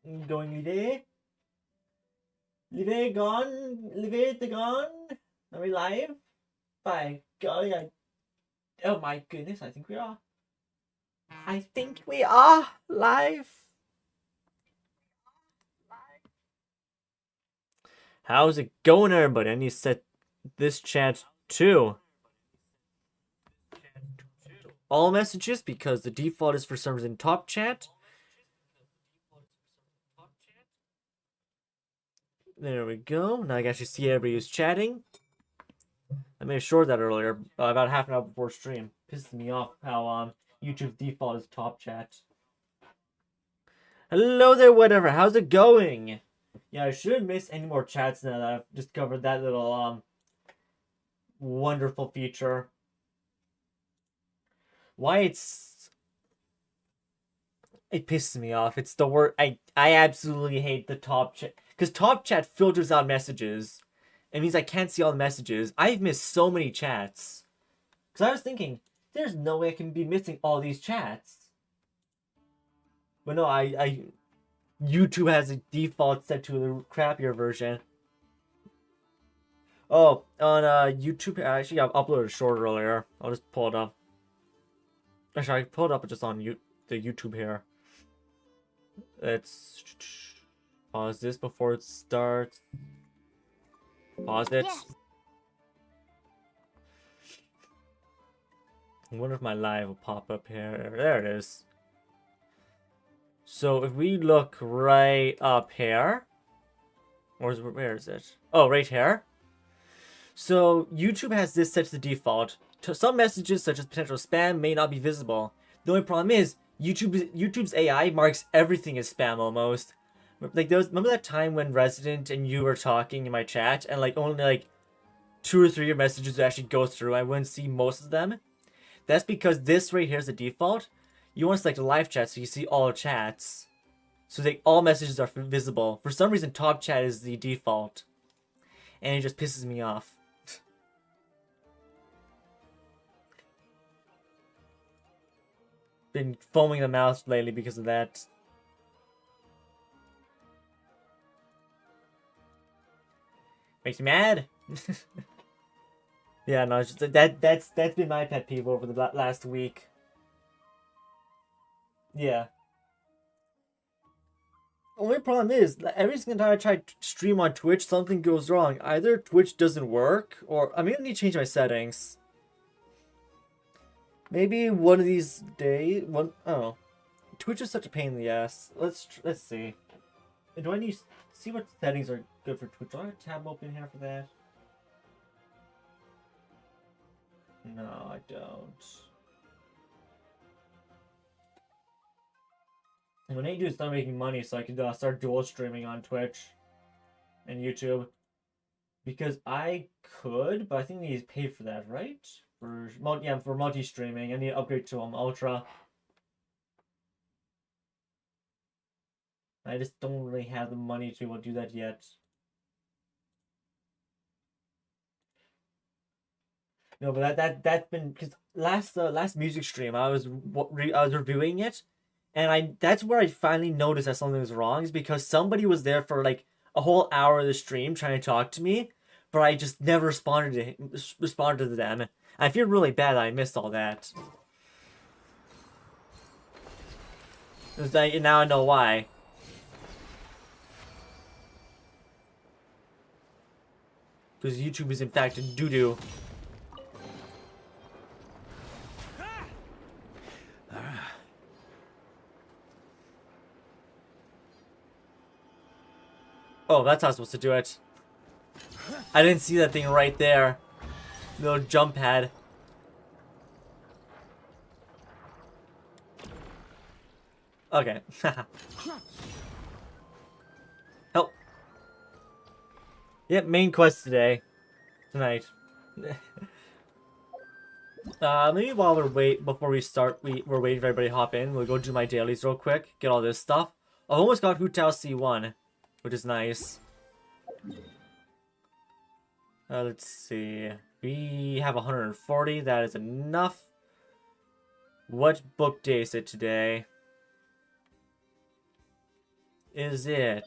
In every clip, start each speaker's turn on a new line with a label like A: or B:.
A: Going Live? Live gone? Live the gone? Are we live? By golly, oh my goodness, I think we are. I think we are live. How's it going, everybody? I need to set this chat to all messages because the default is for some reason top chat. There we go. Now I can actually see everybody who's chatting. I made sure that earlier, about half an hour before stream. Pisses me off how YouTube's default is top chat. Hello there, whatever. How's it going? Yeah, I shouldn't miss any more chats now that I've discovered that little wonderful feature. Why it pisses me off. It's the word I absolutely hate the top chat because top chat filters out messages. It means I can't see all the messages. I've missed so many chats. Because I was thinking, there's no way I can be missing all these chats. But no, YouTube has a default set to the crappier version. Oh, on YouTube, actually, I've uploaded a short earlier. I'll just pull it up. Actually, I pulled it up just on the YouTube here. Let's pause this before it starts. Pause it. Yes. I wonder if my live will pop up here. There it is. So if we look right up here, where is it? Oh, right here. So YouTube has this set to the default. Some messages, such as potential spam, may not be visible. The only problem is YouTube's AI marks everything as spam almost. Like remember that time when Resident and you were talking in my chat, and like only like 2 or 3 of your messages would actually go through. I wouldn't see most of them. That's because this right here is the default. You want to select a live chat so you see all chats. So all messages are visible. For some reason, top chat is the default. And it just pisses me off. Been foaming the mouth lately because of that. Makes me mad. Yeah, no, it's just, that's been my pet peeve over the last week. Yeah. Only problem is, every single time I try to stream on Twitch, something goes wrong. Either Twitch doesn't work, or I need to change my settings. Maybe one of these days, oh, Twitch is such a pain in the ass. Let's see. Do I need to see what settings are good for Twitch? Do I have a tab open here for that? No, I don't. What I need to do is start making money so I can start dual streaming on Twitch and YouTube. Because I could, but I think I need to pay for that, right? For multi-streaming, I need to upgrade to Ultra. I just don't really have the money to do that yet. No, but that's been because last music stream I was reviewing it, and that's where I finally noticed that something was wrong. Is because somebody was there for like a whole hour of the stream trying to talk to me, but I just never responded to them. I feel really bad that I missed all that. Now I know why. Because YouTube is in fact doo-doo. Oh, that's how I'm supposed to do it. I didn't see that thing right there. Little jump pad. Okay. Help. Yep, main quest tonight. Maybe while before we start, we're waiting for everybody to hop in. We'll go do my dailies real quick, get all this stuff. I almost got Hu Tao C1, which is nice. Let's see. We have 140. That is enough. What book day is it today? is it?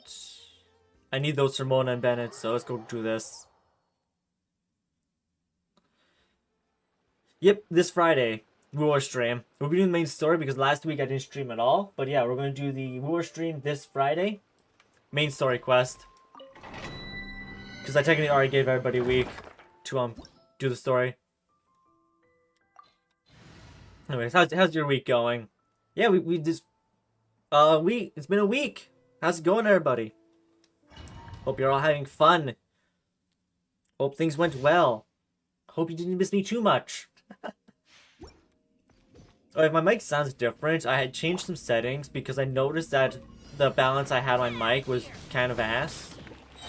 A: I need those for Mona and Bennett, so let's go do this. Yep, this Friday, Wooer stream. We'll be doing the main story because last week I didn't stream at all. But yeah, we're going to do the Wooer stream this Friday. Main story quest. Because I technically already gave everybody a week to do the story. Anyways, how's your week going? Yeah, we just it's been a week. How's it going, everybody? Hope you're all having fun. Hope things went well. Hope you didn't miss me too much. Oh, if my mic sounds different, I had changed some settings because I noticed that the balance I had on my mic was kind of ass.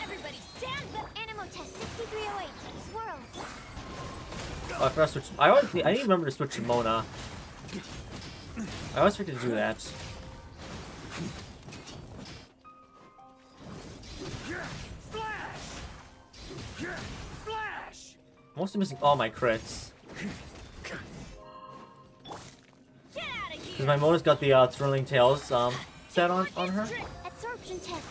B: Everybody stand up. Animal test 6308. Swirl.
A: Oh, I forgot to switch. I didn't remember to switch to Mona. I always forget to do that. I'm also missing all my crits. Because my Mona's got the Thrilling Tales set on her.
B: Absorption test.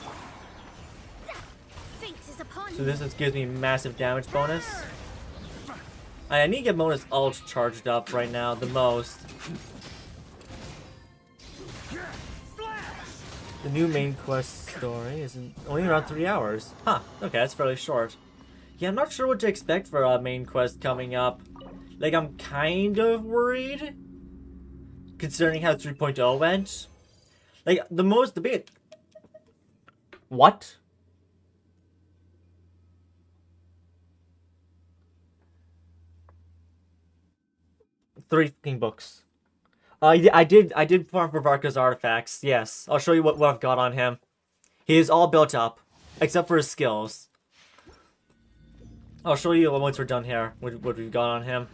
B: Fate is upon
A: So this gives me massive damage bonus. I need to get Mona's ult charged up right now, the most. The new main quest story is only around 3 hours. Huh, okay, that's fairly short. Yeah, I'm not sure what to expect for a main quest coming up. Like, I'm kind of worried, considering how 3.0 went. Like, the big... What? Three fucking books. I did farm for Varka's artifacts, yes. I'll show you what I've got on him. He is all built up, except for his skills. I'll show you once we're done here, what we've got on him.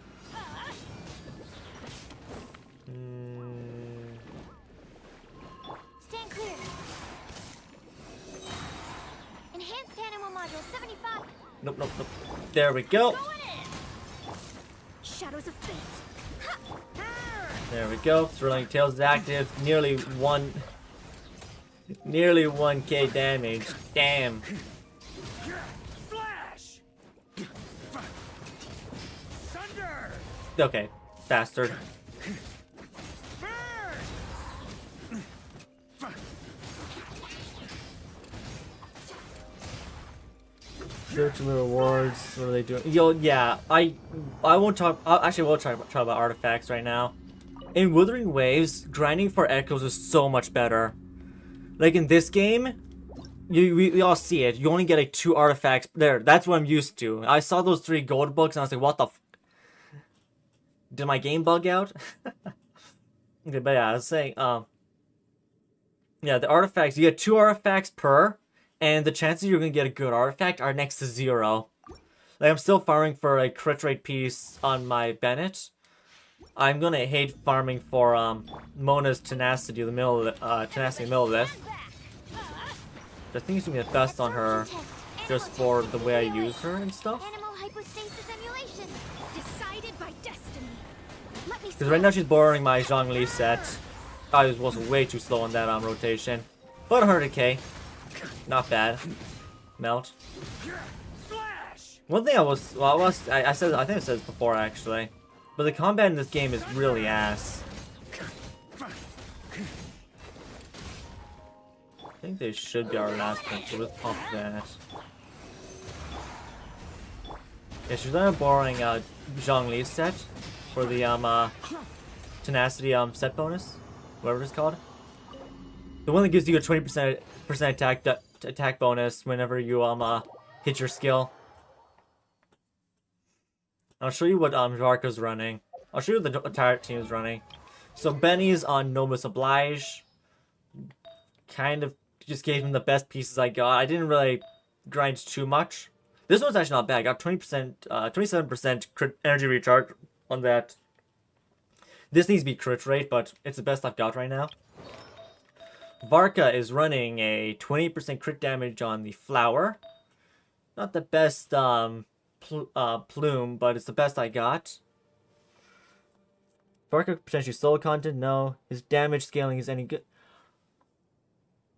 B: Stand clear. Enhanced animal module 75.
A: Nope. There we go.
B: Shadows of fate.
A: There we go. Thrilling Tales is active. Nearly 1k damage. Damn. Okay, bastard. Search and rewards. What are they doing? Yo, yeah. I won't talk. Actually, we'll talk about artifacts right now. In Withering Waves, grinding for echoes is so much better. Like in this game, we all see it. You only get like 2 artifacts there. That's what I'm used to. I saw those 3 gold books and I was like, what the f... Did my game bug out? Okay, but yeah, I was saying, yeah, the artifacts, you get 2 artifacts per, and the chances you're gonna get a good artifact are next to 0. Like, I'm still farming for a crit rate piece on my Bennett. I'm gonna hate farming for, Mona's tenacity in the middle of this. I think it's gonna be the best on her, just for the way I use her and stuff.
B: Animal hypostasis emulation. Decided by destiny. Let me
A: Because right now she's borrowing my Zhongli set. I was way too slow on that rotation. But 100k. Not bad. Melt. One thing I think I said this before actually. But the combat in this game is really ass. I think they should be our last one, so let's pop that. Yeah, she's borrowing Zhongli's set for the tenacity set bonus, whatever it's called. The one that gives you a 20% attack bonus whenever you hit your skill. I'll show you what Varka's running. I'll show you what the entire team is running. So Benny's on Novice Oblige. Kind of just gave him the best pieces I got. I didn't really grind too much. This one's actually not bad. I got 20%, 27% crit energy recharge on that. This needs to be crit rate, but it's the best I've got right now. Varka is running a 20% crit damage on the flower. Not the best plume, but it's the best I got. Varka potentially solo content? No. His damage scaling is any good?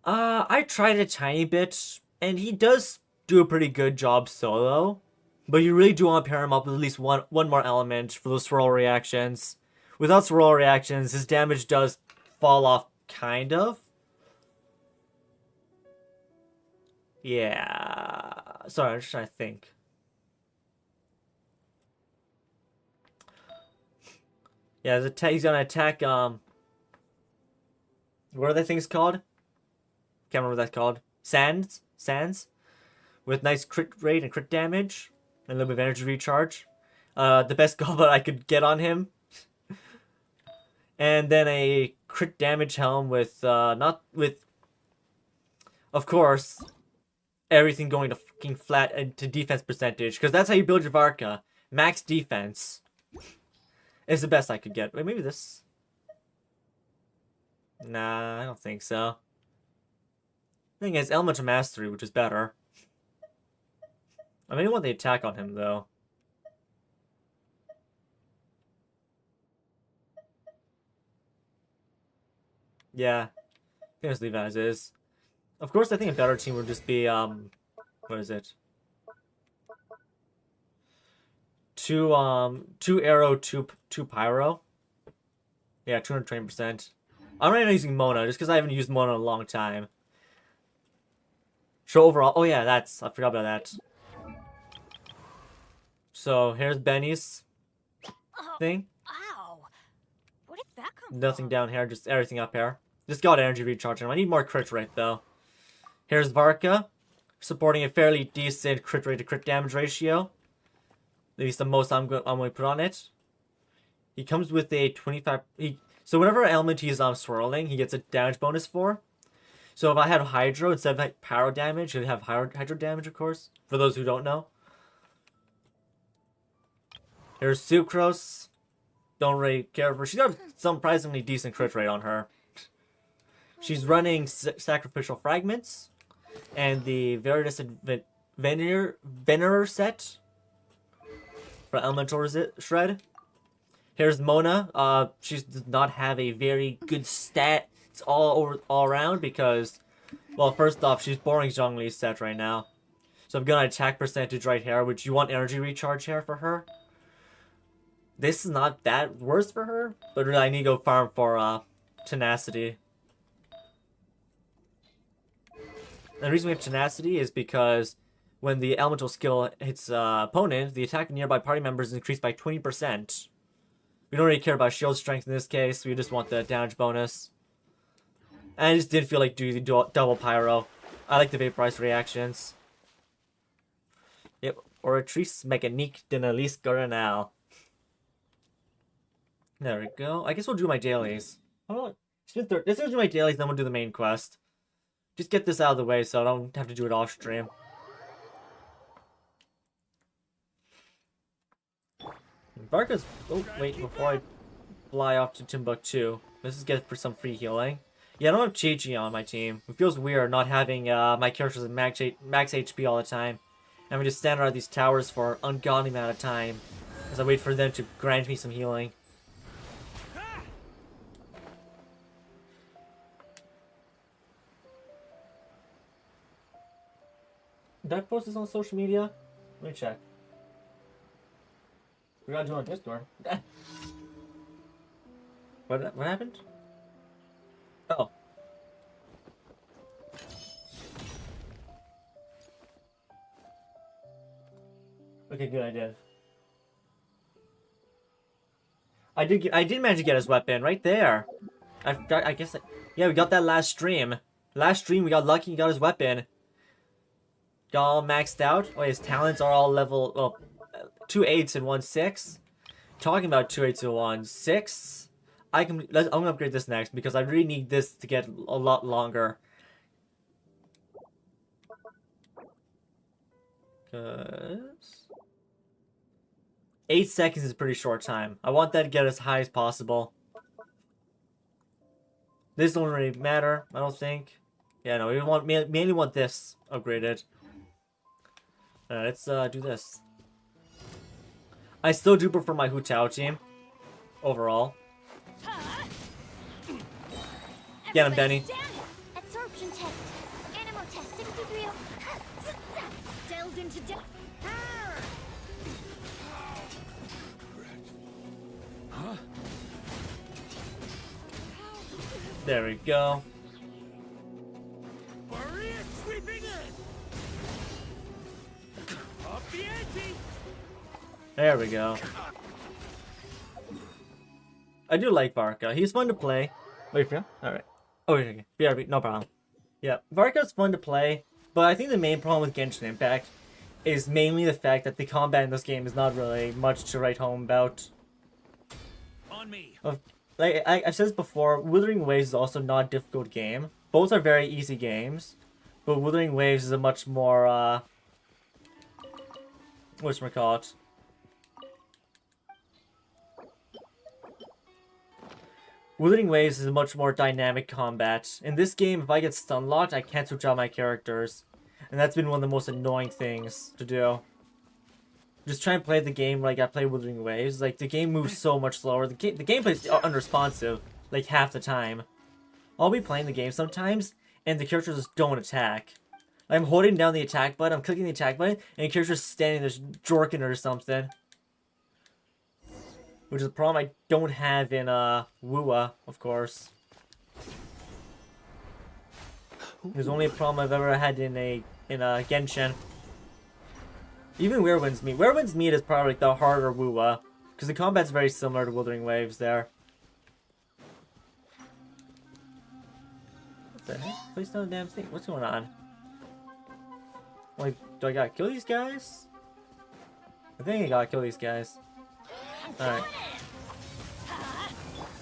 A: I tried a tiny bit, and he does do a pretty good job solo. But you really do want to pair him up with at least one more element for those swirl reactions. Without swirl reactions, his damage does fall off, kind of. Yeah. Sorry, I'm just trying to think. Yeah, he's gonna attack, what are the things called? Can't remember what that's called. Sands? With nice crit rate and crit damage. And a little bit of energy recharge. The best goblet I could get on him. And then a crit damage helm with, of course, everything going to fucking flat into defense percentage. Because that's how you build your Varka. Max defense. Is the best I could get. Wait, maybe this. Nah, I don't think so. Thing is, Elemental Mastery, which is better. I mean, I want the attack on him, though. Yeah. I think just leave it as is. Of course, I think a better team would just be, what is it? 2 arrow, 2 pyro. Yeah, 220%. I'm right now using Mona, just because I haven't used Mona in a long time. So overall, oh yeah, I forgot about that. So here's Benny's thing.
B: Ow! Where did that come
A: Nothing
B: from?
A: down here, just everything up here. Just got energy recharge on him. I need more crit rate though. Here's Varka, supporting a fairly decent crit rate to crit damage ratio. At least the most I'm going to put on it. He comes with a 25. So whatever element he's swirling, he gets a damage bonus for. So if I had Hydro instead of Pyro damage, he'd have Hydro damage, of course. For those who don't know. Here's Sucrose. Don't really care for. She's got some surprisingly decent crit rate on her. She's running Sacrificial Fragments and the Veritas Venerer set for Elemental Shred. Here's Mona. She does not have a very good stat all around because, well, first off, she's boring Zhongli's set right now. So I'm gonna attack percentage right here, which you want energy recharge here for her. This is not that worse for her, but really I need to go farm for tenacity. And the reason we have tenacity is because when the elemental skill hits opponent, the attack of nearby party members is increased by 20%. We don't really care about shield strength in this case, we just want the damage bonus. And I just did feel like doing the double pyro. I like the vaporized reactions. Yep, Oratrice Mécanique de Nalise Coronel. There we go. I guess we'll do my dailies. Let's do my dailies, then we'll do the main quest. Just get this out of the way so I don't have to do it off stream. Barca's. Oh, wait, before I fly off to Timbuktu, let's just get for some free healing. Yeah, I don't have Chi-Chi on my team. It feels weird not having my characters at max HP all the time. And we just stand around these towers for an ungodly amount of time as I wait for them to grant me some healing. Did I post this on social media? Let me check. We gotta do it on Discord. What happened? Oh. Okay, good, I did manage to get his weapon right there. I guess yeah, we got that last stream. Last stream we got lucky and got his weapon. Got all maxed out. Oh, his talents are all level, well, 2 8s and 1 6. Talking about 2 8s and 1 6. I'm gonna upgrade this next because I really need this to get a lot longer. Cause 8 seconds is a pretty short time. I want that to get as high as possible. This don't really matter, I don't think. Yeah, no, we mainly want this upgraded. Alright, let's do this. I still do prefer my Hu Tao team. Overall. Get him, Benny.
B: Absorption test akin to death.
A: There we go. There we go. I do like Varka. He's fun to play. Wait for you? Alright. Oh, okay. BRB, no problem. Yeah, Varka's fun to play, but I think the main problem with Genshin Impact is mainly the fact that the combat in this game is not really much to write home about.
C: On me.
A: Like I've said this before, Wuthering Waves is also not a difficult game. Both are very easy games, but Wuthering Waves is a much more, whatchamacallit? Wuthering Waves is a much more dynamic combat. In this game, if I get stun locked, I can't switch out my characters. And that's been one of the most annoying things to do. Just try and play the game like I play Wuthering Waves. Like, the game moves so much slower. The gameplay is unresponsive, like, half the time. I'll be playing the game sometimes, and the characters just don't attack. I'm holding down the attack button, I'm clicking the attack button, and the character's standing there jorking or something. Which is a problem I don't have in, Wua, of course. There's only a problem I've ever had in Genshin. Even Weirwind's Meat. Weirwind's Meat is probably like the harder Wua, because the combat's very similar to Wuthering Waves there. What the heck? Place down the damn thing. What's going on? Like, do I gotta kill these guys? I think I gotta kill these guys. Alright.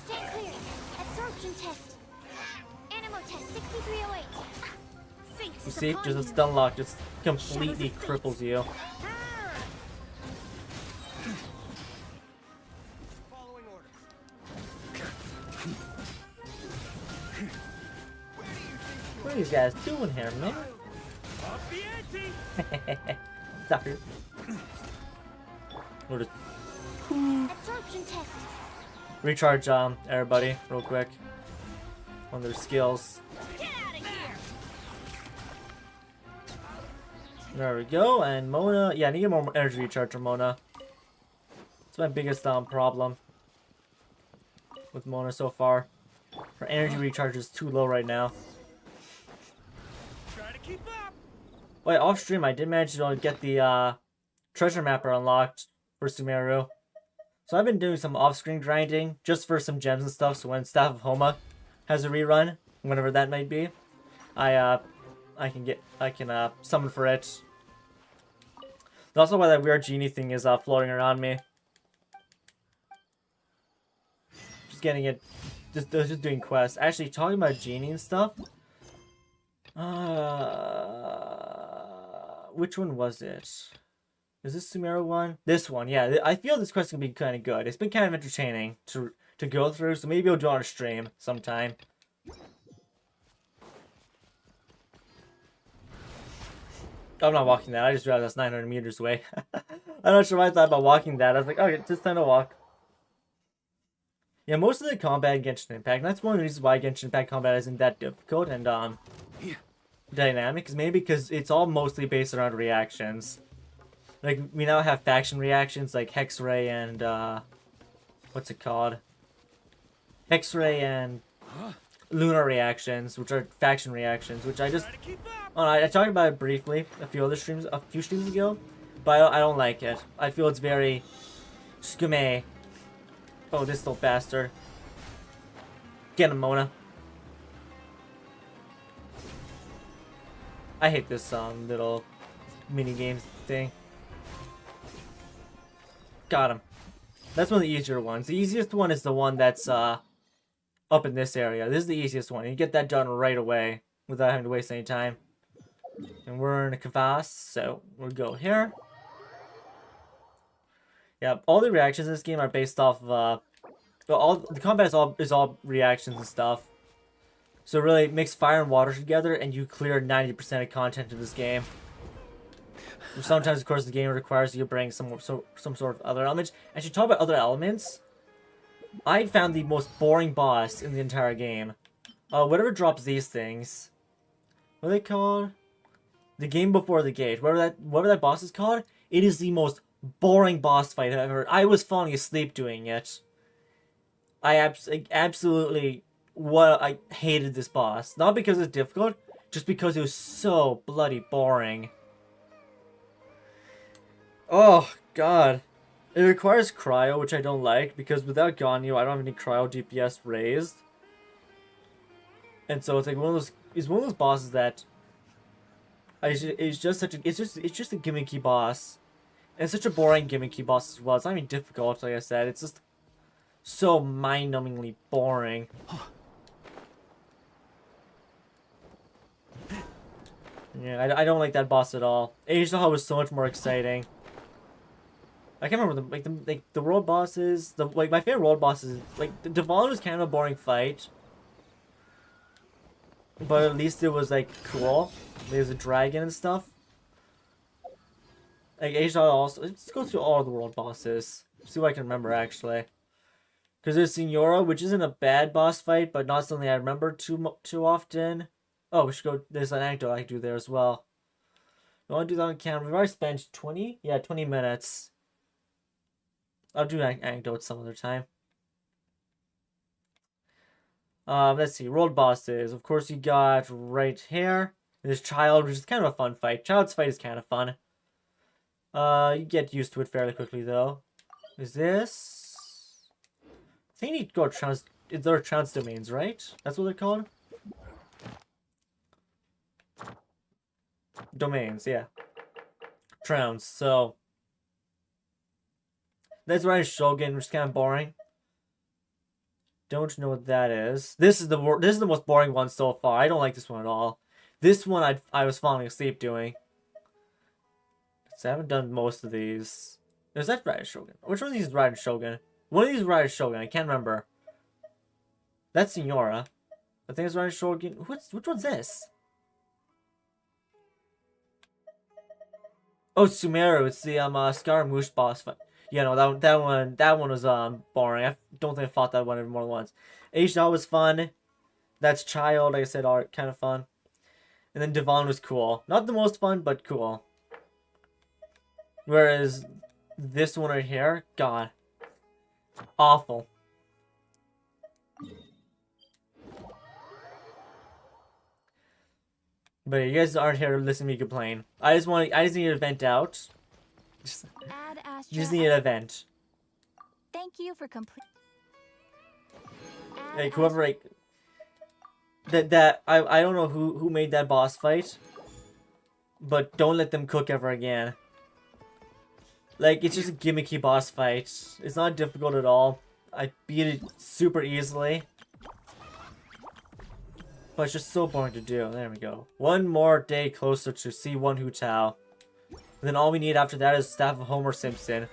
B: Stand clear. Absorption test. Animal test 6308. Fate
A: You
B: is
A: see,
B: upon
A: just a
B: you.
A: stun lock just completely cripples you.
C: Following orders.
A: What are these guys doing here, man?
C: Up the ante.
A: Doctor. We'll just
B: Absorption test.
A: recharge everybody real quick. On their skills.
B: Get out of here.
A: There we go, and Mona, yeah, I need to get more energy recharge from Mona. That's my biggest problem with Mona so far. Her energy recharge is too low right now.
C: Try to keep up.
A: Wait, off stream I did manage to get the treasure mapper unlocked for Sumeru. So I've been doing some off-screen grinding just for some gems and stuff, so when Staff of Homa has a rerun, whenever that might be, I can summon for it. Also why that weird genie thing is floating around me. Just getting it, just doing quests. Actually, talking about genie and stuff. Which one was it? Is this Sumeru one? This one, yeah. I feel this quest can be kind of good. It's been kind of entertaining to go through, so maybe I'll do it on a stream sometime. I'm not walking that. I just realized that's 900 meters away. I'm not sure why I thought about walking that. I was like, okay, it's just time to walk. Yeah, most of the combat in Genshin Impact, and that's one of the reasons why Genshin Impact combat isn't that difficult and dynamic, is maybe because it's all mostly based around reactions. Like, we now have faction reactions like Hexray and, what's it called? Hexray and Lunar reactions, which are faction reactions, which I just...
C: Try to keep up.
A: Oh, I talked about it briefly a few streams ago, but I don't like it. I feel it's very... Skume. Oh, this little bastard. Get him, Mona. I hate this little mini games thing. Got him. That's one of the easier ones. The easiest one is the one that's up in this area. This is the easiest one. You get that done right away without having to waste any time. And we're in a crevasse, so we'll go here. Yeah, all the reactions in this game are based off of well, all the combat is all reactions and stuff. So really mix fire and water together and you clear 90% of content of this game. Sometimes, of course, the game requires you to bring some sort of other elements. And to talk about other elements, I found the most boring boss in the entire game. Whatever drops these things. What are they called? The game before the gate, whatever that boss is called, it is the most boring boss fight I've ever. I was falling asleep doing it. Absolutely, I hated this boss. Not because it's difficult, just because it was so bloody boring. Oh god. It requires cryo, which I don't like, because without Ganyu, I don't have any cryo DPS raised. And so it's like it's one of those bosses that it's just a gimmicky boss. And it's such a boring gimmicky boss as well. It's not even difficult, like I said. It's just so mind-numbingly boring. Yeah, I don't like that boss at all. Age was so much more exciting. I can't remember the world bosses. My favorite world bosses, like the Devon was kind of a boring fight, but at least it was like cool. There's a dragon and stuff. Like Age also. Let's go through all the world bosses. See what I can remember actually. Because there's Signora, which isn't a bad boss fight, but not something I remember too often. Oh, we should go. There's an anecdote I can do there as well. I want to do that on camera. We've already spent 20 minutes. I'll do anecdotes some other time. Let's see. World bosses. Of course, you got right here. There's Child, which is kind of a fun fight. Child's fight is kind of fun. You get used to it fairly quickly, though. Is this? I think you need to go trans. They're trans domains, right? That's what they're called. Domains, yeah. Trans. So. That's right, Shogun, which is kind of boring. Don't know what that is. This is the most boring one so far. I don't like this one at all. This one I was falling asleep doing. So I haven't done most of these. Is that Raiden Shogun? Which one of these is Raiden Shogun? One of these is Raiden Shogun. I can't remember. That's Signora. I think it's Raiden Shogun. Which one's this? Oh, it's Sumeru. It's the Scaramouche boss fight. Yeah, no, that one was boring. I don't think I fought that one more than once. H-Dot was fun. That's Child, like I said, art kind of fun. And then Devon was cool. Not the most fun, but cool. Whereas this one right here, God, awful. But you guys aren't here to listen to me complain. I just need to vent out. Just need an event.
B: Thank you for complete.
A: Like whoever I don't know who made that boss fight, but don't let them cook ever again. Like it's just a gimmicky boss fight. It's not difficult at all. I beat it super easily. But it's just so boring to do. There we go. One more day closer to C1 Hu Tao. And then all we need after that is Staff of Homer Simpson.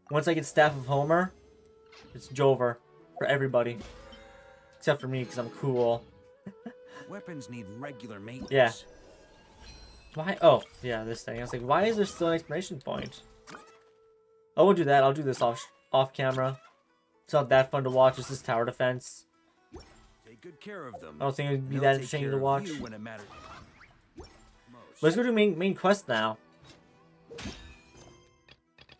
A: Once I get Staff of Homer, it's Jover for everybody. Except for me, because I'm cool.
C: Weapons need regular maintenance.
A: Yeah. Why? Oh, yeah, this thing. I was like, why is there still an exclamation point? I won't do that. I'll do this off camera. It's not that fun to watch. It's just tower defense.
C: Take good care of them.
A: I don't think it would be that interesting to watch. Let's go to main quest now.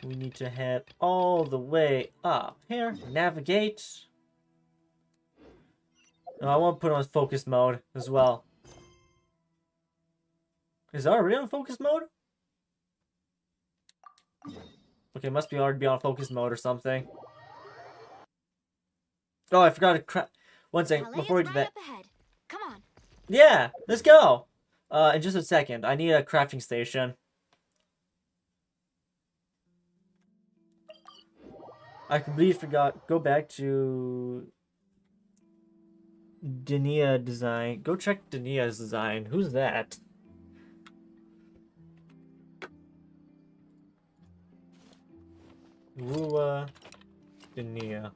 A: We need to head all the way up here. Navigate. No, I want to put on focus mode as well. Is that already on focus mode? Okay, must be already be on focus mode or something. Oh, I forgot to one second before we do that.
B: Come on.
A: Yeah, let's go. In just a second, I need a crafting station. I completely forgot. Go back to Dania design. Go check Dania's design. Who's that? Wua Dania.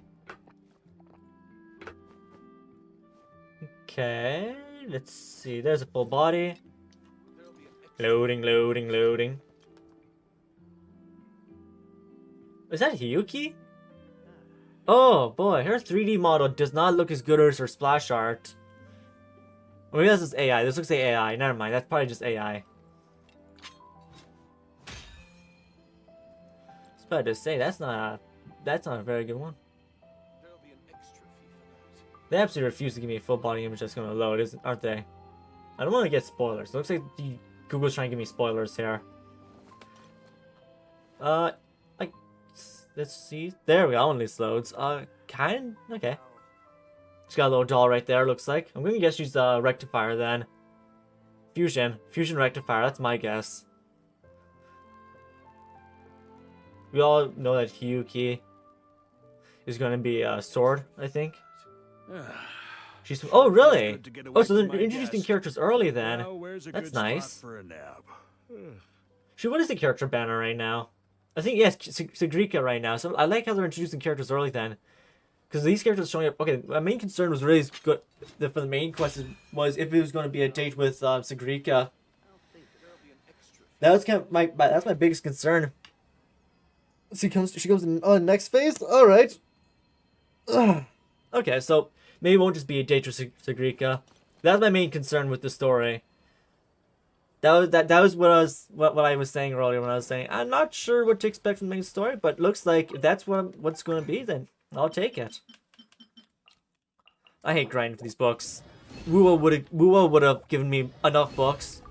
A: Okay, let's see. There's a full body. Loading, loading, loading. Is that Hiyuki? Oh boy, her 3D model does not look as good as her splash art. Or maybe that's just AI. This looks like AI. Never mind. That's probably just AI. I was about to say that's not a very good one.
C: There'll be an extra fee for that.
A: They absolutely refuse to give me a full body image that's gonna load, aren't they? I don't want to get spoilers. It looks like Google's trying to give me spoilers here. Like, let's see. There we go. Only loads. Okay. She's got a little doll right there. Looks like. I'm gonna guess she's a rectifier then. Fusion rectifier. That's my guess. We all know that Hiyuki is gonna be a sword. I think. She's. Oh really? Oh, so they're introducing characters early then. That's nice. What is the character banner right now? I think yes, Sigrika right now. So I like how they're introducing characters early then, because these characters showing up. Okay, my main concern was really good. For the main question was if it was going to be a date with Sigrika. That was kind of that's my biggest concern. She comes in next phase. All right. Okay, so maybe it won't just be a date with Sigrika. That's my main concern with the story. That was what I was saying earlier when I was saying I'm not sure what to expect from the main story, but looks like if that's what's going to be, then I'll take it. I hate grinding for these books. Wuo would have given me enough books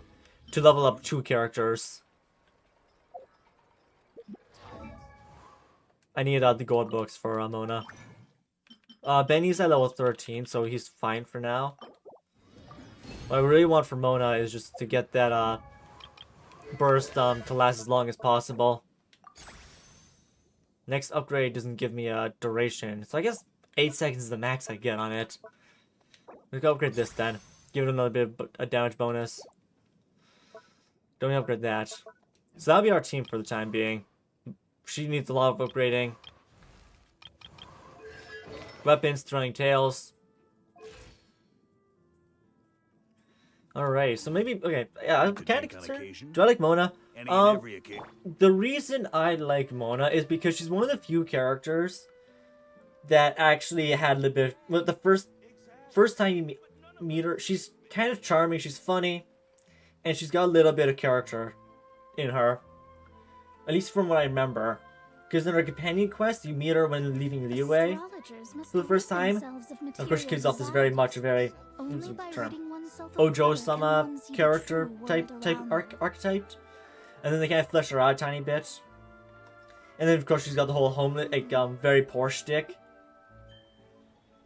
A: to level up 2 characters. I need the gold books for Mona. Benny's at level 13, so he's fine for now. What I really want for Mona is just to get that burst to last as long as possible. Next upgrade doesn't give me a duration, so I guess 8 seconds is the max I get on it. We can upgrade this then. Give it another bit of a damage bonus. Don't we upgrade that? So that'll be our team for the time being. She needs a lot of upgrading. Weapons, throwing tails. Alright, so maybe, okay, yeah, I'm kind of concerned. Do I like Mona? The reason I like Mona is because she's one of the few characters that actually had a little bit, well, the first time you meet her, she's kind of charming, she's funny, and she's got a little bit of character in her. At least from what I remember. Because in her companion quest, you meet her when leaving Liyue for the first time. Of course, she gives off this very Ojo-sama character archetype, and then they kind of flesh her out a tiny bit. And then of course she's got the whole homeless, very poor shtick.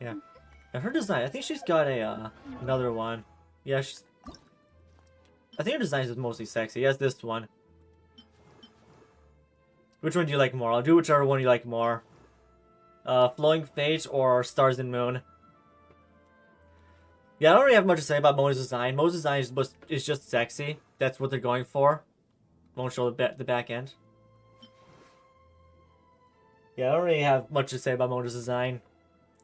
A: Yeah, and her design, I think she's got a another one. Yeah, I think her design is mostly sexy. Yes, this one. Which one do you like more? I'll do whichever one you like more. Flowing Fate or Stars and Moon. Yeah, I don't really have much to say about Mona's design. Mona's design is just sexy. That's what they're going for. Won't show the back end. Yeah, I don't really have much to say about Mona's design.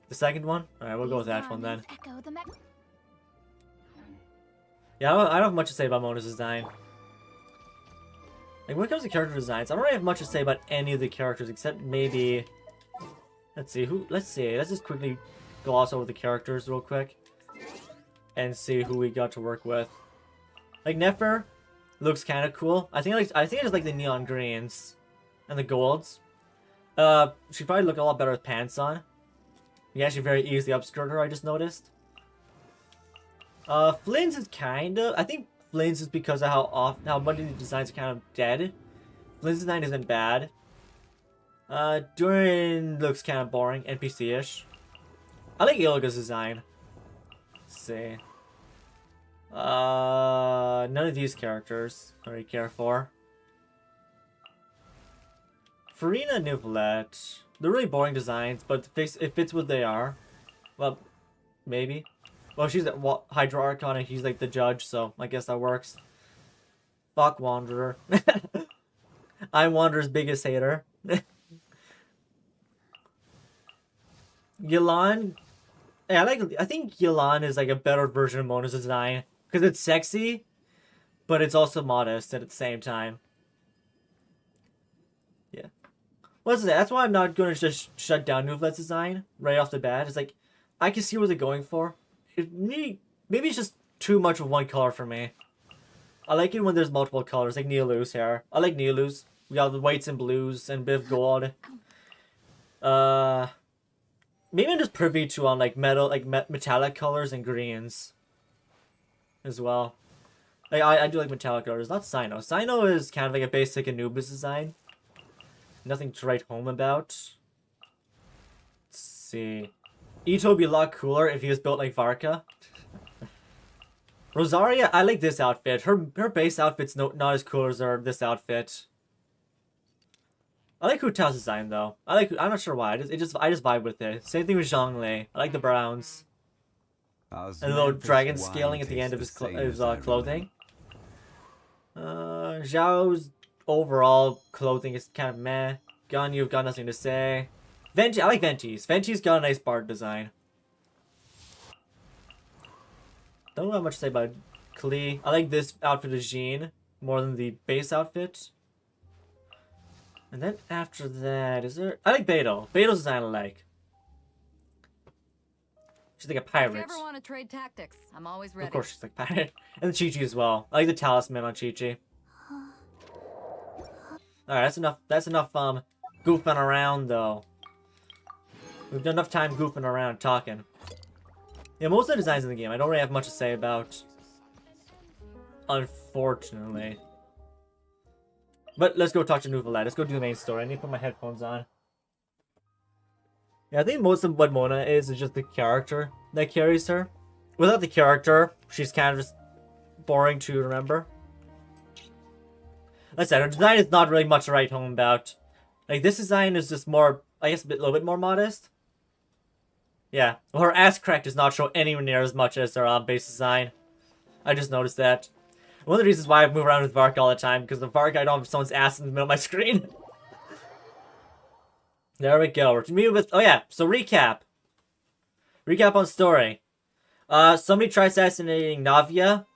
A: The second one? Alright, we'll go with that one then. Yeah, I don't have much to say about Mona's design. Like, when it comes to character designs, I don't really have much to say about any of the characters except maybe... Let's see, let's just quickly gloss over the characters real quick. And see who we got to work with. Like Nefer looks kind of cool. I think I just like the neon greens and the golds. She'd probably look a lot better with pants on. You can actually very easily upskirt her. I just noticed. Flynn's is I think Flynn's is because of how much of the designs are kind of dead. Flynn's design isn't bad. Durin looks kind of boring, NPC-ish. I like Ilga's design. See. None of these characters I really care for. Farina and Neuvillette. They're really boring designs, but it fits what they are. Well, maybe. Well, she's at Hydro Archon and he's like the judge, so I guess that works. Fuck Wanderer. I'm Wanderer's biggest hater. Yelan. Yeah, I think Yelan is like a better version of Mona's design. Because it's sexy, but it's also modest at the same time. Yeah. That's why I'm not going to just shut down Neuvillette's design right off the bat. It's like, I can see what they're going for. Maybe it's just too much of one color for me. I like it when there's multiple colors, like Neolu's hair. I like Neolu's. We got the whites and blues and a bit of gold. Maybe I'm just privy to like metal, like metallic colors and greens as well. Like I do like metallic colors, not Sino. Sino is kind of like a basic Anubis design. Nothing to write home about. Let's see. Ito would be a lot cooler if he was built like Varka. Rosaria, I like this outfit. Her base outfit's not as cool as this outfit. I like Hu Tao's design though. I'm not sure why. I just vibe with it. Same thing with Zhonglei. I like the browns. And the little dragon scaling at the end of his clothing. Zhao's overall clothing is kind of meh. Ganyu've got nothing to say. Venti, I like Venti's. Venti's got a nice bard design. Don't have much to say about Klee. I like this outfit of Jean more than the base outfit. And then after that, I like Beidou. Beidou's design I like. She's like a pirate.
D: If you ever want to trade tactics, I'm always ready.
A: Of course she's like pirate. And the Chi-Chi as well. I like the talisman on Chi-Chi. Alright, that's enough goofing around though. We've done enough time goofing around, talking. Yeah, most of the designs in the game I don't really have much to say about. Unfortunately. But let's go talk to Neuvillette. Let's go do the main story. I need to put my headphones on. Yeah, I think most of what Mona is just the character that carries her. Without the character, she's kind of just boring to remember. Like I said, her design is not really much to write home about. Like, this design is just more, I guess, a little bit more modest. Yeah, well, her ass crack does not show anywhere near as much as her base design. I just noticed that. One of the reasons why I move around with Vark all the time, because the Vark, I don't have someone's ass in the middle of my screen. There we go. We're meeting with, oh yeah, so recap. Recap on story. Somebody tried assassinating Navia.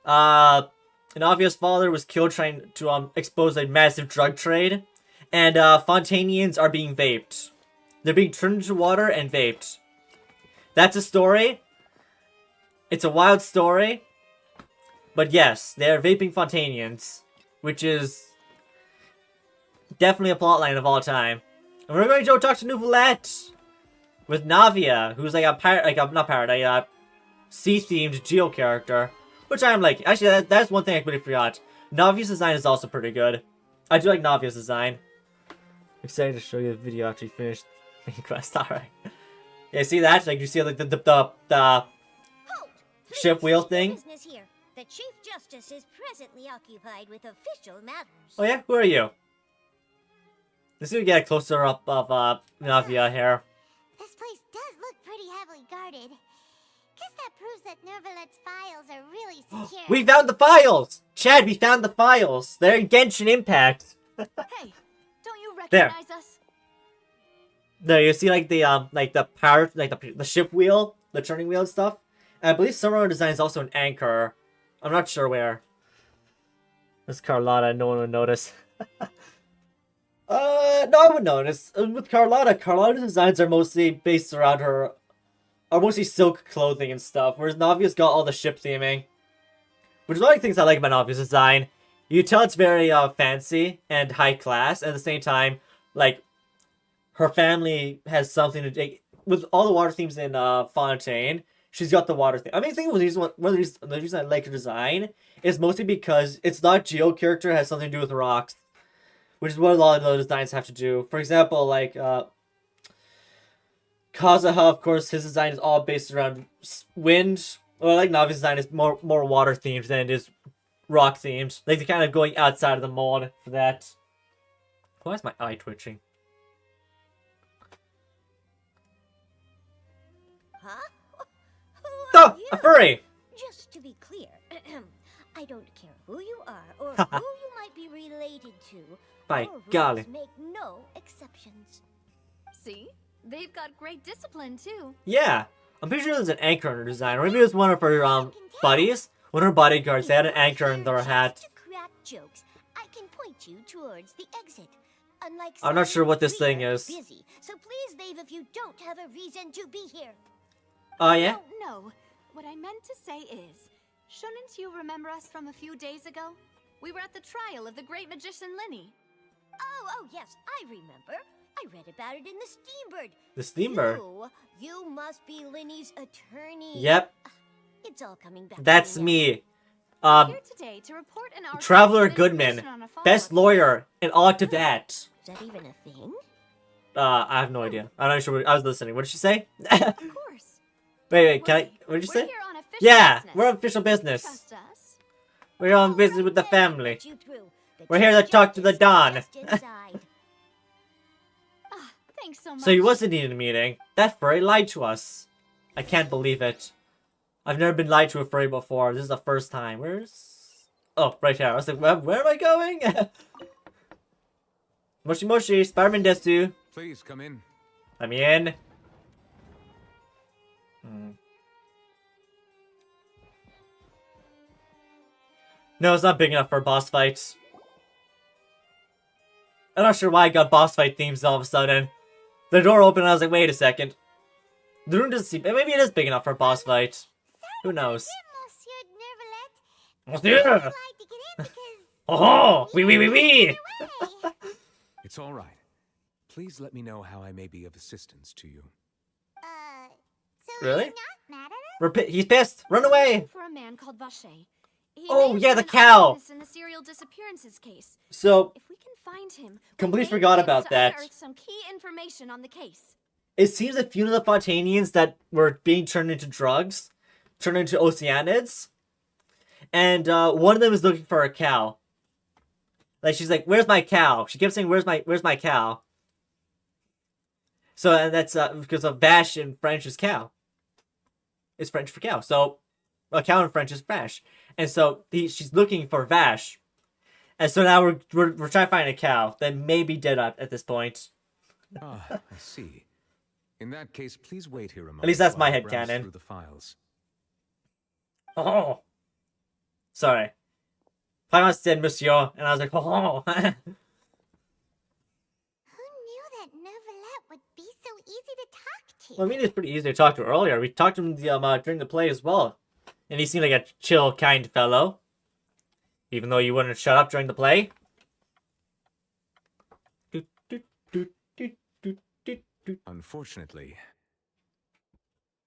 A: Navia's father was killed trying to expose a massive drug trade. And Fontainians are being vaped. They're being turned into water and vaped. That's a story. It's a wild story. But yes, they're vaping Fontainians, which is definitely a plotline of all time. And we're going to go talk to Neuvillette with Navia, who's like a pirate, a sea-themed geo character, which I am liking. Actually, that's one thing I completely forgot. Navia's design is also pretty good. I do like Navia's design. Excited to show you the video after you finish the quest. Alright. Yeah, see that? Like, you see like the ship wheel thing?
E: Here. The Chief Justice is presently occupied with official matters.
A: Oh yeah? Who are you? Let's see if we get a closer up of Navia here.
E: This place does look pretty heavily guarded. Guess that proves that Neuvillette's files are really secure.
A: We found the files! Chad, we found the files! They're in Genshin Impact.
B: Hey, don't you recognize us?
A: There, you see like the power, like the ship wheel, the turning wheel and stuff. And I believe some of our design is also an anchor. I'm not sure where. This Carlotta, no one would notice. No, I would notice. With Carlotta's designs are mostly based around are mostly silk clothing and stuff, whereas Navia's got all the ship theming. Which is one of the things I like about Navia's design. You tell it's very fancy and high class, at the same time, like, her family has something to take. With all the water themes in Fontaine, she's got the water theme. I mean, I think one of the reasons I like her design is mostly because it's not geo character, it has something to do with rocks. Which is what a lot of the designs have to do. For example, like, Kazuha, of course, his design is all based around wind. Or like Navi's design is more water themed than it is rock themed. Like, they're kind of going outside of the mold for that. Why is my eye twitching?
E: Huh? Who are you?
A: A furry!
E: Just to be clear, I don't care who you are or who you might be related to.
A: By
E: Our
A: golly.
E: rules make no exceptions.
B: See? They've got great discipline, too.
A: Yeah. I'm pretty sure there's an anchor in her design. Or maybe it was one of her buddies. One of her bodyguards. They had an anchor in their hat.
E: To crack jokes, I can point you towards the exit. Unlike
A: I'm not sure what this
E: we
A: thing
E: are
A: is.
E: Busy, so please leave if you don't have a reason to be here.
A: Oh, yeah?
B: Oh, no. What I meant to say is, shouldn't you remember us from a few days ago? We were at the trial of the great magician Linny.
F: Oh, yes, I remember. I read about it in the Steambird.
A: The Steambird.
F: You must be Linny's attorney.
A: Yep,
F: It's all coming back.
A: that's
F: to now.
A: me.
B: We're here today to report an article
A: Traveler
B: with information
A: Goodman,
B: on a
A: best
B: follow-up
A: lawyer, and all to that.
F: Is that even a thing?
A: I have no idea. I'm not sure. I was listening. What did she say?
B: case. Of course.
A: wait, can I? What did you
B: We're
A: say?
B: here on official
A: Yeah,
B: business.
A: we're on official business.
B: Trust us.
A: We're on
F: Oh,
A: business
F: right
A: with the
F: then,
A: family.
F: get you through. The
A: We're here to
F: Chief
A: talk to the
F: Justice is
A: Don.
F: just inside.
B: Thanks so much.
A: So he wasn't in a meeting. That furry lied to us. I can't believe it. I've never been lied to a furry before. This is the first time. Where's... Oh, right here. I was like, where am I going? Moshi moshi, Spider-Man desu.
C: Please come in.
A: Let me in. No, it's not big enough for a boss fight. I'm not sure why I got boss fight themes all of a sudden. The door opened and I was like, wait a second. The room doesn't seem... Maybe it is big enough for a boss fight. Who knows?
E: Monsieur Neuvillette.
A: Monsieur!
E: I'd like to get in because...
A: Oh! Oui!
E: Way.
C: It's all right. Please let me know how I may be of assistance to you.
E: So
A: Really?
E: you're not mad at us?
A: He's pissed! Run away!
B: For a man called Vache. He
A: Oh,
B: may have
A: yeah,
B: been
A: the
B: an
A: cow.
B: eyewitness in the serial disappearances case.
A: So,
B: If we can find him,
A: Completely
B: we may
A: forgot
B: be able
A: about
B: to
A: that.
B: unearth some key information on the case.
A: it seems a few of the Fontainians that were being turned into drugs, turned into Oceanids, and one of them is looking for a cow. Like, she's like, where's my cow? She kept saying, where's my cow? So, and that's because of Vache in French is cow. It's French for cow. So, a cow in French is Vache. And so, she's looking for Vache. And so now we're trying to find a cow that may be dead at this point.
C: Ah, I see. In that case, please wait here a moment.
A: At least that's
C: while
A: my
C: I browse
A: headcanon.
C: through the files.
A: Oh. Sorry. Paimon said monsieur, and I was like, oh.
E: Who knew that Neuvillette would be so easy to talk to?
A: Well, I mean, it's pretty easy to talk to earlier. We talked to him during the play as well. And he seemed like a chill, kind fellow. Even though you wouldn't shut up during the play.
C: Unfortunately,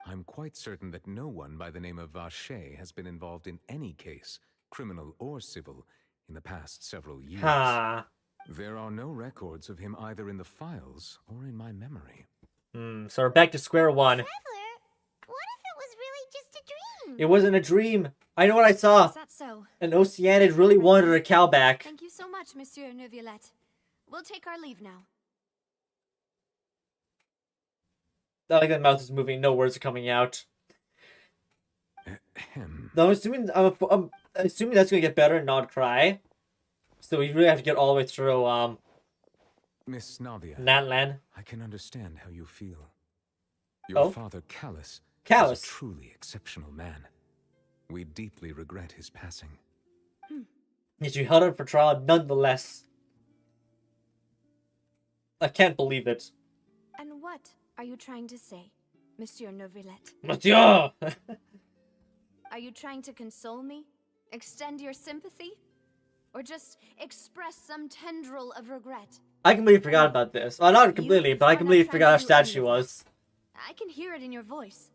C: I'm quite certain that no one by the name of Vache has been involved in any case, criminal or civil, in the past several years.
A: Ha.
C: There are no records of him either in the files or in my memory.
A: So we're back to square one.
E: Traveler, what if it was really just a dream?
A: It wasn't a dream. I know what I saw.
B: Is that so?
A: An Oceanid really wanted a cow back.
B: Thank you so much, Monsieur Neuvillette. We'll take our leave now.
A: Not like the mouth is moving, no words are coming out.
C: Ahem.
A: No, I'm assuming that's gonna get better and not cry. So we really have to get all the way through
C: Miss Navia,
A: Natlan.
C: I can understand how you feel.
A: Oh?
C: Your father, Callus,
A: Callus.
C: was a truly exceptional man. We deeply regret his passing.
A: Yet you held him for trial nonetheless. I can't believe it.
B: And what are you trying to say, Monsieur Neuvillette?
A: Monsieur!
B: Are you trying to console me? Extend your sympathy? Or just express some tendril of regret?
A: I completely forgot about this. Well, not completely, but I completely forgot how sad she was.
B: I can hear it in your voice.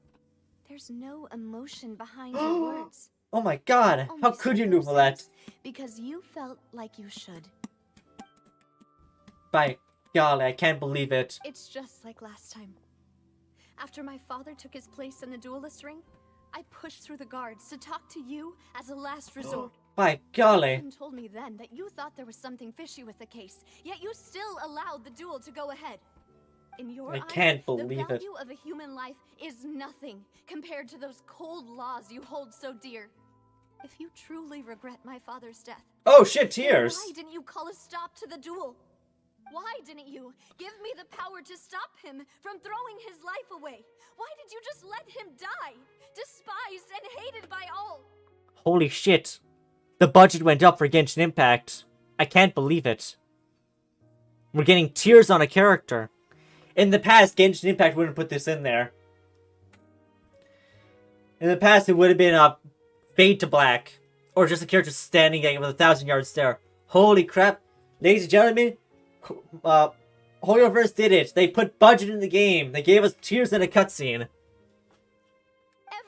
B: There's no emotion behind your words.
A: Oh my god, how
B: Only
A: could you,
B: simple
A: Neuvillette?
B: sense, because you felt like you should.
A: By golly, I can't believe it.
B: It's just like last time. After my father took his place in the duelist ring, I pushed through the guards to talk to you as a last resort.
A: By golly.
B: You told me then that you thought there was something fishy with the case, yet you still allowed the duel to go ahead. In your
A: I
B: eyes,
A: can't
B: the
A: believe it.
B: value of a human life is nothing compared to those cold laws you hold so dear. If you truly regret my father's death,
A: Oh shit,
B: then
A: tears.
B: why didn't you call a stop to the duel? Why didn't you give me the power to stop him from throwing his life away? Why did you just let him die, despised and hated by all?
A: Holy shit. The budget went up for Genshin Impact. I can't believe it. We're getting tears on a character. In the past, Genshin Impact wouldn't put this in there. In the past, it would have been a fade to black, or just a character standing there with a 1,000-yard stare. Holy crap, ladies and gentlemen! Hoyoverse did it. They put budget in the game. They gave us tears and a cutscene.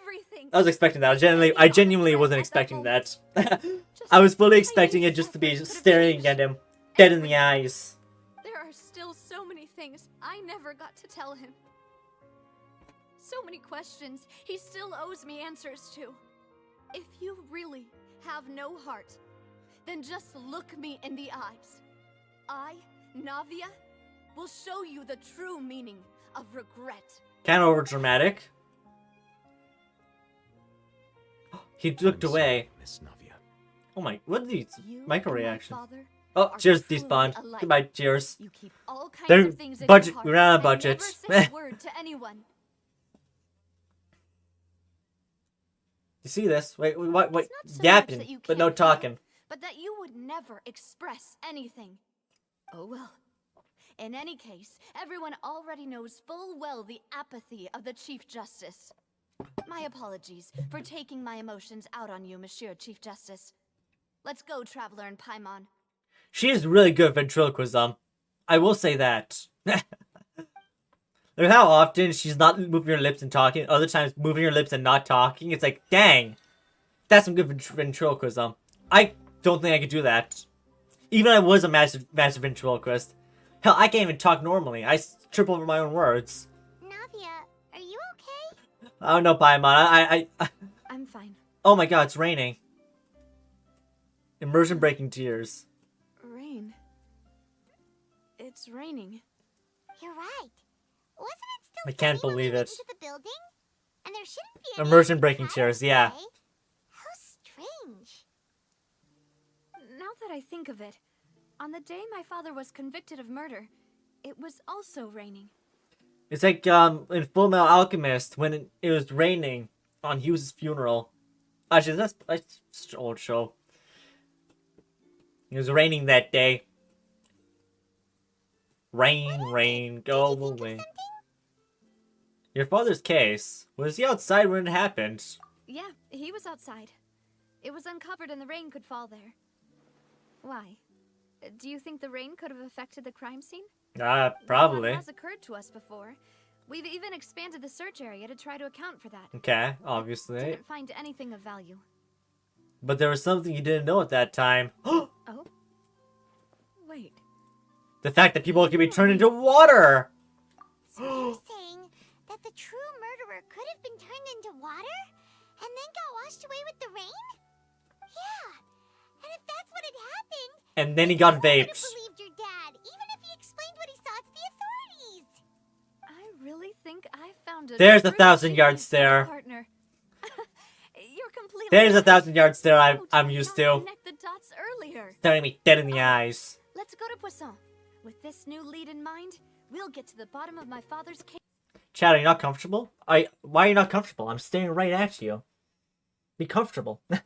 B: Everything.
A: I was expecting that. I genuinely wasn't expecting that. I was fully expecting it just to be staring at him, dead in the eyes.
B: There are still so many things I never got to tell him. So many questions he still owes me answers to. If you really have no heart, then just look me in the eyes. I, Navia, will show you the true meaning of regret.
A: Kind of over dramatic. He looked
C: I'm
A: away.
C: sorry, Miss Navia.
A: Oh my, what are these
B: You
A: micro
B: and my
A: reactions?
B: father
A: Oh,
B: are
A: cheers,
B: truly
A: despawned.
B: alike.
A: Goodbye, cheers.
B: You keep all kinds
A: They're
B: of things in
A: budget-
B: your heart
A: we ran out of
B: and
A: budget.
B: never say a word to anyone.
A: You see this? Wait, what?
B: It's not so much
A: Yapping,
B: that you
A: but no
B: can't feel,
A: talking.
B: but that you would never express anything. Oh well. In any case, everyone already knows full well the apathy of the Chief Justice. My apologies for taking my emotions out on you, Monsieur Chief Justice. Let's go, Traveler and Paimon.
A: She is really good at ventriloquism. I will say that. Look how often she's not moving her lips and talking, other times moving her lips and not talking. It's like, dang. That's some good ventriloquism. I don't think I could do that. Even if I was a massive ventriloquist. Hell, I can't even talk normally. I trip over my own words.
E: Navia, are you okay?
A: I don't know, Paimon. I
B: I'm fine.
A: Oh my god, it's raining. Immersion breaking tears.
B: Rain. It's raining.
E: You're right. Wasn't it still
A: I can't
E: sunny when we
A: believe
E: went
A: it.
E: into the building? And there shouldn't be any
A: Immersion
E: other
A: breaking
E: clouds
A: tears, yeah.
E: today. How strange.
B: Now that I think of it, on the day my father was convicted of murder, it was also raining.
A: It's like in Full Metal Alchemist when it was raining on Hughes' funeral. Actually, that's such an old show. It was raining that day. Rain, rain, go
E: Did you think of
A: away.
E: something?
A: Your father's case. Was he outside when it happened?
B: Yeah, he was outside. It was uncovered and the rain could fall there. Why? Do you think the rain could have affected the crime scene? That
A: Probably.
B: has occurred to us before. We've even expanded the search area to try to account for that.
A: Okay, obviously.
B: Didn't find anything of value.
A: But there was something you didn't know at that time.
B: Oh? Wait.
A: The fact that people can be turned into water!
E: So you're saying that the true murderer could have been turned into water and then got washed away with the rain? Yeah. And if that's what had happened,
A: And then he got
E: I would have
A: vaped.
E: believed your dad, even if he explained what he saw to the authorities.
B: I really think I found a
A: There's a
B: true
A: 1,000-yard
B: genius
A: stare.
B: partner. You're completely
A: There's a
B: right.
A: 1,000-yard stare
B: How did
A: I'm
B: I
A: used
B: not
A: to.
B: connect the dots earlier?
A: Staring me dead in the eyes.
B: Let's go to Poisson. With this new lead in mind, we'll get to the bottom of my father's case.
A: Chad, are you not comfortable? Why are you not comfortable? I'm staring right at you. Be comfortable.
E: Yeah,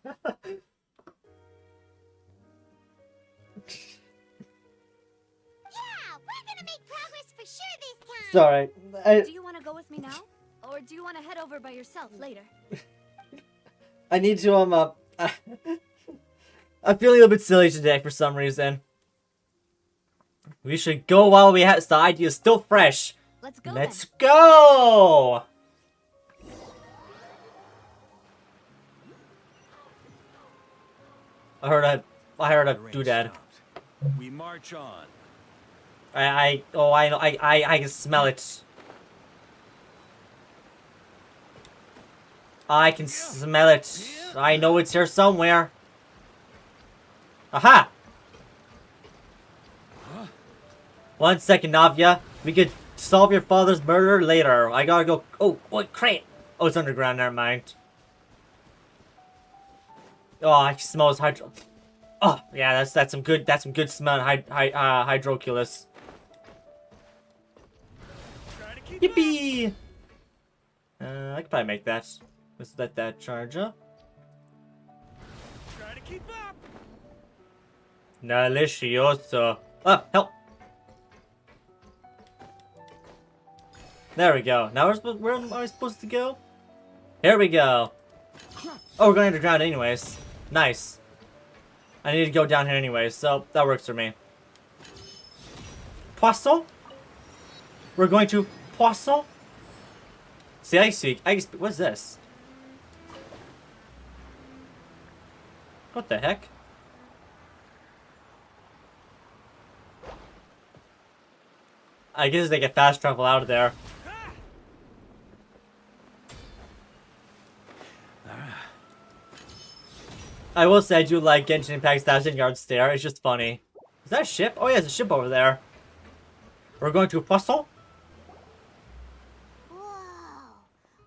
E: we're gonna make progress for sure this time.
A: Sorry.
B: Do you want to go with me now? Or do you want to head over by yourself later?
A: I need to, I'm feeling a little bit silly today for some reason. We should go while we have, the idea is still fresh.
B: Let's go
A: Let's
B: then.
A: go! I heard a
G: The rain
A: doodad.
G: stopped. We march on.
A: I know, I can smell it. I can smell it. I know it's here somewhere. Aha! One second, Navia. We could solve your father's murder later. I gotta go. Oh, what crap! Oh, it's underground. Never mind. Oh, I can smell his hydro. Oh, yeah, that's some good smell. Hydroculus.
G: Try to keep
A: Yippee! I could probably make that. Let's let that charge up.
G: Try to keep up.
A: Delicioso. Oh, help! There we go. Now where am I supposed to go? Here we go. Oh, we're going underground anyways. Nice. I need to go down here anyways, so that works for me. Poisson? We're going to Poisson? See, I speak. What's this? What the heck? I guess they get fast travel out of there. I will say I do like Genshin Impact's 1,000-yard stare. It's just funny. Is that a ship? Oh yeah, there's a ship over there. We're going to Poisson?
E: Whoa!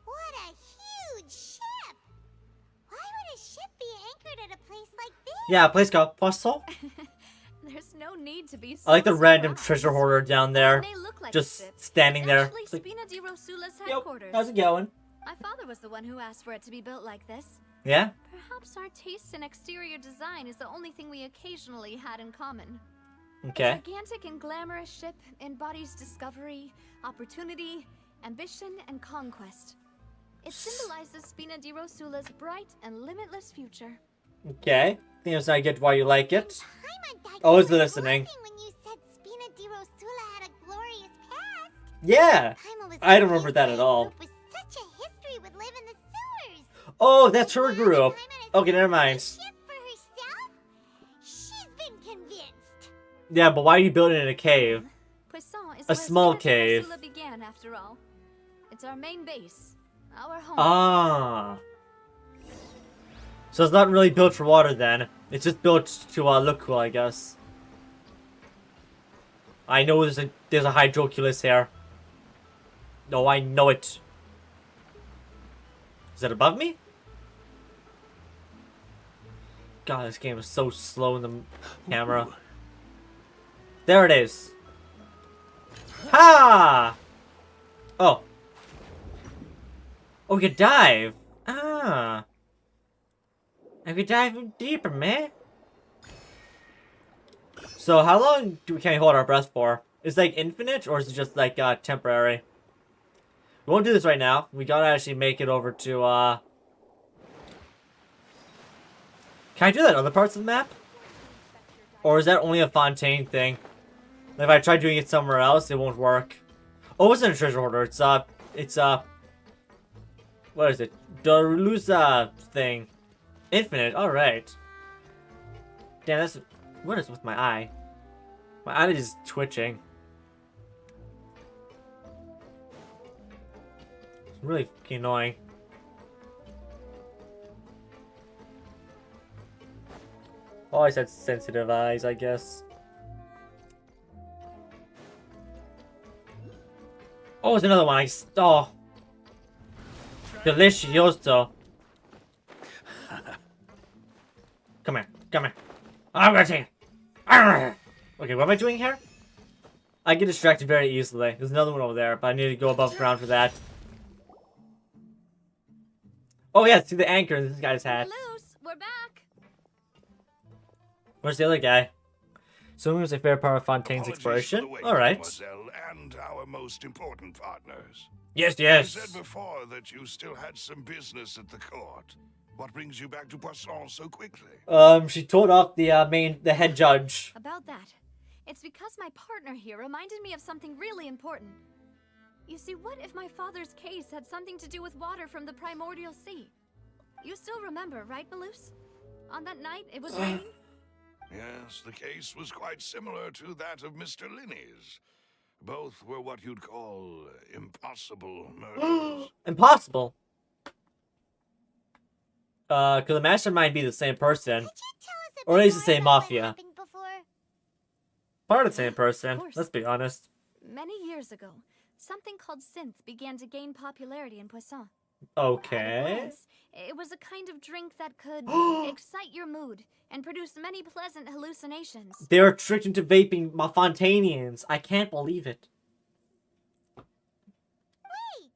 E: What a huge ship! Why would a ship be anchored at a place like this?
A: Yeah, a place called Poisson.
B: There's no need to be so
A: I like the random
B: surprised.
A: treasure hoarder down there.
B: They look like
A: Just
B: ships.
A: standing
B: It's
A: there.
B: actually
A: It's like,
B: Spina di Rosula's
A: yep,
B: headquarters.
A: how's it going?
B: My father was the one who asked for it to be built like this.
A: Yeah?
B: Perhaps our taste in exterior design is the only thing we occasionally had in common.
A: Okay.
B: The gigantic and glamorous ship embodies discovery, opportunity, ambition, and conquest. It symbolizes Spina di Rosula's bright and limitless future.
A: Okay. Seems I get why you like it.
E: Paimon thought
A: Always
E: you were
A: listening.
E: bluffing when you said Spina di Rosula had a glorious past.
A: Yeah!
E: Paimon was
A: I don't remember
E: convinced
A: that
E: a
A: at all.
E: group with such a history would live in the sewers.
A: Oh, that's her
E: Now that
A: group.
E: Paimon has
A: Okay, never
E: built
A: mind.
E: a ship for herself, she's been convinced.
A: Yeah, but why are you building in a cave?
B: Poisson is
A: A
B: where
A: small
B: Spina di
A: cave.
B: Rosula began, after all. It's our main base, our home.
A: Ah. So it's not really built for water then. It's just built to look cool, I guess. I know there's a hydroculus here. No, I know it. Is it above me? God, this game is so slow in the camera. There it is. Ha! Oh. Oh, we could dive. Ah. I could dive even deeper, man. So how long can we hold our breath for? Is it like infinite or is it just like temporary? We won't do this right now. We gotta actually make it over to Can I do that in other parts of the map? Or is that only a Fontaine thing? If I try doing it somewhere else, it won't work. Oh, it's in a treasure hoarder. It's what is it? Darusa thing. Infinite, alright. Damn, that's... What is with my eye? My eye is twitching. It's really fucking annoying. Always had sensitive eyes, I guess. Oh, there's another one. Oh. Delicioso. Come here. Come here. I'm gonna take it. Arrgh. Okay, what am I doing here? I get distracted very easily. There's another one over there, but I need to go above ground for that. Oh yeah, see the anchor in this guy's hat.
B: Loose, we're back.
A: Where's the other guy? Swimming was a fair part of Fontaine's
H: Apologies for
A: exploration.
H: the wait,
A: Alright.
H: mademoiselle, and our most important partners.
A: Yes,
H: You
A: yes.
H: said before that you still had some business at the court. What brings you back to Poisson so quickly?
A: She told off the head judge.
B: About that, it's because my partner here reminded me of something really important. You see, what if my father's case had something to do with water from the primordial sea? You still remember, right, Malus? On that night, it was raining?
H: Yes, the case was quite similar to that of Mr. Linney's. Both were what you'd call impossible murders.
A: Impossible. Could the mastermind be the same person?
E: Could you tell us a
A: Or
E: bit
A: at least the
E: more
A: same
E: about what
A: mafia.
E: happened before?
A: Part of the same person.
B: course.
A: Let's be honest.
B: Many years ago, something called synth began to gain popularity in Poisson.
A: Okay.
B: Once, it was a kind of drink that could excite your mood and produce many pleasant hallucinations.
A: They were tricked into vaping my Fontainians. I can't believe it.
E: Wait!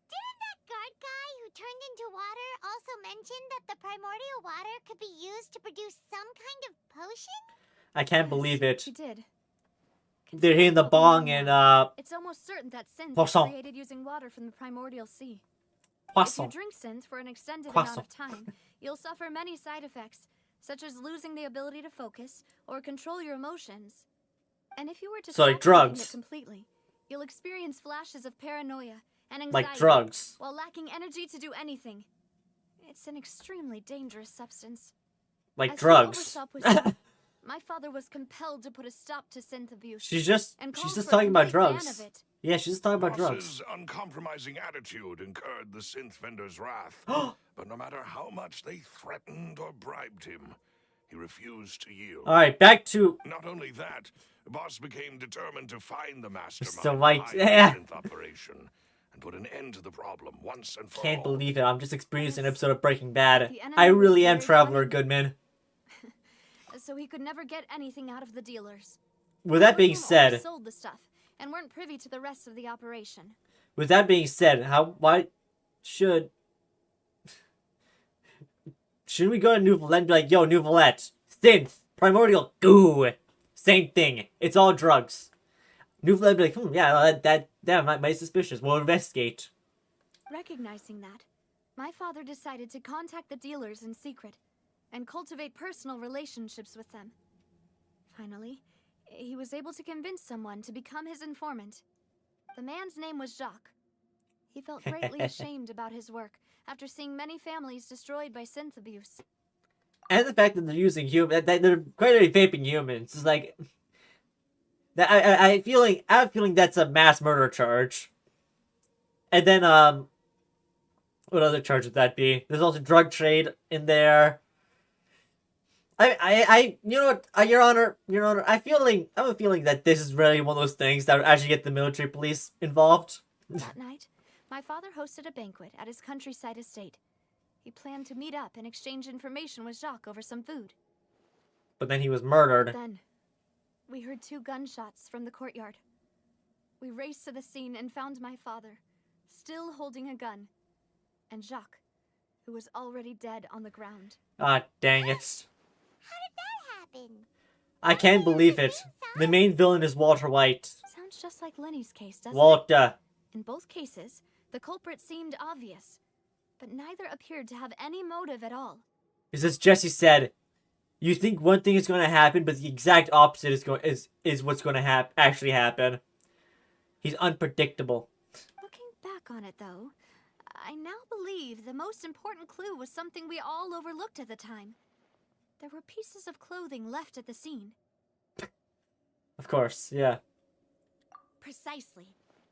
E: Didn't that guard guy who turned into water also mention that the primordial water could be used to produce some kind of potion?
A: I can't believe it.
B: He did.
A: They're hitting the bong and
B: It's almost certain that synth was
A: Poisson.
B: created using water from the primordial sea.
A: Poisson.
B: If you drink synth for an extended
A: Croissant.
B: amount of time, you'll suffer many side effects, such as losing the ability to focus or control your emotions. And if you were to
A: So, like
B: stop drinking
A: drugs.
B: it completely, you'll experience flashes of paranoia and anxiety
A: Like drugs.
B: while lacking energy to do anything. It's an extremely dangerous substance.
A: Like
B: As
A: drugs.
B: the overstop was done, my father was compelled to put a stop to synth abuse.
A: she's just
B: and called for a
A: talking about
B: complete ban
A: drugs.
B: of it.
A: Yeah, she's just talking about drugs.
H: Boss's uncompromising attitude incurred the synth vendor's wrath. But no matter how much they threatened or bribed him, he refused to yield.
A: Alright, back to
H: Not only that, Boss became determined to find the mastermind
A: Mr. White.
H: behind
A: Yeah.
H: the synth operation and put an end to the problem once and for
A: can't
H: all.
A: believe it. I'm just experiencing an episode of Breaking Bad.
B: The enemy
A: I
B: was
A: really am
B: very
A: Traveler
B: cunning.
A: Goodman.
B: So he could never get anything out of the dealers.
A: With that
B: Some of
A: being
B: them only
A: said,
B: sold the stuff and weren't privy to the rest of the operation.
A: why shouldn't we go to Neuvillette and be like, yo, Neuvillette, synth, primordial goo, same thing. It's all drugs. Neuvillette be like, yeah, that might be suspicious. We'll investigate.
B: Recognizing that, my father decided to contact the dealers in secret and cultivate personal relationships with them. Finally, he was able to convince someone to become his informant. The man's name was Jacques. He felt greatly ashamed about his work after seeing many families destroyed by synth abuse.
A: And the fact that they're using that they're clearly vaping humans is like that. I have a feeling that's a mass murder charge. And then what other charge would that be? There's also drug trade in there. You know what, Your Honor, I have a feeling that this is really one of those things that would actually get the military police involved.
B: That night, my father hosted a banquet at his countryside estate. He planned to meet up and exchange information with Jacques over some food.
A: But then he was murdered.
B: Then, we heard 2 gunshots from the courtyard. We raced to the scene and found my father, still holding a gun, and Jacques, who was already dead on the ground.
A: Ah, dang it.
E: How did that happen?
A: I can't believe it. The main villain is Walter White.
B: Sounds just like Lenny's case, doesn't it?
A: Walter.
B: In both cases, the culprit seemed obvious, but neither appeared to have any motive at all.
A: It's as Jesse said, you think one thing is going to happen, but the exact opposite is what's going to actually happen. He's unpredictable.
B: Looking back on it, though, I now believe the most important clue was something we all overlooked at the time. There were pieces of clothing left at the scene.
A: Of course, yeah.
F: Precisely.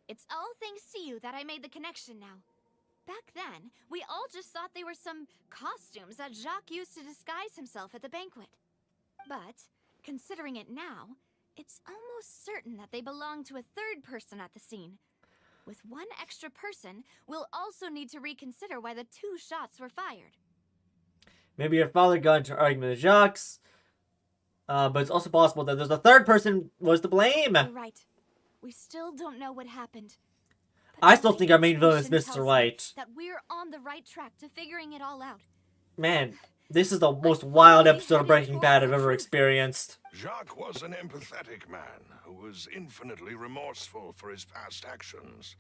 F: It's all thanks to you that I made the connection now. Back then, we all just thought they were some costumes that Jacques used to disguise himself at the banquet. But, considering it now, it's almost certain that they belong to a third person at the scene. With one extra person, we'll also need to reconsider why the 2 shots were fired.
A: Maybe your father got into an argument with Jacques. But it's also possible that there's a third person was to blame.
B: You're right. We still don't know what happened. But
A: I still
B: my
A: think our main villain is
B: intuition
A: Mr.
B: tells me
A: White.
B: that we're on the right track to figuring it all out.
A: Man, this is the most wild episode of Breaking Bad I've ever experienced.
H: Jacques was an empathetic man who was infinitely remorseful for his past actions.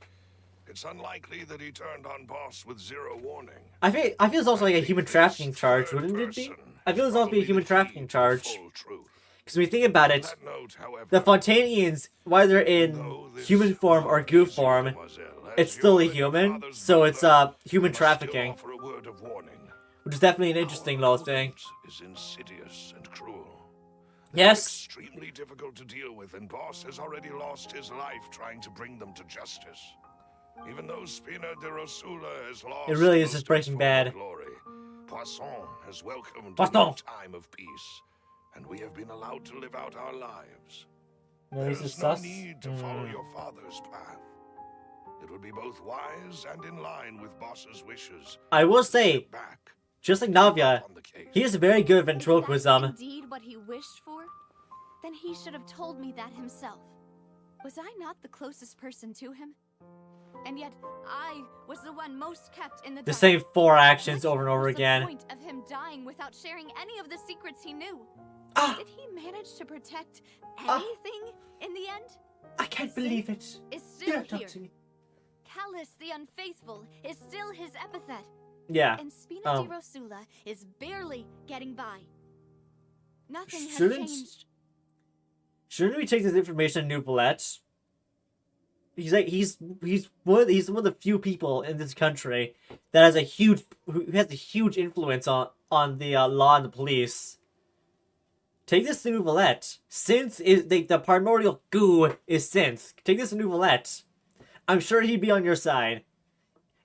H: It's unlikely that he turned on Boss with zero warning.
A: I feel it's also like a human trafficking charge, wouldn't it be? I feel it's also be a human trafficking charge. Because when you think about it, the Fontainians, whether in human form or goo form, it's still a human, so it's human trafficking, which is definitely an interesting little thing.
H: Is insidious and cruel.
A: Yes,
H: Extremely difficult to deal with, and Boss has already lost his life trying to bring them to justice. Even though Spina de Rosula has lost
A: it really is
H: most
A: just
H: of
A: Breaking
H: its
A: Bad.
H: glory, Poisson has welcomed
A: Poisson.
H: a new time of peace, and we have been allowed to live out our lives.
A: No, this is
H: There's no
A: sus.
H: need to follow your father's path. It would be both wise and in line with Boss's wishes.
A: I will say,
H: Back
A: just like Navia,
H: on the case.
A: he is very good at
B: If that's
A: ventriloquism.
B: indeed what he wished for, then he should have told me that himself. Was I not the closest person to him? And yet, I was the one most kept in the
A: The
B: dark.
A: same 4 actions
B: What
A: over and over
B: was
A: again.
B: The point of him dying without sharing any of the secrets he knew?
A: Ah!
B: Did he manage to protect anything in the end?
A: I can't believe it.
B: Is still
A: Don't talk
B: here.
A: to me.
F: Pallas the Unfaithful is still his epithet.
A: Yeah.
F: And Spina
A: Oh.
F: di Rosula is barely getting by. Nothing has
A: Shouldn't-
F: changed.
A: Shouldn't we take this information to Neuvillette? He's one of the few people in this country that has a huge influence on the law and the police. Take this to Neuvillette. Synth is the primordial goo is synth. Take this to Neuvillette. I'm sure he'd be on your side.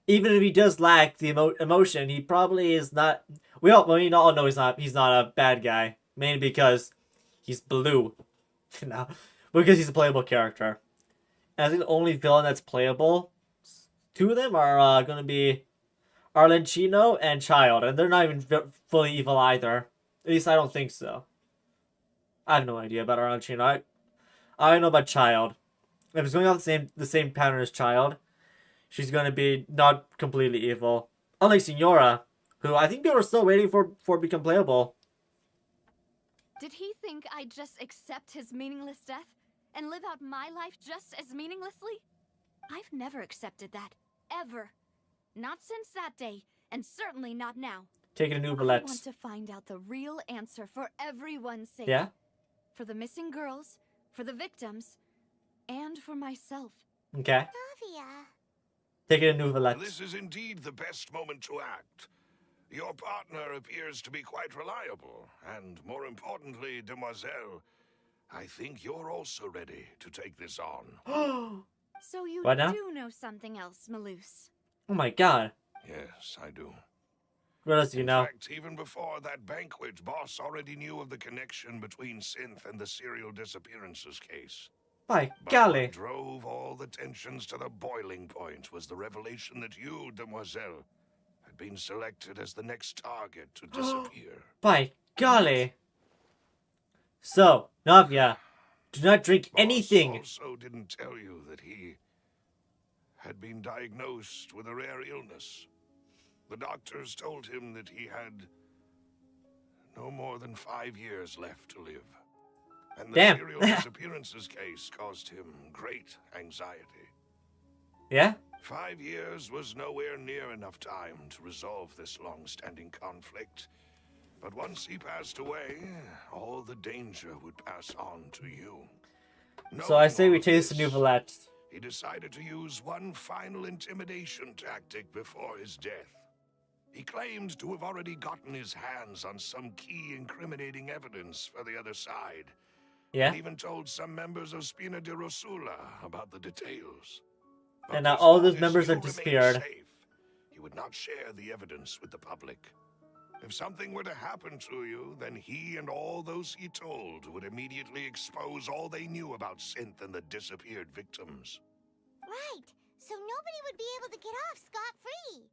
A: Even if he does lack the emotion, he probably is not. We all know he's not. He's not a bad guy, mainly because he's blue. No, because he's a playable character. And I think the only villain that's playable, two of them are going to be Arlecchino and Child, and they're not even fully evil either. At least I don't think so. I have no idea about Arlecchino. I know about Child. If it's going off the same pattern as Child, she's going to be not completely evil. Unlike Signora, who I think people are still waiting for to become playable.
F: Did he think I'd just accept his meaningless death and live out my life just as meaninglessly? I've never accepted that. Ever. Not since that day, and certainly not now.
A: Take it to
F: I
A: Neuvillette.
F: want to find out the real answer for everyone's sake.
A: Yeah?
F: For the missing girls, for the victims, and for myself.
A: Okay.
E: Navia.
A: Take it to Neuvillette.
H: This is indeed the best moment to act. Your partner appears to be quite reliable, and more importantly, Demoiselle, I think you're also ready to take this on.
F: So you
A: What now?
F: do know something else, Maloose.
A: Oh my god.
H: Yes, I do.
A: What else do you know?
H: In fact, even before that banquet, Boss already knew of the connection between Synth and the serial disappearances case.
A: By
H: But
A: golly.
H: what drove all the tensions to the boiling point was the revelation that you, Demoiselle, had been selected as the next target to disappear.
A: By golly. So, Navia, do not drink
H: Boss
A: anything.
H: also didn't tell you that he had been diagnosed with a rare illness. The doctors told him that he had no more than 5 years left to live. And the
A: Damn.
H: serial disappearances case caused him great anxiety.
A: Yeah?
H: 5 years was nowhere near enough time to resolve this long-standing conflict. But once he passed away, all the danger would pass on to you.
A: So I
H: Knowing
A: say
H: all
A: we
H: of
A: take this to
H: this,
A: Neuvillette.
H: he decided to use one final intimidation tactic before his death. He claimed to have already gotten his hands on some key incriminating evidence for the other side.
A: Yeah?
H: And even told some members of Spina di Rosula about the details. But
A: And now
H: as
A: all
H: long
A: those
H: as
A: members
H: you
A: are
H: remained
A: disappeared.
H: safe, he would not share the evidence with the public. If something were to happen to you, then he and all those he told would immediately expose all they knew about Synth and the disappeared victims.
E: Right. So nobody would be able to get off scot-free.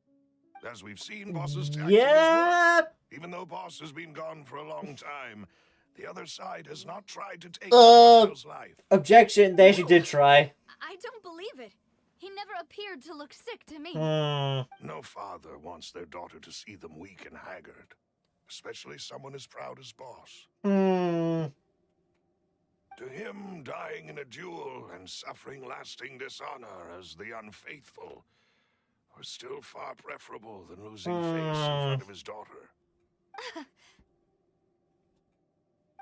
H: As we've seen, Boss's tactic has
A: Yeah!
H: worked. Even though Boss has been gone for a long time, the other side has not tried to take Demoiselle's life.
A: Objection, they actually did try.
F: I don't believe it. He never appeared to look sick to me.
H: No father wants their daughter to see them weak and haggard, especially someone as proud as Boss. To him, dying in a duel and suffering lasting dishonor as the unfaithful was still far preferable than losing face in front of his daughter.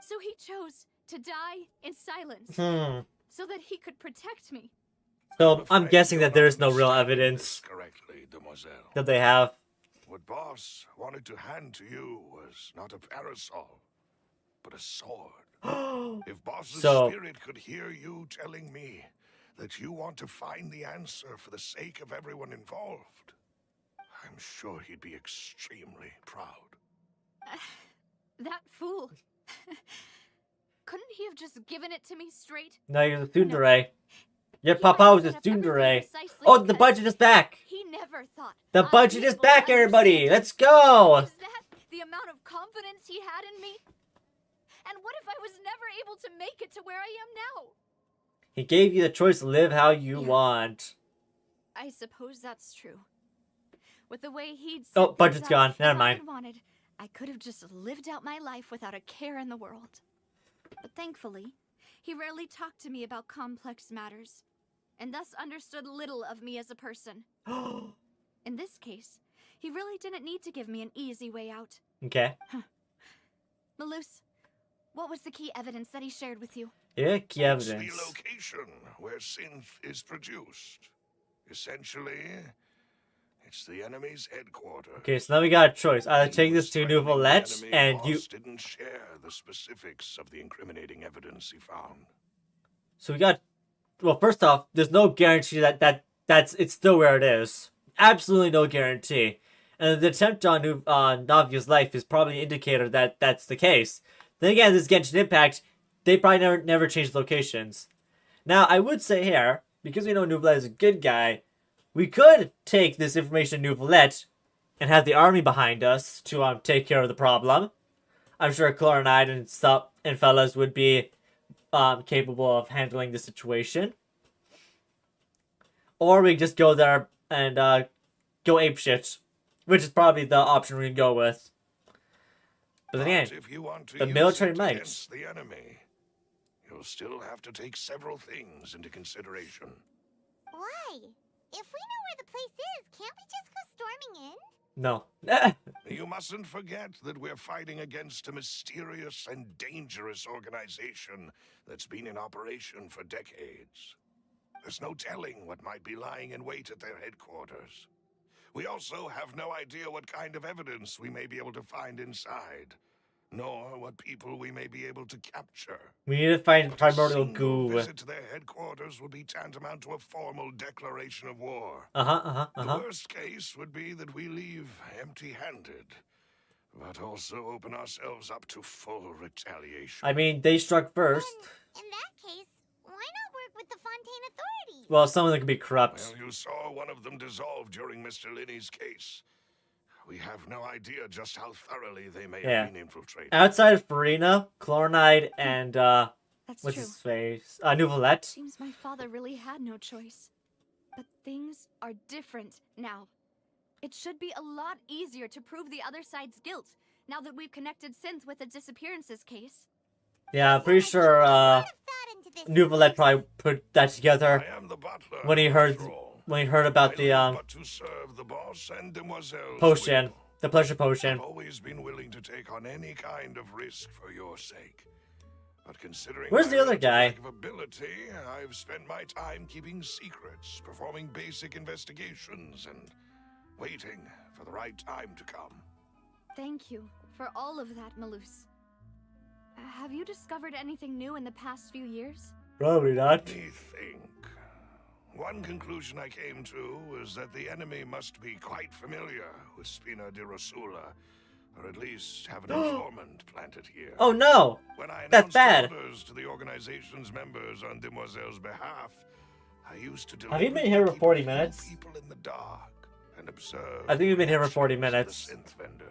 F: So he chose to die in silence so that he could protect me.
A: So I'm
H: afraid
A: guessing
H: you're
A: that there
H: not
A: is no real
H: understanding
A: evidence
H: this correctly, Demoiselle.
A: that they have.
H: What Boss wanted to hand to you was not a parasol, but a sword. If Boss's
A: So-
H: spirit could hear you telling me that you want to find the answer for the sake of everyone involved, I'm sure he'd be extremely proud.
F: That fool. Couldn't he have just given it to me straight?
A: No, you're the tsundere. Your
F: He
A: papa
F: might
A: was a
F: set up everything
A: tsundere.
F: precisely
A: Oh, the
F: because
A: budget is back.
F: He never thought.
A: The
F: I'd
A: budget
F: be
A: is
F: able
A: back,
F: to
A: everybody.
F: understand
A: Let's go.
F: Is that the amount of confidence he had in me? And what if I was never able to make it to where I am now?
A: He gave you the choice to live how you
F: Yeah.
A: want.
F: I suppose that's true. With the way he'd
A: Oh,
F: set
A: budget's
F: things up,
A: gone.
F: if
A: Never
F: I
A: mind.
F: had wanted, I could have just lived out my life without a care in the world. But thankfully, he rarely talked to me about complex matters. and thus understood little of me as a person. In this case, he really didn't need to give me an easy way out.
A: Okay.
F: Malus, what was the key evidence that he shared with you?
A: Yeah, key
H: It's
A: evidence.
H: the location where synth is produced. Essentially, it's the enemy's headquarters.
A: Okay, so now we got a choice. Either take this to
H: Threatening the
A: Neuvillette,
H: enemy
A: and you...
H: boss didn't share the specifics of the incriminating evidence he found.
A: So we got... Well, first off, there's no guarantee that's it's still where it is. Absolutely no guarantee. And the attempt on Navia's life is probably an indicator that that's the case. Then again, this Genshin Impact, they probably never changed locations. Now, I would say here, because we know Neuvillette is a good guy, we could take this information to Neuvillette and have the army behind us to take care of the problem. I'm sure Chloride and fellas would be capable of handling the situation. Or we just go there and go apeshit, which is probably the option we can go with. But then again,
H: if you want to
A: the
H: use
A: military
H: it
A: might.
H: against the enemy, you'll still have to take several things into consideration.
E: Why? If we know where the place is, can't we just go storming in?
A: No.
H: You mustn't forget that we're fighting against a mysterious and dangerous organization that's been in operation for decades. There's no telling what might be lying in wait at their headquarters. We also have no idea what kind of evidence we may be able to find inside, nor what people we may be able to capture.
A: We need to find
H: But a
A: primordial
H: single
A: goo.
H: visit to their headquarters would be tantamount to a formal declaration of war. The worst case would be that we leave empty-handed, but also open ourselves up to full retaliation.
A: I mean, they struck first.
E: In that case, why not work with the Fontaine authorities?
A: Well, some of them could be corrupt.
H: Well, you saw one of them dissolve during Mr. Linney's case. We have no idea just how thoroughly they may have been infiltrated.
A: Outside of Farina, Chloride, and
F: That's
A: what's
F: true.
A: his face? Neuvillette.
F: Seems my father really had no choice. But things are different now. It should be a lot easier to prove the other side's guilt, now that we've connected Synth with the disappearances case.
A: Yeah, I'm pretty sure Neuvillette probably put that together
H: I am the butler,
A: when he heard about the
H: but to serve the boss and demoiselle's
A: potion,
H: will.
A: the pleasure
H: I've
A: potion.
H: always been willing to take on any kind of risk for your sake. But considering
A: Where's
H: my
A: the other
H: relative
A: guy?
H: lack of ability, I've spent my time keeping secrets, performing basic investigations, and waiting for the right time to come.
F: Thank you for all of that, Malus. Have you discovered anything new in the past few years?
A: Probably not.
H: Let me think. One conclusion I came to was that the enemy must be quite familiar with Spina di Rosula, or at least have an informant planted here.
A: Oh no!
H: When I
A: That's
H: announced
A: bad.
H: orders to the organization's members on Demoiselle's behalf, I used to
A: Have you been here for
H: keep
A: 40
H: a few
A: minutes?
H: people in the dark and observe.
A: I think we've been here for 40
H: the
A: minutes.
H: synth vendors.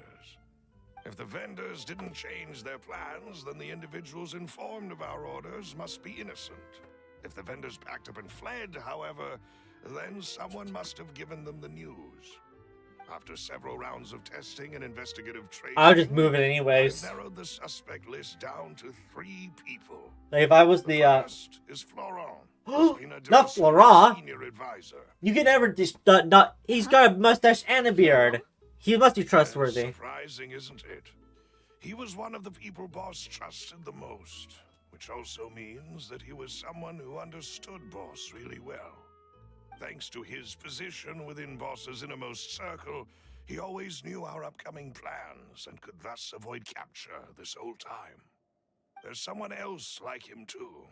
H: If the vendors didn't change their plans, then the individuals informed of our orders must be innocent. If the vendors packed up and fled, however, then someone must have given them the news. After several rounds of testing and investigative training,
A: I'll just move it anyways.
H: I narrowed the suspect list down to 3 people.
A: Like if I was
H: The
A: the
H: first is Florent. Spina di
A: Not
H: Rosula's
A: Florent.
H: Senior advisor.
A: You can never not. He's got a mustache and a beard. He must be trustworthy.
H: Surprising, isn't it? He was one of the people Boss trusted the most, which also means that he was someone who understood Boss really well. Thanks to his position within Boss's innermost circle, he always knew our upcoming plans and could thus avoid capture this whole time. There's someone else like him too.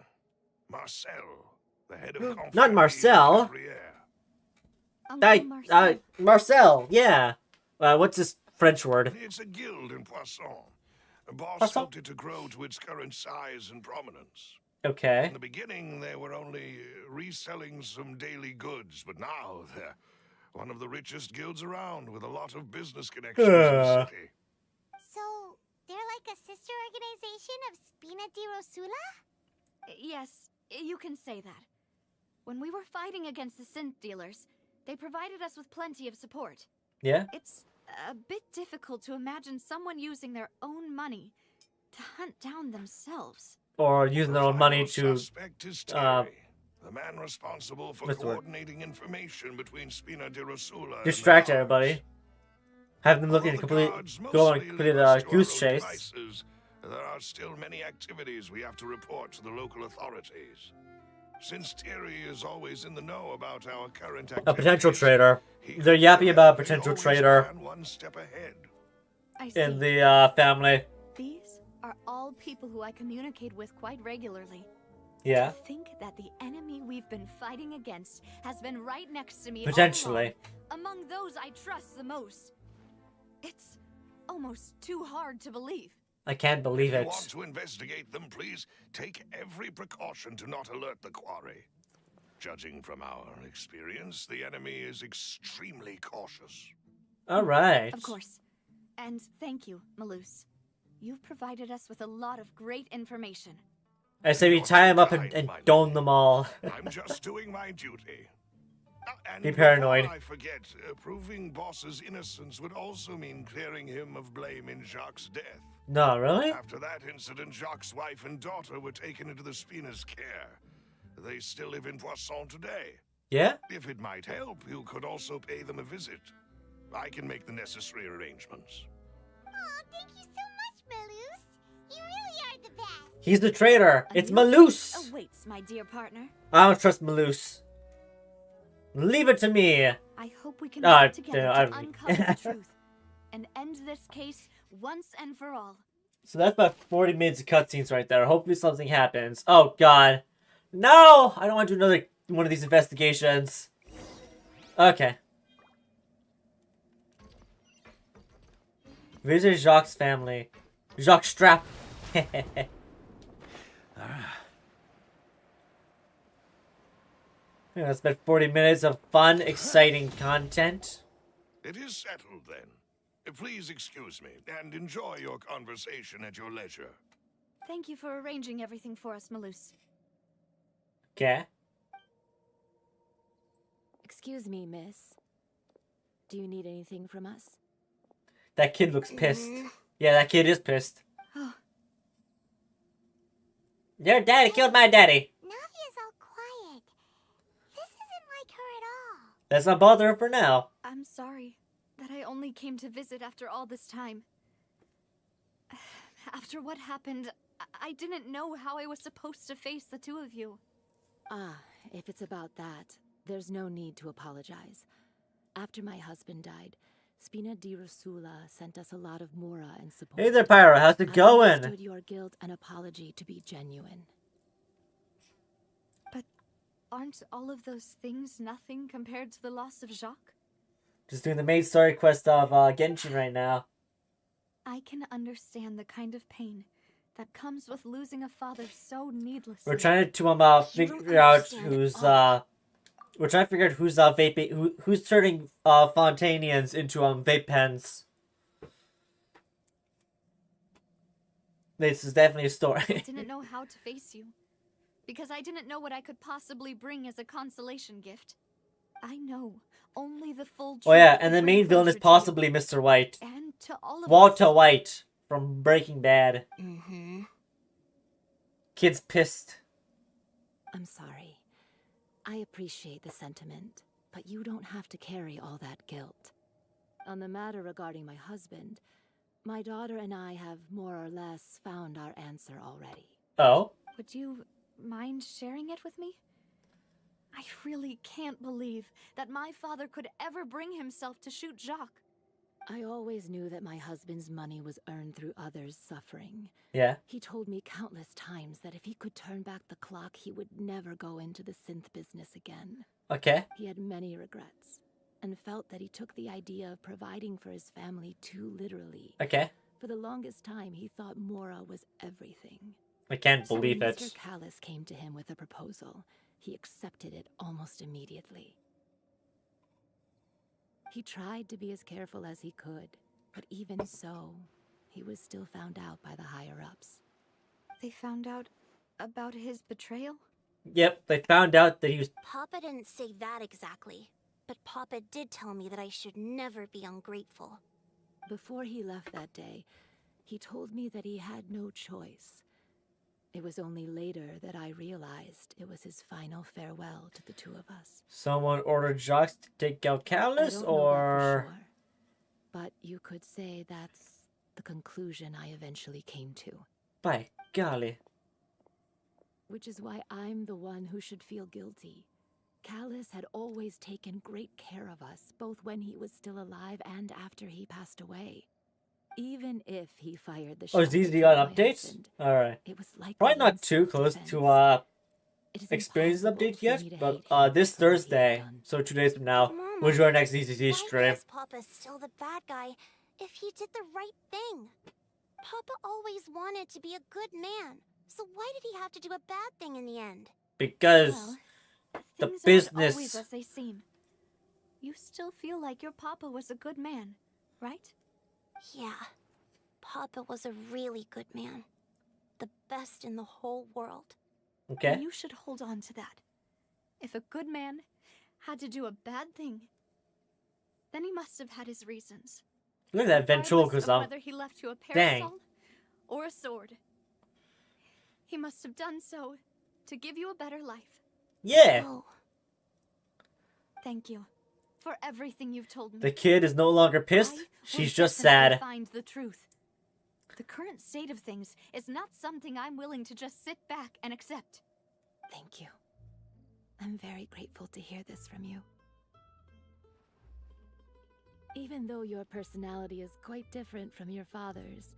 H: Marcel, the head of
A: Not Marcel.
F: Uncle
A: Marcel. Yeah. What's this French word?
H: It's a guild in Poisson. Boss
A: Poisson?
H: hoped it to grow to its current size and prominence.
A: Okay.
H: In the beginning, they were only reselling some daily goods, but now they're one of the richest guilds around with a lot of business connections in the city.
E: So, they're like a sister organization of Spina di Rosula?
F: Yes, you can say that. When we were fighting against the synth dealers, they provided us with plenty of support.
A: Yeah.
F: It's a bit difficult to imagine someone using their own money to hunt down themselves.
A: Or using their own money
H: Final
A: to
H: suspect is Terry, The man responsible for
A: What's the word?
H: coordinating information between Spina di Rosula and
A: Distract
H: the guards.
A: everybody. Have them
H: Although
A: looking
H: the
A: complete,
H: guards
A: go on
H: mostly
A: complete
H: leave us to our
A: goose
H: own
A: chase.
H: devices, there are still many activities we have to report to the local authorities. Since Thierry is always in the know about our current activities,
A: A potential traitor.
H: he
A: They're
H: can
A: yapping about a
H: theoretically
A: potential
H: always
A: traitor
H: plan one step ahead.
F: I see.
A: in the family.
F: These are all people who I communicate with quite regularly.
A: Yeah,
F: To think that the enemy we've been fighting against has been right next to me all
A: potentially.
F: along, among those I trust the most. It's almost too hard to believe.
A: I can't believe
H: If you
A: it.
H: want to investigate them, please take every precaution to not alert the quarry. Judging from our experience, the enemy is extremely cautious.
A: All right.
F: Of course. And thank you, Malus. You've provided us with a lot of great information.
A: I say we
H: You're
A: tie
H: so
A: him up
H: kind,
A: and
H: my
A: dome
H: lady.
A: them all.
H: I'm just doing my duty. And
A: Be paranoid.
H: before I forget, proving Boss's innocence would also mean clearing him of blame in Jacques' death.
A: No, really?
H: After that incident, Jacques' wife and daughter were taken into the Spina's care. They still live in Poisson today.
A: Yeah?
H: If it might help, you could also pay them a visit. I can make the necessary arrangements.
E: Oh, thank you so much, Malus. You really are the best.
A: He's the traitor.
F: A
A: It's
F: new feast
A: Malus.
F: awaits, my dear partner.
A: I don't trust Malus. Leave it to me.
F: I hope we can
A: Ah,
F: work together
A: yeah,
F: to
A: I don't-
F: uncover the truth and end this case once and for all.
A: So that's about 40 minutes of cutscenes right there. Hopefully something happens. Oh, God. No! I don't want to do another one of these investigations. Okay. Visit Jacques' family. Jacques Strap. Yeah, that's about 40 minutes of fun, exciting content.
H: It is settled then. Please excuse me and enjoy your conversation at your leisure.
F: Thank you for arranging everything for us, Malus.
A: Okay.
I: Excuse me, miss. Do you need anything from us?
A: That kid looks pissed. Yeah, that kid is pissed.
F: Oh.
A: Your daddy killed my daddy.
E: Navia's all quiet. This isn't like her at all.
A: Let's not bother her for now.
F: I'm sorry that I only came to visit after all this time. After what happened, I didn't know how I was supposed to face the two of you.
I: Ah, if it's about that, there's no need to apologize. After my husband died, Spina di Rosula sent us a lot of mora and support.
A: Hey there, Pyro. How's it
I: I
A: going?
I: understood your guilt and apology to be genuine.
F: But aren't all of those things nothing compared to the loss of Jacques?
A: Just doing the main story quest of Genshin right now.
F: I can understand the kind of pain that comes with losing a father so needlessly.
A: We're trying to
E: You don't
A: figure out
E: understand
A: who's
E: at all.
A: we're trying to figure out who's vaping who's turning Fontainians into vape pens. This is definitely a
F: I
A: story.
F: didn't know how to face you, because I didn't know what I could possibly bring as a consolation gift. I know only the full truth.
A: Oh yeah,
F: can
A: and the
F: bring
A: main villain is
F: closure to you.
A: possibly Mr. White.
F: And to all of
A: Walter
F: us.
A: White from Breaking Bad.
E: Mm-hmm.
A: Kid's pissed.
I: I'm sorry. I appreciate the sentiment, but you don't have to carry all that guilt. On the matter regarding my husband, my daughter and I have more or less found our answer already.
A: Oh?
F: Would you mind sharing it with me? I really can't believe that my father could ever bring himself to shoot Jacques.
I: I always knew that my husband's money was earned through others' suffering.
A: Yeah.
I: He told me countless times that if he could turn back the clock, he would never go into the synth business again.
A: Okay.
I: He had many regrets, and felt that he took the idea of providing for his family too literally.
A: Okay.
I: For the longest time, he thought Mora was everything.
A: I can't
I: So
A: believe
I: when
A: it.
I: Mr. Callis came to him with a proposal, he accepted it almost immediately. He tried to be as careful as he could, but even so, he was still found out by the higher-ups.
F: They found out about his betrayal?
A: Yep, they found out that he was...
E: Papa didn't say that exactly, but Papa did tell me that I should never be ungrateful.
I: Before he left that day, he told me that he had no choice. It was only later that I realized it was his final farewell to the two of us.
A: Someone ordered Jacques to take out
I: I
A: Callus,
I: don't know that for
A: or
I: sure, but you could say that's the conclusion I eventually came to.
A: by golly.
I: Which is why I'm the one who should feel guilty. Callus had always taken great care of us, both when he was still alive and after he passed away. Even if he fired the
A: Oh, is
I: shot
A: these
I: that
A: the
I: killed my
A: updates?
I: husband,
A: All right.
I: it was likely
A: Probably not
I: in
A: too close
I: self-defense.
A: to
I: It is
A: experience
I: impossible
A: update
I: for
A: yet,
I: me to
A: but
I: hate him
A: this
I: for what he had
A: Thursday,
I: done.
A: so 2 days from now,
E: Mama,
A: we'll do our next ECC
E: Why
A: stream.
E: was Papa still the bad guy if he did the right thing? Papa always wanted to be a good man, so why did he have to do a bad thing in the end?
A: Because
F: Well,
A: the
F: things aren't
A: business.
F: always as they seem. You still feel like your papa was a good man, right?
E: Yeah, Papa was a really good man. The best in the whole world.
A: Okay.
F: And you should hold on to that. If a good man had to do a bad thing, then he must have had his reasons.
A: Look at that
F: Regardless
A: ventriloquist
F: of
A: on.
F: whether he left you a
A: Dang.
F: parasol or a sword. He must have done so to give you a better life.
A: Yeah.
E: Oh,
F: Thank you for everything you've told me.
A: The kid is no longer pissed.
F: I will
A: She's just
F: definitely
A: sad.
F: Find the truth. The current state of things is not something I'm willing to just sit back and accept.
I: Thank you. I'm very grateful to hear this from you. Even though your personality is quite different from your father's,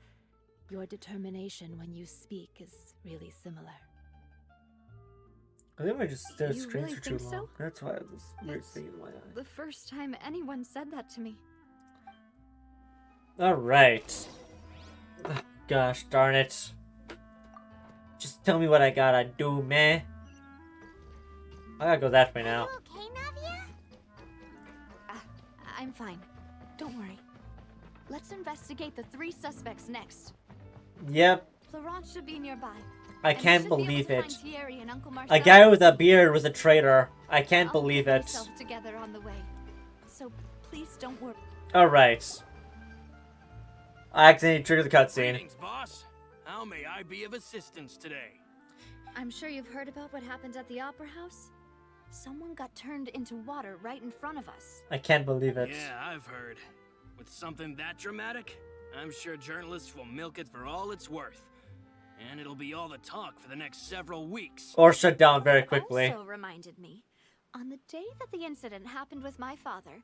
I: your determination when you speak is really similar.
A: I think I just stared at
F: You
A: screens
F: really
A: for too
F: think
A: long.
F: so?
A: That's why I have this weird
F: It's
A: thing in my eye.
F: The first time anyone said that to me.
A: Alright. Gosh darn it. Just tell me what I gotta do, man. I gotta go that way
E: are
A: now.
E: you okay, Navia?
F: I'm fine. Don't worry. Let's investigate the 3 suspects next.
A: Yep,
F: Florent should be nearby.
A: I
F: and we
A: can't
F: should be able
A: believe
F: to
A: it.
F: find Thierry and Uncle
A: A
F: Marcel.
A: guy with a beard was a traitor. I can't
F: I'll
A: believe
F: get
A: it.
F: myself together on the way. So please don't worry.
A: Alright. I accidentally triggered the cutscene.
G: Greetings, boss. How may I be of assistance today?
F: I'm sure you've heard about what happened at the Opera House. Someone got turned into water right in front of us.
A: I can't believe it.
G: Yeah, I've heard. With something that dramatic, I'm sure journalists will milk it for all it's worth. And it'll be all the talk for the next several weeks.
A: Or shut down very quickly.
F: Also reminded me, on the day that the incident happened with my father,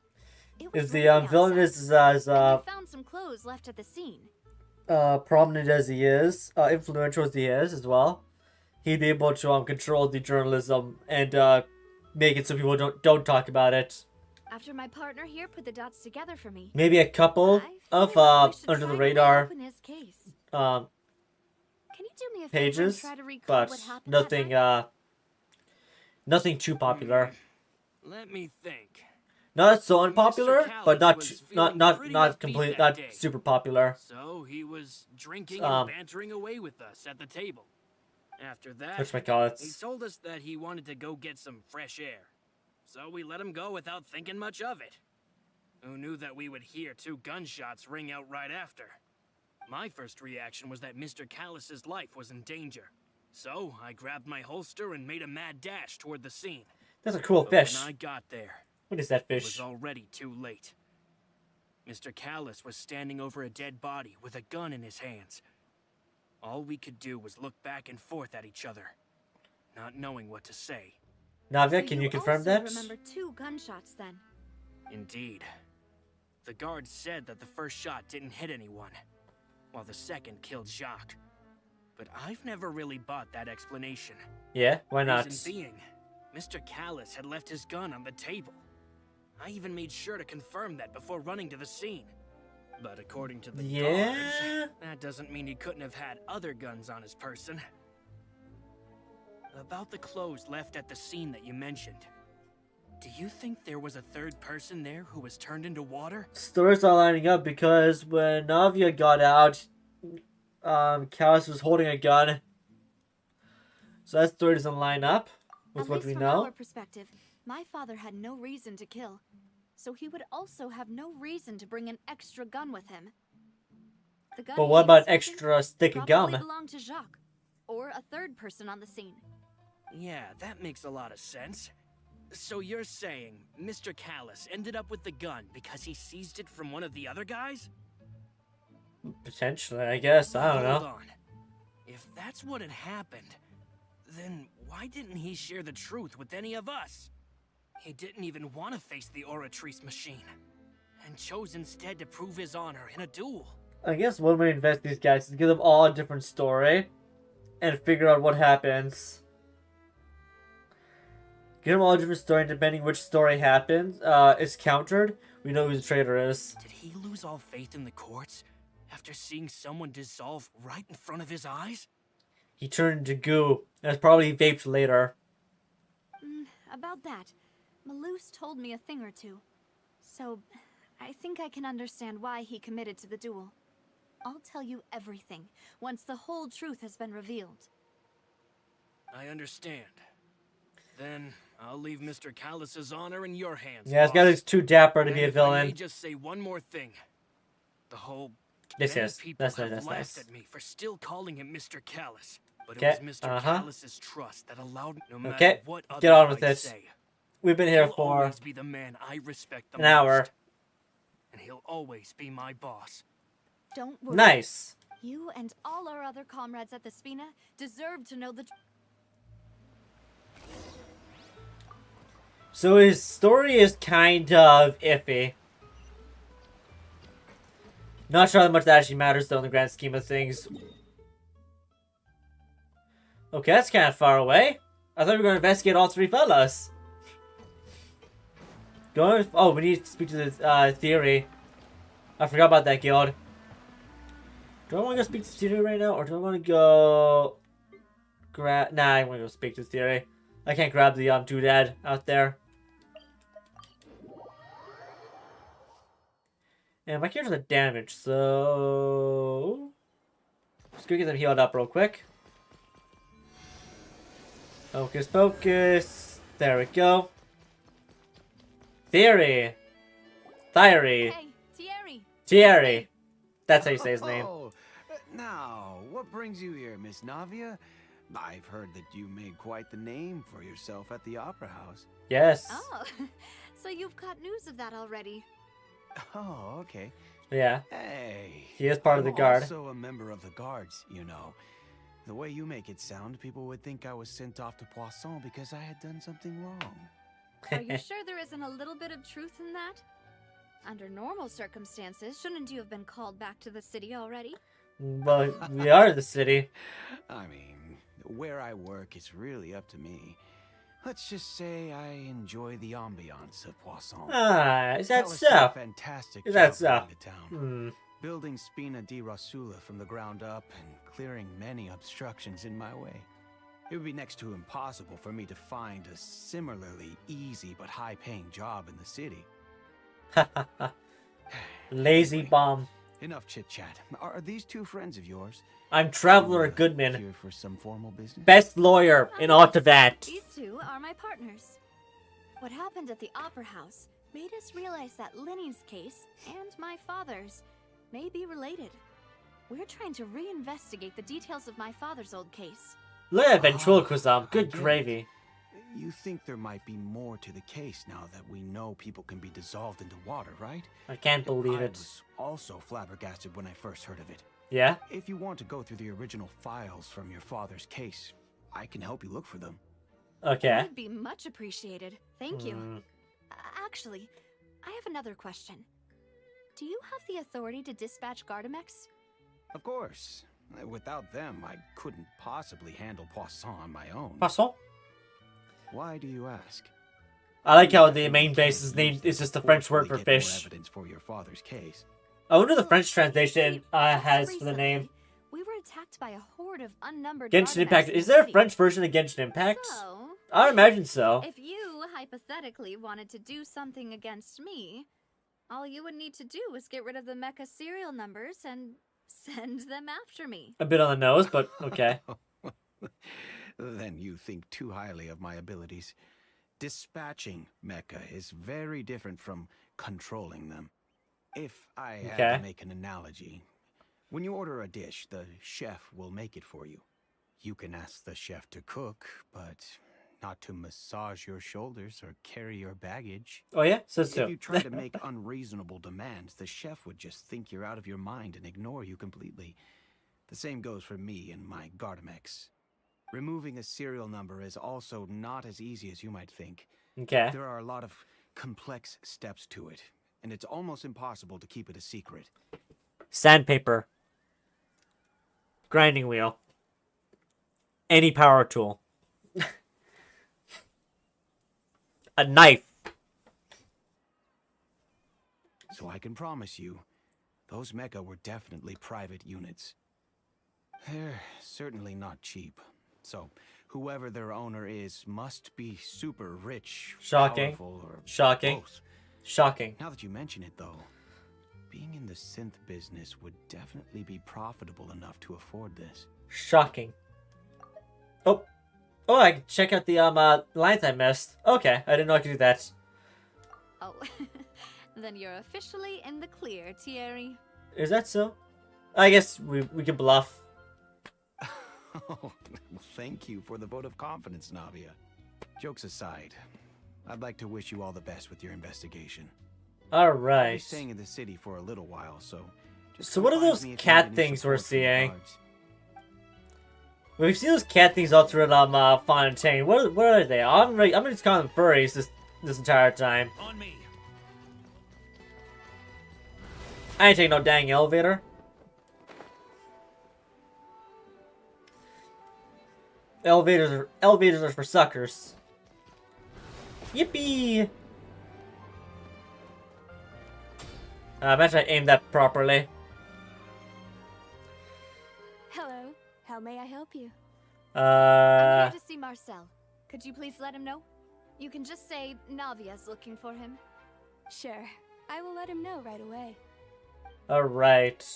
F: it
A: If
F: was
A: the
F: raining
A: villain
F: outside,
A: is
F: and we found some clothes left at the scene.
A: prominent as he is, influential as he is as well, he'd be able to control the journalism and make it so people don't talk about it.
F: After my partner here put the dots together for me,
A: Maybe a couple
F: I
A: of
F: feel like we should
A: under
F: try
A: the
F: to
A: radar
F: reopen his case.
A: um
F: Can you do me a favor and
A: pages,
F: try to recall
A: but
F: what happened that
A: nothing
F: night?
A: nothing too popular.
G: Let me think.
A: Not so
G: Mr.
A: unpopular, but
G: Callis
A: not
G: was
A: too-
G: feeling
A: not
G: pretty
A: not
G: upbeat
A: complete
G: that
A: not
G: day.
A: super popular.
G: So he was drinking
A: Um,
G: and bantering away with us at the table. After that,
A: Whatchamacallits.
G: he told us that he wanted to go get some fresh air. So we let him go without thinking much of it. Who knew that we would hear 2 gunshots ring out right after? My first reaction was that Mr. Callis's life was in danger. So I grabbed my holster and made a mad dash toward the scene.
A: That's a cool
G: But
A: fish.
G: when I got there,
A: What is that
G: it was
A: fish?
G: already too late. Mr. Callis was standing over a dead body with a gun in his hands. All we could do was look back and forth at each other, not knowing what to say.
A: Navia,
F: So
A: can you confirm
F: also
A: that?
F: remember 2 gunshots then.
G: Indeed. The guard said that the first shot didn't hit anyone, while the second killed Jacques. But I've never really bought that explanation.
A: Yeah, why not?
G: Reason being, Mr. Callis had left his gun on the table. I even made sure to confirm that before running to the scene. But according to the
A: Yeah?
G: guards, that doesn't mean he couldn't have had other guns on his person. About the clothes left at the scene that you mentioned, do you think there was a third person there who was turned into water?
A: Stories are lining up because when Navia got out, Callis was holding a gun. So that story doesn't line up with
F: At
A: what
F: least
A: we
F: from
A: know.
F: our perspective, my father had no reason to kill. So he would also have no reason to bring an extra gun with him. The gun
A: But
F: he
A: what
F: was
A: about
F: holding
A: extra stick of
F: probably
A: gum?
F: belonged to Jacques. or a third person on the scene.
G: Yeah, that makes a lot of sense. So you're saying Mr. Callus ended up with the gun because he seized it from one of the other guys?
A: Potentially, I guess. I don't
G: Hold
A: know.
G: on. If that's what had happened, then why didn't he share the truth with any of us? He didn't even want to face the Oratrice machine, and chose instead to prove his honor in a duel.
A: I guess one way to invest these guys is give them all a different story and figure out what happens. Give them all a different story, and depending which story happens, is countered, we know who the traitor is.
G: Did he lose all faith in the courts after seeing someone dissolve right in front of his eyes?
A: He turned into goo, and it's probably vaped later.
F: About that, Maloose told me a thing or two. So, I think I can understand why he committed to the duel. I'll tell you everything once the whole truth has been revealed.
G: I understand. Then I'll leave Mr. Callus's honor in your hands.
A: Yeah, this guy looks too dapper to
G: And
A: be a
G: if I may
A: villain.
G: just say one more thing. The whole
A: Yes,
G: many
A: yes.
G: people
A: That's
G: have
A: nice, that's
G: laughed
A: nice.
G: at me for still calling him Mr. Callus. But
A: Okay,
G: it was Mr. Callus's trust that allowed no matter
A: Okay,
G: what others
A: get on with
G: might
A: this.
G: say.
A: We've been here
G: He'll
A: for
G: always be the man I respect the
A: an hour.
G: most. And he'll always be my boss.
F: Don't worry.
A: Nice.
F: You and all our other comrades at the Spina deserve to know the
A: So his story is kind of iffy. Not sure how much that actually matters though in the grand scheme of things. Okay, that's kind of far away. I thought we were going to investigate all three fellas. Oh, we need to speak to the theory. I forgot about that guild. Do I want to go speak to theory right now, or do I want to go grab? Nah, I want to go speak to theory. I can't grab the doodad out there. And my character's at damage, so just go get them healed up real quick. Focus, focus. There we go. Theory. Thierry.
F: Hey, Thierry.
A: Thierry. That's how you say his name.
J: Oh, now, what brings you here, Miss Navia? I've heard that you made quite the name for yourself at the Opera House.
A: Yes.
F: Oh, so you've got news of that already.
J: Oh, okay.
A: Yeah.
J: Hey.
A: He is part of the guard.
J: I'm also a member of the guards, you know. The way you make it sound, people would think I was sent off to Poisson because I had done something wrong.
F: Are you sure there isn't a little bit of truth in that? Under normal circumstances, shouldn't you have been called back to the city already?
A: Well, we are the city.
J: I mean, where I work is really up to me. Let's just say I enjoy the ambiance of Poisson.
A: Ah, is that
J: Callus did a
A: so?
J: fantastic
A: Is that
J: job
A: so?
J: running the town.
A: Hmm.
J: Building Spina di Rasula from the ground up and clearing many obstructions in my way. It would be next to impossible for me to find a similarly easy but high-paying job in the city.
A: Lazy
J: Anyway,
A: bomb.
J: Enough chit-chat. Are these two friends of yours?
A: I'm Traveler
J: You,
A: Goodman.
J: Here for some formal business?
A: Best lawyer in Autovat.
F: These two are my partners. What happened at the Opera House made us realize that Linny's case and my father's may be related. We're trying to reinvestigate the details of my father's old case.
A: Look at ventriloquism.
J: I
A: Good
J: get it.
A: gravy.
J: You think there might be more to the case now that we know people can be dissolved into water, right?
A: I can't believe
J: I
A: it.
J: was also flabbergasted when I first heard of it.
A: Yeah?
J: If you want to go through the original files from your father's case, I can help you look for them.
A: Okay.
F: That would be much appreciated. Thank you.
A: Hmm.
F: Actually, I have another question. Do you have the authority to dispatch Gardamex?
J: Of course. Without them, I couldn't possibly handle Poisson on my own.
A: Poisson?
J: Why do you ask?
A: I like how the main base's name is just the French word for
J: Hopefully get more
A: fish.
J: evidence for your father's case.
A: I wonder the French
F: See,
A: translation
F: just
A: has for the name.
F: recently, we were attacked by a horde of unnumbered
A: Genshin
F: Gardamex
A: Impact.
F: in
A: Is
F: the
A: there a
F: city.
A: French version of Genshin Impact?
F: So,
A: I would imagine so.
F: if you hypothetically wanted to do something against me, all you would need to do is get rid of the mecha serial numbers and send them after me.
A: A bit on the nose, but okay.
J: Then you think too highly of my abilities. Dispatching mecha is very different from controlling them. If I had
A: Okay.
J: to make an analogy, when you order a dish, the chef will make it for you. You can ask the chef to cook, but not to massage your shoulders or carry your baggage.
A: Oh yeah, says
J: If
A: so.
J: you try to make unreasonable demands, the chef would just think you're out of your mind and ignore you completely. The same goes for me and my Gardamex. Removing a serial number is also not as easy as you might think.
A: Okay.
J: There are a lot of complex steps to it, and it's almost impossible to keep it a secret.
A: Sandpaper. Grinding wheel. Any power tool. A knife.
J: So I can promise you, those mecha were definitely private units. They're certainly not cheap. So, whoever their owner is must be super rich,
A: Shocking.
J: powerful, or
A: Shocking.
J: both.
A: Shocking.
J: Now that you mention it, though, being in the synth business would definitely be profitable enough to afford this.
A: Shocking. Oh. Oh, I can check out the lines I missed. Okay, I didn't know I could do that.
F: Oh, then you're officially in the clear, Thierry.
A: Is that so? I guess we can bluff.
J: Oh, well, thank you for the vote of confidence, Navia. Jokes aside, I'd like to wish you all the best with your investigation. I'll be
A: Alright.
J: staying in the city for a little while, so just
A: So what are
J: come find
A: those
J: me if you
A: cat
J: need any
A: things we're
J: support from the
A: seeing?
J: guards.
A: We've seen those cat things all throughout Fontaine. What are they? I'm just calling them furries this entire time.
G: On me.
A: I ain't taking no dang elevator. Elevators are for suckers. Yippee! I bet I aimed that properly.
B: Hello. How may I help you?
F: I'm here to see Marcel. Could you please let him know? You can just say Navia's looking for him.
B: Sure. I will let him know right away.
A: Alright.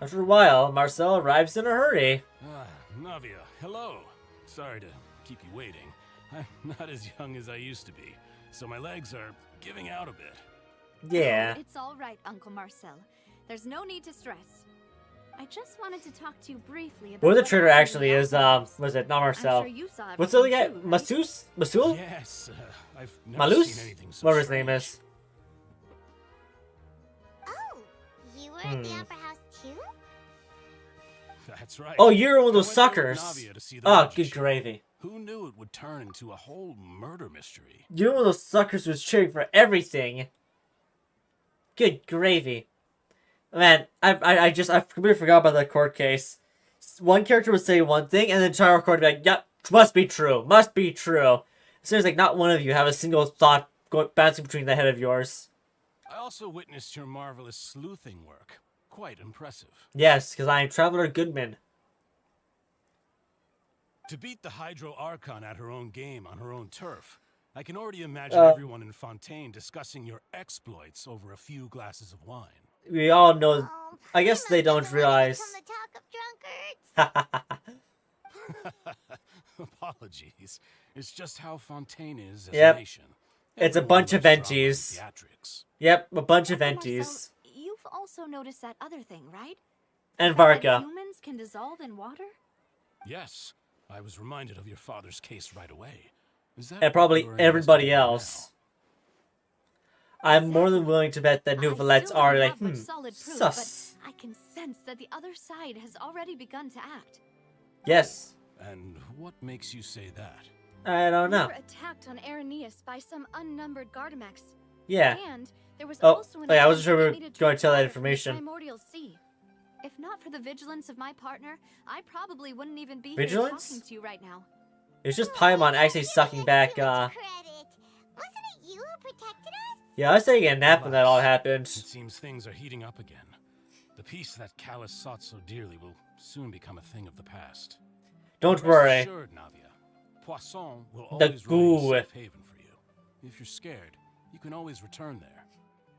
A: After a while, Marcel arrives in a hurry.
K: Ah, Navia, hello. Sorry to keep you waiting. I'm not as young as I used to be, so my legs are giving out a bit.
A: Yeah.
F: Oh, it's all right, Uncle Marcel. There's no need to stress. I just wanted to talk to you briefly about
A: What the
F: what
A: traitor
F: happened
A: actually
F: in the
A: is,
F: outpost.
A: was it? Not
F: I'm
A: Marcel.
F: sure you saw
A: What's the other guy?
F: everything too, right?
A: Masus? Masul?
K: Yes, I've never
A: Malus?
K: seen anything so
A: Whatever his name
K: strange.
A: is.
E: Oh, you were at the opera house too?
K: That's right.
A: Oh, you're one of
K: I
A: those
K: went there with
A: suckers.
K: Navia to see the
A: Oh,
K: magic
A: good
K: show.
A: gravy.
K: Who knew it would turn into a whole murder mystery?
A: You're one of those suckers who's cheering for everything. Good gravy. Man, I completely forgot about that court case. One character would say one thing, and the entire court would be like, yep, must be true, must be true. So there's like not one of you have a single thought bouncing between the head of yours.
K: I also witnessed your marvelous sleuthing work. Quite impressive.
A: Yes, because I am Traveler Goodman.
K: To beat the Hydro Archon at her own game on her own turf, I can already imagine everyone in Fontaine discussing your exploits over a few glasses of wine.
A: We all know.
E: Oh,
A: I guess they don't realize.
E: Become the talk of drunkards.
K: Apologies. It's just how Fontaine is as
A: Yep.
K: a nation.
A: It's a
K: Everyone
A: bunch of
K: loves drama and
A: entities.
K: theatrics.
A: Yep, a bunch of
F: Uncle
A: entities.
F: Marcel, you've also noticed that other thing, right?
A: And
F: That
A: Varka.
F: humans can dissolve in water?
K: Yes, I was reminded of your father's case right away. Is that
A: And probably
K: what you're
A: everybody
K: investigating
A: else. I'm more than willing to bet that
F: I
A: Neuvillette's
F: still
A: are
F: don't
A: like,
F: have much solid proof,
A: sus.
F: but I can sense that the other side has already begun to act.
A: Yes.
K: now? And what makes you say that?
A: I don't
F: We
A: know.
F: were attacked on Arrhenius by some unnumbered Gardamex.
A: Yeah.
F: And there was
A: Oh,
F: also an
A: yeah, I wasn't
F: attempt
A: sure we
F: to
A: were
F: get me to
A: going
F: drink
A: to tell that
F: water from the
A: information.
F: Primordial Sea. If not for the vigilance of my partner, I probably wouldn't even be
A: Vigilance?
F: here talking to you right now.
A: It's just Paimon actually sucking back,
E: Too much credit. Wasn't it you who protected us?
A: Yeah, I was taking a nap when that all happened.
K: It seems things are heating up again. The peace that Callus sought so dearly will soon become a thing of the past.
A: Don't
K: Rest
A: worry.
K: assured, Navia. Poisson will
A: The
K: always remain a
A: goo.
K: safe haven for you. If you're scared, you can always return there.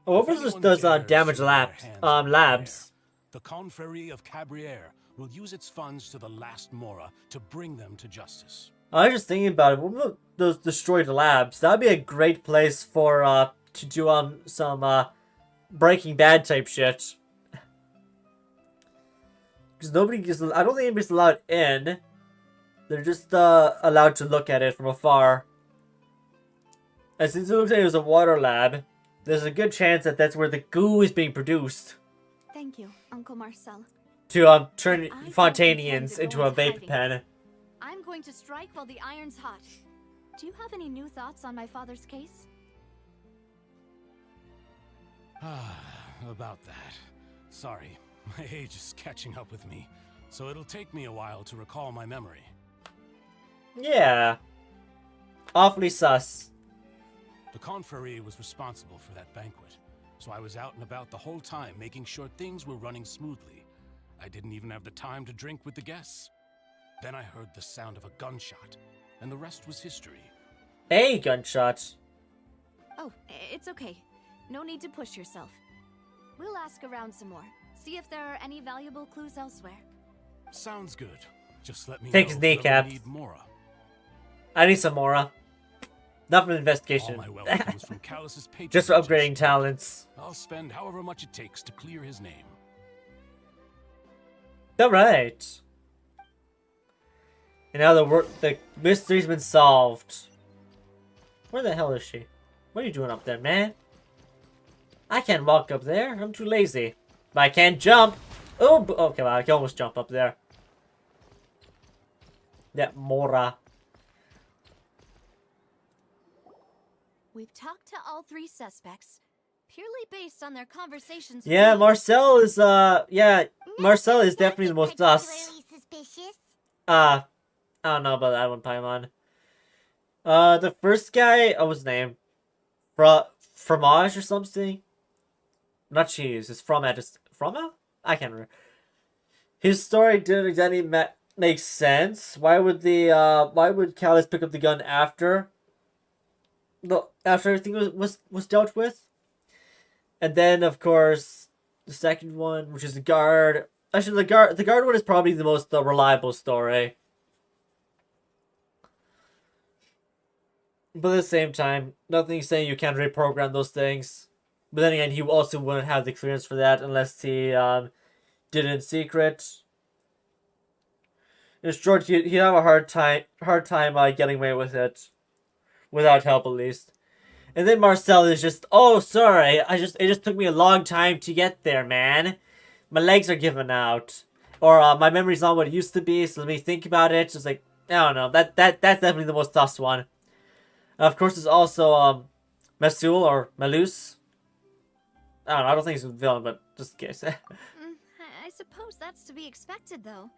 A: Oh,
K: If
A: what was this
K: anyone
A: does
K: dares
A: damage
K: to lay their
A: labs?
K: hands on
A: Labs.
K: Cabriere, the Confrérie of Cabriere will use its funds to the last Mora to bring them to justice.
A: I was just thinking about it. What about those destroyed labs? That'd be a great place for to do some Breaking Bad type shit. Because nobody is, I don't think anybody's allowed in. They're just allowed to look at it from afar. And since it looks like it was a water lab, there's a good chance that that's where the goo is being produced.
F: Thank you, Uncle Marcel.
A: To turn
F: I don't
A: Fontainians
F: intend to
A: into
F: go
A: a
F: into
A: vape
F: hiding.
A: pen.
F: I'm going to strike while the iron's hot. Do you have any new thoughts on my father's case?
K: About that. Sorry, my age is catching up with me, so it'll take me a while to recall my memory.
A: Yeah. Awfully sus.
K: The confrérie was responsible for that banquet, so I was out and about the whole time making sure things were running smoothly. I didn't even have the time to drink with the guests. Then I heard the sound of a gunshot, and the rest was history.
A: A gunshot.
F: Oh, it's okay. No need to push yourself. We'll ask around some more. See if there are any valuable clues elsewhere.
K: Sounds good. Just let me
A: Take
K: know
A: his
K: if you ever
A: kneecap.
K: need Mora.
A: I need some Mora. Not for
K: All
A: investigation.
K: my wealth comes from Callus's patronage.
A: Just for upgrading talents.
K: I'll spend however much it takes to clear his name.
A: Alright. And now the mystery's been solved. Where the hell is she? What are you doing up there, man? I can't walk up there. I'm too lazy. But I can jump. Oh, okay, well, I can almost jump up there. That Mora.
F: We've talked to all three suspects, purely based on their conversations.
A: Yeah,
F: with me.
A: Marcel is, yeah, Marcel is definitely the most sus.
E: Particularly suspicious.
A: I don't know about that one, Paimon. The first guy, what was his name? Fromage or something? Not cheese, it's fromage. Fromage? I can't remember. His story didn't exactly make sense. Why would Callus pick up the gun after everything was dealt with? And then, of course, the second one, which is the guard. Actually, the guard one is probably the most reliable story. But at the same time, nothing's saying you can't reprogram those things. But then again, he also wouldn't have the clearance for that unless he did it in secret. In short, he'd have a hard time getting away with it, without help at least. And then Marcel is just, oh sorry, it just took me a long time to get there, man. My legs are giving out, or my memory's not what it used to be. So let me think about it. Just like, I don't know. That's definitely the most sus one. Of course, there's also Masul or Malus. I don't think he's a villain, but just in case.
F: I suppose that's to be expected, though.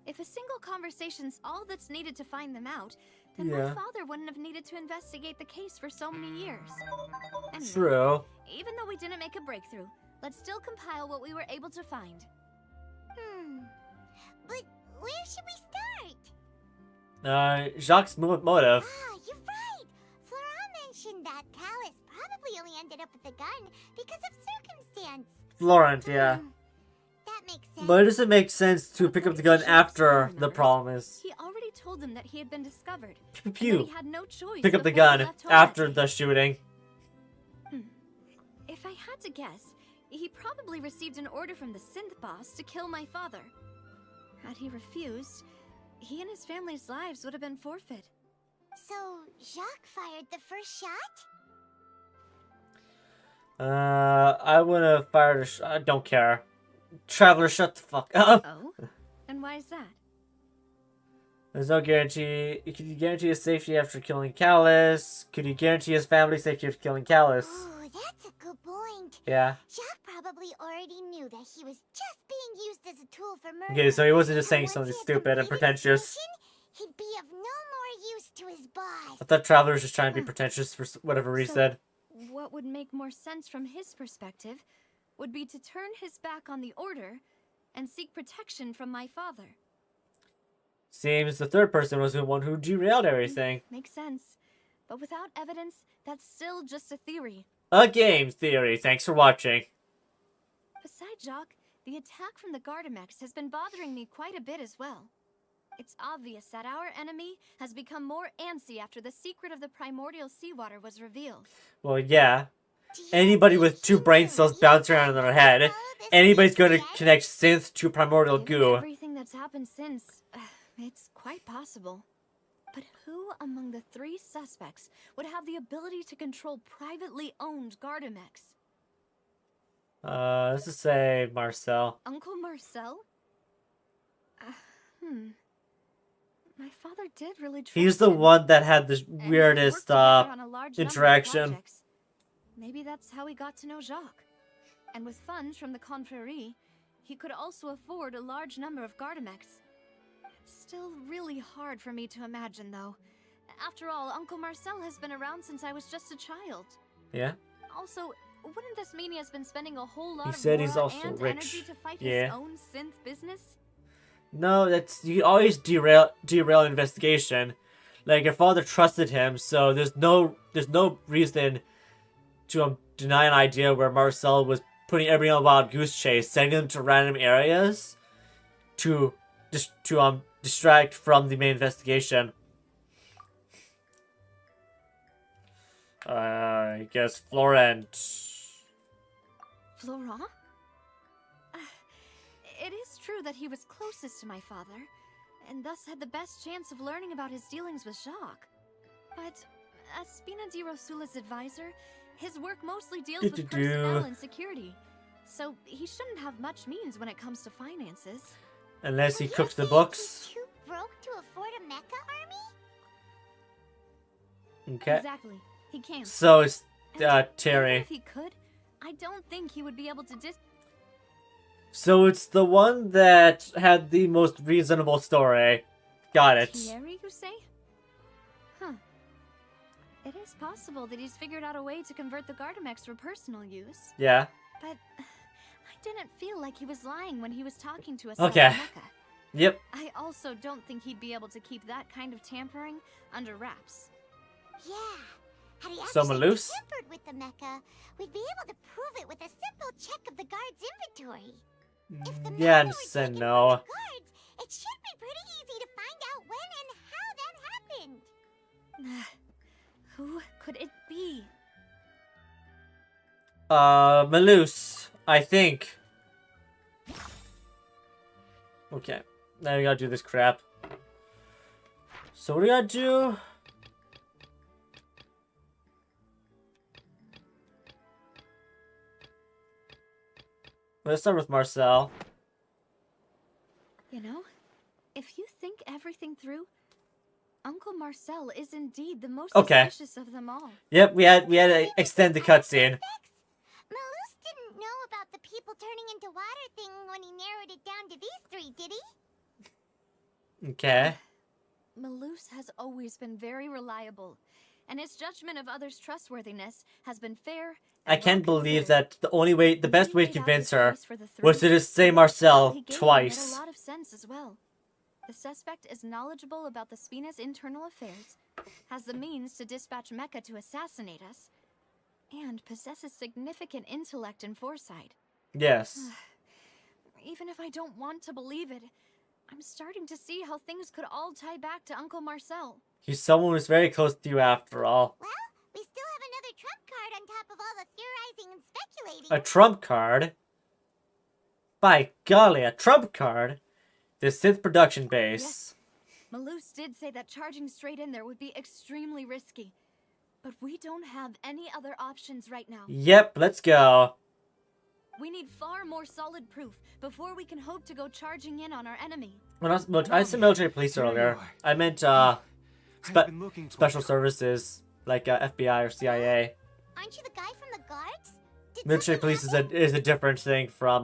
F: If a single conversation's all that's needed to find them out, then my
A: Yeah.
F: father wouldn't have needed to investigate the case for so many years. Anyway,
A: True.
F: even though we didn't make a breakthrough, let's still compile what we were able to find.
E: But where should we start?
A: Jacques' motive.
E: Ah, you're right. Flora mentioned that Callus probably only ended up with the gun because of circumstance.
A: Florent, yeah.
E: That makes sense.
A: But it doesn't make sense to pick up the gun after the problem is.
F: He already told them that he had been discovered.
A: Pew
F: And that
A: pew.
F: he had no choice
A: Pick up the
F: before he
A: gun
F: left home
A: after
F: that
A: the shooting.
F: day. If I had to guess, he probably received an order from the synth boss to kill my father. Had he refused, he and his family's lives would have been forfeit.
E: So, Jacques fired the first shot?
A: I would have fired a I don't care. Traveler, shut the fuck up.
F: Oh? And why is that?
A: There's no guarantee. Could you guarantee his safety after killing Callus? Could you guarantee his family's safety after killing Callus?
E: Oh, that's a good point.
A: Yeah.
E: Jacques probably already knew that he was just being used as a tool for murder.
A: Okay, so he wasn't just
E: And
A: saying
E: once
A: something
E: he had
A: stupid and
E: completed his
A: pretentious.
E: mission, he'd be of no more use to his boss.
A: I thought Traveler was just trying to be pretentious for whatever he
F: So-
A: said.
F: What would make more sense from his perspective would be to turn his back on the order and seek protection from my father.
A: Seems the third person was the one who derailed everything.
F: Makes sense. But without evidence, that's still just a theory.
A: A game theory. Thanks for watching.
F: Besides Jacques, the attack from the Gardamex has been bothering me quite a bit as well. It's obvious that our enemy has become more antsy after the secret of the primordial seawater was revealed.
A: Well, yeah. anybody with 2 brain cells bouncing around in their head, anybody's going to connect synth to primordial
F: Given
A: goo.
F: everything that's happened since, it's quite possible. But who among the 3 suspects would have the ability to control privately owned Gardamex?
A: Let's just say Marcel.
F: Uncle Marcel? My father did really trust
A: He's the
F: him,
A: one that had the
F: and we
A: weirdest
F: worked together on a large number of
A: interaction.
F: projects. Maybe that's how he got to know Jacques. And with funds from the Confrérie, he could also afford a large number of Gardamex. Still really hard for me to imagine, though. After all, Uncle Marcel has been around since I was just a child.
A: Yeah?
F: Also, wouldn't this mean he has been spending a whole lot
A: He
F: of
A: said he's
F: aura
A: also
F: and
A: rich.
F: energy to fight
A: Yeah.
F: his own synth business?
A: No, that's... You always derail an investigation. Like, your father trusted him, so there's no reason to deny an idea where Marcel was putting everyone on a wild goose chase, sending them to random areas to distract from the main investigation. I guess Florent.
F: Florent? It is true that he was closest to my father, and thus had the best chance of learning about his dealings with Jacques. But as Spina di Rosula's advisor, his work mostly deals with personnel and security, so he shouldn't have much means when it comes to finances.
A: Unless he
E: So
A: cooked the
E: you're saying
A: books.
E: He's too broke to afford a mecha army?
A: Okay.
F: Exactly. He can't.
A: So it's
F: And even
A: Terry.
F: if he could, I don't think he would be able to
A: So it's the one that had the most reasonable story. Got it.
F: Thierry, you say? Huh. It is possible that he's figured out a way to convert the Gardamex for personal use.
A: Yeah.
F: But I didn't feel like he was lying when he was talking to us
A: Okay.
F: about Mecha.
A: Yep.
F: I also don't think he'd be able to keep that kind of tampering under wraps.
E: Yeah. Had he
A: So
E: actually
A: Malus?
E: tampered with the mecha, we'd be able to prove it with a simple check of the guard's inventory. If the
A: Yeah,
E: mecha were
A: just said
E: taken
A: no.
E: from the guards, it should be pretty easy to find out when and how that happened.
F: Who could it be?
A: Malus, I think. Okay. Now we gotta do this crap. So what do we gotta do? Let's start with Marcel.
F: You know, if you think everything through, Uncle Marcel is indeed the most
A: Okay.
F: suspicious of them all.
A: Yep, we had to extend the cutscene.
E: Malus didn't know about the people turning into water thing when he narrowed it down to these 3, did he?
A: Okay.
F: Malus has always been very reliable, and his judgment of others' trustworthiness has been fair.
A: I
F: and
A: can't
F: well
A: believe
F: considered.
A: that the best way to
F: When he laid out
A: convince
F: his
A: her
F: case for the
A: was to
F: 3,
A: just say
F: he
A: Marcel
F: gave them
A: twice.
F: a lot of sense as well. The suspect is knowledgeable about the Spina's internal affairs, has the means to dispatch Mecha to assassinate us, and possesses significant intellect and foresight.
A: Yes.
F: Even if I don't want to believe it, I'm starting to see how things could all tie back to Uncle Marcel.
A: He's someone who's very close to you after all.
E: Well, we still have another trump card on top of all the theorizing and speculating.
A: A trump card? By golly, a trump card? The synth production base.
F: Malus did say that charging straight in there would be extremely risky. But we don't have any other options right now.
A: Yep, let's go.
F: We need far more solid proof before we can hope to go charging in on our enemy.
A: When I said military police
J: Here you
A: earlier,
J: are.
A: I meant
J: I've been looking for
A: special
J: you.
A: services like FBI or CIA.
E: Aren't you the guy from the guards? Did
A: Military
E: something
A: police
E: happen?
A: is a different thing from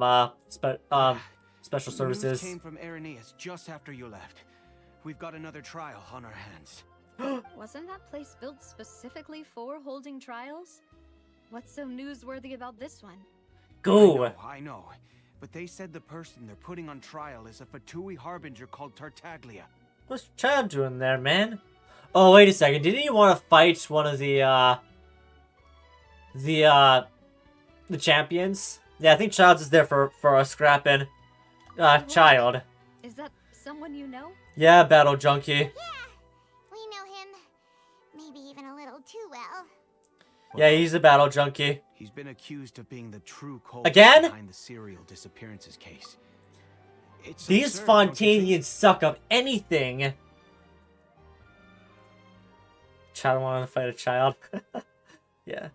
A: special
J: News
A: services.
J: came from Irenaeus just after you left. We've got another trial on our hands.
F: Wasn't that place built specifically for holding trials? What's so newsworthy about this one?
A: Go.
J: I know. But they said the person they're putting on trial is a Fatui harbinger called Tartaglia.
A: What's Chad doing there, man? Oh, wait a second. Didn't he want to fight one of the champions? Yeah, I think Child's is there for a scrapping. Child.
F: Is that someone you know?
A: Yeah, battle junkie.
E: Yeah, we know him. Maybe even a little too well.
A: Yeah, he's a battle junkie.
J: He's been accused of being the true culprit
A: Again?
J: behind the serial disappearances case. It's
A: These
J: absurd, don't you think?
A: Fontainians suck up anything. Child wanting to fight a child. Yeah.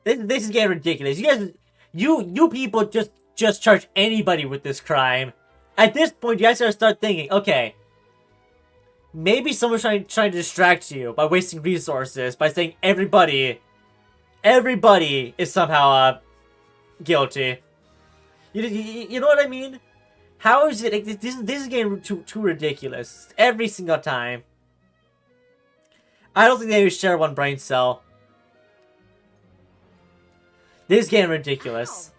A: This is getting ridiculous. You guys, you people just charge anybody with this crime. At this point, you guys gotta start thinking, okay, maybe someone's trying to distract you by wasting resources, by saying everybody is somehow guilty. You know what I mean? How is it? This is getting too ridiculous every single time. I don't think they would share one brain cell. This is getting ridiculous.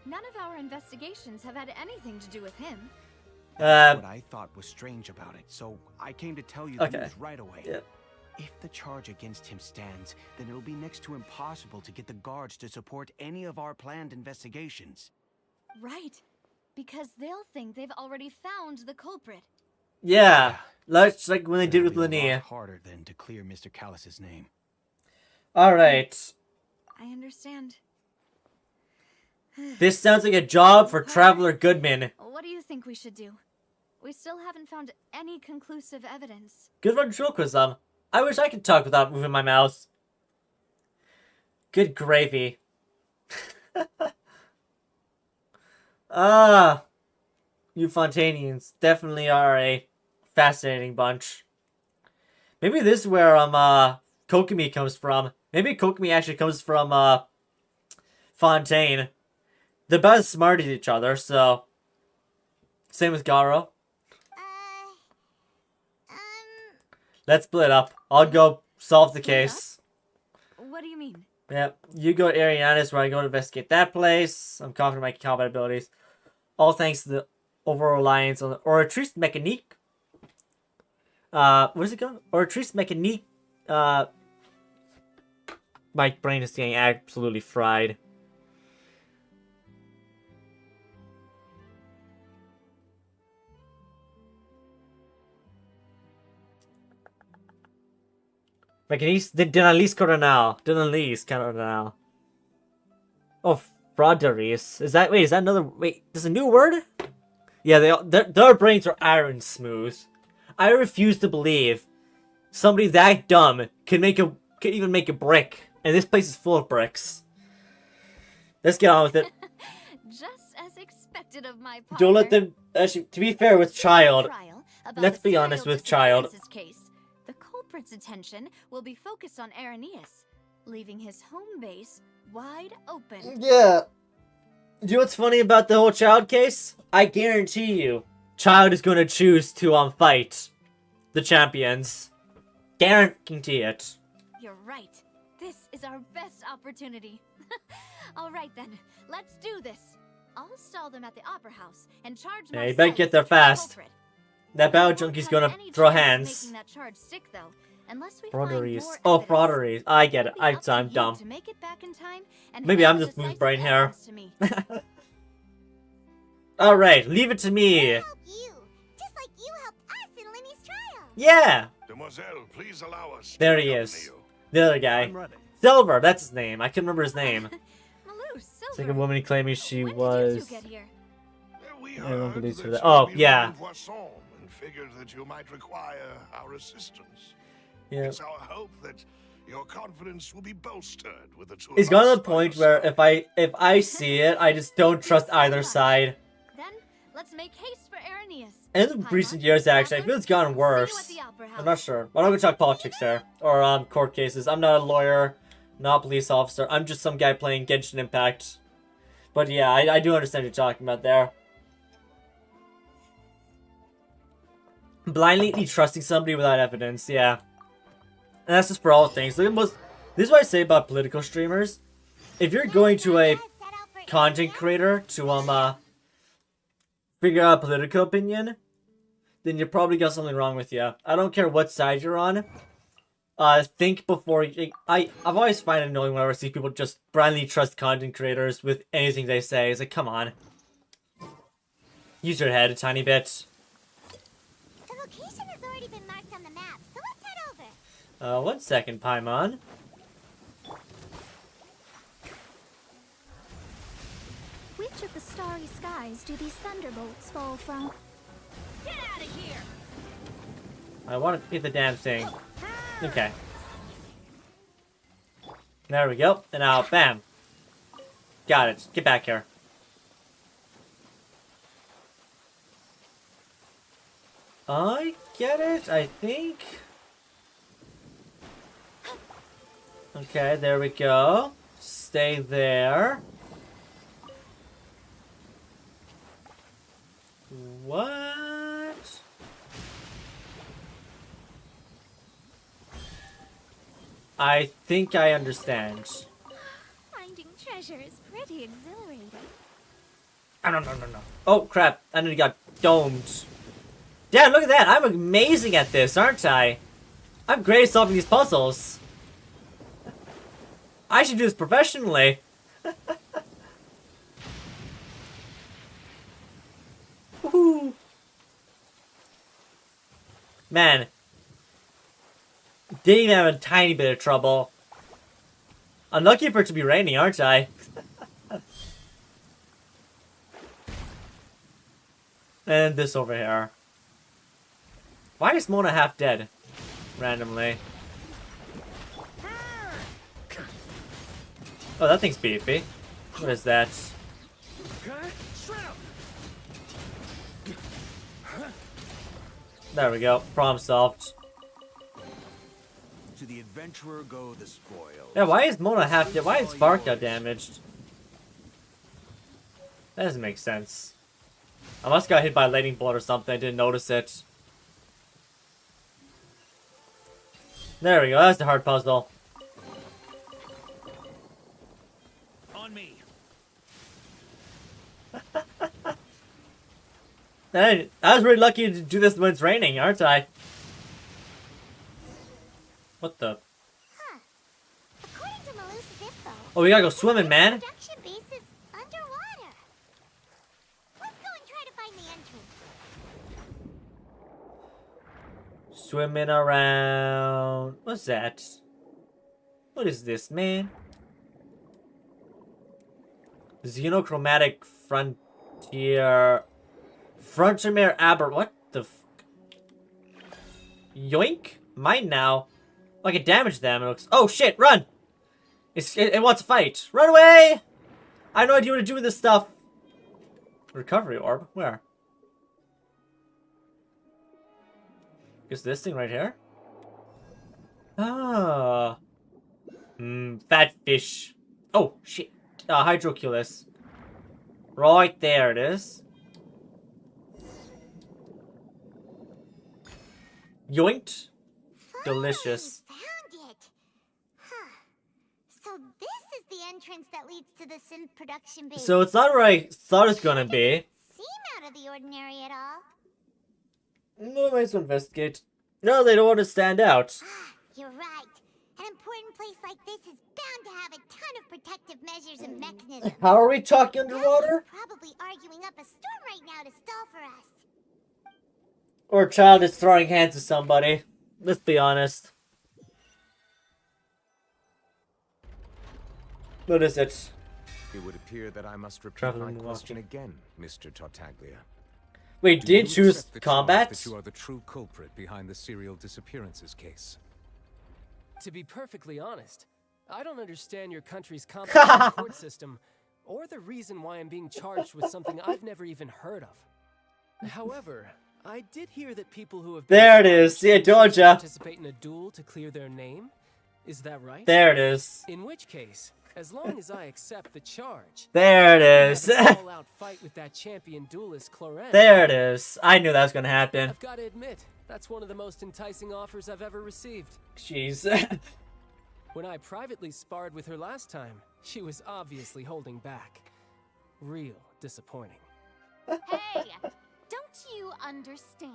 F: How? None of our investigations have had anything to do with him.
J: That's what I thought was strange about it, so I came to tell you the news right away.
A: Yeah.
J: If the charge against him stands, then it'll be next to impossible to get the guards to support any of our planned investigations.
F: Right. Because they'll think they've already found the culprit.
A: Yeah. Like when they did with
J: It'll be a
A: Linnea.
J: lot harder than to clear Mr. Callus's name.
A: Alright.
F: I understand.
A: This sounds like a job for Traveler Goodman.
F: What do you think we should do? We still haven't found any conclusive evidence.
A: Good ventriloquism. I wish I could talk without moving my mouth. Good gravy. You Fontainians definitely are a fascinating bunch. Maybe this is where Kokomi comes from. Maybe Kokomi actually comes from Fontaine. They're both smart at each other, so same with Garo. Let's split up. I'll go solve the case.
F: What do you mean?
A: Yeah, you go to Arianis where I go to investigate that place. I'm confident in my combat abilities. All thanks to the over-reliance on the Oratrice Mécanique. Where's it going? Oratrice Mécanique. My brain is getting absolutely fried. Mécanique d'analyse coronale. D'analyse coronale. Oh, frauderies. Is that another, wait, there's a new word? Yeah, their brains are iron smooth. I refuse to believe somebody that dumb can even make a brick. And this place is full of bricks. Let's get on with it.
F: Just as expected of my partner.
A: Don't let them, actually, to be fair with Child, let's be honest with Child.
F: Case. The culprit's attention will be focused on Arrhenius, leaving his home base wide open.
A: Yeah. Do you know what's funny about the whole Child case? I guarantee you, Child is going to choose to fight the champions. Guarantee it.
F: You're right. This is our best opportunity. All right then, let's do this. I'll stall them at the Opera House and charge.
A: Yeah, you better get there fast. That battle junkie's gonna throw hands.
F: That charge stick, though, unless we
A: Frauderies.
F: find
A: Oh,
F: more
A: frauderies. I get it.
F: evidence.
A: I'm dumb.
F: To make it back in time and
A: Maybe
F: hand
A: I'm
F: the
A: just smooth
F: decisive
A: brain hair.
F: evidence to me.
A: Alright, leave it to me.
E: Help you, just like you helped us in Lenny's trial.
A: Yeah.
H: Demoiselle, please allow us.
A: There
H: to
A: he
H: accompany
A: is.
H: you.
A: The other guy. Silver, that's his name. I can't remember his name.
F: Malou,
A: It's like
F: Silver.
A: a woman claiming she
F: When
A: was...
F: did you two get here?
H: We
A: I don't
H: heard
A: believe
H: that
A: so.
H: you
A: Oh,
H: had been
A: yeah.
H: in Poisson and figured that you might require our assistance.
A: Yeah.
H: It's our hope that your confidence will be bolstered with the two
A: It's
H: of
A: gone to
H: us
A: the
H: by
A: point
H: your
A: where
H: side.
A: if I see it, I just don't trust either side.
F: Then let's make haste for Arrhenius.
A: And in recent years, actually, I feel it's gotten worse. I'm not sure. I'm not gonna talk politics there. Or court cases. I'm not a lawyer, not a police officer. I'm just some guy playing Genshin Impact. But yeah, I do understand what you're talking about there. Blindly trusting somebody without evidence, yeah. And that's just for all things. Look at most. This is what I say about political streamers. If you're going to a content creator to figure out a political opinion, then you probably got something wrong with you. I don't care what side you're on. Think before you... I've always find it annoying whenever I see people just blindly trust content creators with anything they say. It's like, come on. Use your head a tiny bit.
E: The location has already been marked on the map, so let's head over.
A: 1 second, Paimon.
E: which of the starry skies do these thunderbolts fall from?
F: Get out of here!
A: I want to beat the damn thing. Okay. There we go. And now, bam. Got it. Get back here. I get it, I think. Okay, there we go. Stay there. What? I think I understand.
E: Finding treasure is pretty exhilarating.
A: Oh, no. Oh, crap. I nearly got domed. Damn, look at that. I'm amazing at this, aren't I? I'm great at solving these puzzles. I should do this professionally. Woohoo. Man. Didn't even have a tiny bit of trouble. I'm lucky for it to be raining, aren't I? And this over here. Why is Mona half dead? Randomly. Oh, that thing's beefy. What is that? There we go. Problem solved.
J: To the adventurer go the spoils.
A: Yeah, why is Mona half dead? Why is Spark got damaged? That doesn't make sense. I must got hit by a lightning bolt or something. I didn't notice it. There we go. That's the hard puzzle.
J: On me.
A: I was really lucky to do this when it's raining, aren't I? What the?
E: Huh. According to Melusa's info,
A: Oh, we gotta go swimming, man.
E: production base is underwater. Let's go and try to find the entrance.
A: Swimming around. What's that? What is this, man? Xenochromatic frontier. Frontiermere Aber. What the f. Yoink? Mine now. I can damage them. It looks. Oh shit! Run! It wants to fight. Run away! I have no idea what to do with this stuff. Recovery orb? Where? Is this thing right here? Ah. Fat fish. Oh, shit. Hydroculus. Right there it is. Yoinked. Delicious.
E: Found it. Huh. So this is the entrance that leads to the synth production base.
A: So it's not where I thought it's gonna be.
E: Seem out of the ordinary at all.
A: No, I might as well investigate. No, they don't want to stand out.
E: You're right. An important place like this is bound to have a ton of protective measures and mechanisms.
A: How are we talking underwater?
E: Navia's probably arguing up a storm right now to stall for us.
A: Or a child is throwing hands at somebody. Let's be honest. What is it?
C: It would appear that I must repeat
A: Traveling
C: my
A: walking.
C: question again, Mr. Tartaglia.
A: Wait,
C: Do you
A: did you choose
C: accept the charge
A: combat?
C: that you are the true culprit behind the serial disappearances case?
L: To be perfectly honest, I don't understand your country's complicated court system, or the reason why I'm being charged with something I've never even heard of. However, I did hear that people who have been
A: There it is. See, I told ya.
L: participate in a duel to clear their name. Is that right?
A: There it is.
L: In which case, as long as I accept the charge,
A: There it is.
L: all-out fight with that champion duelist Cloren.
A: There it is. I knew that was gonna happen.
L: I've got to admit, that's one of the most enticing offers I've ever received.
A: Jeez.
L: When I privately sparred with her last time, she was obviously holding back. Real disappointing.
B: Hey, don't you understand?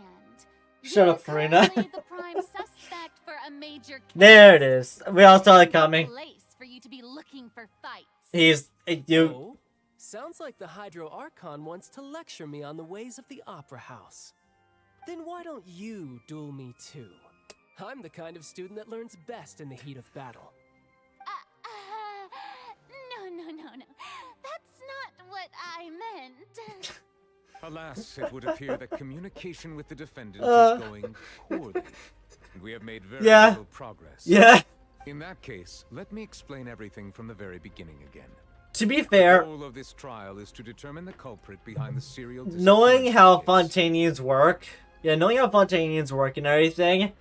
A: Shut
B: You're
A: up, Farina.
B: currently the prime suspect for a major case.
A: There it is. We all saw it
B: No
A: coming.
B: place for you to be looking for fights.
A: He's you.
L: Oh, sounds like the Hydro Archon wants to lecture me on the ways of the Opera House. Then why don't you duel me too? I'm the kind of student that learns best in the heat of battle.
B: No. That's not what I...
F: I meant.
C: Alas, it would appear that communication with the defendant is going poorly. And we have made very little progress.
A: Yeah.
C: In that case, let me explain everything from the very beginning again.
A: To be fair,
C: The goal of this trial is to determine the culprit behind the serial
A: knowing how
C: case.
A: Fontainians work, knowing how Fontainians work and everything,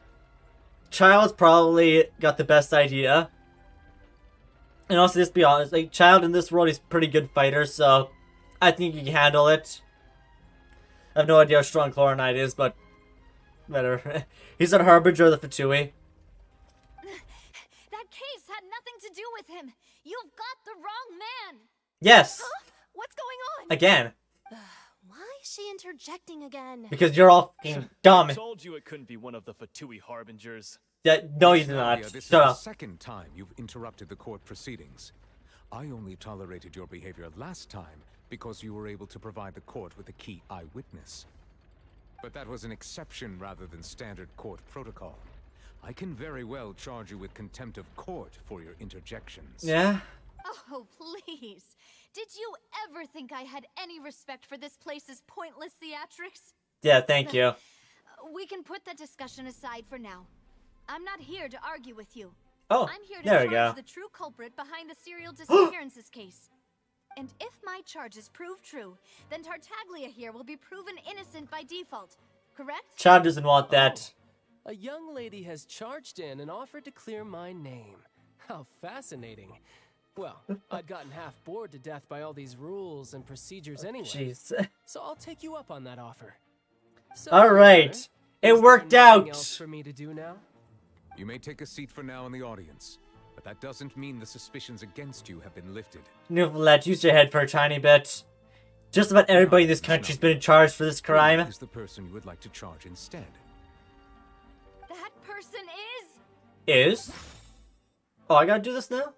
A: Child's probably got the best idea. And also, just be honest, like, Child in this world is a pretty good fighter, so I think he can handle it. I have no idea how strong Chlorinite is, but better. He's a harbinger of the Fatui.
F: That case had nothing to do with him. You've got the wrong man.
A: Yes.
F: Huh? What's going on?
A: Again.
F: Why is she interjecting again?
A: Because you're all fucking dumb.
M: I told you it couldn't be one of the Fatui harbingers.
A: Yeah, no, you did not.
C: Navia, this is
A: Shut
C: the
A: up.
C: second time you've interrupted the court proceedings. I only tolerated your behavior last time because you were able to provide the court with a key eyewitness. But that was an exception rather than standard court protocol. I can very well charge you with contempt of court for your interjections.
A: Yeah?
F: Oh, please. Did you ever think I had any respect for this place's pointless theatrics?
A: Yeah, thank you.
F: We can put that discussion aside for now. I'm not here to argue with you.
A: Oh,
F: I'm here to
A: there we
F: charge
A: go.
F: the true culprit behind the serial disappearances case. And if my charges prove true, then Tartaglia here will be proven innocent by default, correct?
A: Child doesn't want that.
L: A young lady has charged in and offered to clear my name. How fascinating. Well, I'd gotten half bored to death by all these rules and procedures anyway.
A: Jeez.
L: So I'll take you up on that offer. So,
A: All right.
L: is
A: It
L: there
A: worked
L: nothing
A: out.
L: else for me to do now?
C: You may take a seat for now in the audience, but that doesn't mean the suspicions against you have been lifted.
A: Neuvillette, use your head for a tiny bit. Just about everybody in this country's been charged for this crime.
C: Who is the person you would like to charge instead?
F: That person
A: Is? Oh, I gotta do this now?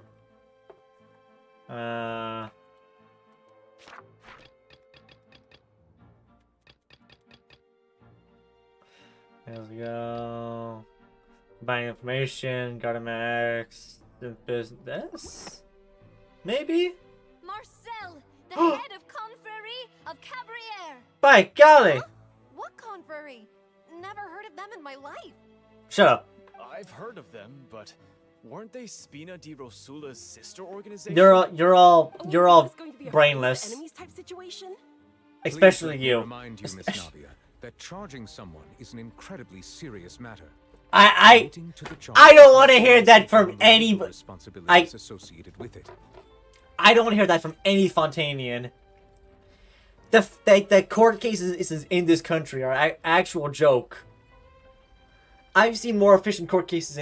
A: There we go. Buying information, Gardamex, business? Maybe?
F: Marcel, the head of Confrérie of Cabrières.
A: By golly!
N: What confrérie? Never heard of them in my life.
A: Shut up.
M: I've heard of them, but weren't they Spina di Rosula's sister organization?
A: You're all
N: Oh,
A: brainless.
N: Enemies type situation?
A: Especially
C: Please let me
A: you.
C: remind you, Miss Navia, that charging someone is an incredibly serious matter.
A: I
C: Admitting to the charge
A: don't want to hear that from
C: will
A: any.
C: remove responsibilities associated with it.
A: I don't want to hear that from any Fontainian. The court cases in this country are actual joke. I've seen more efficient court cases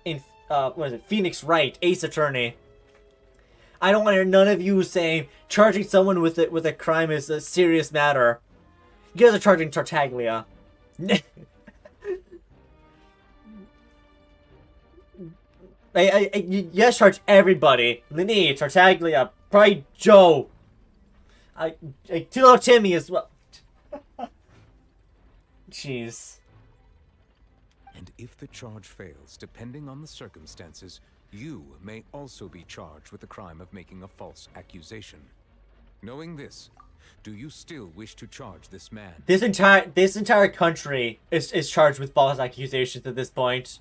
A: in what is it, Phoenix Wright, Ace Attorney. I don't want to hear none of you saying charging someone with a crime is a serious matter. You guys are charging Tartaglia. You guys charge everybody. Lini, Tartaglia, probably Joe. Tilo Timmy as well. Jeez.
C: And if the charge fails, depending on the circumstances, you may also be charged with the crime of making a false accusation. Knowing this, do you still wish to charge this man?
A: This entire country is charged with false accusations at this point.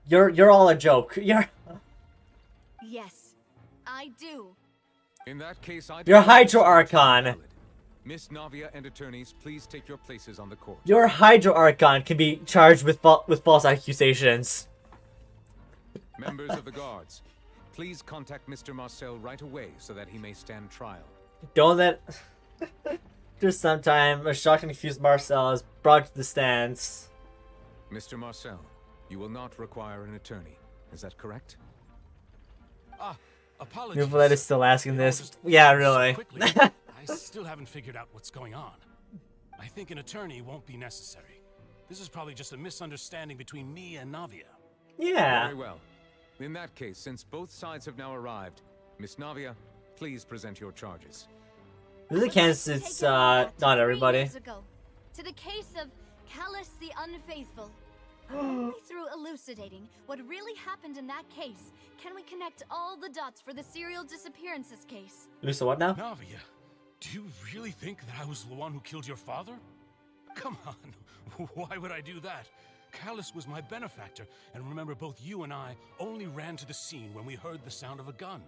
A: You're all a joke.
F: Yes, I do.
C: In that case,
A: You're Hydro Archon.
C: Miss Navia and attorneys, please take your places on the court.
A: Your Hydro Archon can be charged with false accusations.
C: Members of the guards, please contact Mr. Marcel right away so that he may stand trial.
A: Don't let... Just sometime a shocked and confused Marcel is brought to the stands.
C: Mr. Marcel, you will not require an attorney. Is that correct?
K: Apologies.
A: Neuvillette is still asking
K: They all
A: this.
K: just
A: Yeah,
K: happened so
A: really.
K: quickly, I still haven't figured out what's going on. I think an attorney won't be necessary. This is probably just a misunderstanding between me and Navia.
A: Yeah.
C: Very well. In that case, since both sides have now arrived, Miss Navia, please present your charges.
A: This against it's not everybody.
F: 3 years ago, to the case of Callus the Unfaithful. Only through elucidating what really happened in that case can we connect all the dots for the serial disappearances case.
A: Lusa, what now?
K: Navia, Do you really think that I was the one who killed your father? Come on, why would I do that? Callus was my benefactor, and remember both you and I only ran to the scene when we heard the sound of a gun.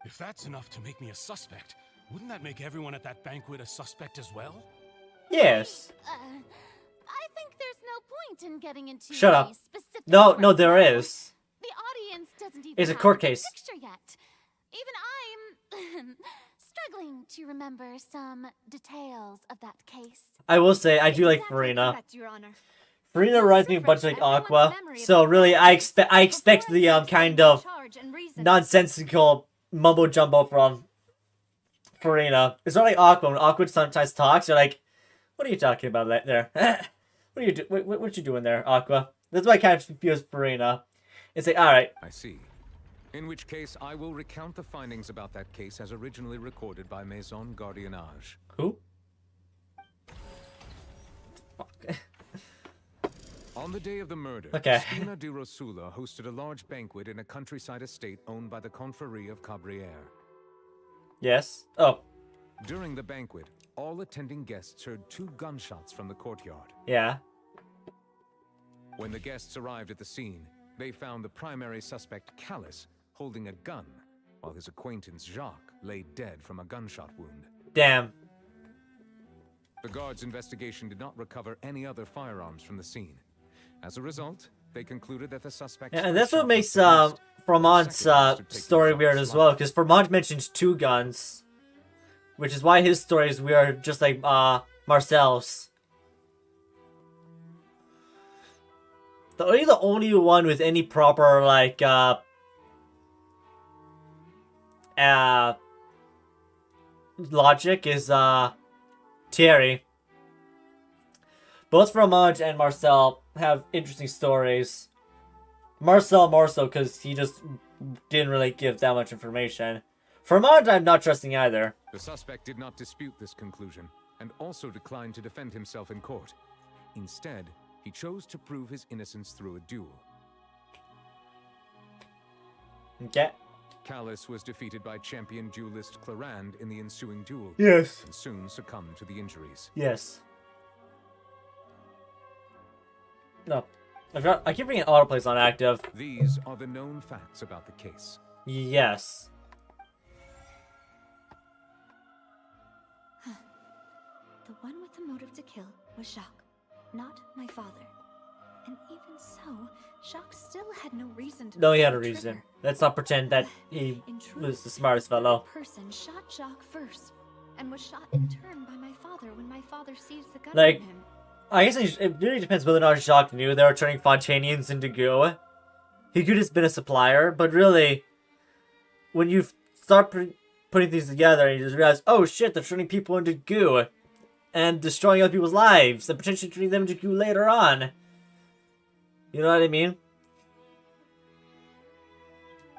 K: If that's enough to make me a suspect, wouldn't that make everyone at that banquet a suspect as well?
A: Yes.
E: I think there's no point in getting into
A: Shut up.
E: specifics
A: No,
E: right
A: no, there
E: now.
A: is.
E: The audience doesn't even
A: It's a
E: have
A: court
E: the
A: case.
E: picture yet. Even I'm struggling to remember some details of that case.
A: I will say, I do like
F: Exactly
A: Farina.
F: correct, Your Honor.
A: Farina reminds me a bunch like Aqua. So really, I expect the kind of
F: Charge and reason.
A: nonsensical mumbo jumbo from Farina. It's not like Aqua. When Aqua sometimes talks, you're like, what are you talking about there? What are you what you doing there, Aqua? That's why I kind of confuse Farina. It's like, alright.
C: I see. In which case, I will recount the findings about that case as originally recorded by Maison Gardiennage.
A: Who?
C: On the day of the murder,
A: Okay.
C: Spina di Rosula hosted a large banquet in a countryside estate owned by the Confrérie of Cabrières.
A: Yes. Oh.
C: During the banquet, all attending guests heard 2 gunshots from the courtyard.
A: Yeah.
C: When the guests arrived at the scene, they found the primary suspect, Callus, holding a gun, while his acquaintance, Jacques, lay dead from a gunshot wound.
A: Damn.
C: The guards' investigation did not recover any other firearms from the scene. As a result, they concluded that the suspect...
A: Yeah, and that's what makes Froment's story weird as well, because Fromont mentions 2 guns, which is why his story is weird, just like Marcel's. The only one with any proper like logic is Thierry. Both Fromage and Marcel have interesting stories. Marcel more so because he just didn't really give that much information. Fromage I'm not trusting either.
C: The suspect did not dispute this conclusion, and also declined to defend himself in court. Instead, he chose to prove his innocence through a duel.
A: Okay.
C: Callus was defeated by champion duelist Clarand in the ensuing duel.
A: Yes.
C: And soon succumbed to the injuries.
A: Yes. No. I keep bringing autoplays on active.
C: These are the known facts about the case.
A: Yes.
F: The one with the motive to kill was Jacques, not my father. And even so, Jacques still had no reason to...
A: No, he had a
F: pull the
A: reason.
F: trigger.
A: Let's not pretend that he
F: In truth,
A: was the smartest fellow.
F: the person shot Jacques first, and was shot in turn by my father when my father seized the gun
A: Like,
F: from him.
A: I guess it really depends whether or not Jacques knew they were turning Fontainians into goo. He could have just been a supplier, but really, when you start putting things together, you just realize, oh shit, they're turning people into goo. And destroying other people's lives, and potentially turning them into goo later on. You know what I mean?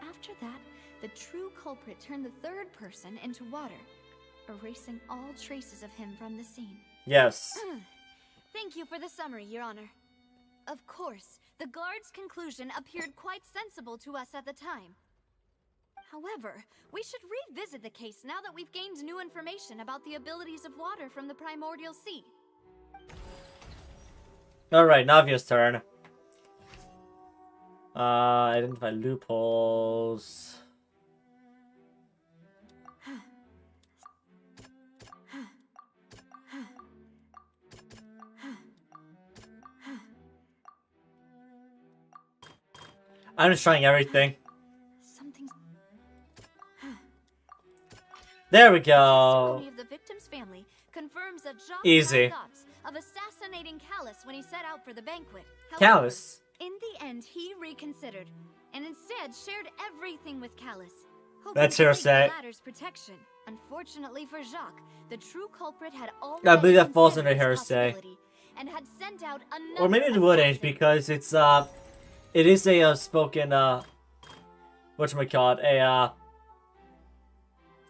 F: After that, the true culprit turned the third person into water, erasing all traces of him from the scene.
A: Yes.
F: Thank you for the summary, Your Honor. Of course, the guard's conclusion appeared quite sensible to us at the time. However, we should revisit the case now that we've gained new information about the abilities of water from the primordial sea.
A: Alright, Navia's turn. Identify loopholes. I'm just trying everything.
F: Something's...
A: There we go.
F: Testimony of the victim's family confirms that Jacques
A: Easy.
F: had thoughts of assassinating Callus when he set out for the banquet. However,
A: Callus?
F: in the end, he reconsidered and instead shared everything with Callus. hoping
A: That's
F: to seek
A: hearsay.
F: the latter's protection. Unfortunately for Jacques, the true culprit had already
A: I believe that falls under
F: considered this
A: hearsay.
F: possibility and had sent out another
A: Or maybe it wouldn't,
F: assassin.
A: because it's it is a spoken whatchamacallit, a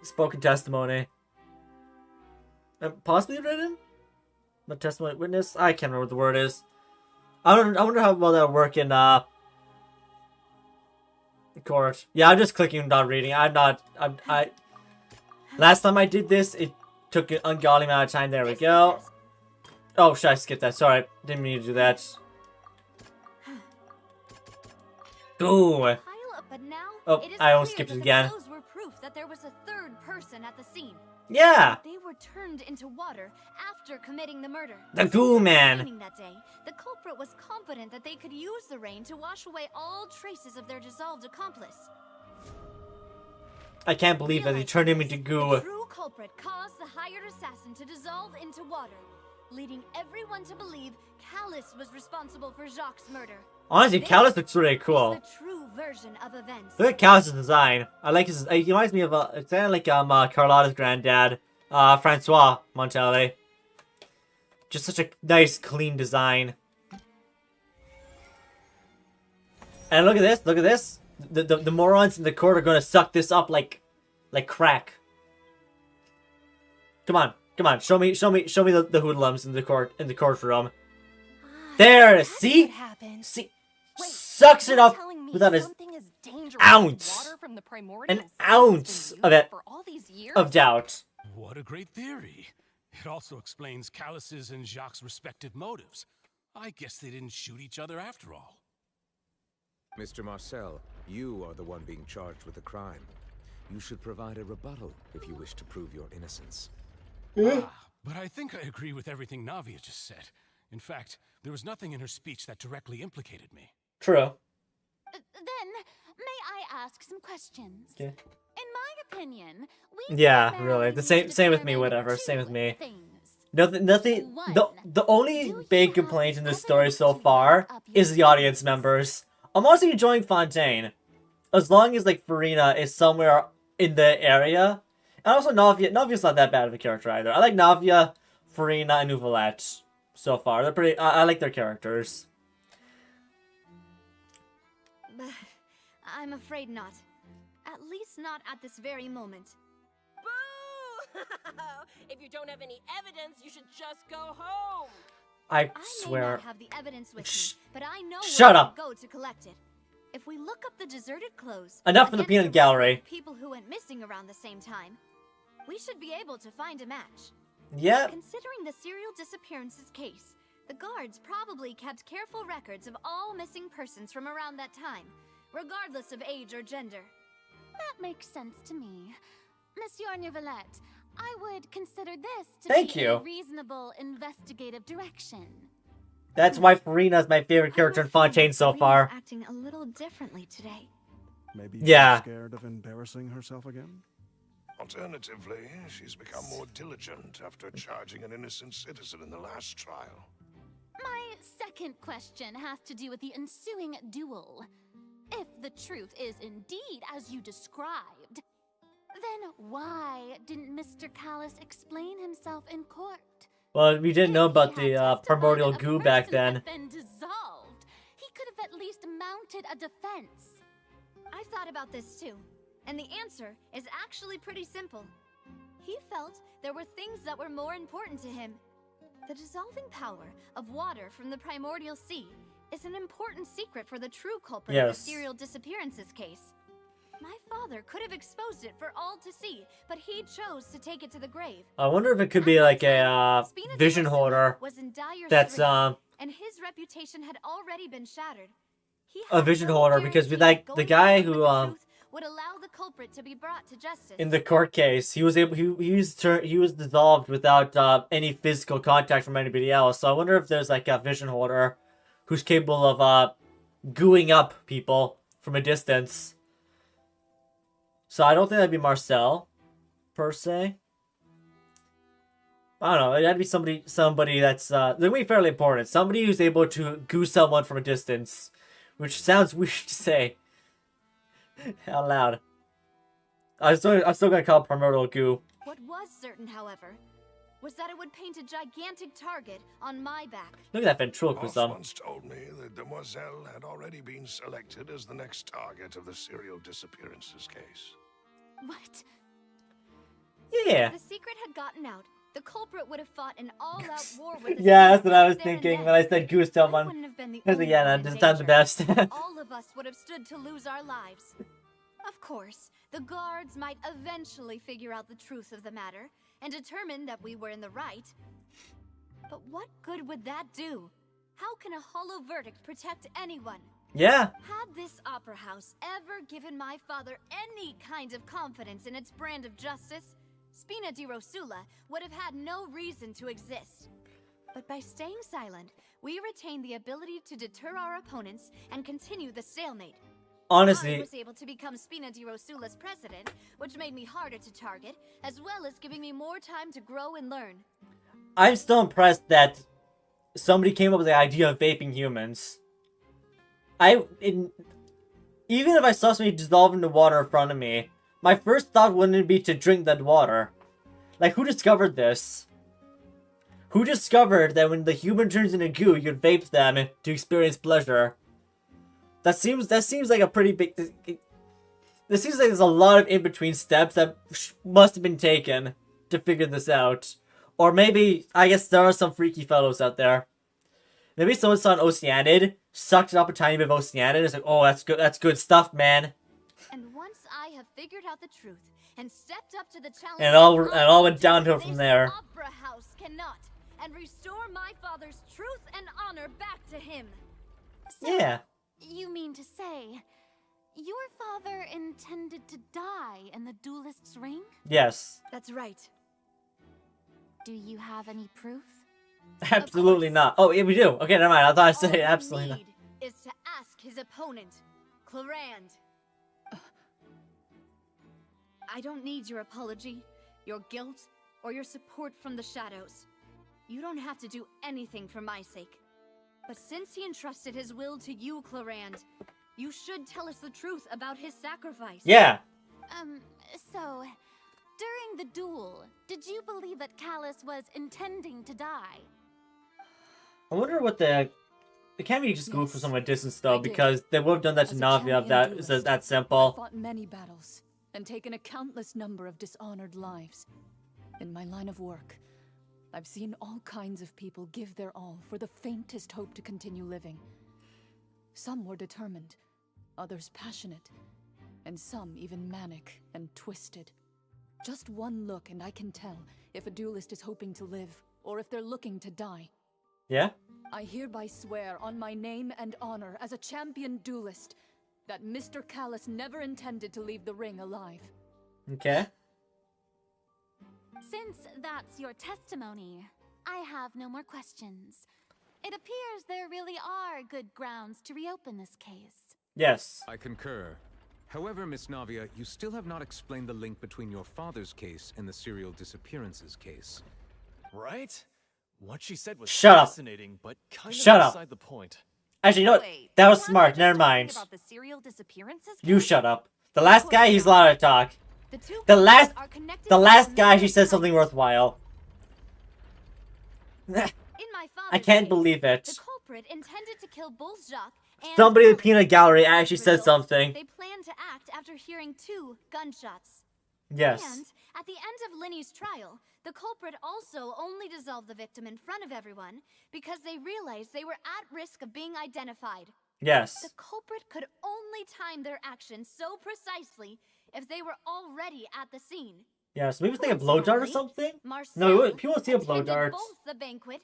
A: spoken testimony. Possibly written? The testimony witness? I can't remember what the word is. I wonder how well that would work in court. Yeah, I'm just clicking, not reading. I last time I did this, it took an ungodly amount of time. There we go. Oh, should I skip that? Sorry, didn't mean to do that. Ooh.
F: But now,
A: Oh,
F: it is
A: I almost
F: clear
A: skipped it
F: that
A: again.
F: The clothes were proof that there was a third person at the scene.
A: Yeah.
F: They were turned into water after committing the murder.
A: The goo man.
F: That day, the culprit was confident that they could use the rain to wash away all traces of their dissolved accomplice.
A: I can't believe that they turned him into
F: The
A: goo.
F: true culprit caused the hired assassin to dissolve into water, leading everyone to believe Callus was responsible for Jacques' murder.
A: Honestly,
F: This
A: Callus looks really
F: is
A: cool.
F: the true version of events.
A: Look at Callus' design. I like his. He reminds me of it's kind of like Carlotta's granddad, Francois Montale. Just such a nice, clean design. And look at this. Look at this. The morons in the court are gonna suck this up like crack. Come on, come on. Show me the hoodlums in the courtroom. There. See. See. Sucks it up without an ounce of it of doubt.
K: What a great theory. It also explains Callus's and Jacques' respective motives. I guess they didn't shoot each other after all.
C: Mr. Marcel, you are the one being charged with the crime. You should provide a rebuttal if you wish to prove your innocence.
K: But I think I agree with everything Navia just said. In fact, there was nothing in her speech that directly implicated me.
A: True.
O: Then, may I ask some questions?
A: Yeah.
O: In my opinion, we
A: Yeah, really. The same with me. Whatever. Same with me. Nothing. The only big complaint in this story so far is the audience members. I'm also enjoying Fontaine, as long as like Farina is somewhere in the area, and also Navia. Navia's not that bad of a character either. I like Navia, Farina, and Neuvillette so far. They're pretty. I like their characters.
F: I'm afraid not. At least not at this very moment.
N: Boo! If you don't have any evidence, you should just go home.
A: I
F: I
A: swear.
F: may not have the evidence with me, but I know
A: Shut
F: where
A: up.
F: to go to collect it. If we look up the deserted clothes,
A: Enough of the
F: against
A: peanut
F: a
A: gallery.
F: record of people who went missing around the same time, we should be able to find a match.
A: Yep.
F: Considering the serial disappearances case, the guards probably kept careful records of all missing persons from around that time, regardless of age or gender.
O: That makes sense to me. Monsieur Neuvillette, I would consider this to
A: Thank
O: be
A: you.
O: a reasonable investigative direction.
A: That's why Farina's my favorite character in Fontaine so far.
F: Acting a little differently today.
P: Maybe
A: Yeah.
P: she's scared of embarrassing herself again?
H: Alternatively, she's become more diligent after charging an innocent citizen in the last trial.
O: My second question has to do with the ensuing duel. If the truth is indeed as you described, then why didn't Mr. Callus explain himself in court?
A: Well, we didn't know about the primordial goo back then.
O: Had been dissolved. He could have at least mounted a defense.
F: I thought about this too, and the answer is actually pretty simple. He felt there were things that were more important to him. The dissolving power of water from the primordial sea is an important secret for the true culprit of
A: Yes.
F: the serial disappearances case. My father could have exposed it for all to see, but he chose to take it to the grave.
A: I wonder if it could be like a vision holder.
F: Was in dire
A: That's
F: straits, and his reputation had already been shattered. He
A: a
F: had
A: vision
F: no
A: holder because we
F: guarantee
A: like the
F: going
A: guy
F: forward
A: who
F: with the truth would allow the culprit to be brought to justice.
A: in the court case he was able he was dissolved without any physical contact from anybody else. So I wonder if there's like a vision holder who's capable of gooing up people from a distance. So I don't think that'd be Marcel, per se. I don't know. It had to be somebody that's they're gonna be fairly important. Somebody who's able to goo someone from a distance, which sounds weird to say out loud. I'm still gonna call it primordial goo.
F: What was certain, however, was that it would paint a gigantic target on my back.
A: Look at that ventriloquism.
H: Boss once told me that Demoiselle had already been selected as the next target of the serial disappearances case.
O: What?
A: Yeah.
F: If the secret had gotten out, the culprit would have fought an all-out war with the
A: Yeah, that's
F: city
A: what I was
F: there and
A: thinking
F: then.
A: when I said goose
F: I
A: someone.
F: wouldn't have been the
A: Because
F: only
A: again,
F: one
A: I'm
F: in
A: just not the
F: danger.
A: best.
F: All of us would have stood to lose our lives. Of course, the guards might eventually figure out the truth of the matter,
B: and determined that we were in the right. But what good would that do? How can a hollow verdict protect anyone?
A: Yeah.
B: Had this opera house ever given my father any kind of confidence in its brand of justice, Spina di Rosula would have had no reason to exist. But by staying silent, we retain the ability to deter our opponents and continue the stalemate.
A: Honestly,
B: I was able to become Spina di Rosula's president, which made me harder to target, as well as giving me more time to grow and learn.
A: I'm still impressed that somebody came up with the idea of vaping humans. Even if I saw somebody dissolve into water in front of me, my first thought wouldn't be to drink that water. Like, who discovered this? Who discovered that when the human turns into goo, you can vape them to experience pleasure? That seems like a pretty big... This seems like there's a lot of in-between steps that must have been taken to figure this out. Or maybe, I guess there are some freaky fellows out there. Maybe someone saw an Oceanid, sucked up a tiny bit of Oceanid, and it's like, oh, that's good stuff, man.
B: And once I have figured out the truth and stepped up to the challenge,
A: And it all went downhill from there.
B: Opera house cannot, and restore my father's truth and honor back to him.
O: So,
A: Yeah.
O: You mean to say, your father intended to die in the duelist's ring?
A: Yes.
B: That's right.
O: Do you have any proof?
A: Absolutely not. Oh, yeah, we do. Okay, never mind. I thought I said
B: All
A: absolutely
B: we
A: not.
B: need is to ask his opponent, Clarand. I don't need your apology, your guilt, or your support from the shadows. You don't have to do anything for my sake. But since he entrusted his will to you, Clarand, you should tell us the truth about his sacrifice.
A: Yeah.
O: So, during the duel, did you believe that Callus was intending to die?
A: I wonder what the... It can't be just Google for some distance, though,
Q: I did.
A: because they would have done that to
Q: As a
A: Navia if
Q: champion
A: that
Q: duelist,
A: that simple.
Q: I've fought many battles and taken a countless number of dishonored lives. In my line of work, I've seen all kinds of people give their all for the faintest hope to continue living. Some were determined, others passionate, and some even manic and twisted. Just one look and I can tell if a duelist is hoping to live or if they're looking to die.
A: Yeah?
Q: I hereby swear on my name and honor as a champion duelist that Mr. Callus never intended to leave the ring alive.
A: Okay.
O: Since that's your testimony, I have no more questions. It appears there really are good grounds to reopen this case.
A: Yes.
C: I concur. However, Miss Navia, you still have not explained the link between your father's case and the serial disappearances case.
M: Right? What she said was
A: Shut up.
M: fascinating, but kind of
A: Shut up.
M: beside the point.
A: Actually, you know what? That was smart. Never mind.
F: About the serial disappearances
A: You
F: case?
A: shut up. The last guy, he's allowed to talk.
B: The two
A: The last
B: are connected
A: the
B: by
A: last
B: a
A: guy,
B: matter
A: he
B: of
A: said
B: time.
A: something worthwhile.
B: In my
A: I
B: father's
A: can't
B: case,
A: believe it.
B: The culprit intended to kill Bullsjock and
A: Somebody in the
B: Callus.
A: peanut gallery actually
B: As a
A: said
B: result,
A: something.
B: They planned to act after hearing 2 gunshots.
A: Yes.
B: And at the end of Linny's trial, the culprit also only dissolved the victim in front of everyone because they realized they were at risk of being identified.
A: Yes.
B: The culprit could only time their actions so precisely if they were already at the scene.
A: Yeah, so maybe it's like a blow dart or
B: Coincidentally,
A: something?
B: Marcel
A: No, people see a blow
B: attended
A: dart.
B: both the banquet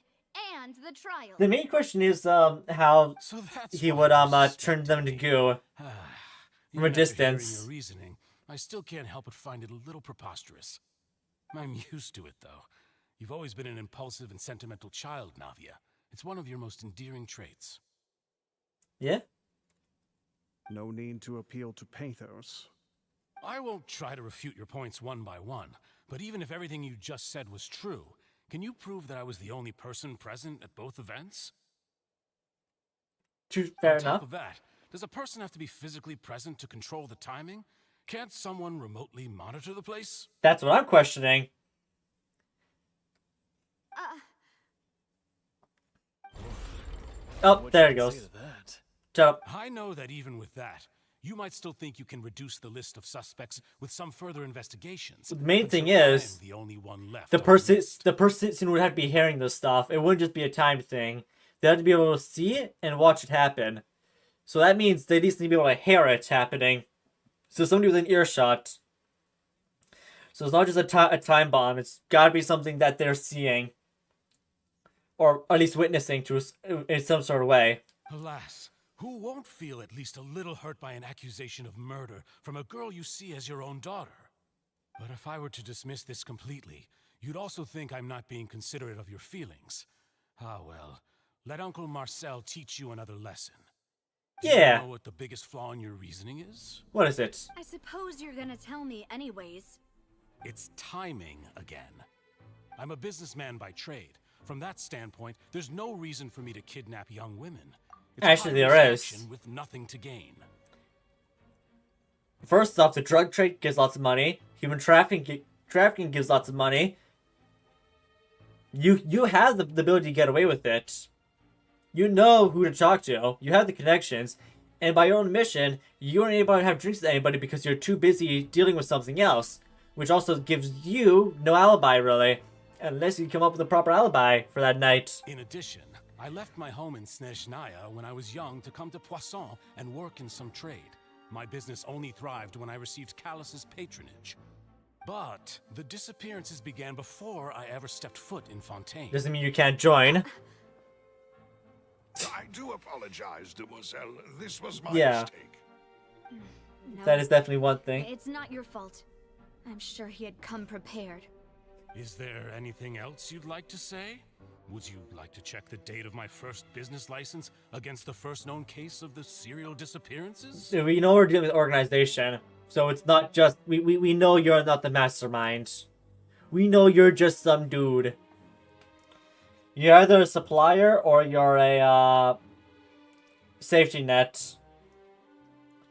B: and the trial.
A: The main question is how
K: So that's
A: he
K: why
A: would
K: I was
A: turn them into goo from a
K: Even after hearing
A: distance.
K: your reasoning, I still can't help but find it a little preposterous. I'm used to it, though. You've always been an impulsive and sentimental child, Navia. It's one of your most endearing traits.
A: Yeah?
P: No need to appeal to pathos.
K: I won't try to refute your points one by one, but even if everything you just said was true, can you prove that I was the only person present at both events?
A: Fair
K: On top
A: enough.
K: of that, does a person have to be physically present to control the timing? Can't someone remotely monitor the place?
A: That's what I'm questioning. Oh,
M: What
A: there
M: should
A: it
M: I
A: goes.
M: say to that?
A: Shut up.
K: I know that even with that, you might still think you can reduce the list of suspects with some further investigations.
A: The main
K: but
A: thing
K: you're
A: is,
K: the only one left
A: the
K: on
A: person would have to be hearing this stuff. It wouldn't just be a timed thing. They have to be able to see it and watch it happen. So that means they at least need to be able to hear it happening. So somebody within earshot. So it's not just a time bomb. It's got to be something that they're seeing, or at least witnessing in some sort of way.
K: Alas, who won't feel at least a little hurt by an accusation of murder from a girl you see as your own daughter? But if I were to dismiss this completely, you'd also think I'm not being considerate of your feelings. Ah well, let Uncle Marcel teach you another lesson. Do you know what the biggest flaw in your reasoning is?
A: What is it?
F: I suppose you're gonna tell me anyways.
K: It's timing again. I'm a businessman by trade. From that standpoint, there's no reason for me to kidnap young women. It's
A: Actually,
K: a
A: there is.
K: action with nothing to gain.
A: First off, the drug trade gives lots of money. Human trafficking gives lots of money. You have the ability to get away with it. You know who to talk to. You have the connections. And by your own admission, you aren't able to have drinks with anybody because you're too busy dealing with something else. Which also gives you no alibi, really. Unless you come up with a proper alibi for that night.
K: In addition, I left my home in Snezhnaya when I was young to come to Poisson and work in some trade. My business only thrived when I received Callus's patronage. But the disappearances began before I ever stepped foot in Fontaine.
A: Doesn't mean you can't join.
H: I do apologize, Demoiselle. This was my
A: Yeah.
H: mistake.
F: No,
A: That is definitely one thing.
F: it's not your fault. I'm sure he had come prepared.
K: Is there anything else you'd like to say? Would you like to check the date of my first business license against the first known case of the serial disappearances?
A: So we know we're dealing with organization. So it's not just... We know you're not the mastermind. We know you're just some dude. You're either a supplier or you're a safety net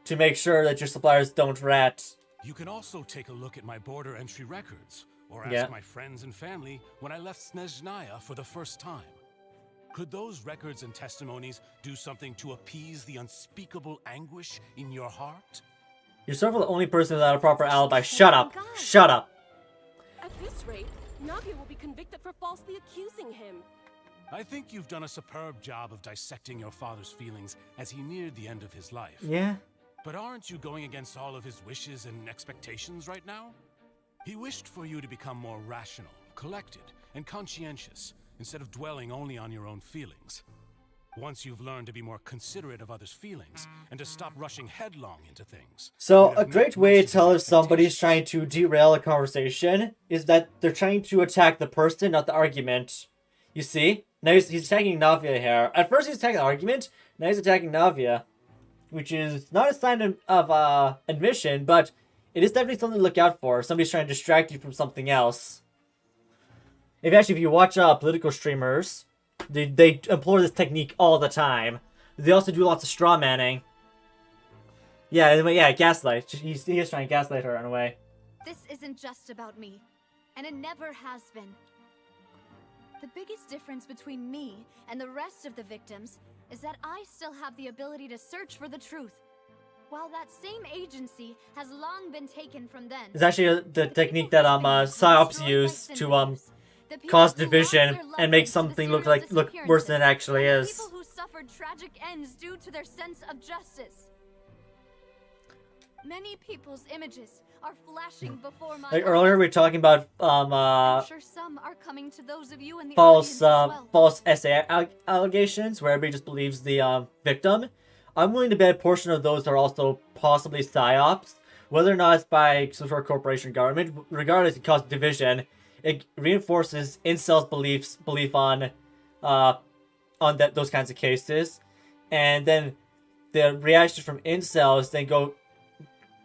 A: to make sure that your suppliers don't rat.
K: You can also take a look at my border entry records, or ask my friends and family when I left Snezhnaya for the first time. Could those records and testimonies do something to appease the unspeakable anguish in your heart?
A: You're sort of the only person without a proper alibi. Shut up! Shut up!
N: At this rate, Navia will be convicted for falsely accusing him.
K: I think you've done a superb job of dissecting your father's feelings as he neared the end of his life.
A: Yeah?
K: But aren't you going against all of his wishes and expectations right now? He wished for you to become more rational, collected, and conscientious, instead of dwelling only on your own feelings. Once you've learned to be more considerate of others' feelings, and to stop rushing headlong into things.
A: So, a great way to tell if somebody's trying to derail a conversation is that they're trying to attack the person, not the argument. You see? Now he's attacking Navia here. At first he's attacking the argument, now he's attacking Navia. Which is not a sign of admission, but it is definitely something to look out for. Somebody's trying to distract you from something else. If you watch political streamers, they employ this technique all the time. They also do lots of straw manning. Yeah, gaslight. He's trying to gaslight her in a way.
F: This isn't just about me, and it never has been. The biggest difference between me and the rest of the victims is that I still have the ability to search for the truth, while that same agency has long been taken from them.
A: It's actually the technique that psyops use to cause division and make something look worse than it actually is.
F: People who suffered tragic ends due to their sense of justice. Many people's images are flashing before my eyes.
A: Earlier we were talking about
F: I'm sure some are coming to those of you in the
A: false
F: audience as well.
A: false essay allegations where everybody just believes the victim. I'm willing to bet a portion of those are also possibly psyops, whether or not it's by some sort of corporation or government. Regardless, it causes division. It reinforces incels' belief on those kinds of cases, and then the reaction from incels then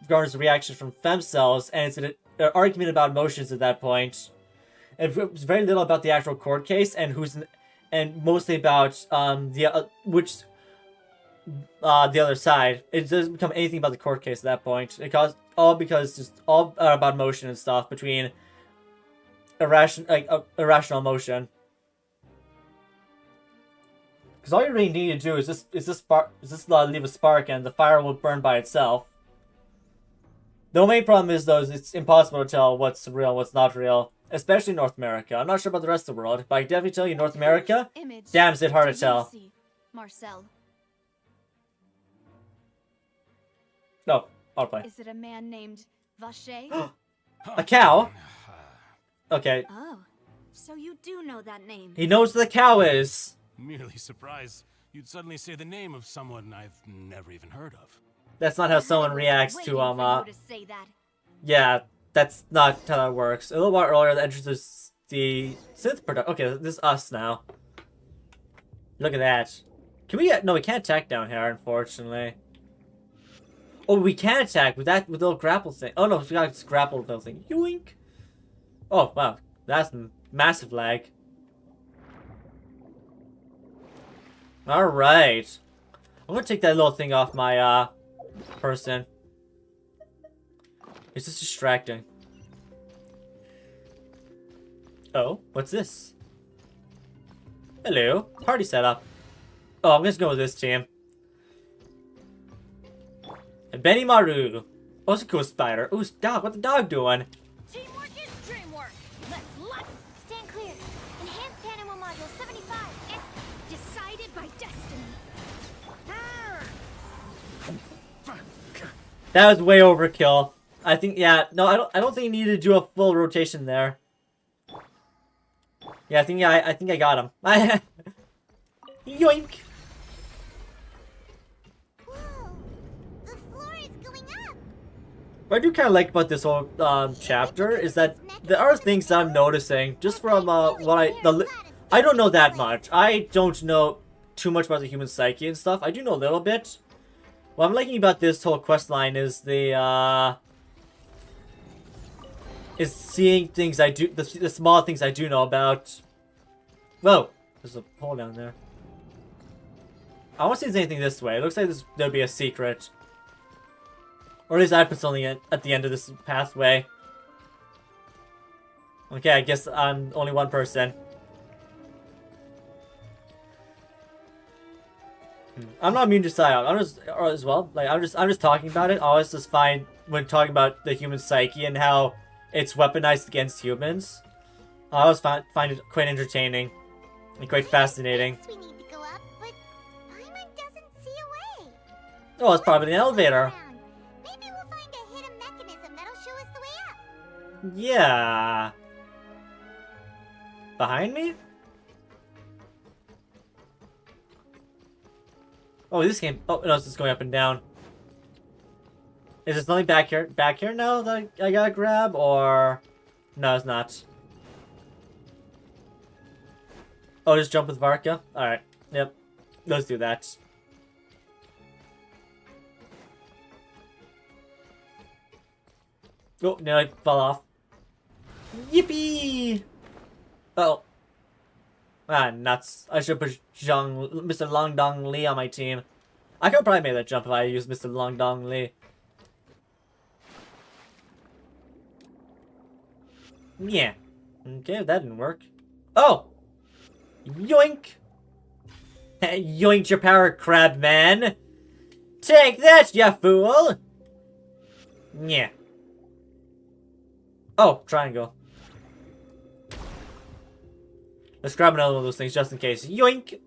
A: garners a reaction from femcells, and it's an argument about emotions at that point. It's very little about the actual court case and mostly about the other side. It doesn't become anything about the court case at that point. Because just all about emotion and stuff between irrational emotion. Because all you really need to do is just leave a spark, and the fire will burn by itself. The main problem is, though, it's impossible to tell what's real, what's not real, especially in North America. I'm not sure about the rest of the world, but I can definitely tell you North America, damn, is it hard to tell.
F: Marcel.
A: No, I'll play.
F: Is it a man named Vacher?
A: A cow? Okay.
F: Oh, so you do know that name.
A: He knows who the cow is.
K: Merely surprised you'd suddenly say the name of someone I've never even heard of.
A: That's not how someone reacts to
F: Say that.
A: Yeah, that's not how that works. A little while earlier, the entrance of the synth product. Okay, this is us now. Look at that. Can we? No, we can't attack down here, unfortunately. Oh, we can attack with that with the little grapple thing. Oh no, we got this grapple little thing. Yoink. Oh wow, that's massive lag. All right, I'm gonna take that little thing off my person. It's just distracting. Oh, what's this? Hello, party setup. Oh, I'm just going with this team. And Benny Maru. Oh, it's a cool spider. Oh, dog. What's the dog doing?
E: Teamwork is dreamwork. Let's stand clear. Enhanced animal module 75. Decided by destiny.
A: That was way overkill. I think, yeah, no, I don't think you needed to do a full rotation there. Yeah, I think I got him. Yoink.
E: Whoa, the floor is going up.
A: What I do kind of like about this whole chapter is that there are things I'm noticing just from what I don't know that much. I don't know too much about the human psyche and stuff. I do know a little bit. What I'm liking about this whole quest line is the is seeing things I do, the small things I do know about. Whoa, there's a hole down there. I don't see there's anything this way. It looks like there'll be a secret. Or at least I put something at the end of this pathway. Okay, I guess I'm only one person. I'm not immune to psyop. I'm just as well. Like I'm just talking about it. I always just find when talking about the human psyche and how it's weaponized against humans. I always find it quite entertaining and quite fascinating.
E: We need to go up, but Paimon doesn't see a way.
A: Oh, it's probably an elevator.
E: Maybe we'll find a hidden mechanism that'll show us the way up.
A: Yeah. Behind me? Oh, this game. Oh no, it's just going up and down. Is there something back here now that I gotta grab, or no? It's not. Oh, just jump with Varka. All right. Yep. Let's do that. Oh, no, I fell off. Yippee! Oh. Ah, nuts. I should put Mr. Longdong Li on my team. I could probably make that jump if I used Mr. Longdong Li. Yeah. Okay, that didn't work. Oh! Yoink! Yoinked your power, crab man! Take that, ya fool! Yeah. Oh, triangle. Let's grab another one of those things just in case. Yoink!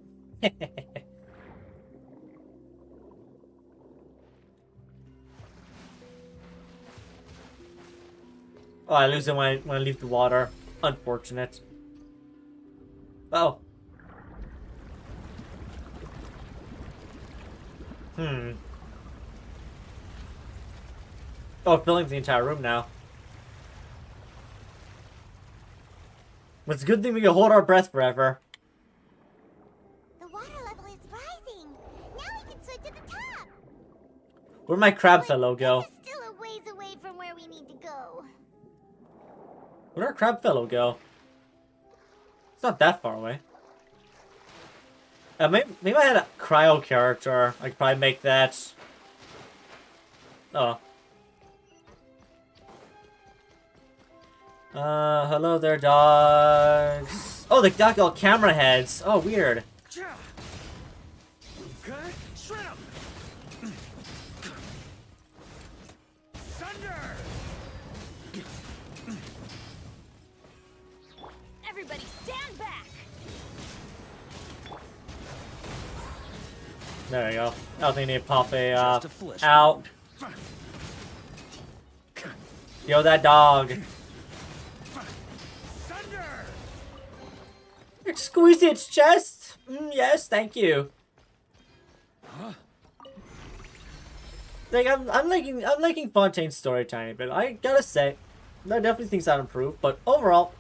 A: Oh, I lose it when I leave the water. Unfortunate. Oh. Oh, filling the entire room now. It's a good thing we can hold our breath forever.
E: The water level is rising. Now we can swim to the top.
A: Where'd my crab fellow go?
E: This is still a ways away from where we need to go.
A: Where'd our crab fellow go? It's not that far away. Maybe I had a cryo character. I could probably make that. Oh. Hello there, dogs. Oh, they got all camera heads. Oh, weird.
F: Everybody stand back.
A: There we go. I don't think they need to pop a, out. Yo, that dog. Squeeze its chest. Yes, thank you. Like I'm liking Fontaine's story a tiny bit. I gotta say, there are definitely things that improve, but overall,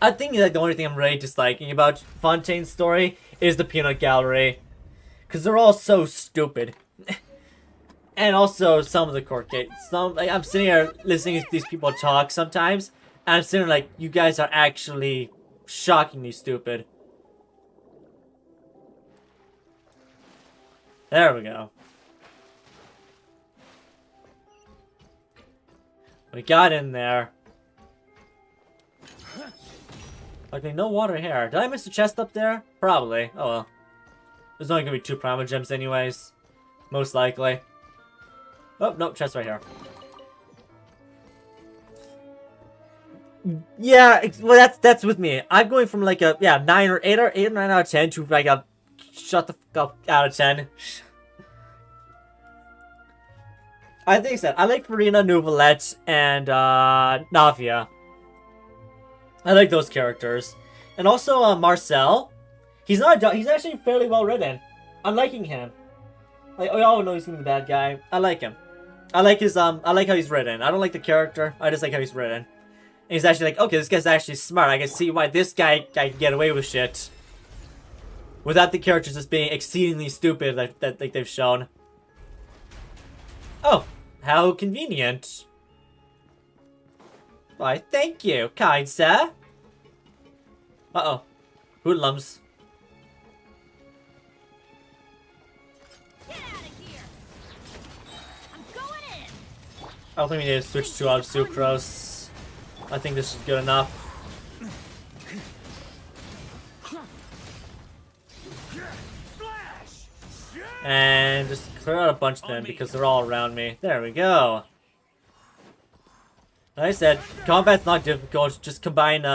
A: I think that the only thing I'm really disliking about Fontaine's story is the peanut gallery, because they're all so stupid. And also some of the court case. Like, I'm sitting here listening to these people talk sometimes, and I'm sitting like, you guys are actually shockingly stupid. There we go. We got in there. Okay, no water here. Did I miss a chest up there? Probably. Oh well. There's only gonna be 2 Primal Gems anyways. Most likely. Oh, no, chest right here. Yeah, well that's with me. I'm going from like a 9 or 8 or 9 out of 10 to like a shut the fuck up out of 10. I think so. I like Farina, Neuvillette, and Navia. I like those characters. And also Marcel. He's actually fairly well written. I'm liking him. Like, we all know he's gonna be the bad guy. I like him. I like his I like how he's written. I don't like the character. I just like how he's written. And he's actually like, okay, this guy's actually smart. I can see why this guy can get away with shit. Without the characters just being exceedingly stupid that they've shown. Oh, how convenient. Why, thank you, kind sir. Uh-oh. Hoodlums. I don't think we need to switch to Sucrose. I think this is good enough. And just clear out a bunch of them because they're all around me. There we go. Like I said, combat's not difficult. Just combine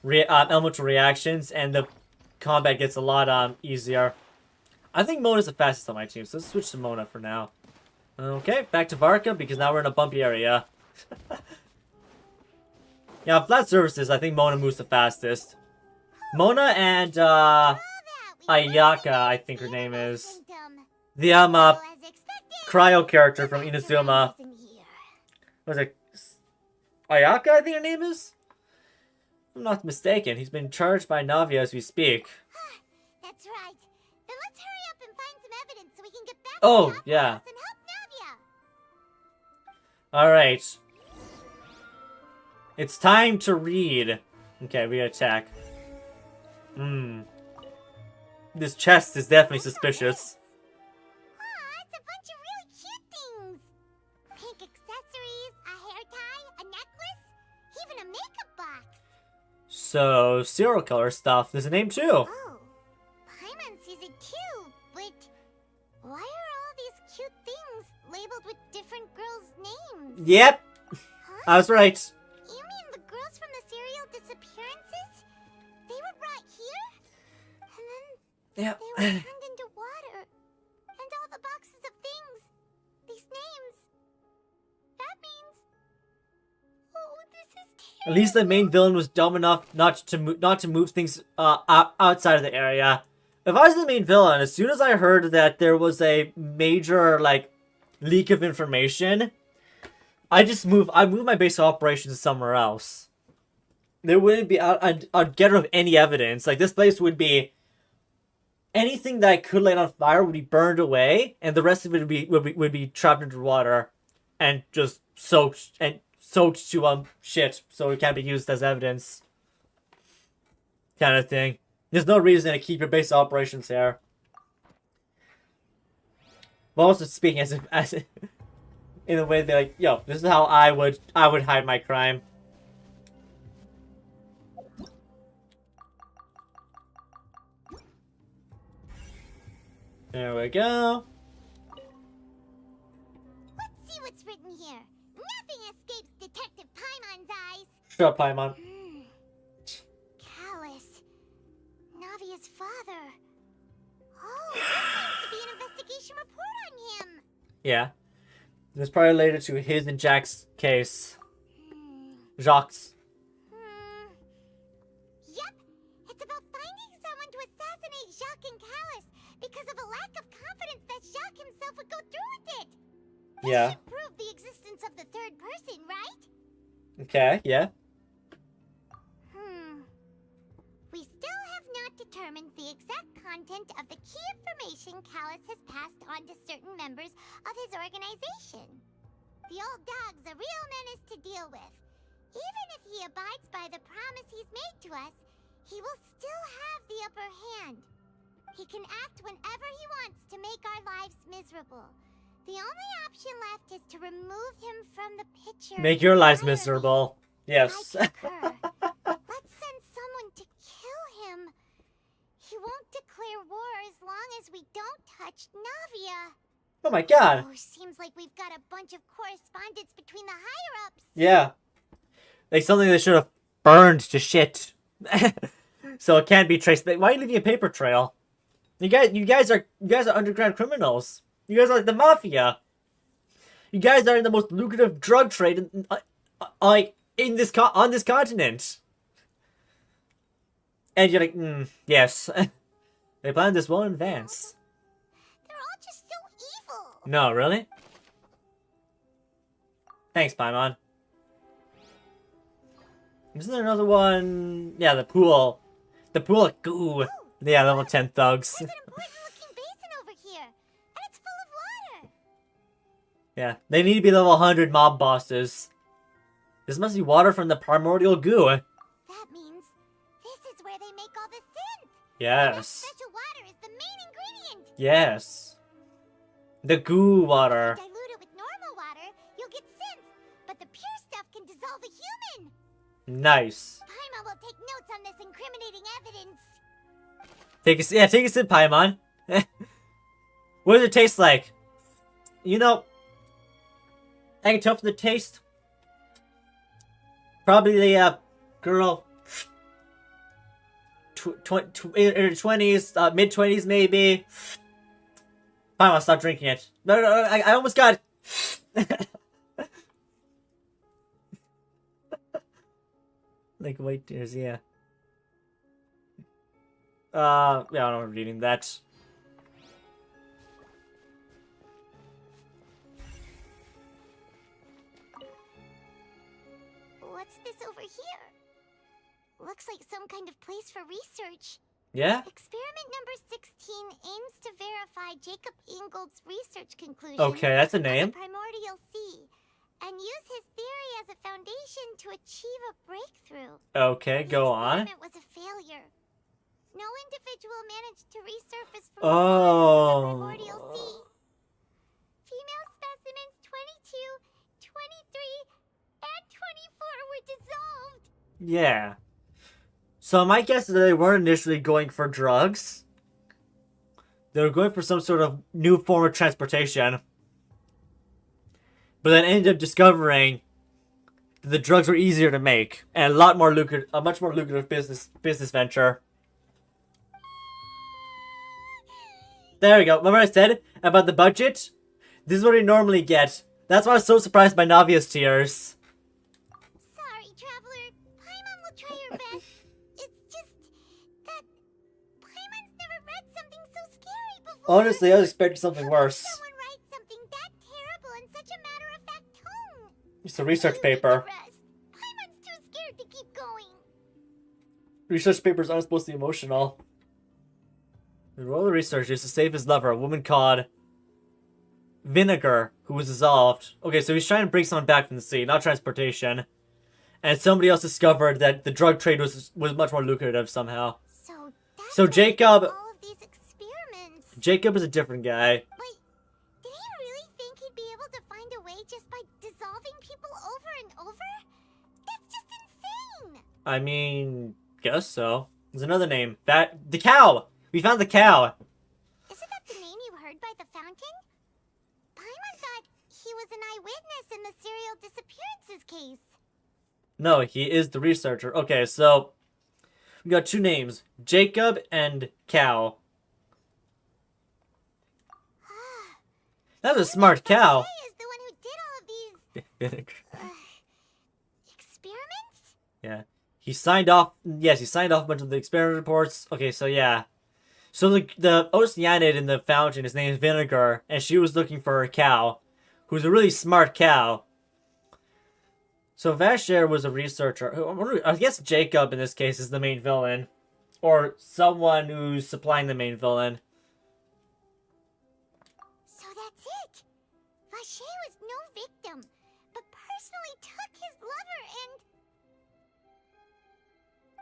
A: elemental reactions and the combat gets a lot easier. I think Mona's the fastest on my team, so let's switch to Mona for now. Okay, back to Varka because now we're in a bumpy area. Yeah, flat surfaces, I think Mona moves the fastest. Mona and Ayaka, I think her name is. The cryo character from Inazuma. Was it Ayaka, I think her name is? If I'm not mistaken, he's been charged by Navia as we speak.
E: That's right. Then let's hurry up and find some evidence so we can get back
A: Oh,
E: to the
A: yeah.
E: house and help Navia.
A: Alright. It's time to read. Okay, we attack. This chest is definitely suspicious.
E: It's a bunch of really cute things. Pink accessories, a hair tie, a necklace, even a makeup box.
A: So, serial killer stuff. There's a name too.
E: Oh, Paimon sees it too, but why are all these cute things labeled with different girls' names?
A: Yep. I was right.
E: You mean the girls from the serial disappearances? They were brought here? And then they were turned into water. And all the boxes of things. These names. That means... Oh, this is terrible.
A: At least the main villain was dumb enough not to move things outside of the area. If I was the main villain, as soon as I heard that there was a major leak of information, I moved my base of operations somewhere else. There wouldn't be I'd get rid of any evidence. Like, this place would be anything that I could light on fire would be burned away, and the rest of it would be trapped under water and just soaked to shit, so it can't be used as evidence. Kind of thing. There's no reason to keep your base of operations here. But also speaking as in a way they're like, yo, this is how I would hide my crime. There we go.
E: Let's see what's written here. Nothing escapes Detective Paimon's eyes.
A: Shut up, Paimon.
E: Callus. Navia's father. Oh, this seems to be an investigation report on him.
A: Yeah. It's probably related to his and Jack's case. Jacques.
E: Yep, it's about finding someone to assassinate Jacques and Callus because of a lack of confidence that Jacques himself would go through with it.
A: Yeah.
E: Should prove the existence of the third person, right?
A: Okay, yeah.
E: We still have not determined the exact content of the key information Callus has passed on to certain members of his organization. The old dog's a real menace to deal with. Even if he abides by the promise he's made to us, he will still have the upper hand. He can act whenever he wants to make our lives miserable. The only option left is to remove him from the picture.
A: Make your lives miserable. Yes.
E: Let's send someone to kill him. He won't declare war as long as we don't touch Navia.
A: Oh my god.
E: Oh, seems like we've got a bunch of correspondence between the higher-ups.
A: Yeah. Like something they should have burned to shit. So it can't be traced. Why are you leaving a paper trail? You guys are underground criminals. You guys are like the mafia. You guys are in the most lucrative drug trade on this continent. And you're like, yes. They planned this well in advance.
E: They're all just so evil.
A: No, really? Thanks, Paimon. Isn't there another one? Yeah, the pool. The pool of goo. Yeah, level 10 thugs.
E: There's an important-looking basin over here, and it's full of water.
A: Yeah, they need to be level 100 mob bosses. This must be water from the primordial goo.
E: That means this is where they make all the synth.
A: Yes.
E: That special water is the main ingredient.
A: Yes. The goo water.
E: If you dilute it with normal water, you'll get synth, but the pure stuff can dissolve a human.
A: Nice.
E: Paimon will take notes on this incriminating evidence.
A: Take a sip, Paimon. What does it taste like? You know, I can tell from the taste. Probably a girl, in her 20s, mid-20s maybe. Paimon, stop drinking it. No, I almost got it. Like white tears, yeah. Yeah, I'm not reading that.
E: What's this over here? Looks like some kind of place for research.
A: Yeah?
E: Experiment number 16 aims to verify Jacob Ingold's research conclusions.
A: Okay, that's a name.
E: On the primordial sea, and use his theory as a foundation to achieve a breakthrough.
A: Okay, go on.
E: The experiment was a failure. No individual managed to resurface from the primordial sea. Female specimens 22, 23, and 24 were dissolved.
A: Yeah. So my guess is that they weren't initially going for drugs. They were going for some sort of new form of transportation. But then ended up discovering that the drugs were easier to make and a much more lucrative business venture. There we go. Remember I said about the budget? This is what we normally get. That's why I was so surprised by Navia's tears.
E: Sorry, Traveler. Paimon will try her best. It's just that Paimon's never read something so scary before.
A: Honestly, I was expecting something worse.
E: Someone writes something that terrible in such a matter-of-fact tone.
A: It's a research paper.
E: Paimon's too scared to keep going.
A: Research papers aren't supposed to be emotional. The role of the researcher is to save his lover, a woman called Vinegar, who was dissolved. Okay, so he's trying to bring someone back from the sea, not transportation. And somebody else discovered that the drug trade was much more lucrative somehow. So Jacob...
E: All of these experiments.
A: Jacob is a different guy.
E: Wait, did he really think he'd be able to find a way just by dissolving people over and over? That's just insane!
A: I mean, guess so. There's another name. The cow! We found the cow!
E: Isn't that the name you heard by the fountain? Paimon thought he was an eyewitness in the serial disappearances case.
A: No, he is the researcher. Okay, so we got two names. Jacob and Cow. That's a smart cow.
E: Is the one who did
A: Vinegar.
E: Experiments?
A: Yeah. He signed off. Yes, he signed off a bunch of the experiment reports. Okay, so yeah. So the oceanid in the fountain, his name is Vinegar, and she was looking for her cow, who's a really smart cow. So Vasher was a researcher. I guess Jacob in this case is the main villain, or someone who's supplying the main villain.
E: So that's it. Vacher was no victim, but personally took his lover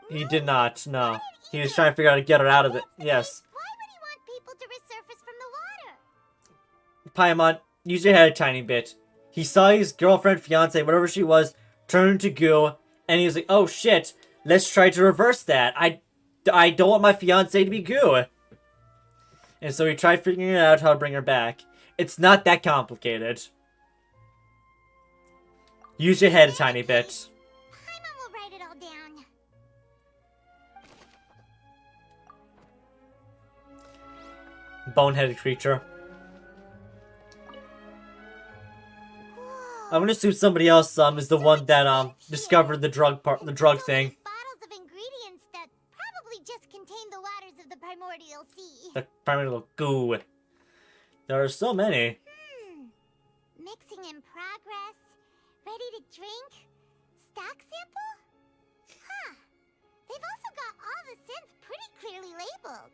E: and...
A: He did not. No, he was trying to figure out how to get her out of it. Yes.
E: Why would he want people to resurface from the water?
A: Paimon, use your head a tiny bit. He saw his girlfriend, fiance, whatever she was, turn to goo, and he was like, "Oh shit, let's try to reverse that. I don't want my fiance to be goo." And so he tried figuring out how to bring her back. It's not that complicated. Use your head a tiny bit.
E: Paimon will write it all down.
A: Boneheaded creature. I'm gonna assume somebody else is the one that discovered the drug thing.
E: Bottles of ingredients that probably just contain the waters of the primordial sea.
A: The primordial goo. There are so many.
E: Mixing in progress. Ready to drink. Stock sample? Huh. They've also got all the synths pretty clearly labeled.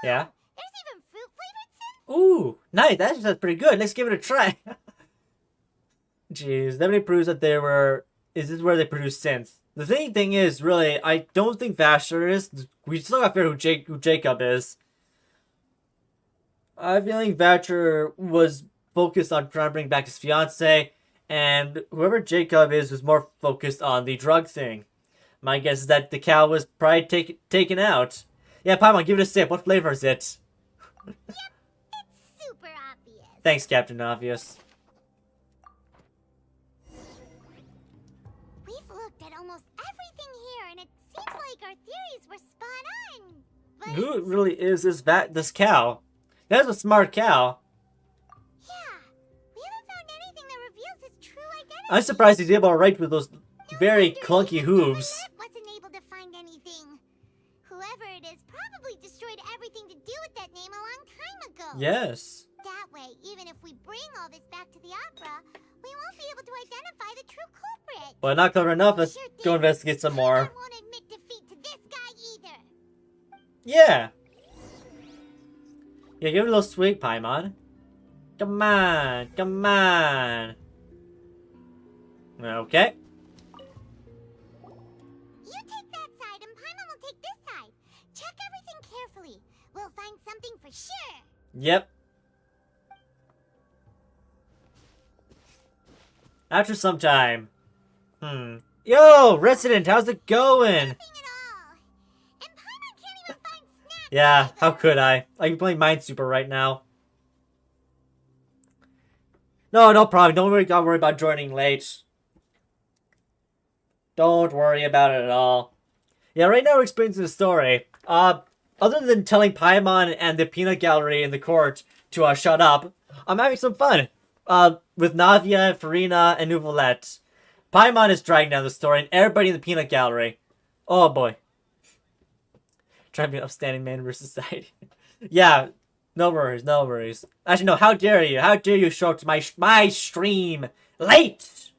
A: Yeah.
E: There's even fruit flavored synth.
A: Ooh, nice. That's pretty good. Let's give it a try. Jeez, that really proves that they were. Is this where they produce synth? The thing is, really, I don't think Vasher is. We still got to figure out who Jacob is. I feel like Vasher was focused on trying to bring back his fiance, and whoever Jacob is was more focused on the drug thing. My guess is that the cow was probably taken out. Yeah, Paimon, give it a sip. What flavor is it?
E: Yep, it's super obvious.
A: Thanks, Captain Obvious.
E: We've looked at almost everything here, and it seems like our theories were spot on. But
A: Who really is this cow? That's a smart cow.
E: yeah, we haven't found anything that reveals his true identity.
A: I'm surprised he's able to write with those very clunky hooves.
E: Neuvillette wasn't able to find anything. Whoever it is probably destroyed everything to do with that name a long time ago.
A: Yes.
E: That way, even if we bring all this back to the opera, we won't be able to identify the true culprit.
A: Well, not clever enough. Let's go investigate some more.
E: I won't admit defeat to this guy either.
A: Yeah. Yeah, give it a little swig, Paimon. Come on, come on. Okay.
E: You take that side, and Paimon will take this side. Check everything carefully. We'll find something for sure.
A: Yep. After some time. Yo, Resident, how's it going? Yeah, how could I? I'm playing Minesweeper right now. No problem. Don't worry about joining late. Don't worry about it at all. Yeah, right now we're experiencing the story. Other than telling Paimon and the peanut gallery in the court to shut up, I'm having some fun. With Navia, Farina, and Neuvillette. Paimon is dragging down the story, and everybody in the peanut gallery. Oh boy. Trying to be an upstanding man versus society. Yeah, no worries, no worries. Actually, no, how dare you? How dare you show up to my stream late?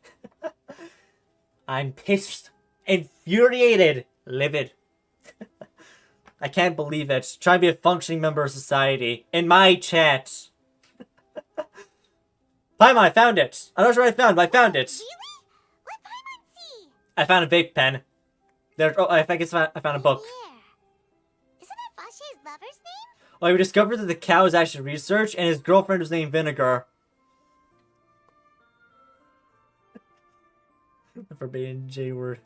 A: I'm pissed, infuriated, livid. I can't believe it. Trying to be a functioning member of society in my chat. Paimon, I found it. I'm not sure what I found, but I found it.
E: Really? What Paimon see?
A: I found a vape pen. I found a book.
E: Isn't that Vacher's lover's name?
A: Well, we discovered that the cow is actually research, and his girlfriend was named Vinegar. The forbidden J word.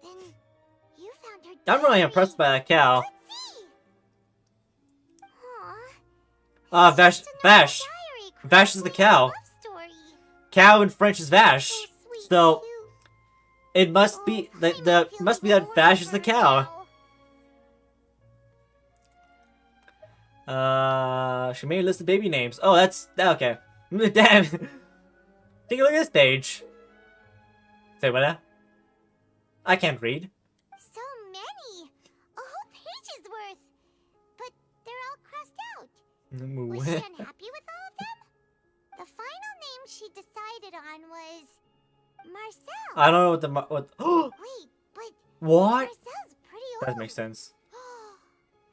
E: Then you found her.
A: I'm really impressed by that cow.
E: Let's see.
A: Vash. Vash is the cow. Cow in French is Vash. So it must be that Vash is the cow. She made a list of baby names. Oh, that's okay. Damn. Take a look at this page. Say what now? I can't read.
E: So many! A whole page's worth! But they're all crossed out. Was she unhappy with all of them? The final name she decided on was... Marcel.
A: I don't know what the...
E: Wait, but...
A: What?
E: Marcel's pretty old.
A: That makes sense.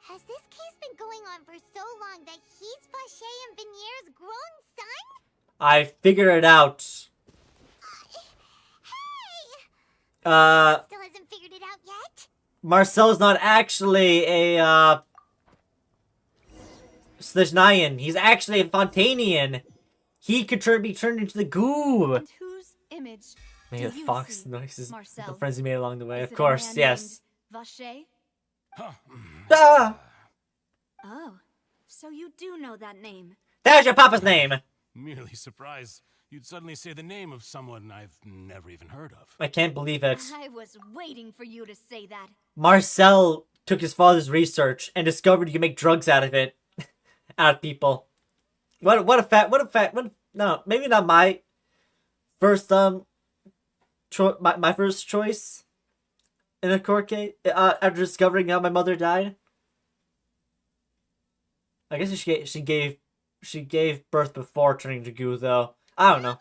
E: Has this case been going on for so long that he's Vacher and Venier's grown son?
A: I figured it out.
E: Still hasn't figured it out yet?
A: Marcel's not actually a, Fontainian. He's actually a Fontainian. He could be turned into the goo.
B: And whose image
A: Maybe the
B: do you
A: fox
B: see,
A: noises.
B: Marcel?
A: The friends he made along the way.
B: Is
A: Of
B: it a
A: course,
B: man
A: yes.
B: named Vacher?
A: Ah!
B: Oh, so you do know that name.
A: There's your papa's name.
K: Merely surprised you'd suddenly say the name of someone I've never even heard of.
A: I can't believe it.
B: I was waiting for you to say that.
A: Marcel took his father's research and discovered you can make drugs out of it. Out of people. What a fact. No, maybe not my first, my first choice in a court case, after discovering how my mother died. I guess she gave birth before turning to goo, though. I don't know.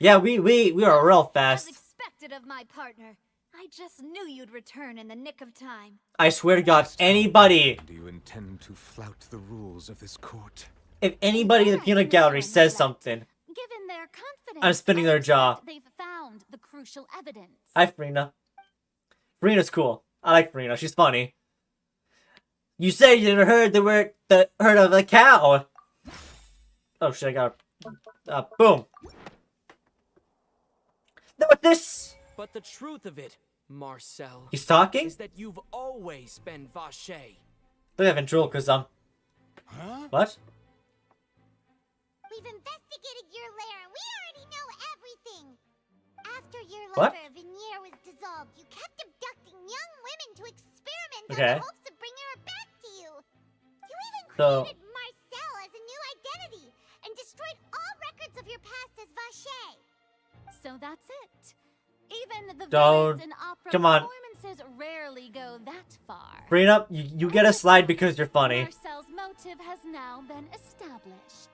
A: Yeah, we are real fast.
B: As expected of my partner. I just knew you'd return in the nick of time.
A: I swear to God, anybody.
C: Do you intend to flout the rules of this court?
A: If anybody in the peanut gallery says something,
O: Given their confidence,
A: I'm spinning their jaw.
O: they've found the crucial evidence.
A: Hi, Farina. Farina's cool. I like Farina. She's funny. You said you never heard heard of a cow. Oh shit! I got. Boom. What this?
R: But the truth of it, Marcel,
A: He's talking?
R: is that you've always been Vacher.
A: Look at ventriloquism.
K: Huh?
A: What?
E: We've investigated your lair and we already know everything. After your
A: What?
E: lover, Venier, was dissolved, you kept abducting young women to experiment
A: Okay.
E: on the hopes of bringing her back to you. You even
A: So-
E: created Marcel as a new identity and destroyed all records of your past as Vacher.
O: So that's it. Even the
A: Don't-
O: villains in opera
A: come on.
O: performances rarely go that far.
A: Farina, you get a slide because you're funny.
O: Marcel's motive has now been established.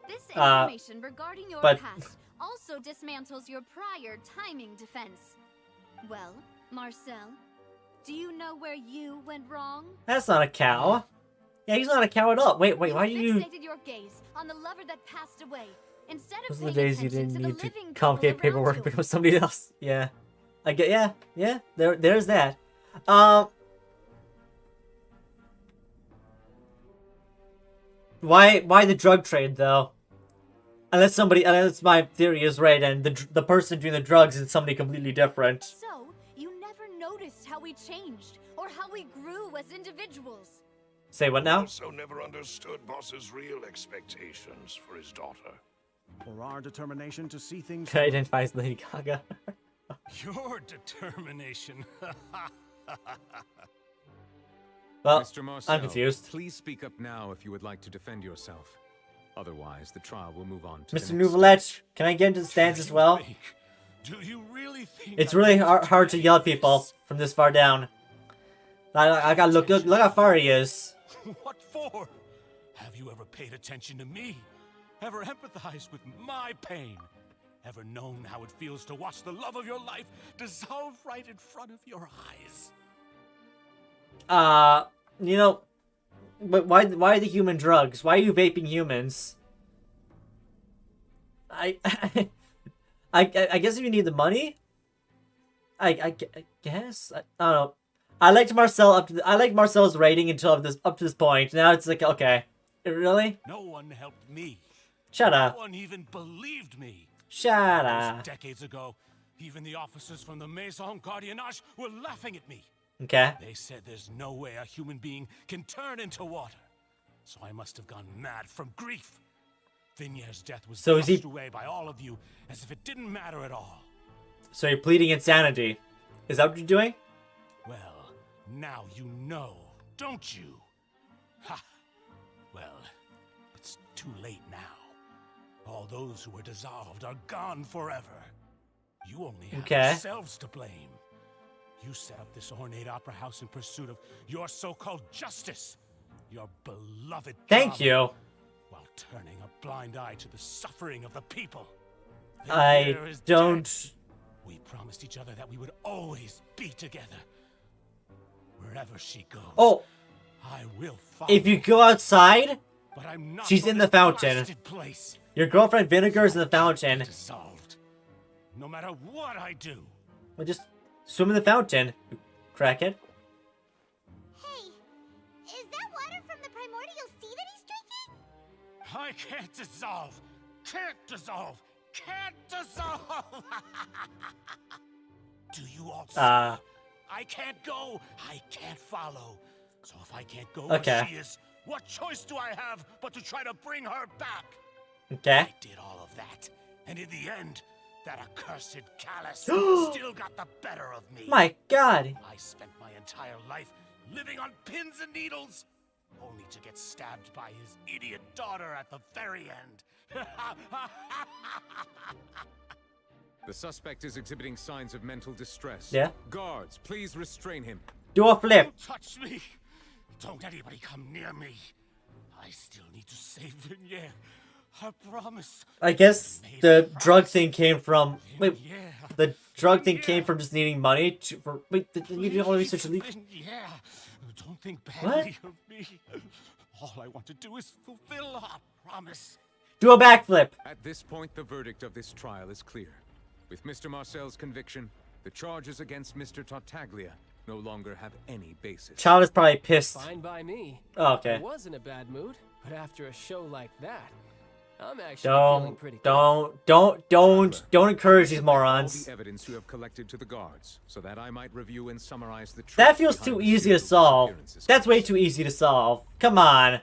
B: This information regarding your
A: but-
B: past also dismantles your prior timing defense. Well, Marcel, do you know where you went wrong?
A: That's not a cow. Yeah, he's not a cow at all. Wait, why do you?
B: Fixated your gaze on the lover that passed away instead of
A: Those are the
B: paying
A: days you
B: attention
A: didn't
B: to
A: need
B: the
A: to
B: living
A: complicate
B: people around
A: paperwork
B: you.
A: because somebody else. Yeah, I get. Yeah. There's that. Why the drug trade though? Unless my theory is right, and the person doing the drugs is somebody completely different.
B: So, you never noticed how we changed or how we grew as individuals.
A: Say what now?
H: Also never understood Boss's real expectations for his daughter.
P: Or our determination to see things.
A: Can I identify as Lady Gaga?
K: Your determination.
A: Well,
C: Mr. Marcel,
A: I'm confused.
C: Please speak up now if you would like to defend yourself. Otherwise, the trial will move on to
A: Mr.
C: the next
A: Neuvillette,
C: stage.
A: can I get into the stands as well?
K: Do you really think
A: It's really hard to yell at people from this far down. I gotta look how far he is.
K: What for? Have you ever paid attention to me? Ever empathized with my pain? Ever known how it feels to watch the love of your life dissolve right in front of your eyes?
A: You know, but why the human drugs? Why are you vaping humans? I guess if you need the money. I guess I don't know. I liked Marcel's rating until up to this point. Now it's like, okay, really?
K: No one helped me.
A: Shut up.
K: No one even believed me.
A: Shut
K: Those
A: up.
K: decades ago, even the officers from the Maison Gardiennage were laughing at me.
A: Okay.
K: They said there's no way a human being can turn into water. So I must have gone mad from grief. Vinier's death was
A: So is he-
K: brushed away by all of you as if it didn't matter at all.
A: So you're pleading insanity. Is that what you're doing?
K: Well, now you know, don't you? Ha! Well, it's too late now. All those who were dissolved are gone forever. You only have
A: Okay.
K: yourselves to blame. You set up this ornate opera house in pursuit of your so-called justice. Your beloved
A: Thank
K: drama,
A: you.
K: while turning a blind eye to the suffering of the people.
A: I
K: Vinyr is
A: don't...
K: dead. We promised each other that we would always be together. Wherever she goes,
A: Oh,
K: I will follow.
A: if you go outside,
K: But I'm not
A: she's
K: from
A: in the
K: this
A: fountain.
K: blasted place.
A: Your girlfriend Vinegar's in the fountain.
K: Dissolved. No matter what I do.
A: Well, just swim in the fountain, you crackhead.
E: Hey, is that water from the primordial sea that he's drinking?
K: I can't dissolve. Can't dissolve. Can't dissolve. Do you all see? I can't go. I can't follow. So if I can't go
A: Okay.
K: where she is, what choice do I have but to try to bring her back?
A: Okay.
K: I did all of that, and in the end, that accursed callous still got the better of me.
A: My God.
K: I spent my entire life living on pins and needles, only to get stabbed by his idiot daughter at the very end.
C: The suspect is exhibiting signs of mental distress.
A: Yeah.
C: Guards, please restrain him.
A: Do a flip.
K: Don't touch me. Don't anybody come near me. I still need to save Vinyr. I promise.
A: I guess the drug thing came from... Wait, the drug thing came from just needing money to... For, wait, you did all the research to leave...
K: Yeah. Don't think badly of me. All I want to do is fulfill our promise.
A: Do a backflip.
C: At this point, the verdict of this trial is clear. With Mr. Marcel's conviction, the charges against Mr. Tartaglia no longer have any basis.
A: Child is probably pissed.
L: Fine by me.
A: Oh, okay.
L: I was in a bad mood, but after a show like that, I'm actually feeling pretty
A: Don't encourage these
C: All
A: morons.
C: the evidence you have collected to the guards, so that I might review and summarize the truth.
A: That feels
C: behind
A: too
C: the
A: easy to
C: serial
A: solve.
C: disappearances
A: That's way
C: case.
A: too easy to solve. Come on.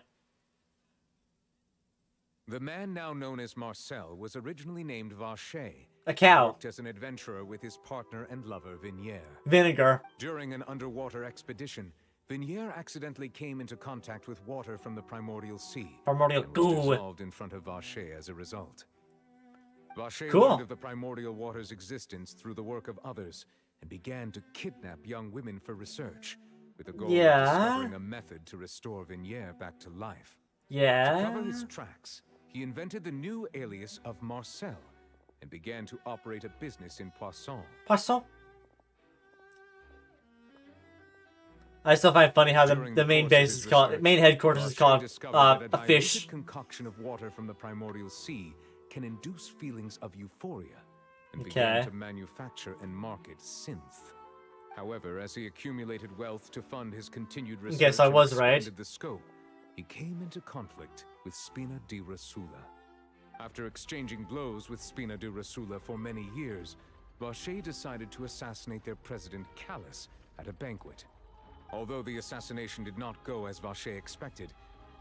C: The man now known as Marcel was originally named Vache.
A: A cow.
C: Worked as an adventurer with his partner and lover Vinyr.
A: Vinegar.
C: During an underwater expedition, Vinyr accidentally came into contact with water from the primordial sea.
A: Primordial
C: and
A: goo.
C: was dissolved in front of Vache as a result. Vache
A: Cool.
C: learned of the primordial water's existence through the work of others and began to kidnap young women for research, with the goal of discovering a method to restore Vinyr back to life. To cover his tracks, he invented the new alias of Marcel and began to operate a business in Poisson.
A: Poisson? I still find it funny how the main base is called, main headquarters is called a fish.
C: Concoction of water from the primordial sea can induce feelings of euphoria, and
A: Okay.
C: began to manufacture and market synth. However, as he accumulated wealth to fund his continued research
A: Okay, so I
C: and
A: was right.
C: expanded the scope, he came into conflict with Spina di Rasula. After exchanging blows with Spina di Rasula for many years, Vache decided to assassinate their president Callus at a banquet. Although the assassination did not go as Vache expected,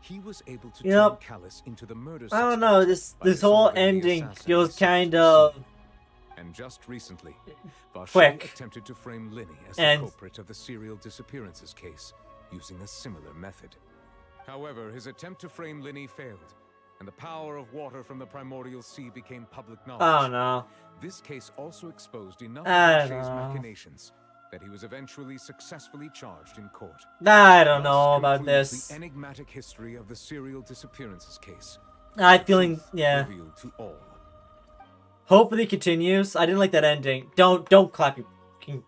C: he was able to turn Callus into the murder
A: I don't
C: suspect
A: know, this
C: by
A: whole
C: dissolving the
A: ending
C: assassin's
A: feels kind of
C: And just recently, Vache
A: quick.
C: attempted to frame Linny as
A: And-
C: the culprit of the serial disappearances case, using a similar method. However, his attempt to frame Linny failed, and the power of water from the primordial sea became public knowledge.
A: I don't know.
C: This case also exposed enough
A: I
C: of
A: don't
C: Vache's
A: know.
C: machinations that he was eventually successfully charged in court.
A: I don't know
C: Thus
A: about
C: concludes
A: this.
C: The enigmatic history of the serial disappearances case.
A: I feeling yeah.
C: Revealed to all.
A: Hopefully it continues. I didn't like that ending. Don't clap you fucking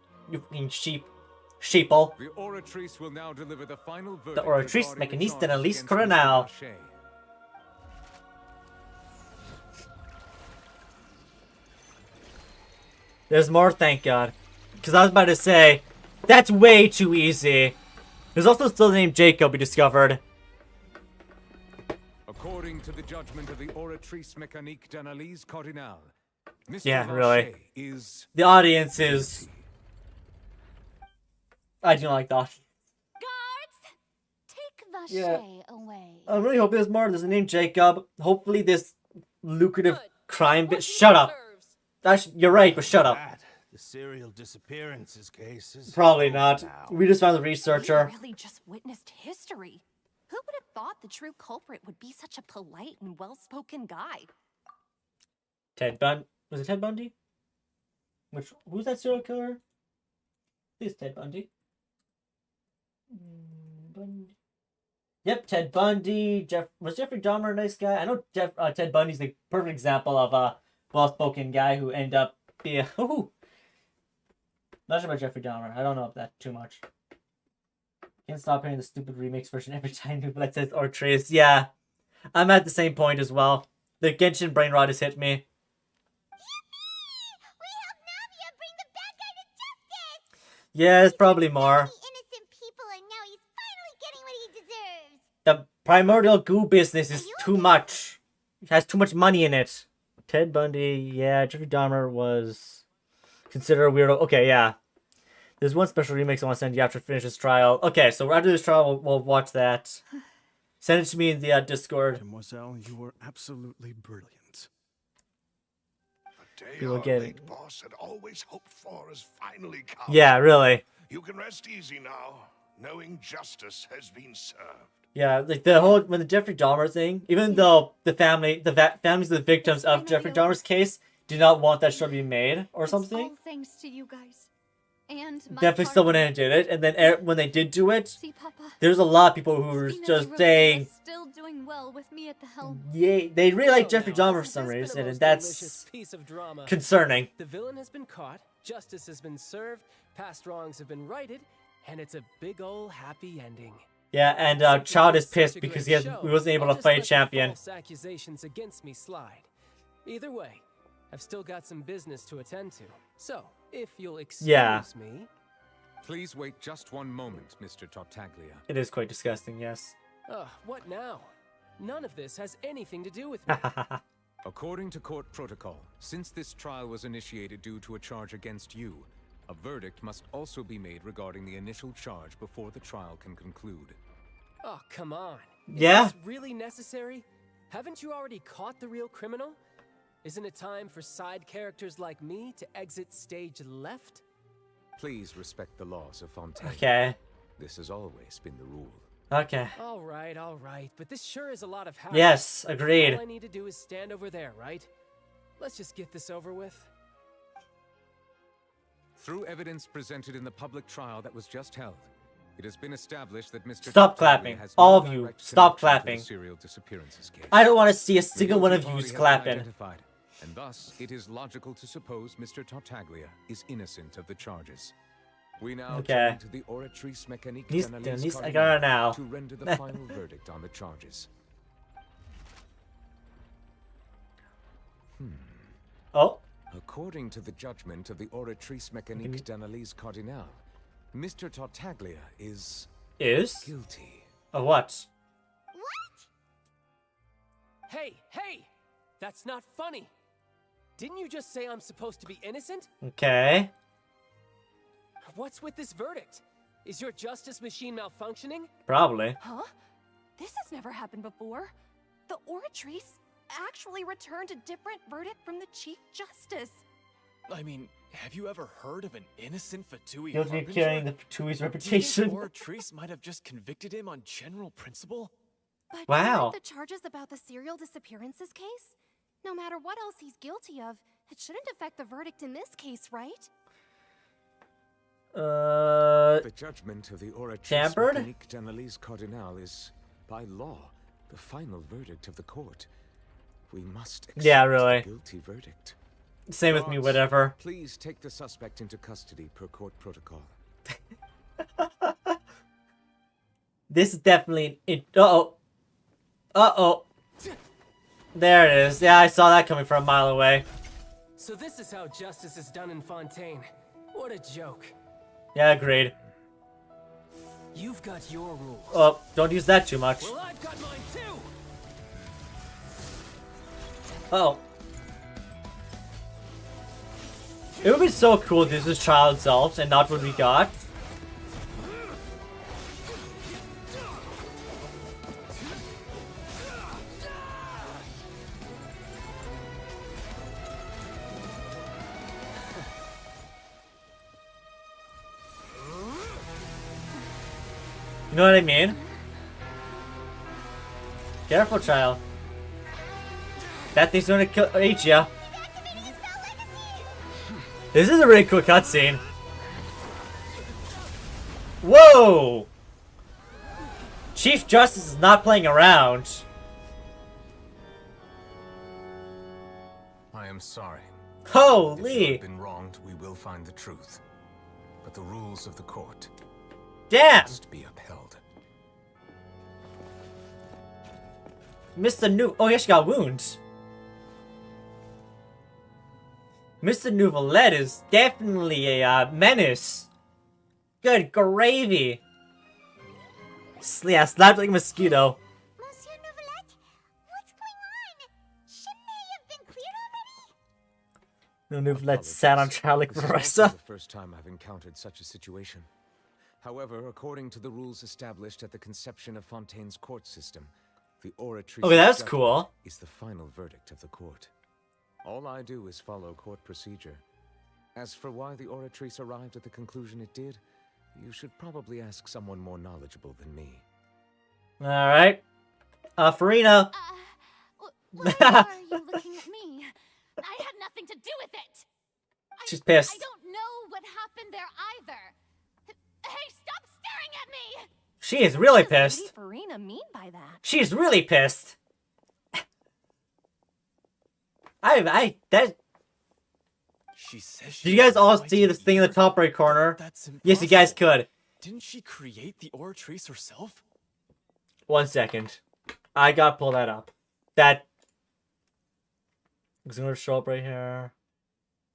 A: sheeple.
C: The oratrice will now deliver the final verdict.
A: The oratrice
C: regarding the
A: mechaniste
C: charges
A: analyse
C: against
A: coronal.
C: Mr. Vache.
A: There's more, thank God. Because I was about to say, that's way too easy. There's also still the name Jacob we discovered.
C: According to the judgment of the oratrice mécanique d'analyse cardinale, Mr.
A: Yeah,
C: Vache
A: really.
C: is
A: The audience is... I do like that.
O: Take Vache
A: Yeah.
O: away.
A: I'm really hoping there's more. There's a name Jacob. Hopefully this lucrative crime bit... Shut up. You're right, but shut up.
S: The serial disappearances case is
A: Probably not.
S: now.
A: We just found the researcher.
F: We really just witnessed history. Who would have thought the true culprit would be such a polite and well-spoken guy?
A: Was it Ted Bundy? Who's that serial killer? This Ted Bundy. Bundy. Yep, Ted Bundy. Was Jeffrey Dahmer a nice guy? I know Ted Bundy's the perfect example of a well-spoken guy who ended up being. Ooh. Not sure about Jeffrey Dahmer. I don't know that too much. Can't stop hearing the stupid remix version every time Neuvillette says or Trace. Yeah, I'm at the same point as well. The Genshin brain rot has hit me.
E: We helped Navia bring the bad guy to justice!
A: Yeah, it's probably more.
E: Innocent people, and now he's finally getting what he deserves!
A: The primordial goo business is too much. It has too much money in it. Ted Bundy, yeah, Jeffrey Dahmer was considered a weirdo. Okay, yeah. There's one special remix I want to send you after finish this trial. Okay, so after this trial, we'll watch that. Send it to me in the Discord.
P: Mademoiselle, you were absolutely brilliant.
H: The day
A: You will
H: our
A: get
H: late
A: it.
H: boss had always hoped for has finally come.
A: Yeah, really.
H: You can rest easy now, knowing justice has been served.
A: Yeah, like the whole when the Jeffrey Dahmer thing, even though the families of the victims of Jeffrey Dahmer's case did not want that show to be made or something,
B: All thanks to you guys. And my
A: definitely
B: partner.
A: someone in did it. And then when they did do it,
B: See, Papa,
A: there's a lot of people who were
B: Spina
A: just
B: Di
A: saying,
B: Rosa's still doing well with me at the helm.
A: yeah, they really like Jeffrey
L: now,
A: Dahmer for
L: this
A: some
L: has been a
A: reason, and
L: most
A: that's
L: delicious piece of drama.
A: concerning.
L: The villain has been caught, justice has been served, past wrongs have been righted, and it's a big ol' happy ending.
A: Yeah, and
L: Since
A: Child
L: it's
A: is
L: such
A: pissed
L: a
A: because
L: great
A: he
L: show,
A: wasn't able
L: I'll
A: to
L: just
A: fight
L: let the
A: champion.
L: false accusations against me slide. Either way, I've still got some business to attend to. So, if you'll excuse me.
C: Please wait just one moment, Mr. Tartaglia.
A: It is quite disgusting, yes.
L: What now? None of this has anything to do with me.
C: According to court protocol, since this trial was initiated due to a charge against you, a verdict must also be made regarding the initial charge before the trial can conclude.
L: Oh, come on.
A: Yeah?
L: Is this really necessary? Haven't you already caught the real criminal? Isn't it time for side characters like me to exit stage left?
C: Please respect the laws of Fontaine.
A: Okay.
C: This has always been the rule.
A: Okay.
L: All right, but this sure is a lot of hassle.
A: Yes, agreed.
L: All I need to do is stand over there, right? Let's just get this over with.
C: Through evidence presented in the public trial that was just held, it has been established that Mr.
A: Stop
C: Tartaglia
A: clapping.
C: has
A: All
C: no
A: of you,
C: direct
A: stop
C: connection to the
A: clapping.
C: serial disappearances case.
A: I don't want to see a
C: The
A: single one of
C: guilty
A: you
C: party has been
A: clapping.
C: identified, and thus it is logical to suppose Mr. Tartaglia is innocent of the charges. We now
A: Okay.
C: turn to the Oratrice Mécanique d'Analyse
A: I got it now.
C: to render the final verdict on the charges.
A: Oh.
C: According to the judgment of the Oratrice Mécanique d'Analyse Cardinale, Mr. Tartaglia is guilty.
A: Of what?
L: Hey! That's not funny! Didn't you just say I'm supposed to be innocent?
A: Okay.
L: What's with this verdict? Is your justice machine malfunctioning?
A: Probably.
Q: Huh? This has never happened before. The Oratrice actually returned a different verdict from the Chief Justice.
M: I mean, have you ever heard of an innocent Fatui
A: Guilty of
M: harbinger?
A: carrying the Fatui's reputation.
M: Do you think Oratrice might have just convicted him on general principle?
B: But
A: Wow.
B: aren't the charges about the serial disappearances case? No matter what else he's guilty of, it shouldn't affect the verdict in this case, right?
C: The judgment of the Oratrice
A: Tampered?
C: Mécanique d'Analyse Cardinale is, by law, the final verdict of the court. We must accept
A: Yeah, really.
C: the guilty verdict.
A: Same with me,
C: Guards,
A: whatever.
C: Please take the suspect into custody per court protocol.
A: This is definitely uh-oh. Uh-oh. There it is. Yeah, I saw that coming from a mile away.
L: So this is how justice is done in Fontaine. What a joke.
A: Yeah, agreed.
L: You've got your rules.
A: Oh, don't use that too much.
L: Well, I've got mine too!
A: Oh. It would be so cool if this was trial itself and not what we got. You know what I mean? Careful, child. That thing's gonna eat ya. This is a really cool cutscene. Whoa! Chief Justice is not playing around.
C: I am sorry.
A: Holy!
C: If you have been wronged, we will find the truth. But the rules of the court must be upheld.
A: Mr. Oh, he actually got wounds. Mr. Neuvillette is definitely a menace. Good gravy. Yeah, slapped like a mosquito.
E: Monsieur Neuvillette, what's going on? Shouldn't they have been cleared already?
A: No, Neuvillette sat on trial like
C: This is
A: Marissa.
C: also the first time I've encountered such a situation. However, according to the rules established at the conception of Fontaine's court system, the Oratrice's
A: Okay, that's
C: judgment
A: cool.
C: is the final verdict of the court. All I do is follow court procedure. As for why the Oratrice arrived at the conclusion it did, you should probably ask someone more knowledgeable than me.
A: Alright. Farina.
O: Why are you looking at me? I had nothing to do with it.
A: She's pissed.
O: I don't know what happened there either. Hey, stop staring at me!
A: She is really
F: What does
A: pissed.
F: Lady Farina mean by that?
A: She's really pissed.
M: She says
A: Did you guys all see this thing in the top right corner?
M: That's
A: Yes, you guys could.
M: Didn't she create the Oratrice herself?
A: 1 second. I gotta pull that up. That is gonna show up right here.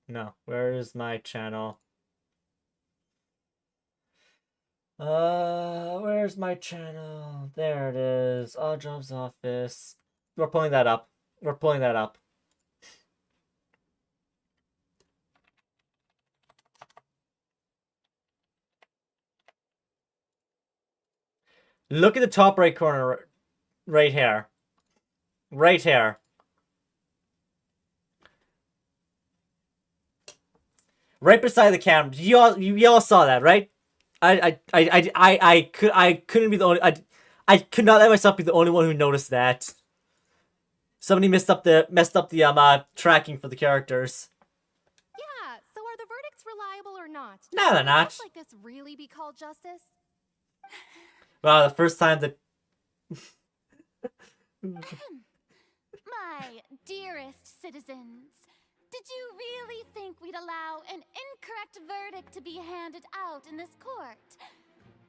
A: No, where is my channel? Where's my channel? There it is. Odd Jobs Office. We're pulling that up. We're pulling that up. Look at the top right corner, right here. Right here. Right beside the camera. You all saw that, right? I couldn't be the only. I could not let myself be the only one who noticed that. Somebody messed up the tracking for the characters.
F: Yeah, so are the verdicts reliable or not?
A: No, they're not.
F: Would like this really be called justice?
A: Wow, the first time that.
O: My dearest citizens, did you really think we'd allow an incorrect verdict to be handed out in this court?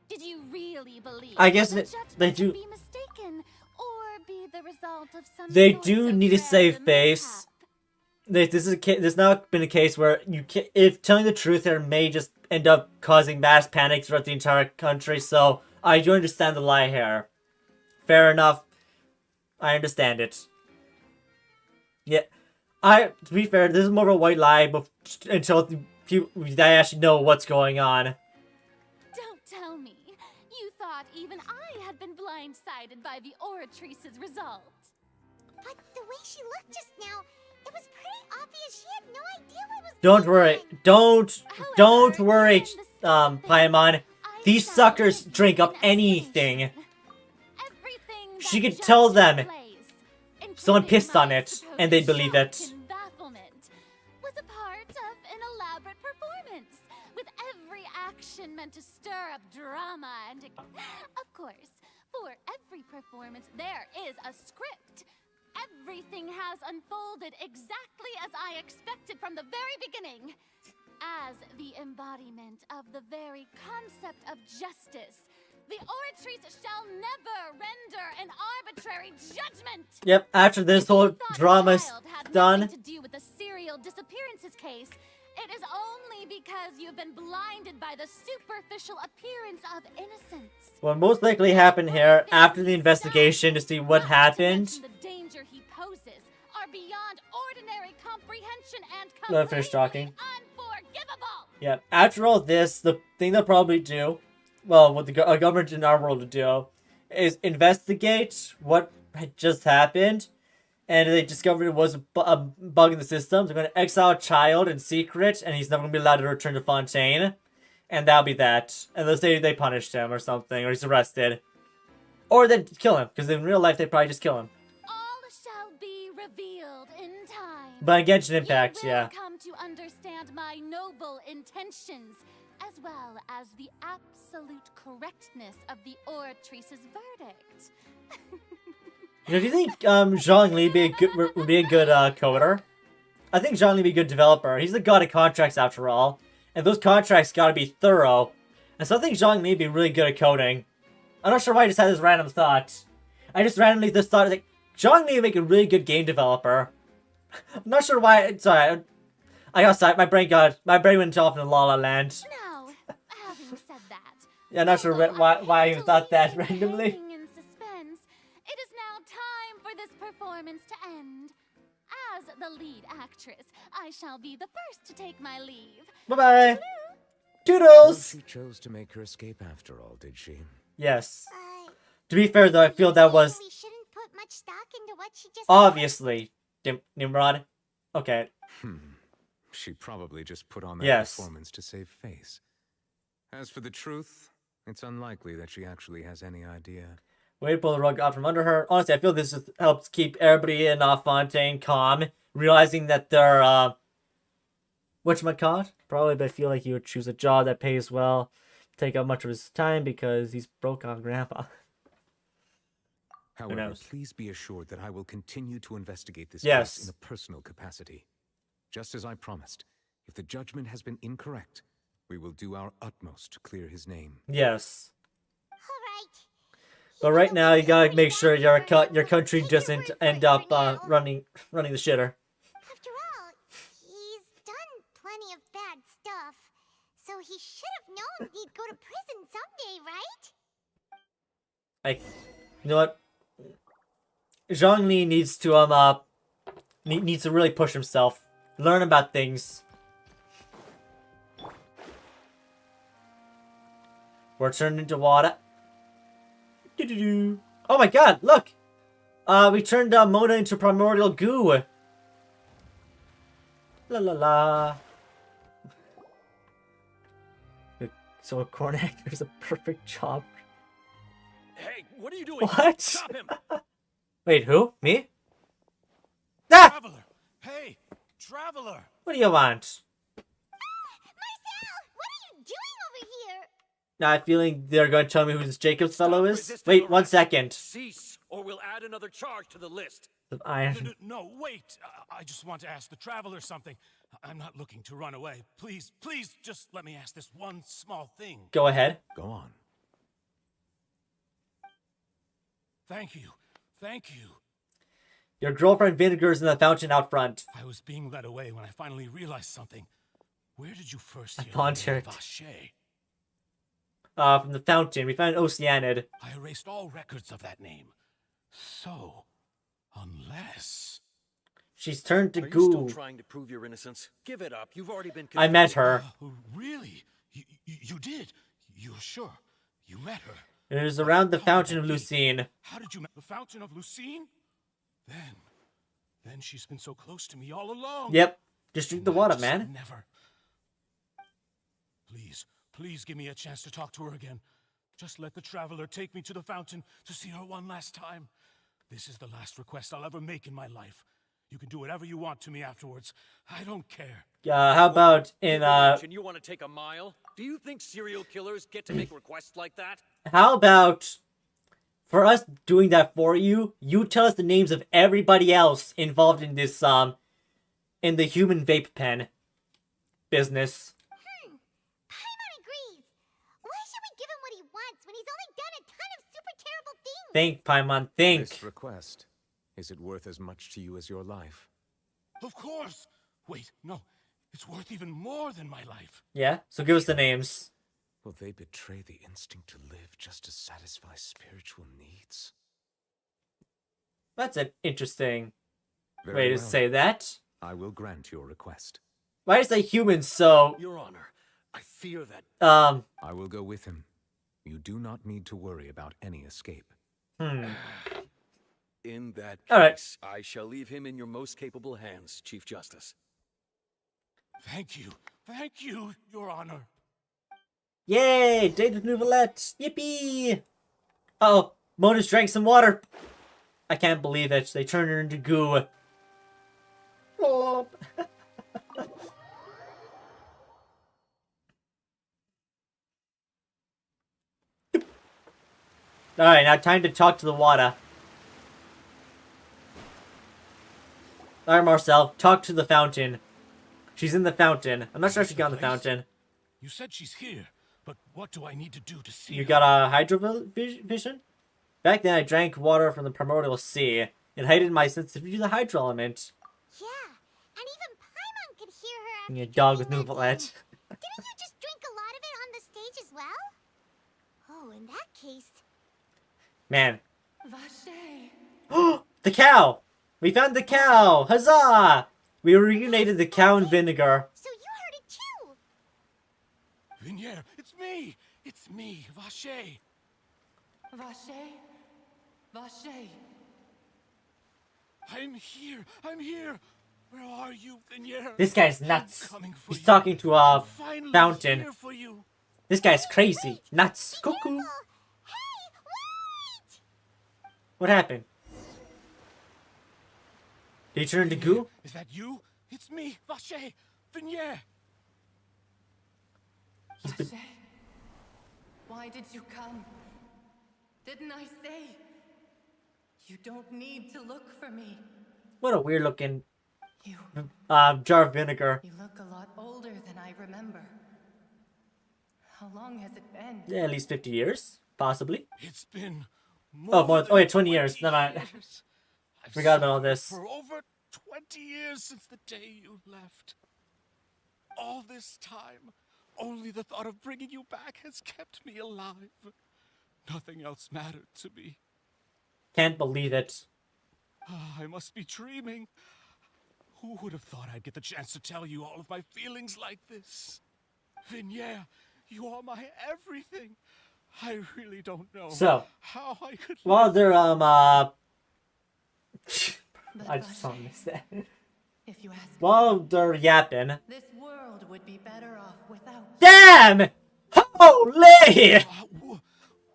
O: Did you really believe
A: I guess
O: that the
A: they
O: judgment
A: do.
O: would be mistaken or be the result of some
A: They
O: sort
A: do
O: of
A: need a save
O: random
A: face. There's not been a case where if telling the truth there may just end up causing mass panic throughout the entire country. So I do understand the lie here. Fair enough. I understand it. Yeah, to be fair, this is more of a white lie, but until I actually know what's going on.
O: Don't tell me. You thought even I had been blindsided by the Oratrice's result.
E: But the way she looked just now, it was pretty obvious she had no idea what was
A: Don't worry. Don't worry, Paimon. These suckers drink up anything. She could tell them someone pissed on it, and they'd believe it.
O: Bafflement was a part of an elaborate performance, with every action meant to stir up drama and... Of course, for every performance there is a script. Everything has unfolded exactly as I expected from the very beginning. As the embodiment of the very concept of justice, the Oratrice shall never render an arbitrary judgment.
A: Yep, after this whole drama's done.
O: To do with the serial disappearances case, it is only because you've been blinded by the superficial appearance of innocence.
A: What most likely happened here after the investigation to see what happened.
O: The danger he poses are beyond ordinary comprehension and
A: Let me finish talking.
O: unforgivable.
A: Yeah, after all this, the thing they'll probably do, well, what the government in our world will do, is investigate what had just happened, and they discovered it was a bug in the system. They're going to exile a child in secret, and he's never going to be allowed to return to Fontaine, and that'll be that. And they'll say they punished him or something, or he's arrested. Or then kill him, because in real life they probably just kill him.
O: All shall be revealed in time.
A: But in Genshin Impact,
O: You will
A: yeah.
O: come to understand my noble intentions, as well as the absolute correctness of the oratrice's verdict.
A: You know, do you think Zhongli would be a good coder? I think Zhongli would be a good developer. He's the god of contracts after all, and those contracts gotta be thorough. And so I think Zhongli would be really good at coding. I'm not sure why I just had this random thought. I just randomly just thought, like, Zhongli would make a really good game developer. I'm not sure why. Sorry, I got side. My brain went off in La La Land.
O: Now, having said that,
A: Yeah, not sure why I thought that randomly.
O: in suspense, it is now time for this performance to end. As the lead actress, I shall be the first to take my leave.
A: Bye-bye. Toodles!
C: She chose to make her escape after all, did she?
A: Yes. To be fair, though, I feel that was...
E: We shouldn't put much stock into what she just
A: Obviously, Nimrod. Okay.
C: She probably just put on that performance to save face. As for the truth, it's unlikely that she actually has any idea.
A: Way to pull the rug out from under her. Honestly, I feel this just helps keep everybody in Fontaine calm, realizing that they're, whatchamacallit? Probably, but I feel like he would choose a job that pays well, take up much of his time because he's broke on grandpa.
C: However, please be assured that I will continue to investigate this case in a personal capacity. Just as I promised, if the judgment has been incorrect, we will do our utmost to clear his name.
A: Yes. But right now, you gotta make sure your country doesn't end up running the shitter.
E: After all, he's done plenty of bad stuff, so he should have known he'd go to prison someday, right?
A: Like, you know what? Zhongli needs to needs to really push himself, learn about things. We're turned into water. Oh my god, look! We turned Mona into primordial goo. La la la. So a corn actor is a perfect job.
R: Hey, what are you doing?
A: What?
R: Stop him!
A: Wait, who? Me? Ah!
K: Traveler! Hey, Traveler!
A: What do you want?
E: Marcel, what are you doing over here?
A: Now I have a feeling they're going to tell me who this Jacobs fellow is. Wait, 1 second.
R: Cease, or we'll add another charge to the list.
K: No, wait. I just want to ask the Traveler something. I'm not looking to run away. Please, just let me ask this one small thing.
A: Go ahead.
C: Go on.
K: Thank you.
A: Your girlfriend Vinegar's in the fountain out front.
K: I was being led away when I finally realized something. Where did you first hear
A: the name Vache? From the fountain. We found an Oceanid.
K: I erased all records of that name. So, unless...
A: She's turned to
R: Are
A: goo.
R: you still trying to prove your innocence? Give it up. You've already been
A: I met her.
K: Really? You did? You're sure? You met her?
A: It is around the fountain of Lucine.
K: How did you meet the fountain of Lucine? Then she's been so close to me all along.
A: Yep. Just drink the water, man.
K: Never. Please give me a chance to talk to her again. Just let the Traveler take me to the fountain to see her one last time. This is the last request I'll ever make in my life. You can do whatever you want to me afterwards. I don't care.
A: How about in
R: You want to take a mile? Do you think serial killers get to make requests like that?
A: How about for us doing that for you, you tell us the names of everybody else involved in this in the human vape pen business.
E: Paimon agrees. Why should we give him what he wants when he's only done a ton of super terrible things?
A: Think, Paimon, think.
C: This request, is it worth as much to you as your life?
K: Of course. Wait, no. It's worth even more than my life.
A: Yeah? So give us the names.
C: Will they betray the instinct to live just to satisfy spiritual needs?
A: That's an interesting
C: Very
A: way to
C: well.
A: say that.
C: I will grant your request.
A: Why is that humans so...
R: Your Honor, I fear that...
C: I will go with him. You do not need to worry about any escape.
R: In that
A: All right.
R: case, I shall leave him in your most capable hands, Chief Justice.
K: Thank you, Your Honor.
A: Yay! Date with Neuvillette! Yippee! Uh-oh, Mona's drank some water. I can't believe it. They turned her into goo. Alright, now time to talk to the water. Alright, Marcel, talk to the fountain. She's in the fountain. I'm not sure if she got in the fountain.
K: You said she's here, but what do I need to do to see
A: You
K: her?
A: got a hydrovision? Back then, I drank water from the primordial sea. It heightened my sensitivity to the hydro element.
E: Yeah, and even Paimon could hear her after
A: Your dog with
E: drinking that
A: Neuvillette.
E: thing. Didn't you just drink a lot of it on the stage as well? Oh, in that case...
A: Man.
Q: Vache.
A: The cow! We found the cow! Huzzah! We reunited the cow and vinegar.
E: So you heard it too!
K: Vinier, it's me! It's me, Vache!
Q: Vache? Vache.
K: I'm here! I'm here! Where are you, Vinier?
A: This guy's nuts. He's talking to a fountain. This guy's crazy. Nuts. Cuckoo. What happened? Did he turn into goo?
K: Is that you? It's me, Vache! Vinier!
Q: Vache. Why did you come? Didn't I say? You don't need to look for me.
A: What a weird looking jar of vinegar.
Q: You look a lot older than I remember. How long has it been?
A: Yeah, at least 50 years, possibly.
K: It's been
A: Oh, yeah, 20 years. Never mind. I forgot about all this.
K: For over 20 years since the day you left. All this time, only the thought of bringing you back has kept me alive. Nothing else mattered to me.
A: Can't believe it.
K: I must be dreaming. Who would have thought I'd get the chance to tell you all of my feelings like this? Vinier, you are my everything. I really don't know
A: So,
K: how I could.
A: while they're I just saw that.
Q: If you ask
A: While they're yapping.
Q: this world would be better off without.
A: Damn! Holy!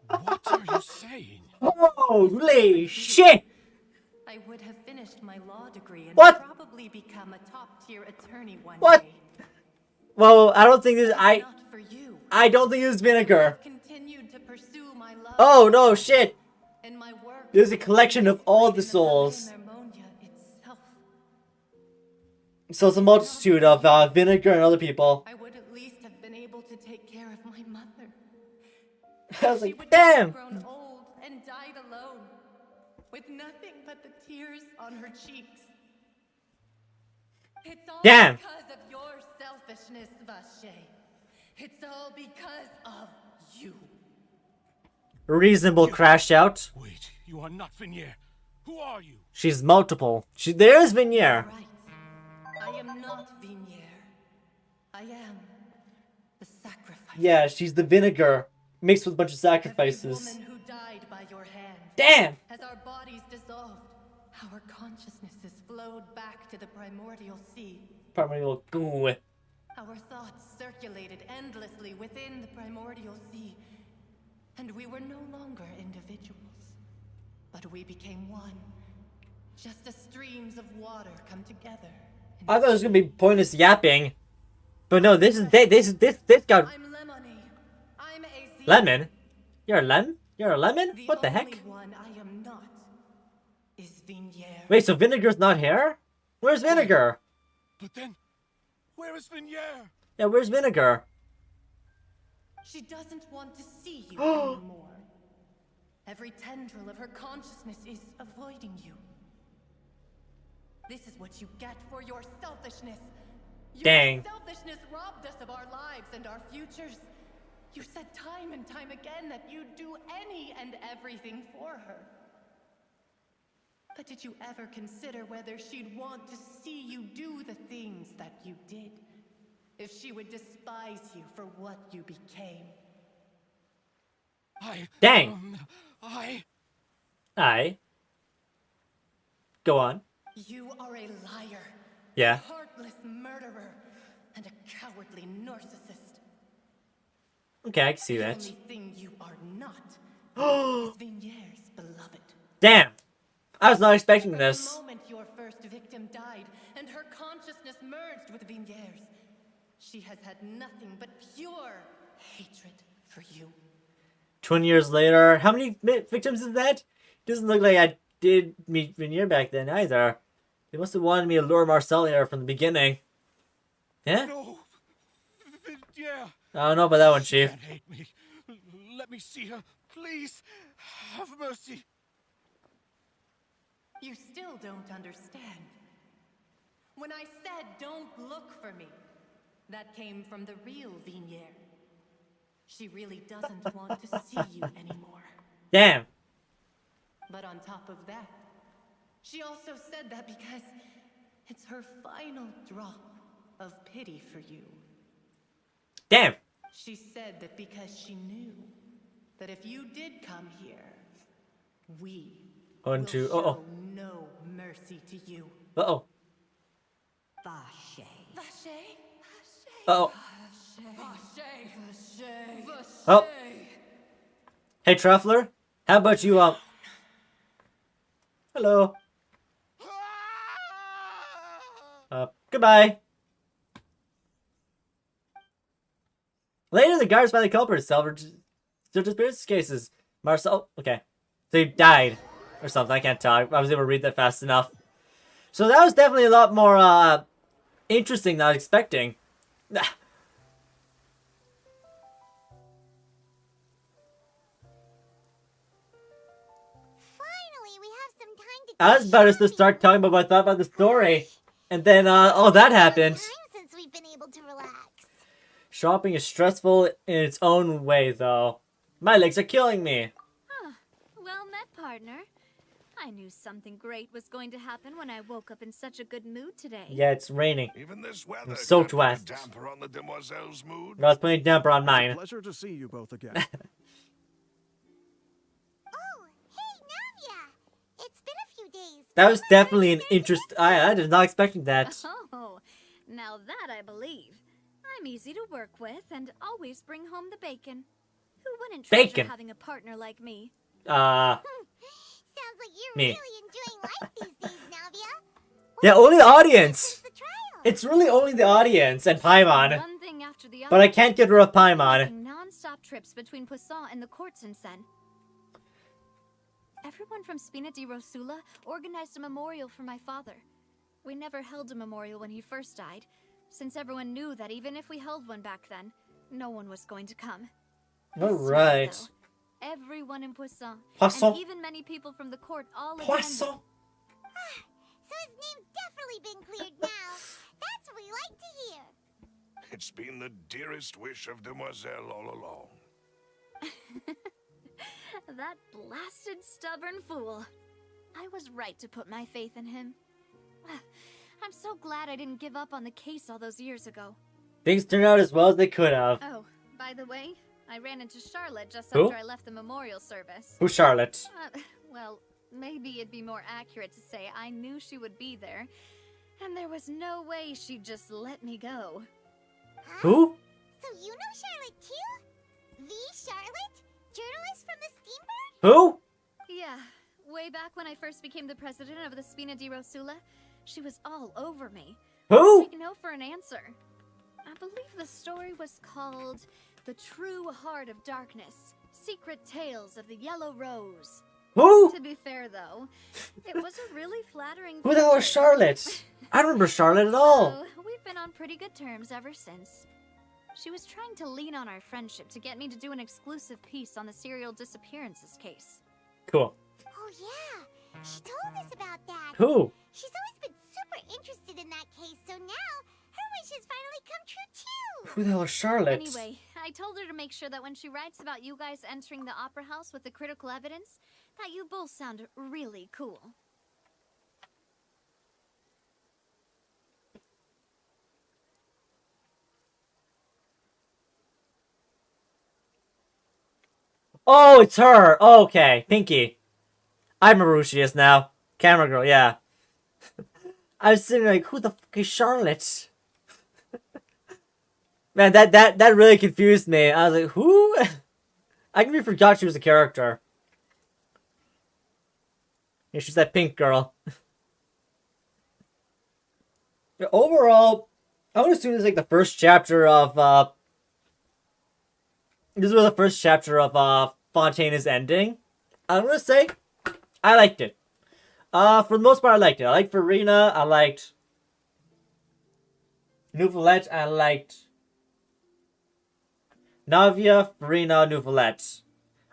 K: What are you saying?
A: Holy shit!
Q: I would have finished my law degree and
A: What?
Q: probably become a top-tier attorney one
A: What?
Q: day.
A: Well, I don't think this.
Q: Not for you.
A: I don't think this is vinegar.
Q: Continued to pursue my love.
A: Oh no, shit!
Q: And my work
A: There's a collection of all the souls.
Q: itself.
A: So it's a multitude of vinegar and other people.
Q: I would at least have been able to take care of my mother.
A: I was like, damn!
Q: Grown old and died alone, with nothing but the tears on her cheeks. It's all
A: Damn.
Q: because of your selfishness, Vache. It's all because of you.
A: Reasonable crash out.
K: Wait, you are not Vinier. Who are you?
A: She's multiple. There is Vinier.
Q: I am not Vinier. I am the sacrifice.
A: Yeah, she's the vinegar mixed with a bunch of sacrifices.
Q: Woman who died by your hand.
A: Damn!
Q: As our bodies dissolved, our consciousnesses flowed back to the primordial sea.
A: Primordial goo.
Q: Our thoughts circulated endlessly within the primordial sea, and we were no longer individuals, but we became one. Just as streams of water come together.
A: I thought it was gonna be pointless yapping, but no. This got
Q: I'm Lemony. I'm a
A: lemon. You're a lemon. You're a lemon. What the heck?
Q: only one I am not is Vinier.
A: Wait, so vinegar's not here? Where's vinegar?
K: But then, where is Vinier?
A: Yeah, where's vinegar?
Q: She doesn't want to see you anymore. Every tendril of her consciousness is avoiding you. This is what you get for your selfishness. Your
A: Dang.
Q: selfishness robbed us of our lives and our futures. You said time and time again that you'd do any and everything for her. But did you ever consider whether she'd want to see you do the things that you did? If she would despise you for what you became?
A: Dang. I. Go on.
Q: You are a liar.
A: Yeah.
Q: A heartless murderer. And a cowardly narcissist.
A: Okay, I can see
Q: The
A: that.
Q: only thing you are not is Vinier's beloved.
A: Damn. I was not expecting
Q: The
A: this.
Q: moment your first victim died and her consciousness merged with Vinier's, she has had nothing but pure hatred for you.
A: 20 years later. How many victims is that? Doesn't look like I did meet Veneer back then either. They must have wanted me to lure Marcel here from the beginning. Yeah?
H: No. Yeah.
A: I don't know about that one,
H: She
A: Chief.
H: can't hate me. Let me see her. Please. Have mercy.
T: You still don't understand. When I said don't look for me, that came from the real Venier. She really doesn't want to see you anymore.
A: Damn.
T: But on top of that, she also said that because it's her final drop of pity for you.
A: Damn.
T: She said that because she knew that if you did come here, we
A: One,
T: will
A: two.
T: show no mercy to you.
A: Uh-oh.
T: Vache. Vache?
A: Uh-oh.
T: Vache. Vache.
A: Oh. Hey, Truffler. How about you, hello. Goodbye. Later, the guards find the culprit. Search business cases. Marcel. Okay. So he died. Or something. I can't tell. I was able to read that fast enough. So that was definitely a lot more, interesting than I was expecting.
E: Finally, we have some time to
A: I was about to start talking about what I thought about the story. And then, all that happened.
E: since we've been able to relax.
A: Shopping is stressful in its own way, though. My legs are killing me.
B: Huh. Well met, partner. I knew something great was going to happen when I woke up in such a good mood today.
A: Yeah, it's raining.
H: Even this weather
A: I'm soaked
H: can't
A: wet.
H: put a damper on the demoiselle's mood.
A: I was putting a damper on mine.
P: Pleasure to see you both again.
E: Oh, hey, Navia! It's been a few days.
A: That was definitely an interest. I did not expecting that.
B: Oh, now that I believe. I'm easy to work with and always bring home the bacon. Who wouldn't treasure
A: Bacon.
B: having a partner like me?
E: Sounds like you're
A: Me.
E: really enjoying life these days, Navia.
A: Yeah, only the audience. It's really only the audience and Paimon.
B: One thing after the other.
A: But I can't get rid of Paimon.
B: Making non-stop trips between Poisson and the courts in Sen. Everyone from Spina di Rosula organized a memorial for my father. We never held a memorial when he first died, since everyone knew that even if we held one back then, no one was going to come.
A: Alright.
B: Everyone in Poisson,
A: Poisson.
B: and even many people from the court all
A: Poisson.
B: attended.
E: So his name's definitely been cleared now. That's what we like to hear.
H: It's been the dearest wish of Demoiselle all along.
B: That blasted stubborn fool. I was right to put my faith in him. I'm so glad I didn't give up on the case all those years ago.
A: Things turned out as well as they could have.
B: Oh, by the way, I ran into Charlotte just
A: Who?
B: after I left the memorial service.
A: Who's Charlotte?
B: Well, maybe it'd be more accurate to say I knew she would be there, and there was no way she'd just let me go.
A: Who?
E: So you know Charlotte too? The Charlotte? Journalist from the Steambird?
A: Who?
B: Yeah, way back when I first became the president of the Spina di Rosula, she was all over me.
A: Who?
B: Take no for an answer. I believe the story was called The True Heart of Darkness, Secret Tales of the Yellow Rose.
A: Who?
B: To be fair, though, it was a really flattering
A: Who the hell is Charlotte? I don't remember Charlotte at all.
B: So, we've been on pretty good terms ever since. She was trying to lean on our friendship to get me to do an exclusive piece on the serial disappearances case.
A: Cool.
E: Oh yeah, she told us about that.
A: Who?
E: She's always been super interested in that case, so now her wish has finally come true too.
A: Who the hell is Charlotte?
B: Anyway, I told her to make sure that when she writes about you guys entering the opera house with the critical evidence, that you both sound really cool.
A: Oh, it's her. Oh, okay, Pinky. I remember who she is now. Camera girl, yeah. I was sitting like, who the fuck is Charlotte? Man, that really confused me. I was like, who? I completely forgot she was a character. Yeah, she's that pink girl. Yeah, overall, I would assume this is like the first chapter of, this was the first chapter of, Fontainians ending. I'm gonna say I liked it. For the most part, I liked it. I liked Farina. I liked Neuvillette. I liked Navia, Farina, Neuvillette.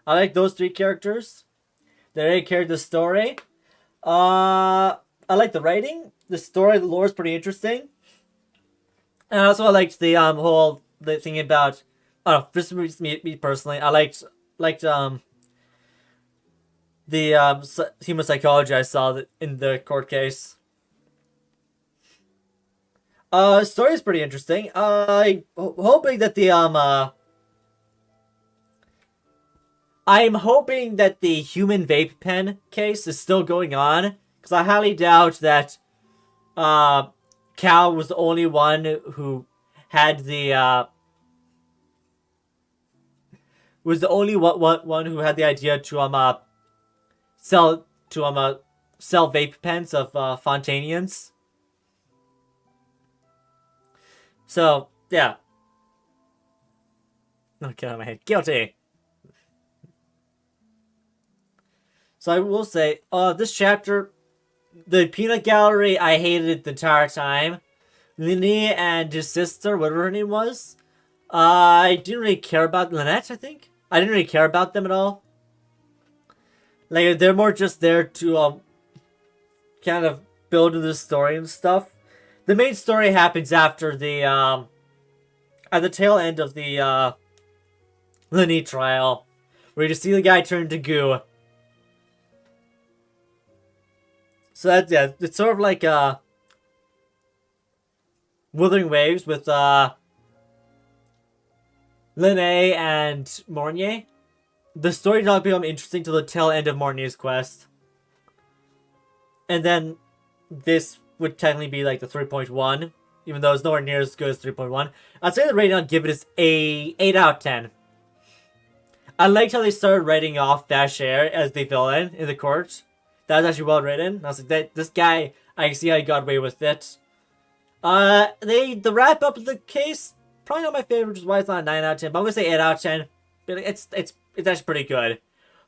A: I like those three characters. They carried the story. I like the writing. The story, the lore is pretty interesting. And also I liked the whole the thing about just me personally. I liked the human psychology I saw in the court case. Story is pretty interesting. Hoping that I'm hoping that the human vape pen case is still going on, because I highly doubt that Cal was the only one who had the was the only one who had the idea to sell vape pens of Fontainians. So yeah. Oh, get out of my head. Guilty. So I will say, this chapter, the peanut gallery, I hated it the entire time. Lini and his sister, whatever her name was, I didn't really care about Lynette, I think. I didn't really care about them at all. Like, they're more just there to, kind of build the story and stuff. The main story happens after at the tail end of the, Lini trial, where you just see the guy turn into goo. So that's, yeah, it's sort of like, Wuthering Waves with, Linné and Mornier. The story did not become interesting till the tail end of Mornier's quest. And then, this would technically be like the 3.1, even though it's nowhere near as good as 3.1. I'd say the rating I'd give it is a 8 out of 10. I liked how they started writing off Dasher as the villain in the court. That was actually well written. I was like, this guy, I can see how he got away with it. The wrap up of the case, probably not my favorite, which is why it's not a 9 out of 10. But I'm gonna say 8 out of 10. But it's actually pretty good,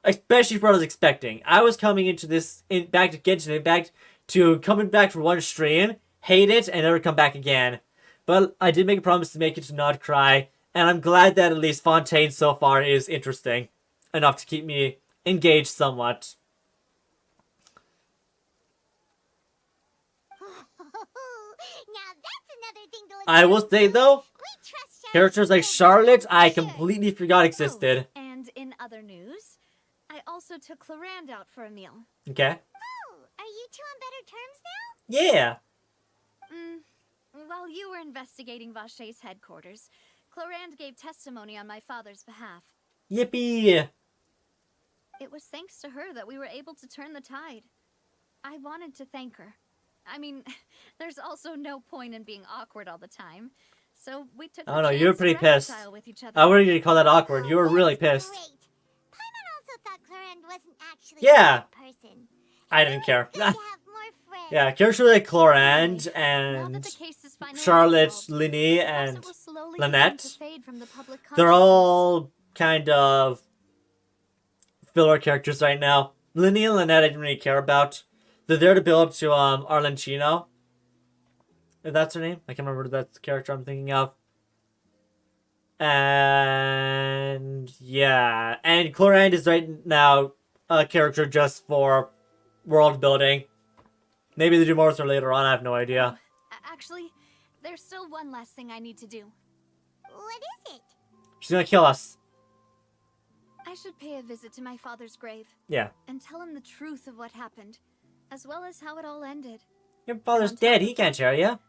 A: especially for what I was expecting. I was coming into this back to Genshin Impact to coming back for one stream, hate it, and never come back again. But I did make a promise to make it to not cry, and I'm glad that at least Fontaine so far is interesting enough to keep me engaged somewhat. I will say though, characters like Charlotte, I completely forgot existed.
F: And in other news, I also took Clorand out for a meal.
A: Okay.
E: Oh, are you two on better terms now?
A: Yeah.
F: While you were investigating Vache's headquarters, Clorand gave testimony on my father's behalf.
A: Yippee!
F: It was thanks to her that we were able to turn the tide. I wanted to thank her. I mean, there's also no point in being awkward all the time. So we took
A: I don't know, you were pretty pissed.
F: with each other.
A: I wouldn't even call that awkward. You were really pissed.
E: Paimon also thought Clorand wasn't actually
A: Yeah.
E: a bad person.
A: I didn't care.
E: Good to have more friends.
A: Yeah, characters like Clorand and Charlotte, Linny, and Lynette, they're all kind of filler characters right now. Linny and Lynette I didn't really care about. They're there to build up to Arlencino. If that's her name. I can't remember that's the character I'm thinking of. And yeah. And Clorand is right now a character just for world building. Maybe they do more with her later on, I have no idea.
F: Actually, there's still one last thing I need to do.
E: What is it?
A: She's gonna kill us.
F: I should pay a visit to my father's grave.
A: Yeah.
F: And tell him the truth of what happened, as well as how it all ended.
A: Your father's dead, he can't tell you.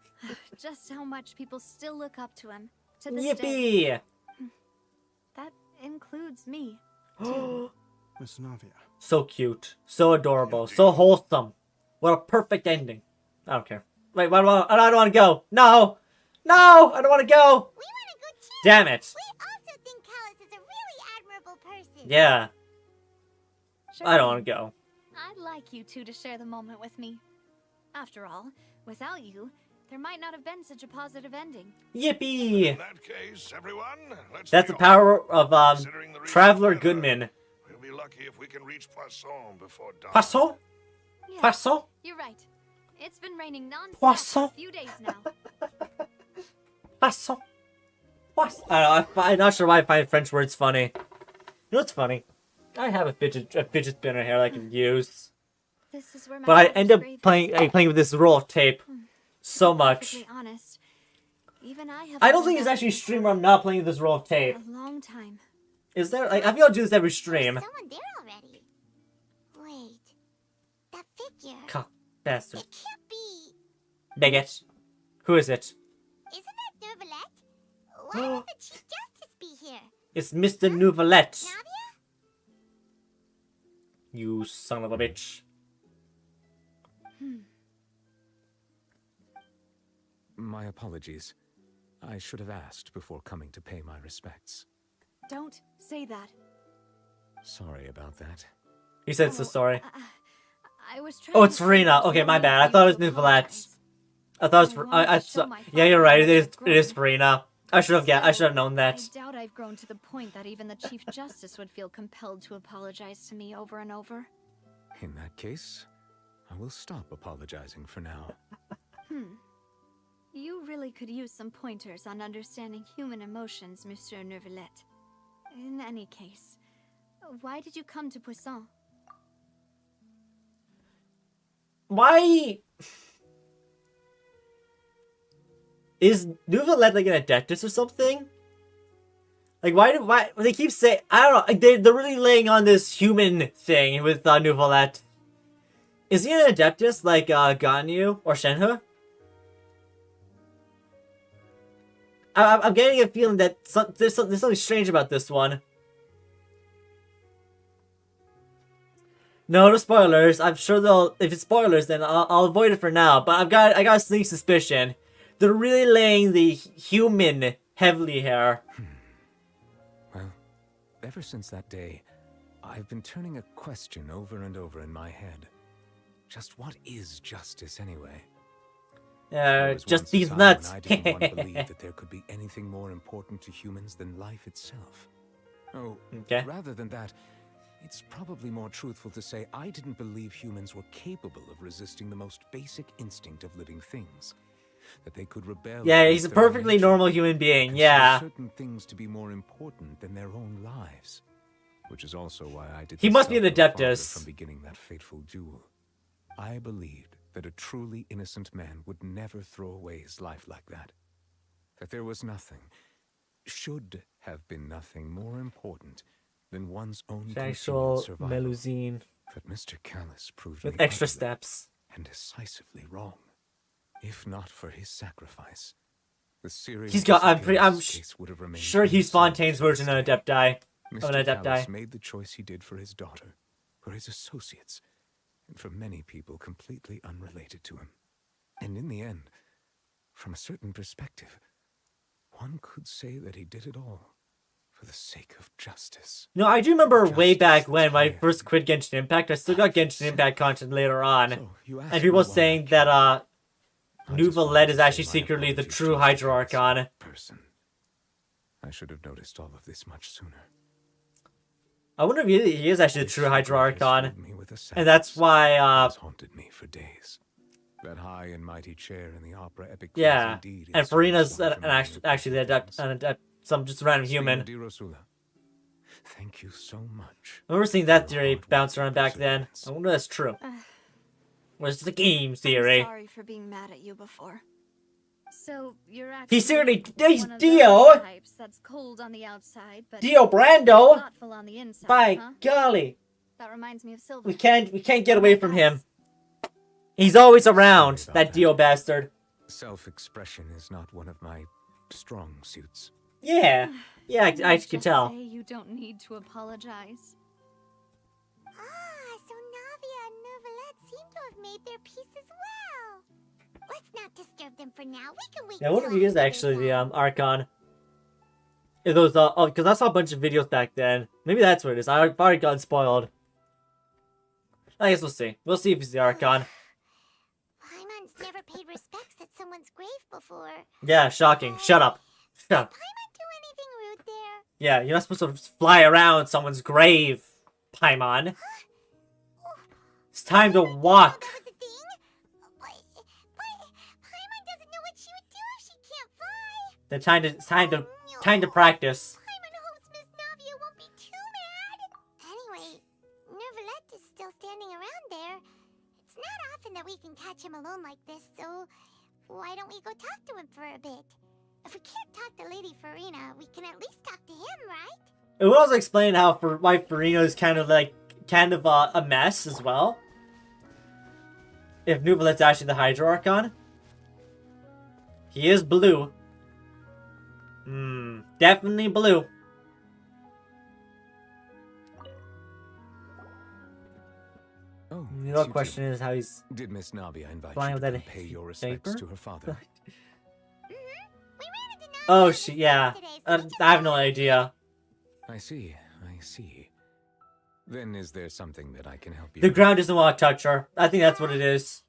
F: Just how much people still look up to him, to this
A: Yippee!
F: day. That includes me.
P: Miss Navia.
A: So cute. So adorable. So wholesome. What a perfect ending. I don't care. Wait, I don't want to go. No! No! I don't want to go!
E: We want to go too!
A: Damn it!
E: We also think Callus is a really admirable person.
A: Yeah.
F: Sure
A: I don't
F: thing.
A: want to go.
F: I'd like you two to share the moment with me. After all, without you, there might not have been such a positive ending.
A: Yippee!
H: In that case, everyone, let's
A: That's the
H: be
A: power of
H: Considering the
A: Traveler
H: recent weather,
A: Goodman.
H: lucky if we can reach Poisson before dawn.
A: Poisson?
F: Yeah,
A: Poisson?
F: you're right. It's been raining non-stop
A: Poisson?
F: for a few days now.
A: Poisson? What? I don't know. I'm not sure why I find French words funny. You know what's funny? I have a fidget spinner here that I can use.
F: This is where my
A: But I
F: father's
A: end up
F: grave is.
A: playing with this roll of tape
F: To
A: so
F: be
A: much.
F: perfectly honest, even I have
A: I don't think it's actually a stream where I'm not playing with this roll of tape.
F: a long time.
A: Is there? Like, I feel I'll do this every stream.
E: Someone there already. Wait, that figure.
A: Bastard.
E: It can't be.
A: Bigot. Who is it?
E: Isn't that Neuvillette? Why would the Chief Justice be here?
A: It's Mr. Neuvillette.
E: Navia?
A: You son of a bitch.
C: My apologies. I should have asked before coming to pay my respects.
F: Don't say that.
C: Sorry about that.
A: He said so sorry.
F: I was trying
A: Oh, it's
F: to
A: Farina. Okay, my bad. I thought it was Neuvillette. I thought it was. Yeah, you're right. It is Farina. I should have known that.
F: I doubt I've grown to the point that even the Chief Justice would feel compelled to apologize to me over and over.
C: In that case, I will stop apologizing for now.
F: You really could use some pointers on understanding human emotions, Monsieur Neuvillette. In any case, why did you come to Poisson?
A: Why is Neuvillette like an adeptus or something? Like why they keep saying, I don't know, like they're really laying on this human thing with Neuvillette. Is he an adeptus like Ganyu or Shenhe? I'm getting a feeling that there's something strange about this one. No spoilers. I'm sure they'll. If it's spoilers, then I'll avoid it for now. But I got a sneaky suspicion. They're really laying the human heavily here.
C: Well, ever since that day, I've been turning a question over and over in my head. Just what is justice anyway?
A: Just these nuts.
C: I didn't want to believe that there could be anything more important to humans than life itself. Oh,
A: okay.
C: Rather than that, it's probably more truthful to say I didn't believe humans were capable of resisting the most basic instinct of living things. That they could rebel.
A: Yeah, he's a perfectly normal human being. Yeah.
C: Certain things to be more important than their own lives, which is also why I did.
A: He must be an adeptus.
C: From beginning that fateful duel, I believed that a truly innocent man would never throw away his life like that. That there was nothing, should have been nothing more important than one's own
A: Sexual
C: survival.
A: Melusine.
C: But Mr. Callis proved
A: with
C: me
A: extra
C: utterly
A: steps
C: and decisively wrong. If not for his sacrifice, the serious
A: he's got. I'm
C: case would have remained
A: sure he's
C: unsolved
A: Fontaine's
C: to this
A: version of an
C: day.
A: adepti. Of an
C: Mr.
A: adepti.
C: Callis made the choice he did for his daughter, for his associates, and for many people completely unrelated to him. And in the end, from a certain perspective, one could say that he did it all for the sake of justice.
A: No, I do remember way back when I first quit Genshin Impact. I still got Genshin Impact content later on, and people saying that Neuvillette is actually secretly the true Hydra-Archon.
C: I should have noticed all of this much sooner.
A: I wonder if he is actually the true Hydra-Archon, and that's why
C: haunted me for days. That high and mighty chair in the opera epic.
A: Yeah, and Farina's actually the adept, some just random human.
C: Thank you so much.
A: I remember seeing that theory bounce around back then. I wonder if that's true. Where's the game theory?
F: I'm sorry for being mad at you before. So you're actually
A: He's secretly
F: one of
A: Dio.
F: those types that's cold on the outside, but
A: Dio Brando.
F: thoughtful on the inside,
A: By
F: huh?
A: golly,
F: That reminds me of Silver.
A: we can't get away from him. He's always around, that Dio bastard.
C: Self-expression is not one of my strong suits.
A: Yeah, yeah, I
F: Just
A: can tell.
F: say you don't need to apologize.
E: So Navia and Neuvillette seem to have made their peace as well. Let's not disturb them for now. We can wait.
A: Yeah, I wonder if
E: till
A: he is
E: after
A: actually
E: they're
A: the Archon. If those because I saw a bunch of videos back then. Maybe that's what it is. I've already gotten spoiled. I guess we'll see. We'll see if he's the Archon.
E: Paimon's never paid respects at someone's grave before.
A: Yeah, shocking. Shut up. Shut up.
E: Paimon do anything rude there?
A: Yeah, you're not supposed to fly around someone's grave, Paimon. It's time to walk.
E: Paimon doesn't know what she would do if she can't fly.
A: Then time to practice.
E: Paimon hopes Miss Navia won't be too mad. Anyway, Neuvillette is still standing around there. It's not often that we can catch him alone like this, so why don't we go talk to him for a bit? If we can't talk to Lady Farina, we can at least talk to him, right?
A: It would also explain why Farina is kind of a mess as well. If Neuvillette's actually the Hydro Archon. He is blue. Definitely blue.
C: Oh,
A: the real question is how he's...
C: Did Miss Navia invite
A: flying
C: you
A: with
C: to
A: that
C: pay your respects to her father?
A: Oh, yeah. I have no idea.
C: I see. Then is there something that I can help you
A: The
C: with?
A: ground doesn't want to touch her. I think that's what it is.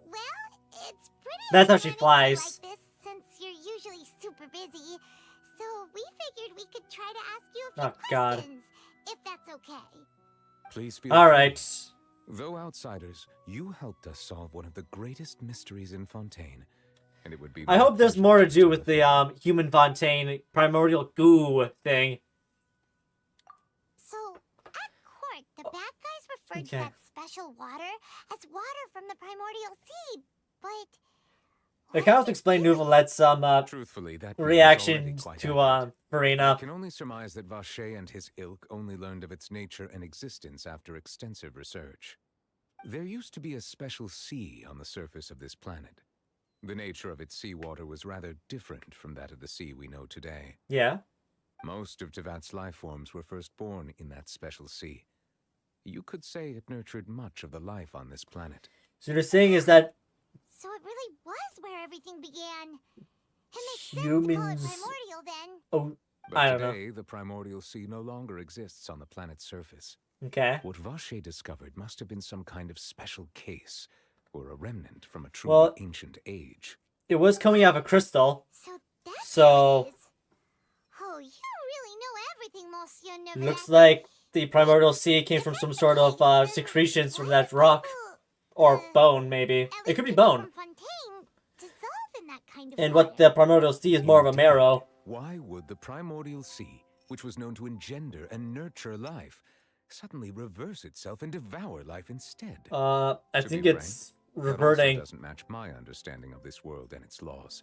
E: Well, it's pretty
A: That's how she flies.
E: like this since you're usually super busy. So we figured we could try to ask you a few
A: God.
E: questions, if that's okay.
C: Please feel
A: All
C: free.
A: right.
C: Though outsiders, you helped us solve one of the greatest mysteries in Fontaine. And it would be
A: I hope there's more to do with the human Fontaine primordial goo thing.
E: So, at court, the bad guys referred to that special water as water from the primordial sea, but...
A: It kind of explain Neuvillette's
C: Truthfully, that
A: reaction
C: quite
A: to
C: I
A: Farina.
C: can only surmise that Vacher and his ilk only learned of its nature and existence after extensive research. There used to be a special sea on the surface of this planet. The nature of its seawater was rather different from that of the sea we know today.
A: Yeah.
C: Most of Tevat's life forms were first born in that special sea. You could say it nurtured much of the life on this planet.
A: So you're saying is that
E: So it really was where everything began. It makes
A: humans...
E: sense to call it primordial then.
A: Oh,
C: But
A: I don't know.
C: today, the primordial sea no longer exists on the planet's surface.
A: Okay.
C: What Vacher discovered must have been some kind of special case, or a remnant from a truly ancient age.
A: It was coming out of a crystal. So
E: Oh, you really know everything, Monsieur Neuvillette.
A: looks like the primordial sea came from some sort of secretions from that rock. Or bone, maybe. It could be bone. And what the primordial sea is more of a marrow.
C: Why would the primordial sea, which was known to engender and nurture life, suddenly reverse itself and devour life instead?
A: I
C: To
A: think
C: be
A: it's
C: frank, that
A: reverting.
C: also doesn't match my understanding of this world and its laws.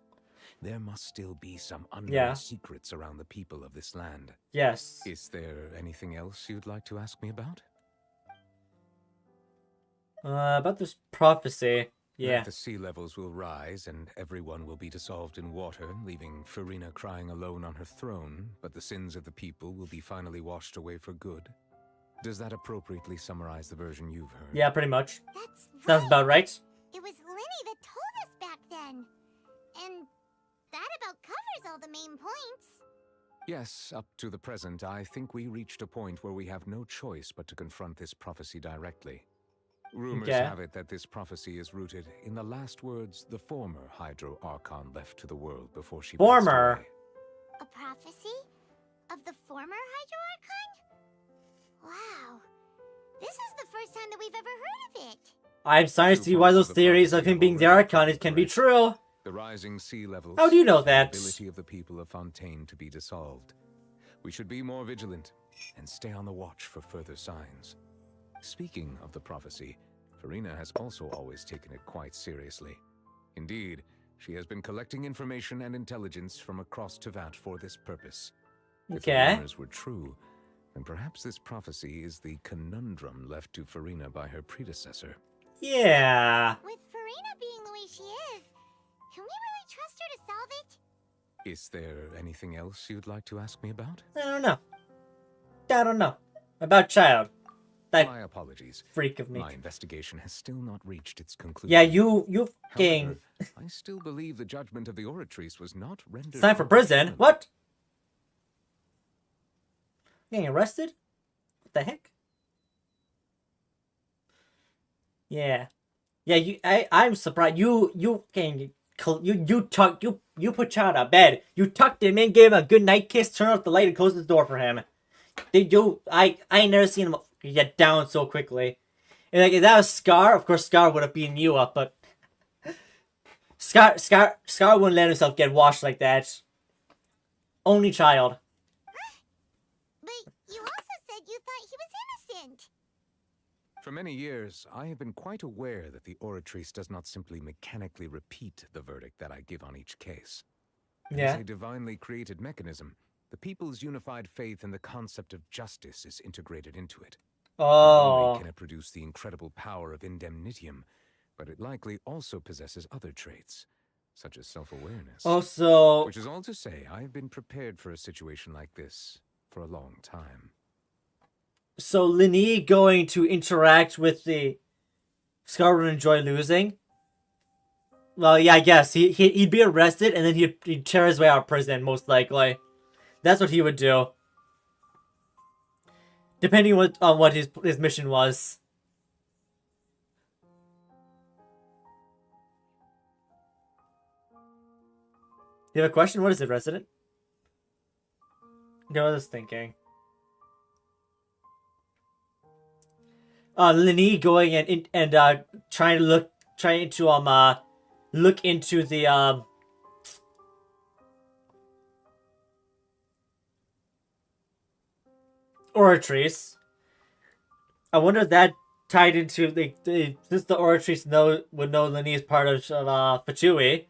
C: There must still be some unknown secrets around the people of this land.
A: Yes.
C: Is there anything else you'd like to ask me about?
A: About this prophecy. Yeah.
C: That the sea levels will rise and everyone will be dissolved in water, leaving Farina crying alone on her throne, but the sins of the people will be finally washed away for good. Does that appropriately summarize the version you've heard?
A: Yeah, pretty much.
E: That's
A: Sounds about right.
E: It was Linny that told us back then. And that about covers all the main points.
C: Yes, up to the present, I think we reached a point where we have no choice but to confront this prophecy directly. Rumors have it that this prophecy is rooted in the last words the former Hydro Archon left to the world before she passed away.
E: A prophecy? Of the former Hydro Archon? Wow. This is the first time that we've ever heard of it.
A: I'm starting to see why those theories of him being the Archon can be true.
C: The rising sea levels.
A: How do you know that?
C: The ability of the people of Fontaine to be dissolved. We should be more vigilant and stay on the watch for further signs. Speaking of the prophecy, Farina has also always taken it quite seriously. Indeed, she has been collecting information and intelligence from across Tevat for this purpose. If the rumors were true, then perhaps this prophecy is the conundrum left to Farina by her predecessor.
A: Yeah.
E: With Farina being the way she is, can we really trust her to solve it?
C: Is there anything else you'd like to ask me about?
A: I don't know. About child. That
C: my apologies.
A: Freak of me.
C: My investigation has still not reached its conclusion.
A: Yeah, you fucking...
C: I still believe the judgment of the Oratrice was not rendered...
A: It's time for prison. What? Getting arrested? What the heck? Yeah. Yeah, I'm surprised. You put Chad out of bed. You tucked him in, gave him a good night kiss, turned off the light, and closed the door for him. I ain't never seen him get down so quickly. And like if that was Scar, of course Scar would have beaten you up, but Scar wouldn't let himself get washed like that. Only child.
E: But you also said you thought he was innocent.
C: For many years, I have been quite aware that the Oratrice does not simply mechanically repeat the verdict that I give on each case.
A: Yeah.
C: As a divinely created mechanism, the people's unified faith in the concept of justice is integrated into it. Not
A: Oh.
C: only can it produce the incredible power of indemnitium, but it likely also possesses other traits, such as self-awareness.
A: Also,
C: which is all to say, I have been prepared for a situation like this for a long time.
A: so Linny going to interact with the Scar would enjoy losing? Well, yeah, I guess. He'd be arrested and then he'd tear his way out of prison, most likely. That's what he would do. Depending on what his mission was. You have a question? What is it, Resident? Okay, what was I thinking? Linny going and trying to look into the Oratrice. I wonder if that tied into since the Oratrice would know Linny is part of Fatui,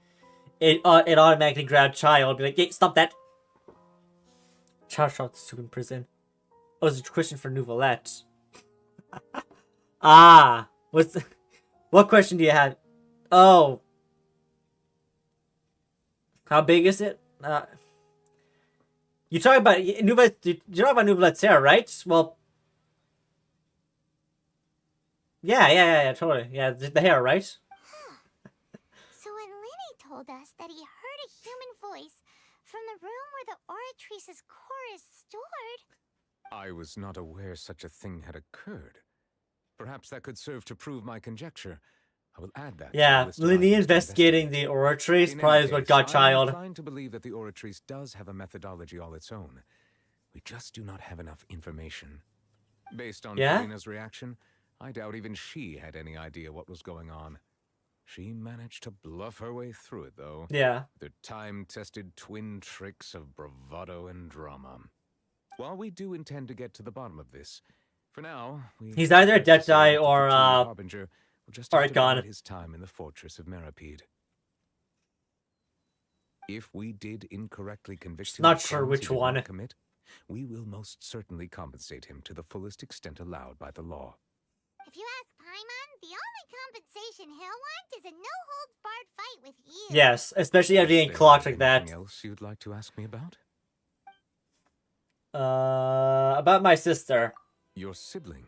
A: it automatically grabbed Child, be like, hey, stop that. Child shot the in prison. Oh, it's a question for Neuvillette. Ah, what question do you have? Oh, how big is it? You talking about Neuvillette? You're talking about Neuvillette's hair, right? Well, yeah, totally. Yeah, the hair, right?
E: So when Linny told us that he heard a human voice from the room where the Oratrice's core is stored,
C: I was not aware such a thing had occurred. Perhaps that could serve to prove my conjecture. I will add that.
A: Yeah, Linny investigating the Oratrice probably is what got Child.
C: I'm inclined to believe that the Oratrice does have a methodology all its own. We just do not have enough information. Based on Felina's reaction, I doubt even she had any idea what was going on. She managed to bluff her way through it, though.
A: Yeah.
C: The time-tested twin tricks of bravado and drama. While we do intend to get to the bottom of this, for now,
A: he's either a Deadeye or
C: Harbinger will just have to
A: gone.
C: bide his time in the fortress of Meripede. If we did incorrectly convict him,
A: not sure which one.
C: Commit, we will most certainly compensate him to the fullest extent allowed by the law.
E: if you ask Paimon, the only compensation he'll want is a no-holds-barred fight with you.
A: Yes, especially after getting clocked like that.
C: Anything else you'd like to ask me about?
A: About my sister.
C: Your sibling,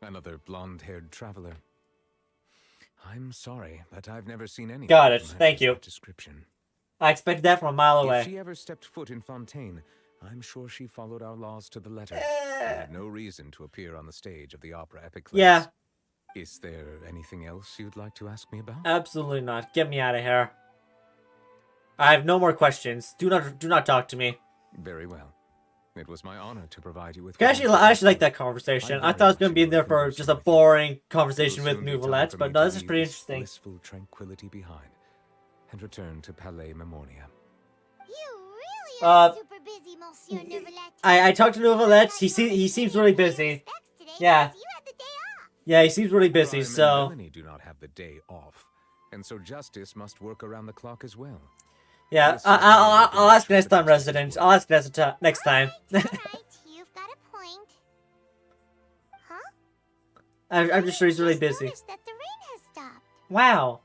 C: another blonde-haired traveler. I'm sorry, but I've never seen anything.
A: Got it. Thank you.
C: Description.
A: I expected that from a mile away.
C: If she ever stepped foot in Fontaine, I'm sure she followed our laws to the letter. She had no reason to appear on the stage of the opera epic.
A: Yeah.
C: Is there anything else you'd like to ask me about?
A: Absolutely not. Get me out of here. I have no more questions. Do not talk to me.
C: Very well. It was my honor to provide you with.
A: I actually like that conversation. I thought it was going to be in there for just a boring conversation with Neuvillette, but no, this is pretty interesting.
C: Blissful tranquility behind, and return to Palais Memoria.
E: You really are super busy, Monsieur Neuvillette.
A: I talked to Neuvillette. He seems really busy. Yeah. Yeah, he seems really busy. So.
C: Melanie do not have the day off, and so justice must work around the clock as well.
A: Yeah, I'll ask next time, Resident. I'll ask next time.
E: Right, you've got a point. Huh?
A: I'm just sure he's really busy.
E: That the rain has stopped.
A: Wow.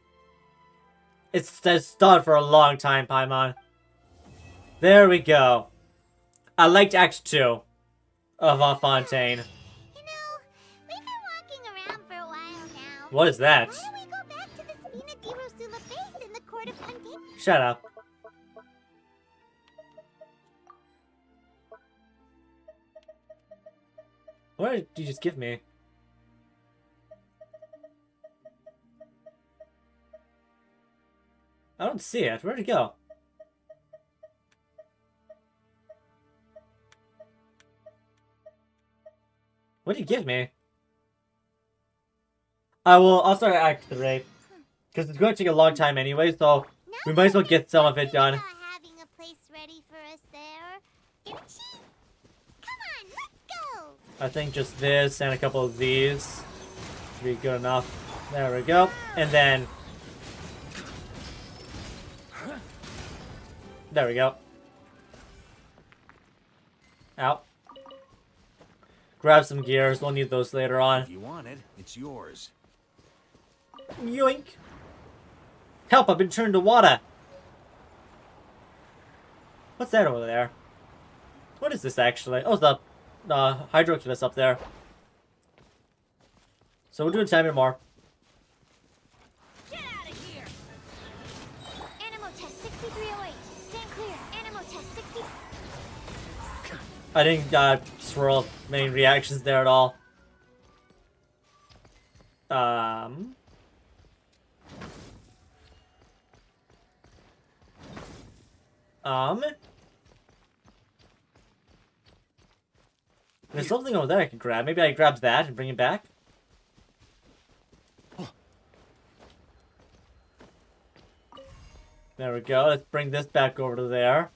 A: It's stopped for a long time, Paimon. There we go. I liked Act 2 of Fontaine.
E: You know, we've been walking around for a while now.
A: What is that?
E: Why don't we go back to the Spina di Rosula base in the court of Fontaine?
A: Shut up. What did you just give me? I don't see it. Where'd it go? What did you give me? I'll start at Act 3. Because it's going to take a long time anyway, so we might as well get some of it done.
E: Having a place ready for us there. Didn't she? Come on, let's go.
A: I think just this and a couple of these should be good enough. There we go. And then... There we go. Out. Grab some gears. We'll need those later on.
S: If you want it, it's yours.
A: Yoink. Help, I've been turned to water. What's that over there? What is this actually? Oh, it's the hydroculus up there. So we'll do a time more.
E: Get out of here. Animal test 6308. Stand clear. Animal test 60.
A: I didn't swirl many reactions there at all. There's something over there I can grab. Maybe I grab that and bring it back. There we go. Let's bring this back over to there.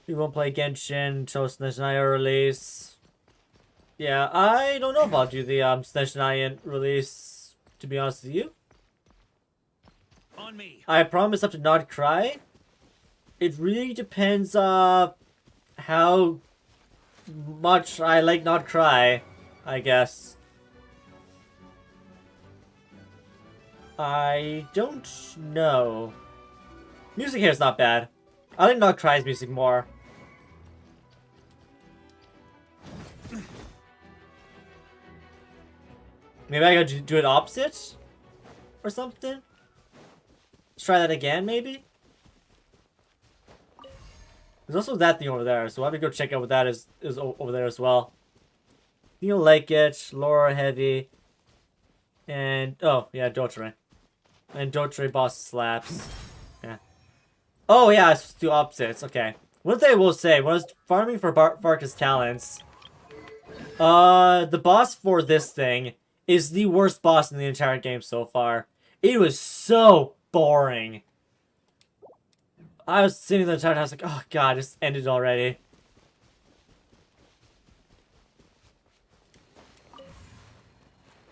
A: We won't play Genshin until Snezhnaya release. Yeah, I don't know if I'll do the Snezhnaya release, to be honest with you.
S: On me.
A: I promise up to not cry. It really depends how much I like not cry, I guess. I don't know. Music here is not bad. I like not cry's music more. Maybe I gotta do it opposite? Or something? Let's try that again, maybe? There's also that thing over there, so I'll have to go check out what that is over there as well. You'll like it, Laura Heavy, and oh yeah, Dotore. And Dotore boss slaps. Yeah. Oh yeah, it's two opposites, okay. One thing I will say, when I was farming for Varka's talents, the boss for this thing is the worst boss in the entire game so far. It was so boring. I was sitting there the entire time, I was like, oh god, this ended already.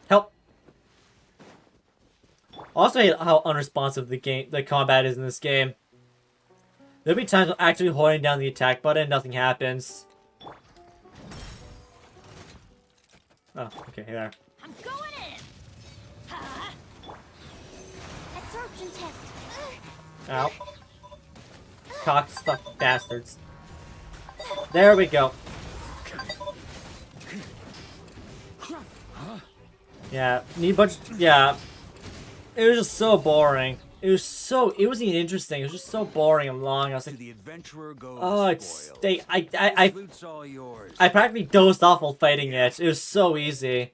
A: Help. Also, I hate how unresponsive the combat is in this game. There'll be times when actually holding down the attack button, nothing happens. Oh, okay, there.
E: I'm going in. Absorption test.
A: Ow. Cockstuck bastards. There we go. Yeah, need bunch. Yeah, it was just so boring. It wasn't even interesting. It was just so boring and long. I was like, oh, it's I practically dozed off while fighting it. It was so easy.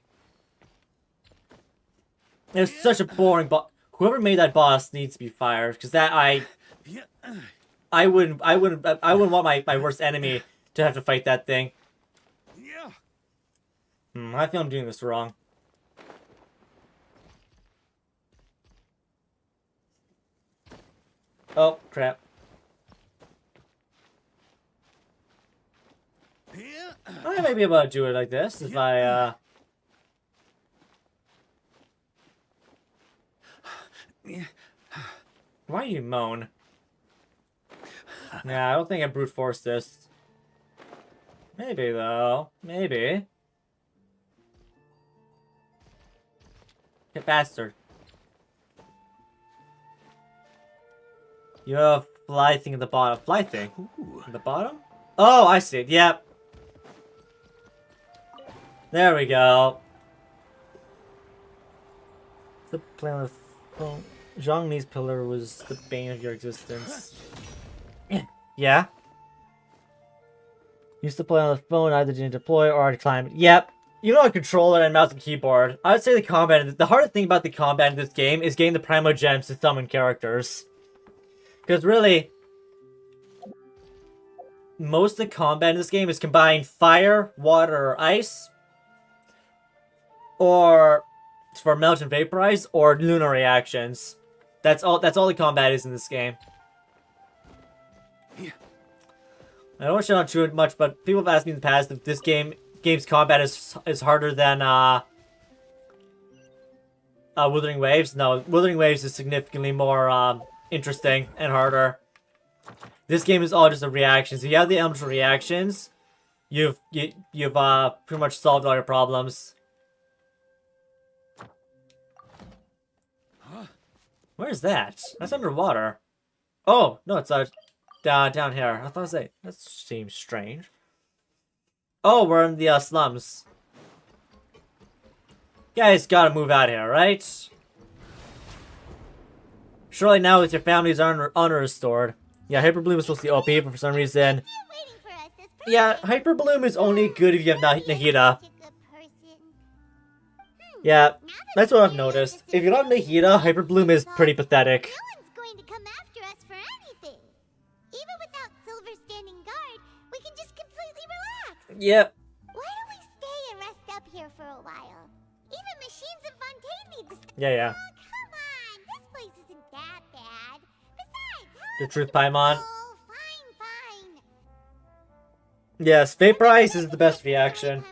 A: It was such a boring boss. Whoever made that boss needs to be fired, because that I wouldn't want my worst enemy to have to fight that thing. I feel I'm doing this wrong. Oh, crap. I may be able to do it like this if I, Why do you moan? Yeah, I don't think I brute force this. Maybe, though. Maybe. Get faster. You have a fly thing at the bottom. Fly thing? At the bottom? Oh, I see. Yep. There we go. The plan with Zhang Ni's pillar was the bane of your existence. Yeah. Used to play on the phone, either didn't deploy or to climb it. Yep. You know, a controller and mouse and keyboard. I would say the combat. The hardest thing about the combat in this game is getting the Primo Gems to summon characters. Because really, most of the combat in this game is combined fire, water, or ice or for melt and vaporize, or lunar reactions. That's all the combat is in this game. I don't want to shit on too much, but people have asked me in the past if this game's combat is harder than Withering Waves. No, Withering Waves is significantly more interesting and harder. This game is all just a reactions. If you have the elemental reactions, you've pretty much solved all your problems. Where's that? That's underwater. Oh no, it's down here. I thought I was like, that seems strange. Oh, we're in the slums. Guys gotta move out here, right? Surely now with your family's honor restored. Yeah, Hyper Bloom is supposed to be OP, but for some reason... Yeah, Hyper Bloom is only good if you have Nahida. Yeah, that's what I've noticed. If you don't have Nahida, Hyper Bloom is pretty pathetic.
E: No one's going to come after us for anything. Even without Silver standing guard, we can just completely relax.
A: Yep.
E: Why don't we stay and rest up here for a while? Even machines in Fontaine need to stay.
A: Yeah.
E: Oh, come on. This place isn't that bad. Besides,
A: The Truth Paimon.
E: oh, fine.
A: Yes, Vaporize is the best reaction.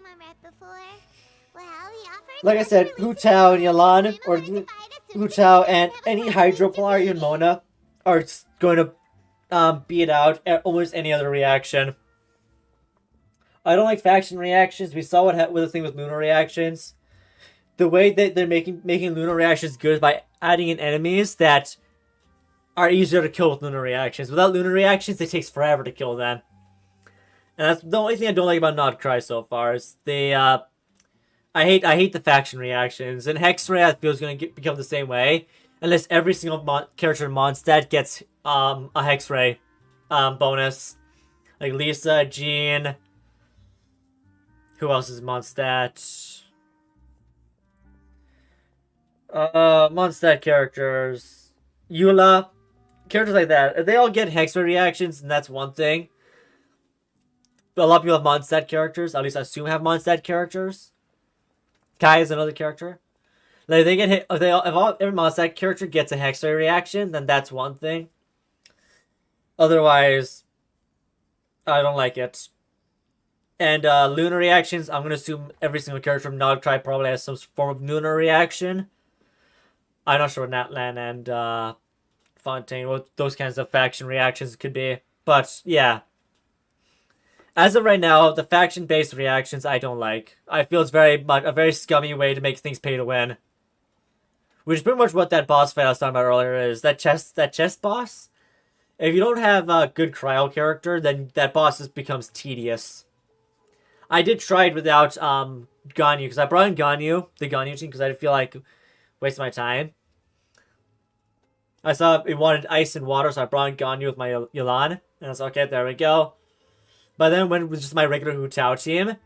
A: Like I said, Hu Tao and Yalan, or Hu Tao and any Hydro player, even Mona, are going to beat out almost any other reaction. I don't like faction reactions. We saw what was the thing with lunar reactions. The way that they're making lunar reactions good is by adding in enemies that are easier to kill with lunar reactions. Without lunar reactions, it takes forever to kill them. And that's the only thing I don't like about Not Cry so far is they I hate the faction reactions, and Hexray I feel is going to become the same way, unless every single character in Mondstadt gets a Hexray bonus, like Lisa, Jean. Who else is Mondstadt? Mondstadt characters, Eula, characters like that. If they all get Hexray reactions, and that's one thing. But a lot of people have Mondstadt characters. At least I assume have Mondstadt characters. Kai is another character. Like they get hit. If every Mondstadt character gets a Hexray reaction, then that's one thing. Otherwise, I don't like it. And lunar reactions, I'm gonna assume every single character from Nog Tribe probably has some form of lunar reaction. I'm not sure what Natlan and Fontaine, what those kinds of faction reactions could be, but yeah. As of right now, the faction-based reactions I don't like. I feel it's very much a very scummy way to make things pay to win. Which is pretty much what that boss fight I was talking about earlier is. That chess boss? If you don't have a good cryo character, then that boss just becomes tedious. I did try it without Ganyu, because I brought in Ganyu, the Ganyu team, because I didn't feel like wasting my time. I saw it wanted ice and water, so I brought in Ganyu with my Yalan. And I was like, okay, there we go. But then when it was just my regular Hu Tao team,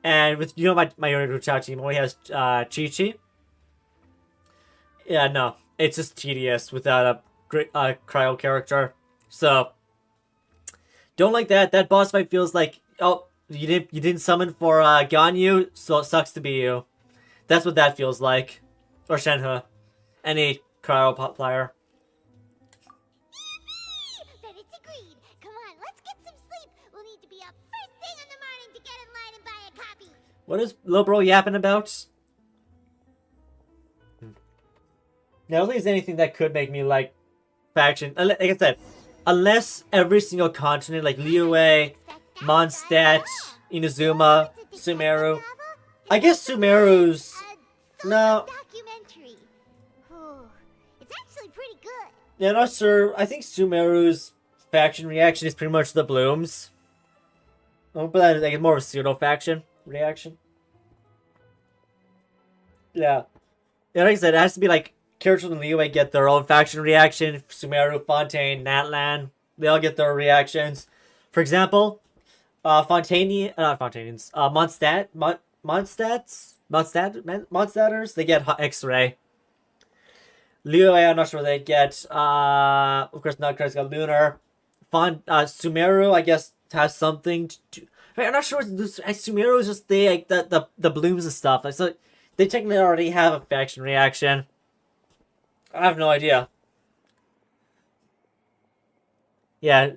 A: and with my regular Hu Tao team only has Chi-Chi. Yeah, no, it's just tedious without a great cryo character. So don't like that. That boss fight feels like, oh, you didn't summon for Ganyu, so it sucks to be you. That's what that feels like. Or Shenhe, any cryo player.
E: Then it's agreed. Come on, let's get some sleep. We'll need to be up first thing in the morning to get in line and buy a copy.
A: What is Lil Bro yapping about? Now, I don't think there's anything that could make me like faction. Like I said, unless every single continent, like Liyue, Mondstadt, Inazuma, Sumeru. I guess Sumeru's... No.
E: Documentary. Oh, it's actually pretty good.
A: Yeah, not sure. I think Sumeru's faction reaction is pretty much the Blooms. I'll put that as like more of a pseudo-faction reaction. Yeah. Yeah, like I said, it has to be like characters in Liyue get their own faction reaction. Sumeru, Fontaine, Natlan, they all get their reactions. For example, Fontainians, Mondstadters, they get X-Ray. Liyue, I'm not sure they get, of course, Nutcrack's got Lunar. Sumeru, I guess, has something to... I'm not sure, Sumeru is just the blooms and stuff. So They technically already have a faction reaction. I have no idea. Yeah.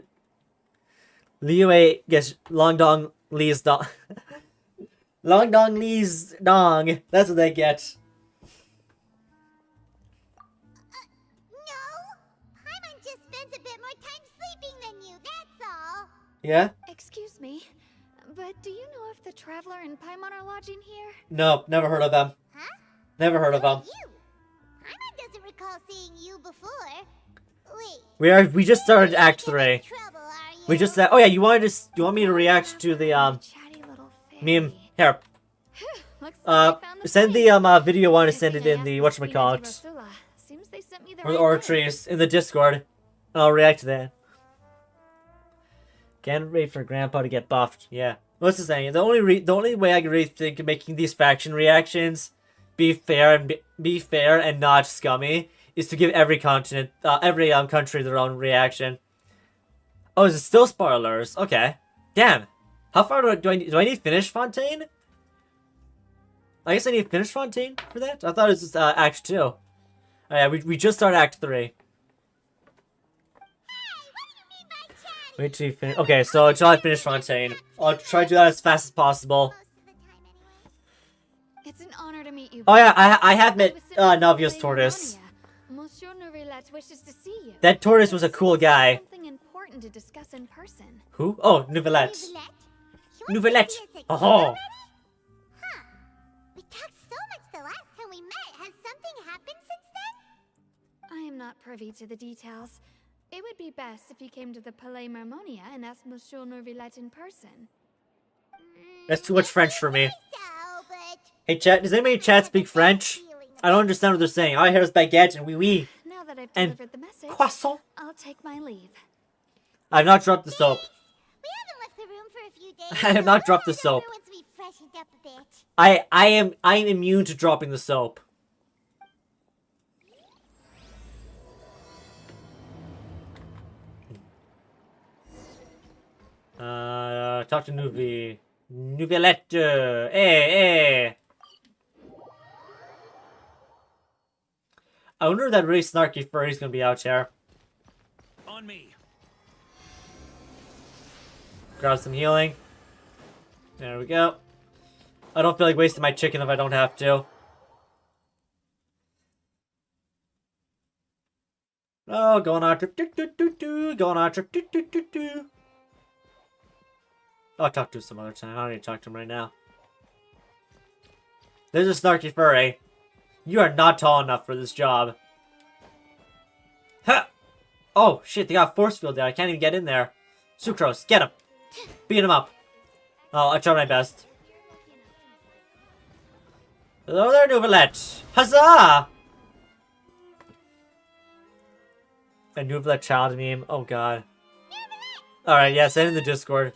A: Liu gets Long Dong Lee's dong. Long Dong Lee's dong. That's what they get.
E: Paimon just spends a bit more time sleeping than you, that's all.
A: Yeah?
F: Excuse me, but do you know if the Traveler and Paimon are lodging here?
A: No, never heard of them.
E: Huh?
A: Never heard of them.
E: You? Paimon doesn't recall seeing you before. Wait.
A: We just started Act 3. We just said, oh yeah, you want me to react to the meme? Here. Send the video. Want to send it in the whatchamacallit, or the oratories in the Discord, and I'll react to that. Can't wait for Grandpa to get buffed. Yeah. What's the saying? The only way I can really think of making these faction reactions be fair and not scummy is to give every continent, every country their own reaction. Oh, is it still spoilers? Okay. Damn. How far do I need to finish Fontaine? I guess I need to finish Fontaine for that? I thought it was just Act 2. Oh yeah, we just started Act 3. Wait till you finish. Okay, so until I finish Fontaine, I'll try to do that as fast as possible.
F: It's an honor to meet you.
A: Oh yeah, I have met Navia's tortoise.
F: Monsieur Neuvillette wishes to see you.
A: That tortoise was a cool guy.
F: Something important to discuss in person.
A: Who? Oh, Neuvillette. Neuvillette. Oh.
E: We talked so much the last time we met. Has something happened since then?
F: I am not privy to the details. It would be best if you came to the Palais Marmonia and asked Monsieur Neuvillette in person.
A: That's too much French for me. Hey chat, does anybody in chat speak French? I don't understand what they're saying. All I hear is baguette and oui.
F: Now that I've
A: and
F: delivered the message,
A: croissant.
F: I'll take my leave.
A: I've not dropped the soap.
E: We haven't left the room for a few days.
A: I have not dropped the soap.
E: Once we freshened up a bit.
A: I am immune to dropping the soap. Talk to Neuvillette. Hey. I wonder if that really snarky furry's gonna be out here.
S: On me.
A: Grab some healing. There we go. I don't feel like wasting my chicken if I don't have to. Oh, going on a trip. Going on a trip. I'll talk to him some other time. I don't need to talk to him right now. There's a snarky furry. You are not tall enough for this job. Ha! Oh, shit, they got force field there. I can't even get in there. Sucrose, get him. Beat him up. Oh, I tried my best. Hello there, Neuvillette. Huzzah! A Neuvillette child meme. Oh, God. Alright, yeah, send in the Discord.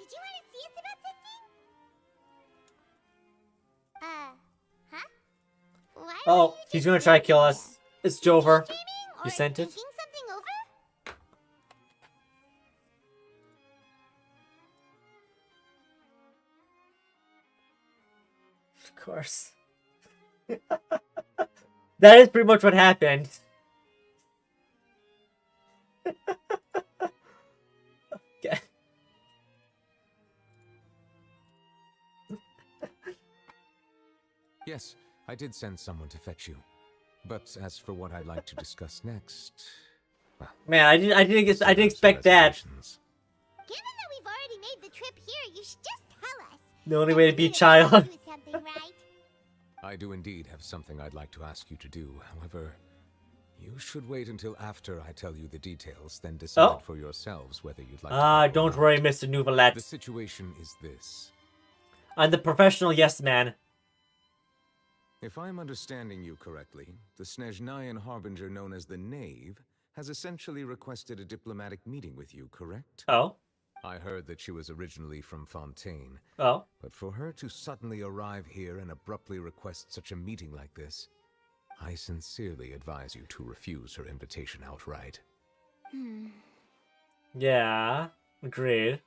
A: Oh, he's gonna try to kill us. It's Jover. You sent it? Of course. That is pretty much what happened. Okay.
C: Yes, I did send someone to fetch you. But as for what I'd like to discuss next, well,
A: man, I didn't expect that.
E: Given that we've already made the trip here, you should just tell us.
A: The only way to beat child.
C: I do indeed have something I'd like to ask you to do. However, you should wait until after I tell you the details, then decide for yourselves whether you'd like to.
A: Don't worry, Mr. Neuvillette.
C: The situation is this.
A: I'm the professional yes man.
C: If I'm understanding you correctly, the Snezhnayan harbinger known as the Knave has essentially requested a diplomatic meeting with you, correct?
A: Oh.
C: I heard that she was originally from Fontaine.
A: Oh.
C: But for her to suddenly arrive here and abruptly request such a meeting like this, I sincerely advise you to refuse her invitation outright.
A: Yeah, agreed.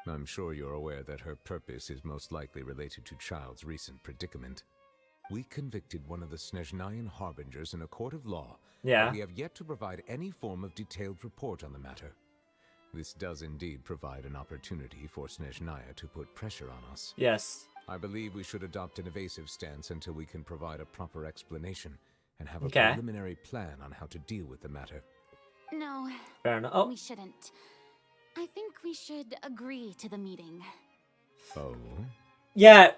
C: I'm sure you're aware that her purpose is most likely related to Child's recent predicament. We convicted one of the Snezhnayan harbingers in a court of law.
A: Yeah.
C: But we have yet to provide any form of detailed report on the matter. This does indeed provide an opportunity for Snezhnaya to put pressure on us.
A: Yes.
C: I believe we should adopt an evasive stance until we can provide a proper explanation and have a
A: Okay.
C: preliminary plan on how to deal with the matter.
O: No.
A: Fair enough. Oh.
O: We shouldn't. I think we should agree to the meeting.
C: Oh?
A: Yeah.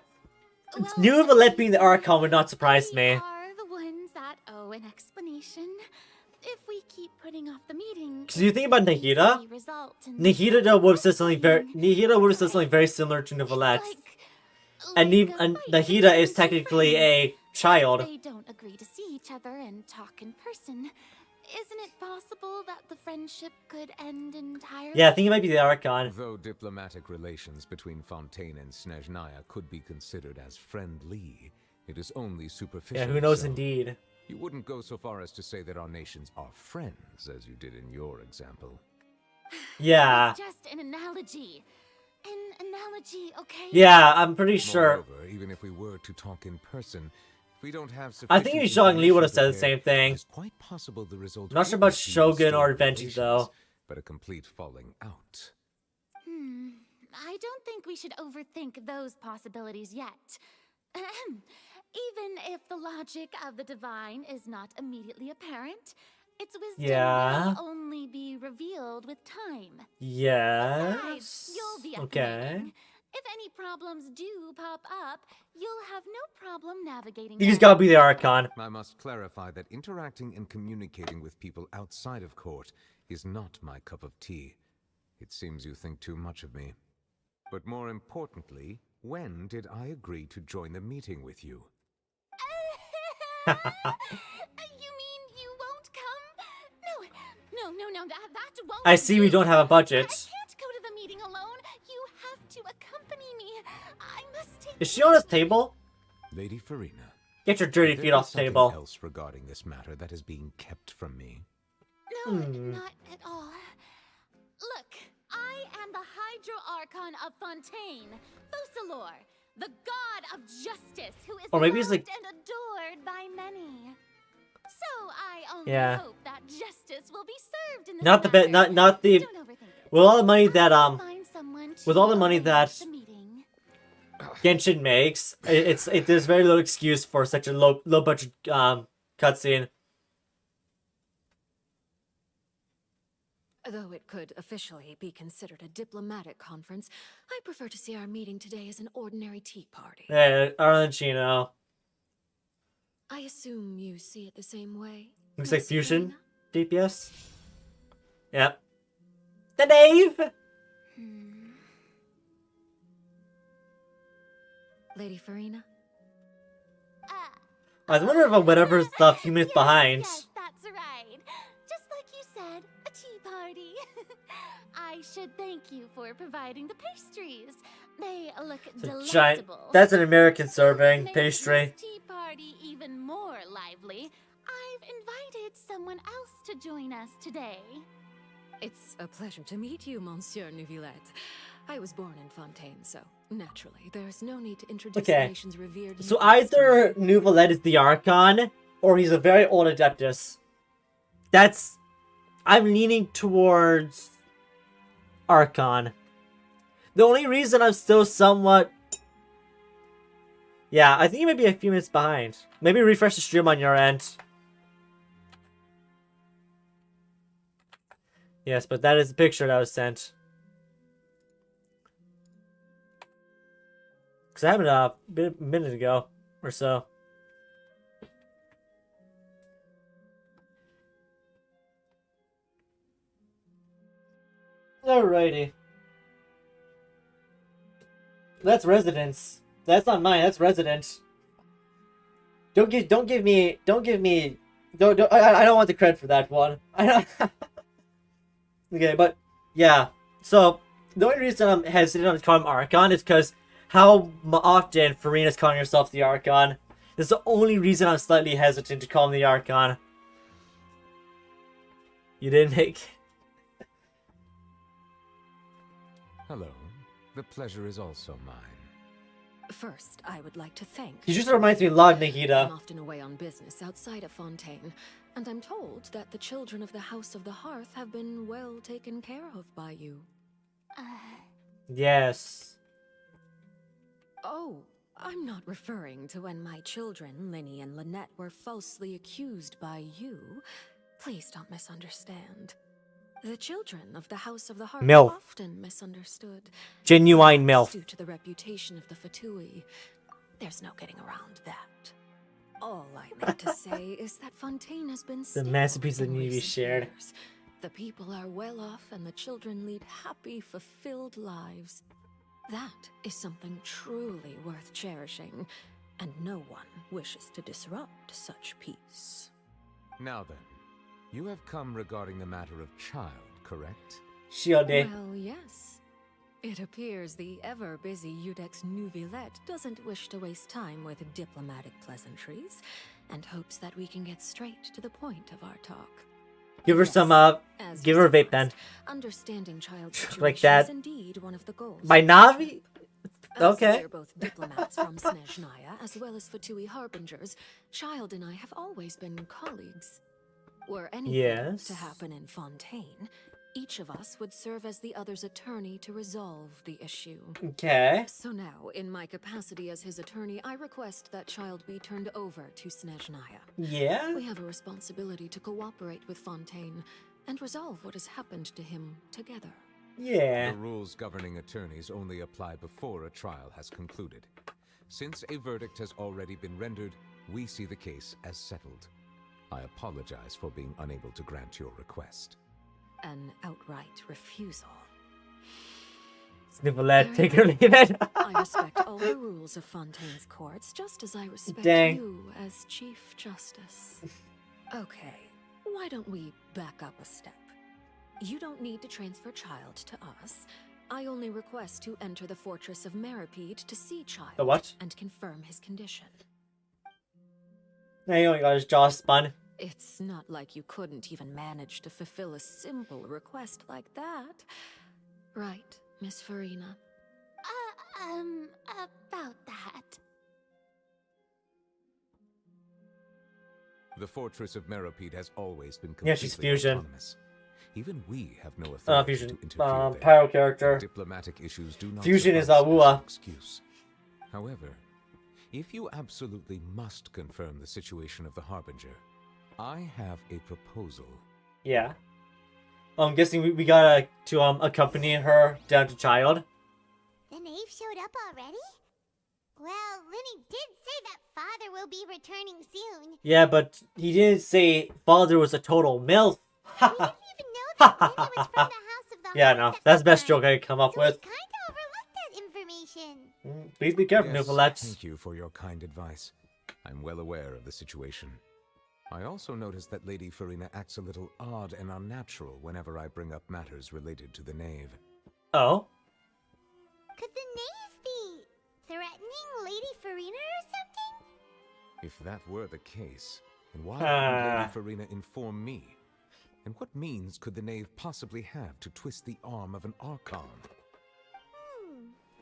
A: Neuvillette being the Archon would not surprise me.
O: Are the ones that owe an explanation. If we keep putting off the meeting,
A: Because you think about Nahida? Nahida though would have said something very similar to Neuvillette. And Nahida is technically a child.
O: They don't agree to see each other and talk in person. Isn't it possible that the friendship could end entirely?
A: Yeah, I think it might be the Archon.
C: Though diplomatic relations between Fontaine and Snezhnaya could be considered as friendly, it is only superficial.
A: Yeah, who knows
C: so
A: indeed.
C: You wouldn't go so far as to say that our nations are friends, as you did in your example.
A: Yeah.
O: It's just an analogy. An analogy, okay?
A: Yeah, I'm pretty sure.
C: Moreover, even if we were to talk in person, if we don't have
A: I think even Zhang Li would have said the same thing.
C: It's quite possible the result.
A: Not sure about Shogun or Venti though.
C: But a complete falling out.
O: I don't think we should overthink those possibilities yet. Even if the logic of the divine is not immediately apparent, its wisdom will only be revealed with time.
A: Yes.
O: Besides, you'll be at the
A: Okay.
O: meeting. If any problems do pop up, you'll have no problem navigating
A: He's
O: them.
A: gotta be the Archon.
C: I must clarify that interacting and communicating with people outside of court is not my cup of tea. It seems you think too much of me. But more importantly, when did I agree to join the meeting with you?
O: You mean you won't come? No, that won't
A: I see we
O: do.
A: don't have a budget.
O: I can't go to the meeting alone. You have to accompany me. I must take
A: Is she on his table?
C: Lady Farina.
A: Get your dirty
C: there
A: feet
C: is
A: off the
C: something
A: table.
C: else regarding this matter that is being kept from me.
O: No, not at all. Look, I am the Hydro Archon of Fontaine, Focalor, the god of justice, who is
A: Or maybe he's
O: loved
A: like-
O: and adored by many. So I only
A: Yeah.
O: hope that justice will be served in this
A: Not the
O: matter.
A: not the.
O: Don't overthink it.
A: With all the money that
O: Find someone to
A: with all the money
O: arrange
A: that
O: the meeting.
A: Genshin makes, there's very little excuse for such a low budget cutscene.
I: Though it could officially be considered a diplomatic conference, I prefer to see our meeting today as an ordinary tea party.
A: Hey, Arlenchino.
I: I assume you see it the same way.
A: Looks like
I: Miss
A: fusion
I: Farina?
A: DPS. Yep. The Dave.
I: Lady Farina?
A: I was wondering about whatever stuff he missed behind.
O: Yes, that's right. Just like you said, a tea party. I should thank you for providing the pastries. They look
A: Giant.
O: delectable.
A: That's an American serving
O: Make
A: pastry.
O: this tea party even more lively. I've invited someone else to join us today.
I: It's a pleasure to meet you, Monsieur Neuvillette. I was born in Fontaine, so naturally, there's no need to introduce the
A: Okay.
I: nation's revered.
A: So either Neuvillette is the Archon, or he's a very old Adeptus. I'm leaning towards Archon. The only reason I'm still somewhat... Yeah, I think he may be a few minutes behind. Maybe refresh the stream on your end. Yes, but that is the picture that was sent. Because I happened a minute ago or so. Alrighty. That's residence. That's not mine. That's resident. Don't give me. I don't want the credit for that one. I don't. Okay, but yeah. So the only reason I'm hesitant on calling him Archon is because how often Farina's calling herself the Archon. This is the only reason I'm slightly hesitant to call him the Archon. You didn't make.
C: Hello. The pleasure is also mine.
I: First, I would like to thank...
A: He just reminds me a lot of
I: I'm
A: Nikita.
I: often away on business outside of Fontaine, and I'm told that the children of the House of the Hearth have been well taken care of by you.
A: Yes.
I: Oh, I'm not referring to when my children, Linny and Lynette, were falsely accused by you. Please don't misunderstand. The children of the House of the Hearth
A: Milf.
I: are often misunderstood.
A: Genuine
I: Perhaps
A: milf.
I: due to the reputation of the Fatui. There's no getting around that. All I meant to say is that Fontaine has been
A: The
I: stable
A: masterpiece that
I: in
A: need to be
I: recent
A: shared.
I: years. The people are well off and the children lead happy, fulfilled lives. That is something truly worth cherishing, and no one wishes to disrupt such peace.
C: Now then, you have come regarding the matter of child, correct?
A: Shielde.
I: Well, yes. It appears the ever-busy Udex Neuvillette doesn't wish to waste time with diplomatic pleasantries, and hopes that we can get straight to the point of our talk.
A: Give her
I: Yes,
A: some,
I: as
A: give
I: you
A: her a vape then.
I: Understanding child
A: Like
I: situations
A: that.
I: is indeed one of the goals.
A: By Navi?
I: As
A: Okay.
I: we're both diplomats from Snezhnaya, as well as Fatui harbingers, Child and I have always been colleagues. Were anything
A: Yes.
I: to happen in Fontaine, each of us would serve as the other's attorney to resolve the issue.
A: Okay.
I: So now, in my capacity as his attorney, I request that Child be turned over to Snezhnaya.
A: Yeah?
I: We have a responsibility to cooperate with Fontaine and resolve what has happened to him together.
A: Yeah.
C: The rules governing attorneys only apply before a trial has concluded. Since a verdict has already been rendered, we see the case as settled. I apologize for being unable to grant your request.
I: An outright refusal.
A: Neuvillette, take her leave it.
I: I respect all the rules of Fontaine's courts, just as I respect
A: Dang.
I: you as Chief Justice. Okay, why don't we back up a step? You don't need to transfer Child to us. I only request to enter the fortress of Meripede to see Child
A: The what?
I: and confirm his condition.
A: Now you only got his jaw spun.
I: It's not like you couldn't even manage to fulfill a simple request like that. Right, Miss Farina?
O: About that.
C: The fortress of Meripede has always been
A: Yeah,
C: completely
A: she's fusion.
C: autonomous. Even we have no authority
A: Fusion.
C: to interfere there.
A: Pyro character.
C: Diplomatic issues do not
A: Fusion is
C: suffice as
A: Awua.
C: an excuse. However, if you absolutely must confirm the situation of the Harbinger, I have a proposal.
A: Yeah. I'm guessing we gotta to accompany her down to Child.
E: The knave showed up already? Well, Linny did say that father will be returning soon.
A: Yeah, but he didn't say father was a total MILF.
E: We didn't even know that Linny was from the House of the
A: Yeah,
E: Hearth
A: no,
E: at
A: that's the best
E: time.
A: joke I could come up
E: So
A: with.
E: we kinda overlooked that information.
A: Please be careful,
C: Yes,
A: Neuvillette.
C: thank you for your kind advice. I'm well aware of the situation. I also noticed that Lady Farina acts a little odd and unnatural whenever I bring up matters related to the knave.
A: Oh?
E: Could the knave be threatening Lady Farina or something?
C: If that were the case, then why didn't
A: Ah.
C: Lady Farina inform me? And what means could the knave possibly have to twist the arm of an Archon?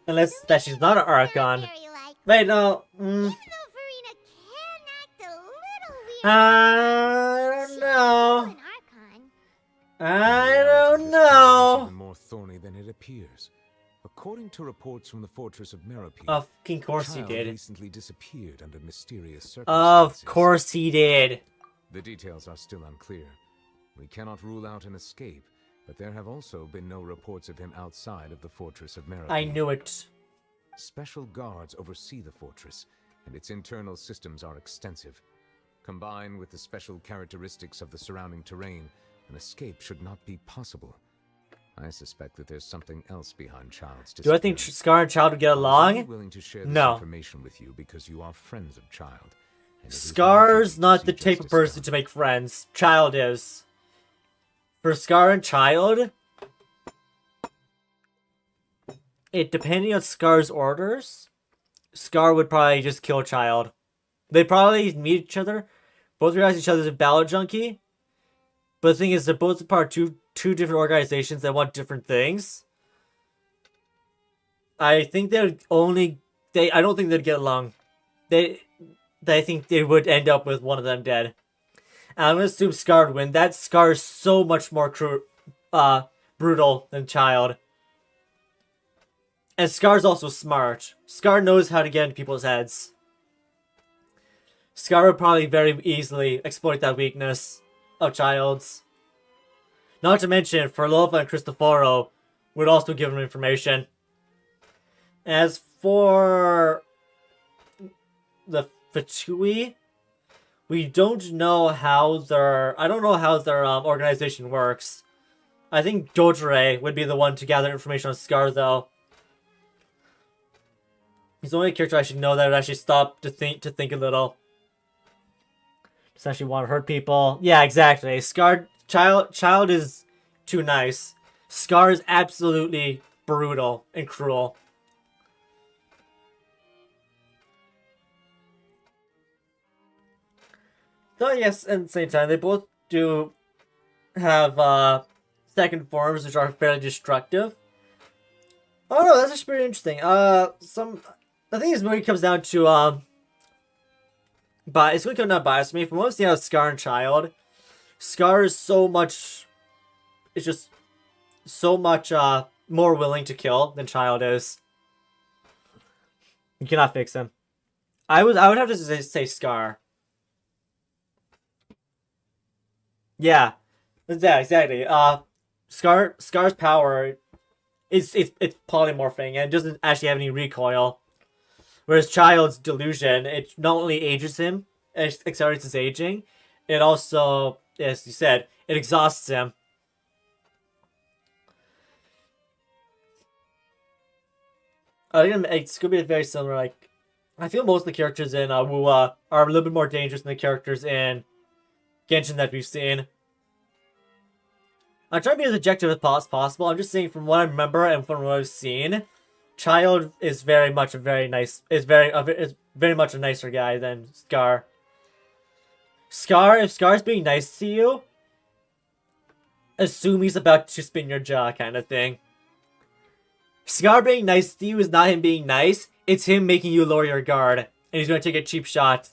A: Unless that she's not an Archon.
E: Very likely.
A: Wait, no.
E: Even though Farina can act a little weird,
A: I don't
E: she's
A: know.
E: still an Archon.
A: I
C: The
A: don't
C: reality of this problem is
A: know.
C: even more thorny than it appears. According to reports from the Fortress of Meripede,
A: Of course he
C: Child
A: did.
C: recently disappeared under mysterious
A: Of
C: circumstances.
A: course he did.
C: The details are still unclear. We cannot rule out an escape, but there have also been no reports of him outside of the Fortress of Meripede.
A: I knew it.
C: Special guards oversee the fortress, and its internal systems are extensive. Combined with the special characteristics of the surrounding terrain, an escape should not be possible. I suspect that there's something else behind Child's
A: Do I think
C: disappearance.
A: Scar and Child would get
C: I was
A: along?
C: only willing to share this
A: No.
C: information with you because you are friends of Child. and it is my
A: Scar's
C: duty to
A: not
C: see
A: the type of
C: justice
A: person
C: done.
A: to make friends. Child is. For Scar and Child, depending on Scar's orders, Scar would probably just kill Child. They'd probably meet each other, both realize each other's a battle junkie. But the thing is, they're both part of two different organizations that want different things. I think they would only I don't think they'd get along. I think they would end up with one of them dead. And I'm gonna assume Scar would win. That Scar is so much more brutal than Child. And Scar's also smart. Scar knows how to get into people's heads. Scar would probably very easily exploit that weakness of Child's. Not to mention, Ferlova and Cristoforo would also give him information. As for the Fatui, we don't know how their... I don't know how their organization works. I think Dojure would be the one to gather information on Scar, though. He's the only character I should know that would actually stop to think a little. Doesn't actually want to hurt people. Yeah, exactly. Child is too nice. Scar is absolutely brutal and cruel. Though yes, at the same time, they both do have second forms which are fairly destructive. Oh no, that's actually pretty interesting. I think this movie comes down to but it's going to come down to bias for me. From what I've seen out of Scar and Child, Scar is so much... It's just so much more willing to kill than Child is. You cannot fix him. I would have to say Scar. Yeah, exactly. Scar's power it's polymorphing and doesn't actually have any recoil. Whereas Child's delusion, it not only ages him, it accelerates his aging, it also, as you said, it exhausts him. I think it's going to be very similar. Like, I feel most of the characters in Wuwa are a little bit more dangerous than the characters in Genshin that we've seen. I'm trying to be as objective as possible. I'm just saying from what I remember and from what I've seen, Child is very much is very much a nicer guy than Scar. If Scar's being nice to you, assume he's about to spin your jaw kind of thing. Scar being nice to you is not him being nice, it's him making you lower your guard, and he's going to take a cheap shot.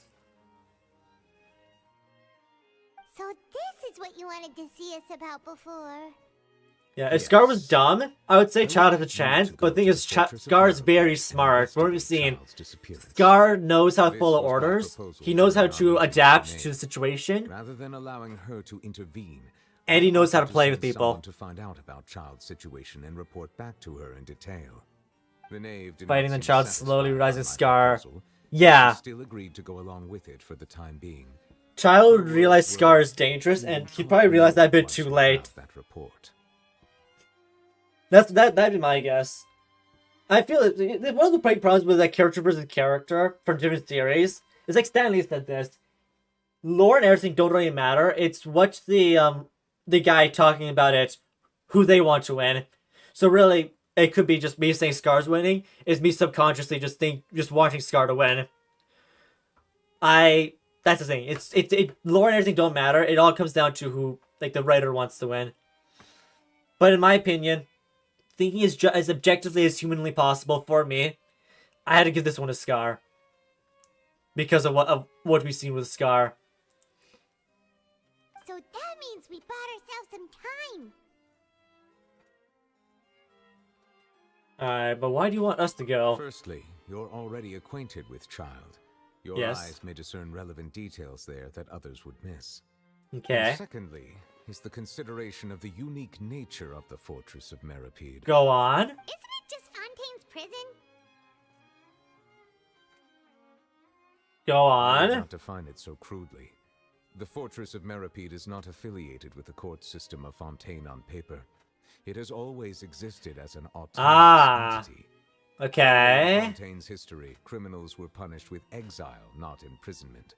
E: So this is what you wanted to see us about before.
A: Yeah, if Scar was dumb, I would say Child has a chance, but the thing is, Scar is very smart. From what we've seen, Scar knows how to follow orders, he knows how to adapt to the situation,
C: rather than allowing her to intervene,
A: and he knows how to play with people.
C: To find out about Child's situation and report back to her in detail. The knave did
A: Fighting the
C: not seem
A: Child
C: satisfied
A: slowly
C: by
A: rising
C: my
A: Scar.
C: proposal,
A: Yeah.
C: but still agreed to go along with it for the time being.
A: Child would realize Scar is dangerous, and he probably realized that a bit too late.
C: That report.
A: That'd be my guess. I feel one of the big problems with that character versus character from different series is like Stanley said this. Lore and everything don't really matter. It's what the guy talking about it, who they want to win. So really, it could be just me saying Scar's winning. Is me subconsciously just wanting Scar to win. That's the thing. Lore and everything don't matter. It all comes down to who the writer wants to win. But in my opinion, thinking as objectively as humanly possible for me, I had to give this one to Scar. Because of what we've seen with Scar.
E: So that means we bought ourselves some time.
A: Alright, but why do you want us to go?
C: Firstly, you're already acquainted with Child. Your
A: Yes.
C: eyes may discern relevant details there that others would miss.
A: Okay.
C: And secondly, is the consideration of the unique nature of the Fortress of Meripede.
A: Go on.
E: Isn't it just Fontaine's prison?
A: Go
C: I would
A: on.
C: not define it so crudely. The Fortress of Meripede is not affiliated with the court system of Fontaine on paper. It has always existed as an autonomous entity.
A: Okay.
C: In Fontaine's history, criminals were punished with exile, not imprisonment.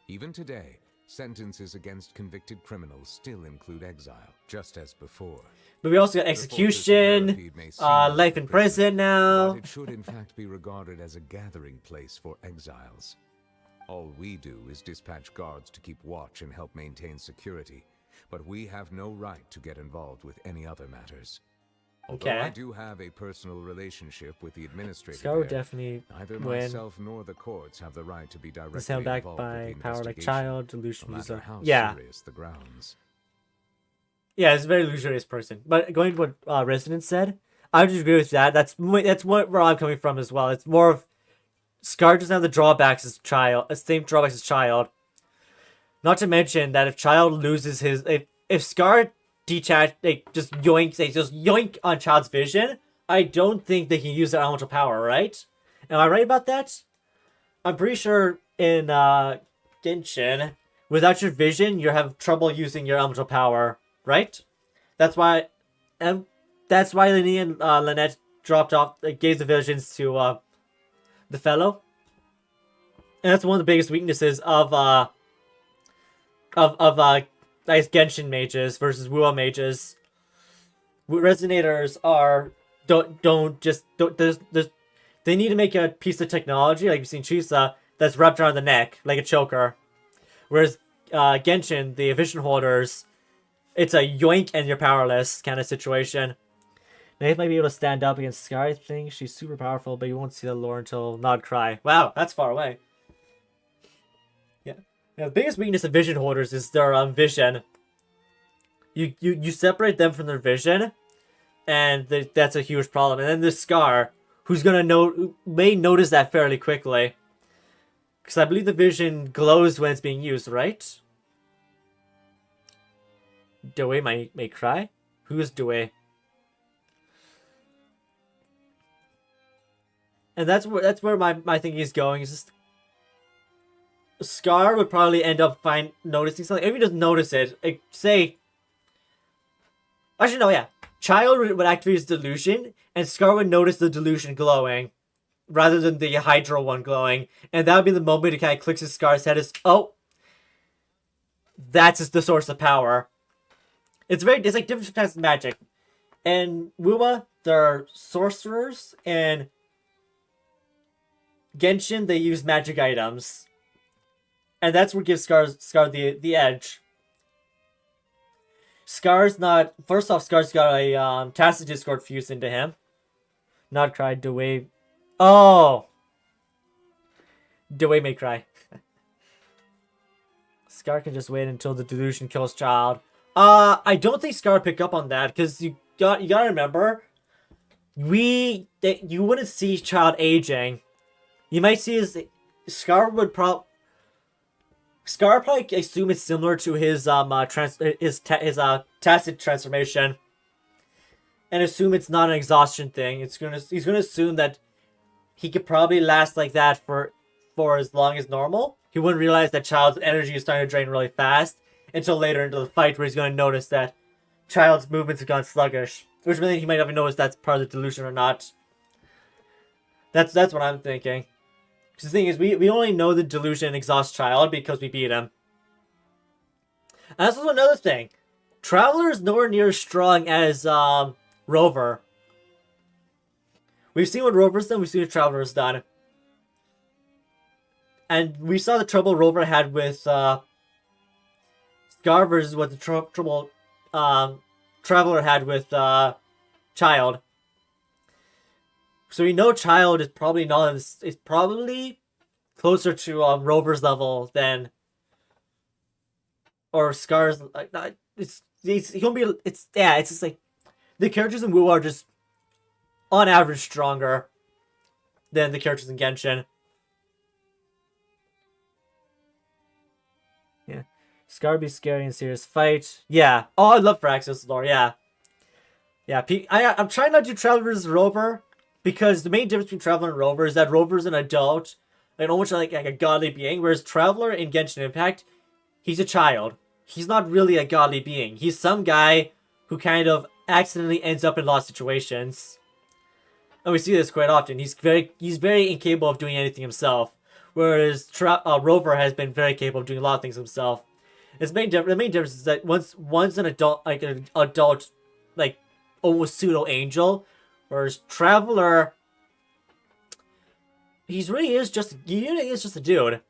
C: Even today, sentences against convicted criminals still include exile, just as before.
A: But we also got execution, life in prison now.
C: But it should in fact be regarded as a gathering place for exiles. All we do is dispatch guards to keep watch and help maintain security, but we have no right to get involved with any other matters. Although I
A: Okay.
C: do have a personal relationship with the administrator
A: Scar would
C: there,
A: definitely
C: neither
A: win.
C: myself nor the courts have the right to be directly
A: Is held back
C: involved
A: by
C: with the
A: power like
C: investigation,
A: child, delusion
C: no matter
A: user.
C: how
A: Yeah.
C: serious the grounds.
A: Yeah, it's a very luxurious person. But going to what Resident said, I would just agree with that. That's where I'm coming from as well. It's more of Scar doesn't have the drawbacks as child, same drawbacks as child. Not to mention that if child loses his, if Scar detach, like just yoink on child's vision, I don't think they can use their elemental power. Right? Am I right about that? I'm pretty sure in Genshin, without your vision, you have trouble using your elemental power. Right? That's why, Lynette and Lynette dropped off, gave the visions to the fellow, and that's one of the biggest weaknesses of I guess Genshin mages versus Wuo mages. Resonators are there's they need to make a piece of technology like you've seen Chisa that's wrapped around the neck like a choker, whereas Genshin, the vision holders, it's a yoink and you're powerless kind of situation. Nate might be able to stand up against Sky. I think she's super powerful, but you won't see the lore until Nod Cry. Wow, that's far away. Yeah. The biggest weakness of vision holders is their vision. You separate them from their vision, and that's a huge problem. And then the Scar, who may notice that fairly quickly, because I believe the vision glows when it's being used, right? Dewey may cry. Who's Dewey? And that's where my thinking is going. Is just Scar would probably end up noticing something. If he doesn't notice it, like, say, actually no, yeah, Child would activate his delusion, and Scar would notice the delusion glowing, rather than the Hydro one glowing, and that would be the moment he kind of clicks his Scar's head. Is that's the source of power. It's like different types of magic. And Wuma, they're sorcerers, and Genshin, they use magic items. And that's what gives Scar the edge. Scar's not... First off, Scar's got a Tacit Discord fused into him. Not cry, Dewey. Oh! Dewey may cry. Scar can just wait until the delusion kills Child. I don't think Scar picked up on that, because you gotta remember, you wouldn't see Child aging. You might see Scar probably assume it's similar to his Tacit transformation, and assume it's not an exhaustion thing. He's gonna assume that he could probably last like that for as long as normal. He wouldn't realize that Child's energy is starting to drain really fast until later into the fight, where he's going to notice that Child's movements have gone sluggish. Which means he might not even notice that's part of the delusion or not. That's what I'm thinking. Because the thing is, we only know the delusion exhausts Child because we beat him. And that's also another thing. Traveler is nowhere near as strong as Rover. We've seen what Rover's done, we've seen what Traveler's done. And we saw the trouble Rover had with Scar versus what the trouble Traveler had with Child. So we know Child is probably not is probably closer to Rover's level than, or Scar's. It's just like the characters in Wu are just on average stronger than the characters in Genshin. Yeah, Scar be scary in serious fight. Yeah. Oh, I love Praxis lore. Yeah. Yeah. I'm trying not to do Traveler versus Rover, because the main difference between Traveler and Rover is that Rover is an adult, and almost like a godly being, whereas Traveler in Genshin Impact, he's a child. He's not really a godly being. He's some guy who kind of accidentally ends up in lost situations. And we see this quite often. He's very incapable of doing anything himself, whereas Rover has been very capable of doing a lot of things himself. The main difference is that once an adult, like almost pseudo angel, whereas Traveler, he really is just a dude.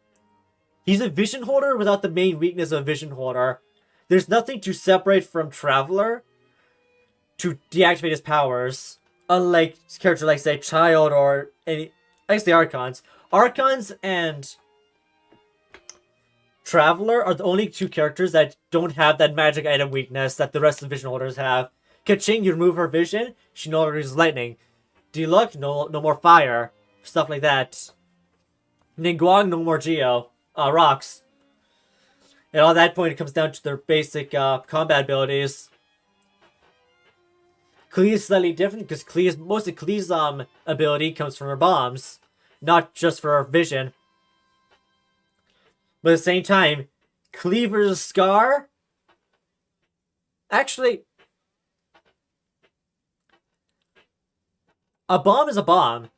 A: He's a vision holder without the main weakness of a vision holder. There's nothing to separate from Traveler. to deactivate his powers. Unlike characters like, say, Child or any... I guess the Archons. Archons and Traveler are the only two characters that don't have that magic item weakness that the rest of the vision holders have. Kaching, you remove her vision, she no longer uses lightning. Diluc, no more fire. Stuff like that. Ningguang, no more Geo. Rocks. And at that point, it comes down to their basic combat abilities. Klee is slightly different because most of Klee's ability comes from her bombs, not just for her vision. But at the same time, Klee versus Scar. Actually, a bomb is a bomb.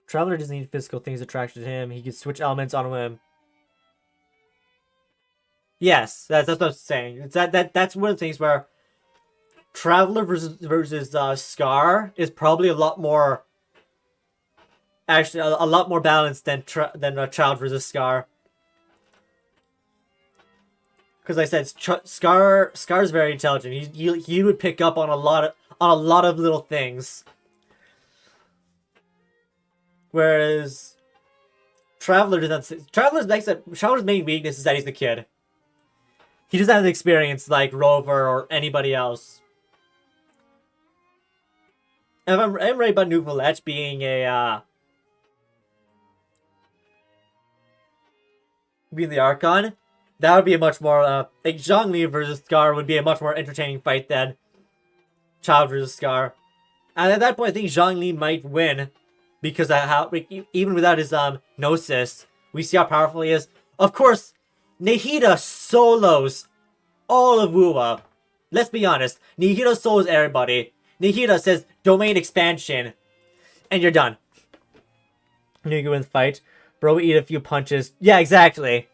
A: Traveler doesn't need physical things attracted to him. He can switch elements on a whim. Yes, that's what I'm saying. It's that's one of the things where Traveler versus Scar is probably a lot more, actually a lot more balanced than Child versus Scar. Because like I said, Scar's very intelligent. He would pick up on a lot of little things. Whereas Traveler doesn't. Traveler's main weakness is that he's the kid. He doesn't have the experience like Rover or anybody else. And if I'm right about Neuvillette being the Archon, that would be a much more like Zhongli versus Scar would be a much more entertaining fight than Child versus Scar. And at that point, I think Zhongli might win because of how, even without his Gnosis, we see how powerful he is. Of course, Nahida solos all of Wuwa. Let's be honest. Nahida solos everybody. Nahida says domain expansion. And you're done. You go in the fight. Bro, eat a few punches. Yeah, exactly.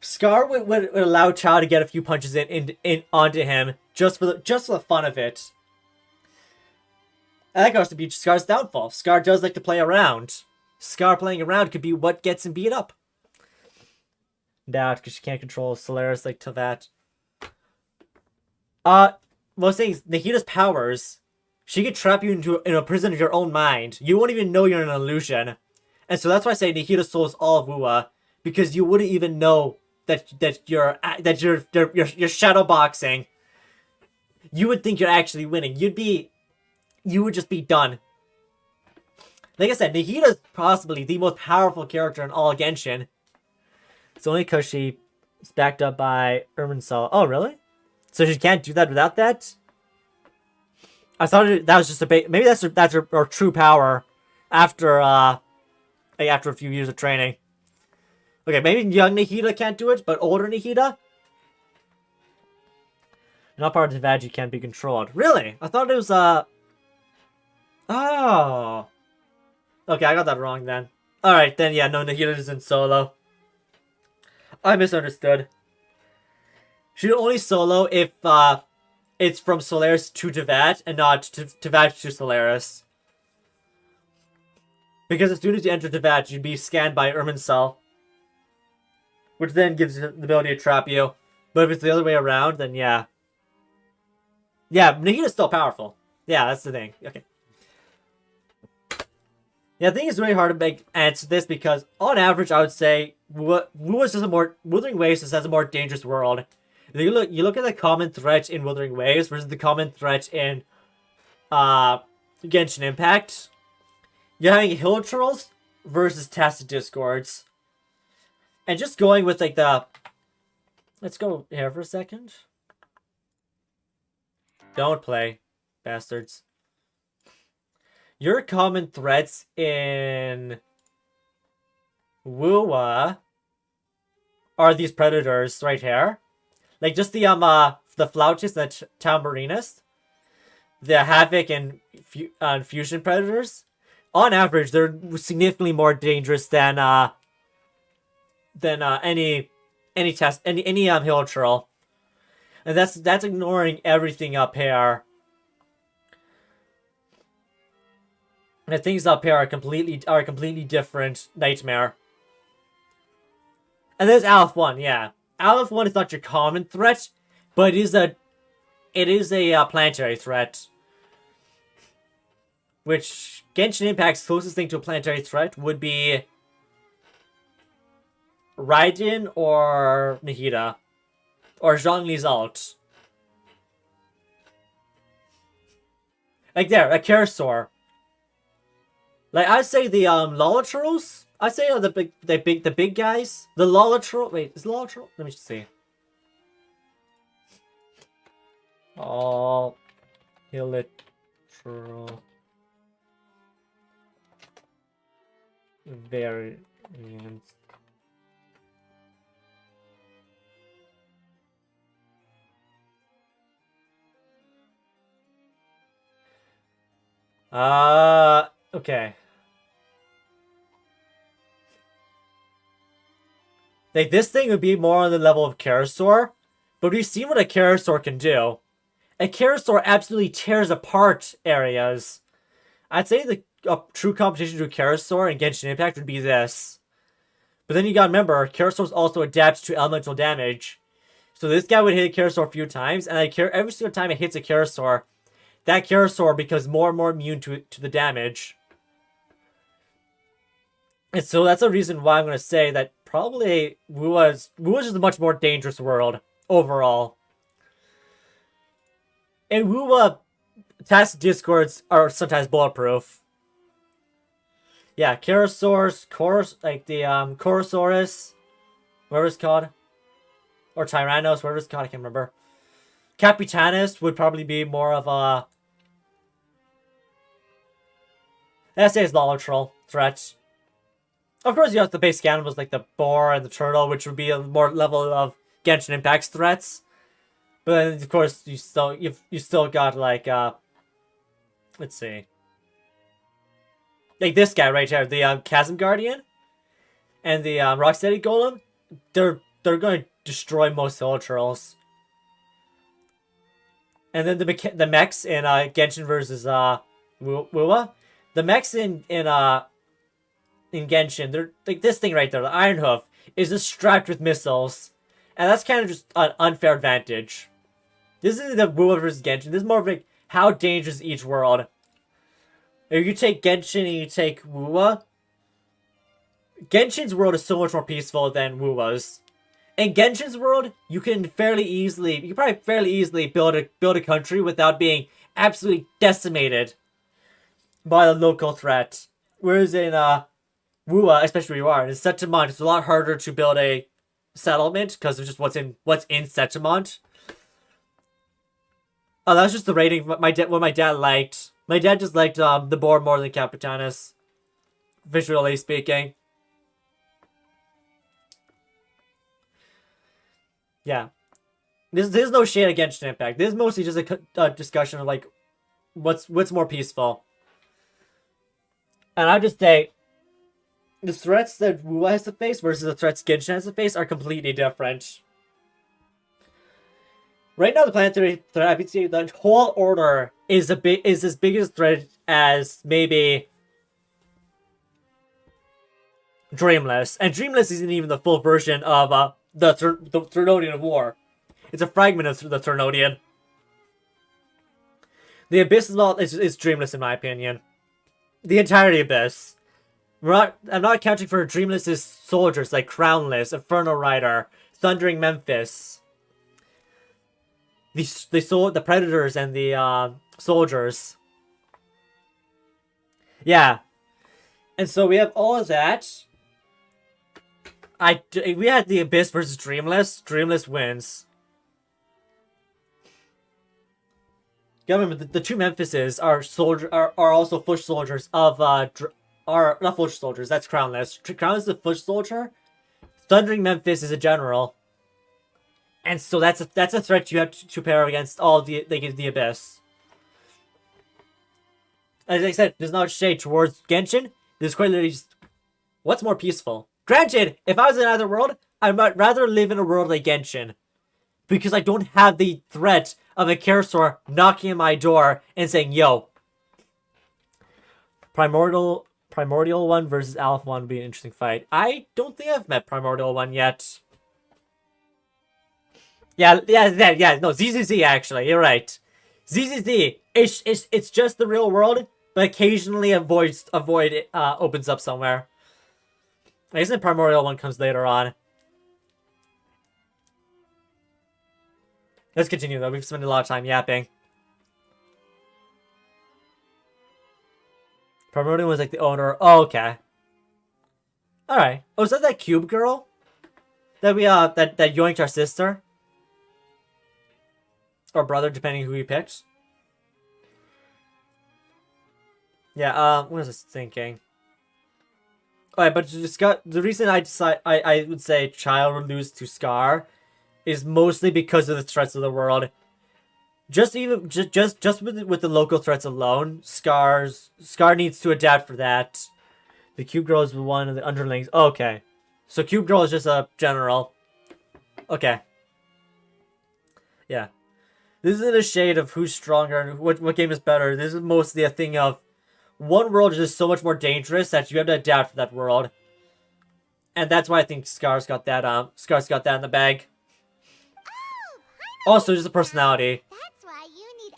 A: Scar would allow Child to get a few punches in onto him just for the fun of it. And that goes to be Scar's downfall. Scar does like to play around. Scar playing around could be what gets him beat up. Doubt, because she can't control Solaris like to that. Most things, Nahida's powers, she could trap you in a prison of your own mind. You won't even know you're in an illusion. And so that's why I say Nahida souls all of Wuwa, because you wouldn't even know that you're shadow boxing. You would think you're actually winning. You would just be done. Like I said, Nahida's possibly the most powerful character in all Genshin. It's only because she's backed up by Irminsul. Oh, really? So she can't do that without that? I thought that was just maybe that's her true power after a few years of training. Okay, maybe young Nahida can't do it, but older Nahida? Not part of the Vagi can't be controlled. Really? I thought it was oh. Okay, I got that wrong then. Alright, then yeah, no, Nahida isn't solo. I misunderstood. She'd only solo if it's from Solaris to Tevat and not Tevat to Solaris. Because as soon as you enter Tevat, you'd be scanned by Irminsul, which then gives you the ability to trap you. But if it's the other way around, then yeah. Yeah, Nahida's still powerful. Yeah, that's the thing. Okay. Yeah, I think it's really hard to answer this because, on average, I would say Wuthering Waves just has a more dangerous world. You look at the common threat in Wuthering Waves versus the common threat in Genshin Impact. You're having hill trolls versus Tacit Discords. And just going with like the... Let's go here for a second. Don't play, bastards. Your common threats in Wuwa are these predators right here. Like just the Flautist and the Tambourines. The Havoc and Fusion predators. On average, they're significantly more dangerous than any hill troll. And that's ignoring everything up here. And the things up here are completely different nightmare. And there's Aleph 1, yeah. Aleph 1 is not your common threat, but it is a planetary threat. Which Genshin Impact's closest thing to a planetary threat would be Raiden or Nahida. Or Zhongli's ult. Like there, a Karasaur. Like I'd say the Lolatrolls. I'd say the big guys. The Lolatroll. Wait, is Lolatroll? Let me just see. Oh, Lolatroll. Variants. Okay. Like, this thing would be more on the level of Karasaur, but we've seen what a Karasaur can do. A Karasaur absolutely tears apart areas. I'd say the true competition to a Karasaur in Genshin Impact would be this. But then you gotta remember, Karasaur also adapts to elemental damage. So this guy would hit a Karasaur a few times, and every single time it hits a Karasaur, that Karasaur becomes more and more immune to the damage. And so that's a reason why I'm going to say that probably Wua's just a much more dangerous world overall. And Wua task discords are sometimes bulletproof. Yeah, Karasaurus, Korosaurus, whatever it's called. Or Tyrannos, whatever it's called, I can't remember. Capitanus would probably be more of a... Let's say it's Lolatroll threat. Of course, you have the base animals like the boar and the turtle, which would be a more level of Genshin Impact's threats. But then, of course, you still got like let's see, like this guy right here, the Chasm Guardian, and the Rocksteady Golem. They're going to destroy most Lolatrolls. And then the mechs in Genshin versus Wua. The mechs in Genshin, they're like this thing right there, the Iron Hoof, is just strapped with missiles. And that's kind of just an unfair advantage. This isn't the Wua versus Genshin. This is more of like how dangerous each world. If you take Genshin and you take Wua, Genshin's world is so much more peaceful than Wua's. In Genshin's world, you can probably fairly easily build a country without being absolutely decimated by the local threat. Whereas in Wua, especially where you are, in Setamont, it's a lot harder to build a settlement because of just what's in Setamont. Oh, that's just the rating. What my dad liked. My dad just liked the boar more than Capitanus, visually speaking. Yeah, there's no shade against Impact. This is mostly just a discussion of like what's more peaceful. And I just say the threats that Wua has to face versus the threats Genshin has to face are completely different. Right now, the planetary threat, I would say the whole order is as big a threat as maybe Dreamless, and Dreamless isn't even the full version of the Threnodian of War. It's a fragment of the Threnodian. The Abyss is Dreamless in my opinion. The entirety Abyss. I'm not accounting for Dreamless's soldiers like Crownless, Inferno Rider, Thundering Memphis. The Predators and the soldiers. Yeah. And so we have all of that. We had the Abyss versus Dreamless. Dreamless wins. You gotta remember, the two Memphises are also foot soldiers of are not foot soldiers. That's Crownless. Crownless is a foot soldier. Thundering Memphis is a general. And so that's a threat you have to pair against all the Abyss. As I said, there's not shade towards Genshin. There's quite literally just what's more peaceful. Granted, if I was in another world, I might rather live in a world like Genshin. Because I don't have the threat of a Karasaur knocking on my door and saying, yo. Primordial Primordial one versus Alpha one would be an interesting fight. I don't think I've met Primordial one yet. Yeah. No, ZZZ actually. You're right. ZZZ. It's just the real world, but occasionally a void opens up somewhere. I guess the Primordial one comes later on. Let's continue though. We've spent a lot of time yapping. Primordial was like the owner. Oh, okay. Alright. Oh, is that cube girl? That we that yoinked our sister? Or brother, depending who we picked. Yeah, what was I thinking? Alright, but to discuss the reason I would say Child would lose to Scar is mostly because of the threats of the world. Just with the local threats alone, Scar needs to adapt for that. The Cube Girl is one of the underlings. Oh, okay. So Cube Girl is just a general. Okay. Yeah. This isn't a shade of who's stronger and what game is better. This is mostly a thing of one world is just so much more dangerous that you have to adapt for that world. And that's why I think Scar's got that in the bag. Also, just a personality.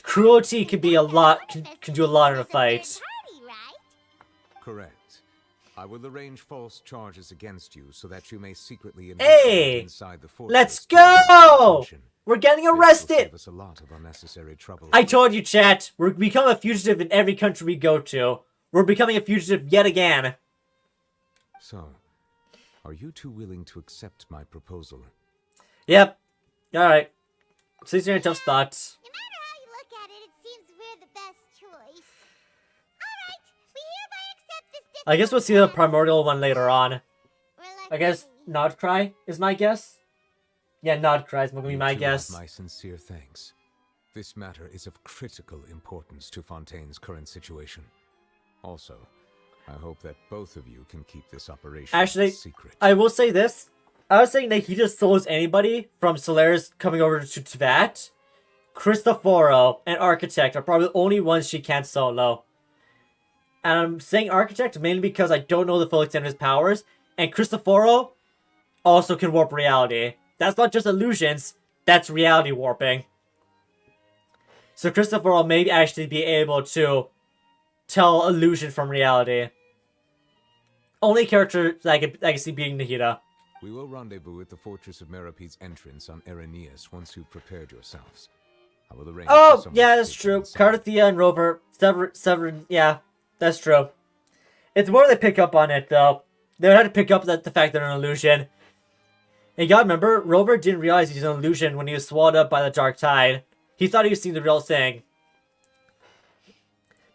A: Cruelty can be a lot, can do a lot in a fight.
C: Correct. I will arrange false charges against you so that you may secretly
A: Hey!
C: inside the fortress.
A: Let's go! We're getting arrested!
C: Save us a lot of unnecessary trouble.
A: I told you, chat. We're becoming a fugitive in every country we go to. We're becoming a fugitive yet again.
C: So, are you two willing to accept my proposal?
A: Yep. Alright. So you're in a tough spot.
E: No matter how you look at it, it seems we're the best choice. Alright, we hereby accept this
A: I guess we'll see the Primordial one later on. I guess Nodcry is my guess. Yeah, Nodcry is going to be my guess.
C: My sincere thanks. This matter is of critical importance to Fontaine's current situation. Also, I hope that both of you can keep this operation
A: Actually,
C: secret.
A: I will say this. I was saying that he just souls anybody from Solaris coming over to Tvat. Cristoforo and Architect are probably the only ones she can't solo. And I'm saying Architect mainly because I don't know the full extent of his powers. And Cristoforo also can warp reality. That's not just illusions, that's reality warping. So Cristoforo may actually be able to tell illusion from reality. Only character that I can see beating Nahida.
C: We will rendezvous at the Fortress of Merope's entrance on Erenius once you've prepared yourselves. I will arrange
A: Oh,
C: for someone
A: yeah,
C: to
A: that's
C: take
A: true.
C: you inside.
A: Carthia and Rover, Severin, yeah, that's true. It's more they pick up on it, though. They would have to pick up the fact they're an illusion. And you gotta remember, Rover didn't realize he's an illusion when he was swallowed up by the Dark Tide. He thought he was seeing the real thing.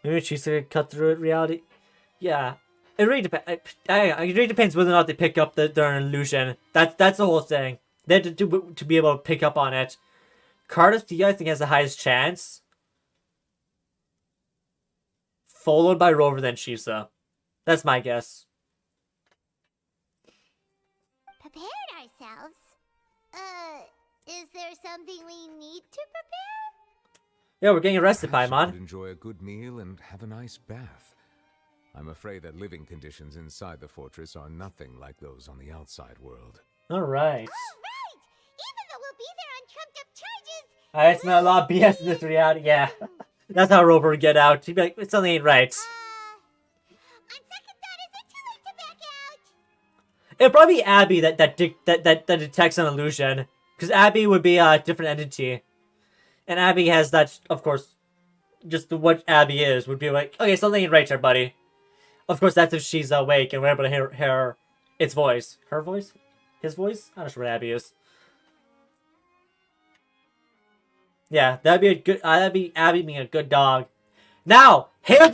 A: Maybe she's gonna cut through it, reality. Yeah. It really depends. It really depends whether or not they pick up that they're an illusion. That's the whole thing. They have to be able to pick up on it. Cardiff D, I think, has the highest chance. Followed by Rover, then Shisa. That's my guess.
E: Prepared ourselves? Is there something we need to prepare?
A: Yeah, we're getting arrested,
C: Perhaps you
A: Paimon.
C: could enjoy a good meal and have a nice bath. I'm afraid that living conditions inside the fortress are nothing like those on the outside world.
A: Alright.
E: Even though we'll be there on trumped up charges.
A: I smell a lot of BS in this reality. Yeah. That's how Rover would get out. He'd be like, something ain't right. It'd probably be Abby that detects an illusion. Because Abby would be a different entity. And Abby has that, of course, just what Abby is, would be like, okay, something ain't right here, buddy. Of course, that's if she's awake and we're able to hear its voice. Her voice? His voice? I'm not sure what Abby is. Yeah, that'd be a good, that'd be Abby being a good dog. Now, here's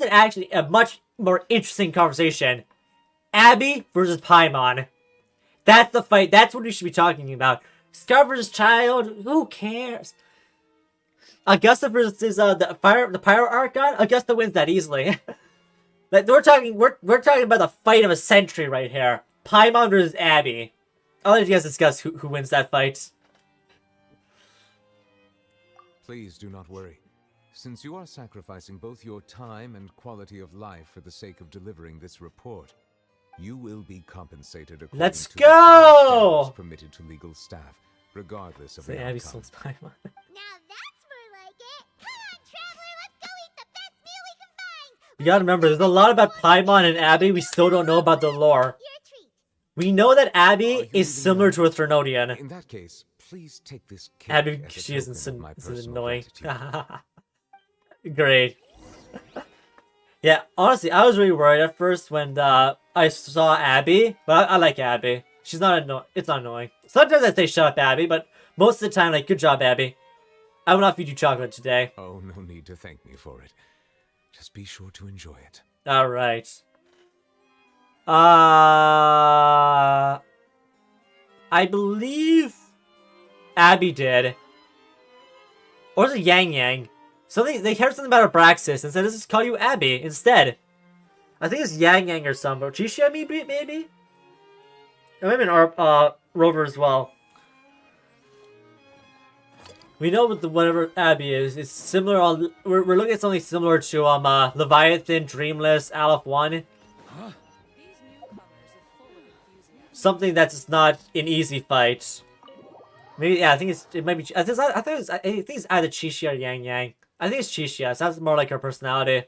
A: actually a much more interesting conversation. Abby versus Paimon. That's the fight. That's what we should be talking about. Scar versus Child. Who cares? Augusta versus the Pyro Archon. Augusta wins that easily. We're talking about the fight of a century right here. Paimon versus Abby. I'll let you guys discuss who wins that fight.
C: Please do not worry. Since you are sacrificing both your time and quality of life for the sake of delivering this report, you will be compensated according
A: Let's
C: to
A: go!
C: the standards permitted to legal staff, regardless of
A: Say
C: the
A: Abby
C: outcome.
A: Sloan's Paimon.
E: Now that's more like it. Come on, traveler, let's go eat the best meal we can find.
A: You gotta remember, there's a lot about Paimon and Abby we still don't know about the lore. We know that Abby is similar to a Threnodian.
C: In that case, please take this cake
A: Abby,
C: as a
A: she isn't
C: token of my
A: is
C: personal
A: annoying.
C: gratitude.
A: Great. Yeah, honestly, I was really worried at first when I saw Abby, but I like Abby. She's not annoying. It's not annoying. Sometimes I say shut up, Abby, but most of the time, like, good job, Abby. I will not feed you chocolate today.
C: Oh, no need to thank me for it. Just be sure to enjoy it.
A: All right. I believe Abby did. Or was it Yang Yang? Something they heard something about Abraxas and said, let's just call you Abby instead. I think it's Yang Yang or something. Chisha maybe? It might have been Rover as well. We know what whatever Abby is. It's similar on we're looking at something similar to Leviathan, Dreamless, Aleph 1. Something that's not an easy fight. Maybe I think it might be I think it's either Chisha or Yang Yang. I think it's Chisha. It sounds more like her personality.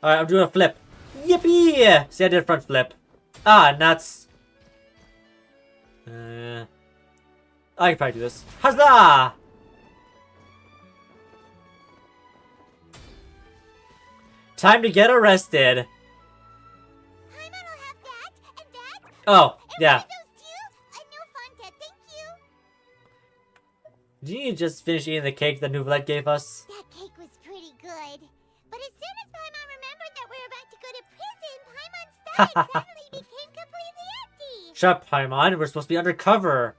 A: Alright, I'm doing a flip. Yippee! See, I did a front flip. Ah, nuts. I can probably do this. Huzzah! Time to get arrested. Oh, yeah. Did you just finish eating the cake that Neuvillette gave us?
E: That cake was pretty good. But as soon as Paimon remembered that we were about to go to prison, Paimon's stomach suddenly became completely empty.
A: Shut up, Paimon. We're supposed to be undercover.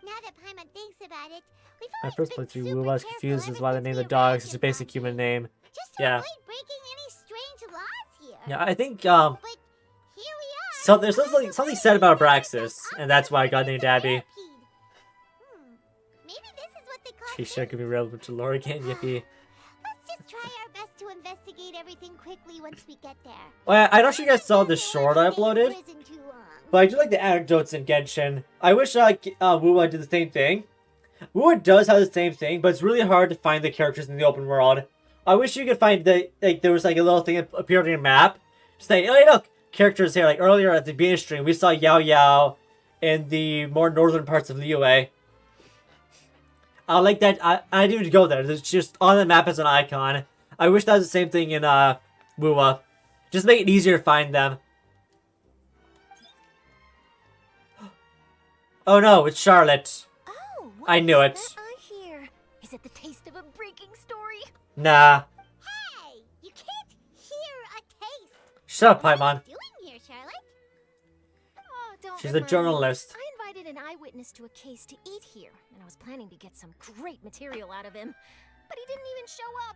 E: Now that Paimon thinks about it, we've
A: My
E: always
A: first
E: been
A: playthrough,
E: super
A: Wu was
E: careful
A: confused
E: ever
A: as why they
E: since
A: named
E: we
A: the dog
E: arrived
A: such a
E: in
A: basic human name.
E: Just to
A: Yeah.
E: avoid breaking any strange laws here.
A: Yeah, I think,
E: But here we are.
A: so there's something said about Abraxas, and that's why I got named Abby.
E: Maybe this is what they call
A: Chisha could be relevant to lore again, yippee.
E: Let's just try our best to investigate everything quickly once we get there.
A: Well, I don't sure you guys saw the short I uploaded,
E: Prison too long.
A: but I do like the anecdotes in Genshin. I wish Wuwa did the same thing. Wuwa does have the same thing, but it's really hard to find the characters in the open world. I wish you could find there was like a little thing that appeared on your map. Say, oh, hey, look, characters here. Like earlier at the beginning stream, we saw Yao Yao in the more northern parts of Liyue. I like that. I didn't even go there. It's just on the map as an icon. I wish that was the same thing in Wuwa. Just make it easier to find them. Oh no, it's Charlotte.
F: Oh,
A: I knew it.
F: I hear. Is it the taste of a breaking story?
A: Nah.
E: Hey, you can't hear a taste.
A: Shut up, Paimon.
E: What are you doing here, Charlotte?
F: Oh, don't
A: She's a
F: remind me.
A: journalist.
F: I invited an eyewitness to a case to eat here, and I was planning to get some great material out of him, but he didn't even show up.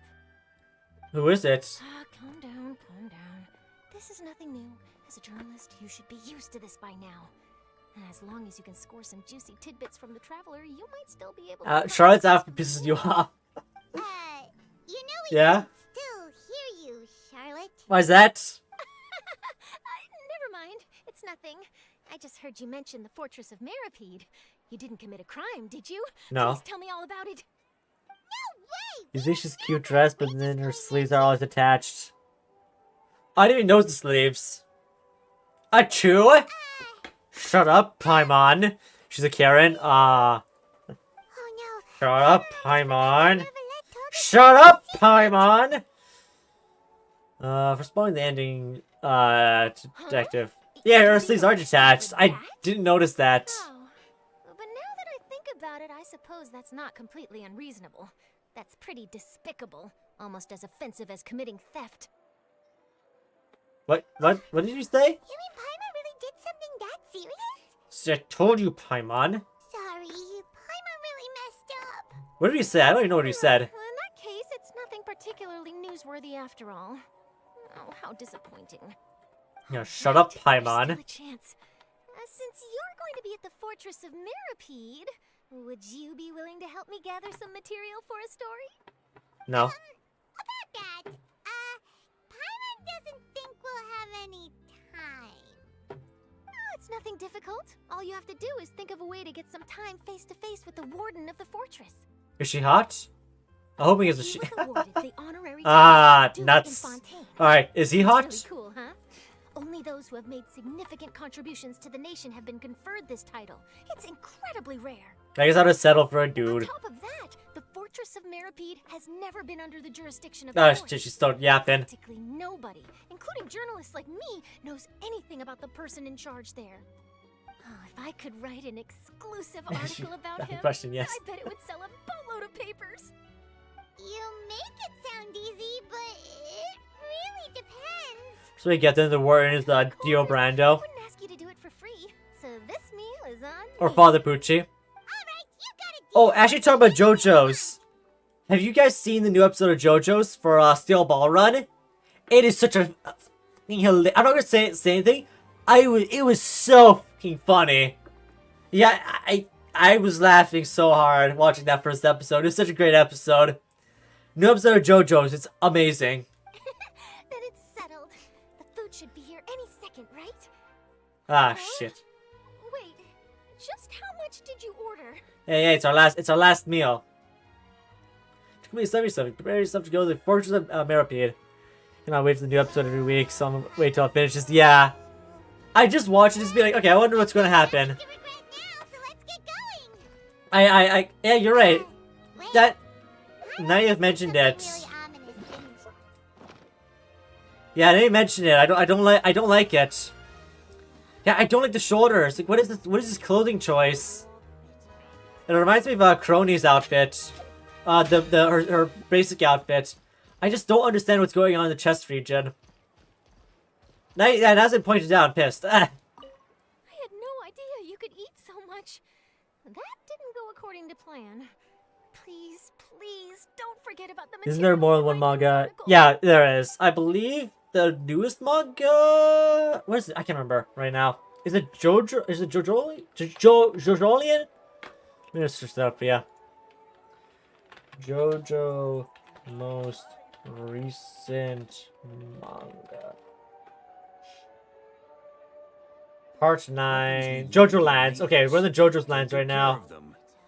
A: Who is it?
F: Ah, calm down, calm down. This is nothing new. As a journalist, you should be used to this by now. And as long as you can score some juicy tidbits from the traveler, you might still be able to...
A: Charlotte's after pisses you off.
E: You know we
A: Yeah?
E: can still hear you, Charlotte.
A: Why's that?
F: Never mind. It's nothing. I just heard you mention the Fortress of Meripede. You didn't commit a crime, did you?
A: No.
F: Please tell me all about it.
A: You think she's cute dressed, but then her sleeves are always attached. I didn't even notice the sleeves. Achoo! Shut up, Paimon. She's a Karen. Shut up, Paimon. Shut up, Paimon! For spoiling the ending, detective. Yeah, her sleeves are detached. I didn't notice that.
F: But now that I think about it, I suppose that's not completely unreasonable. That's pretty despicable. Almost as offensive as committing theft.
A: What did you say?
E: You mean Paimon really did something that serious?
A: I told you, Paimon.
E: Sorry, Paimon really messed up.
A: What did you say? I don't even know what you said.
F: In that case, it's nothing particularly newsworthy after all. Oh, how disappointing.
A: Yeah, shut up, Paimon.
F: Still a chance. Since you're going to be at the Fortress of Meripede,
E: Would you be willing to help me gather some material for a story?
A: No.
E: About that, Paimon doesn't think we'll have any time. Oh, it's nothing difficult. All you have to do is think of a way to get some time face to face with the warden of the fortress.
A: Is she hot? I hope he is a
E: He
A: she.
E: was awarded the honorary
A: Ah,
E: title of
A: nuts.
E: Duke in Fontaine.
A: Alright, is he hot?
E: It's really cool, huh? Only those who have made significant contributions to the nation have been conferred this title. It's incredibly rare.
A: I guess I'll just settle for a
E: On
A: dude.
E: top of that, the fortress of Meripede has never been under the jurisdiction of
A: Ah,
E: the court.
A: she's still yapping.
E: Practically nobody, including journalists like me, knows anything about the person in charge there. Oh, if I could write an exclusive article about him,
A: Question, yes.
E: I bet it would sell a boatload of papers. You make it sound easy, but it really depends.
A: So we get into the war in his Dio Brando.
E: I wouldn't ask you to do it for free, so this meal is on
A: Or
E: me.
A: Father Pucci. Oh, actually talking about JoJo's. Have you guys seen the new episode of JoJo's for Steel Ball Run? It is such a I'm not gonna say anything. It was so fucking funny. Yeah, I was laughing so hard watching that first episode. It was such a great episode. New episode of JoJo's, it's amazing.
E: Then it's settled. The food should be here any second, right?
A: Ah shit.
E: Wait, just how much did you order?
A: Hey, it's our last meal. Complete something. Prepare yourself to go to the Fortress of Meripede. Cannot wait for the new episode every week, so I'm gonna wait till it finishes. Yeah. I just watch it, just be like, okay, I wonder what's gonna happen. Yeah, you're right. That now you've mentioned it. Yeah, I didn't mention it. I don't like it. Yeah, I don't like the shoulders. Like, what is this clothing choice? It reminds me of Crony's outfit. Her basic outfit. I just don't understand what's going on in the chest region. Now, yeah, it hasn't pointed out. I'm pissed.
E: I had no idea you could eat so much. That didn't go according to plan. Please, please, don't forget about the material.
A: Isn't there more than one manga? Yeah, there is. I believe the newest manga. What is it? I can't remember right now. Is it Jojo? Is it Jojolian? Let me just search that up. Yeah. Jojo most recent manga. Part 9. Jojo Lands. Okay, we're in the Jojo's Lands right now.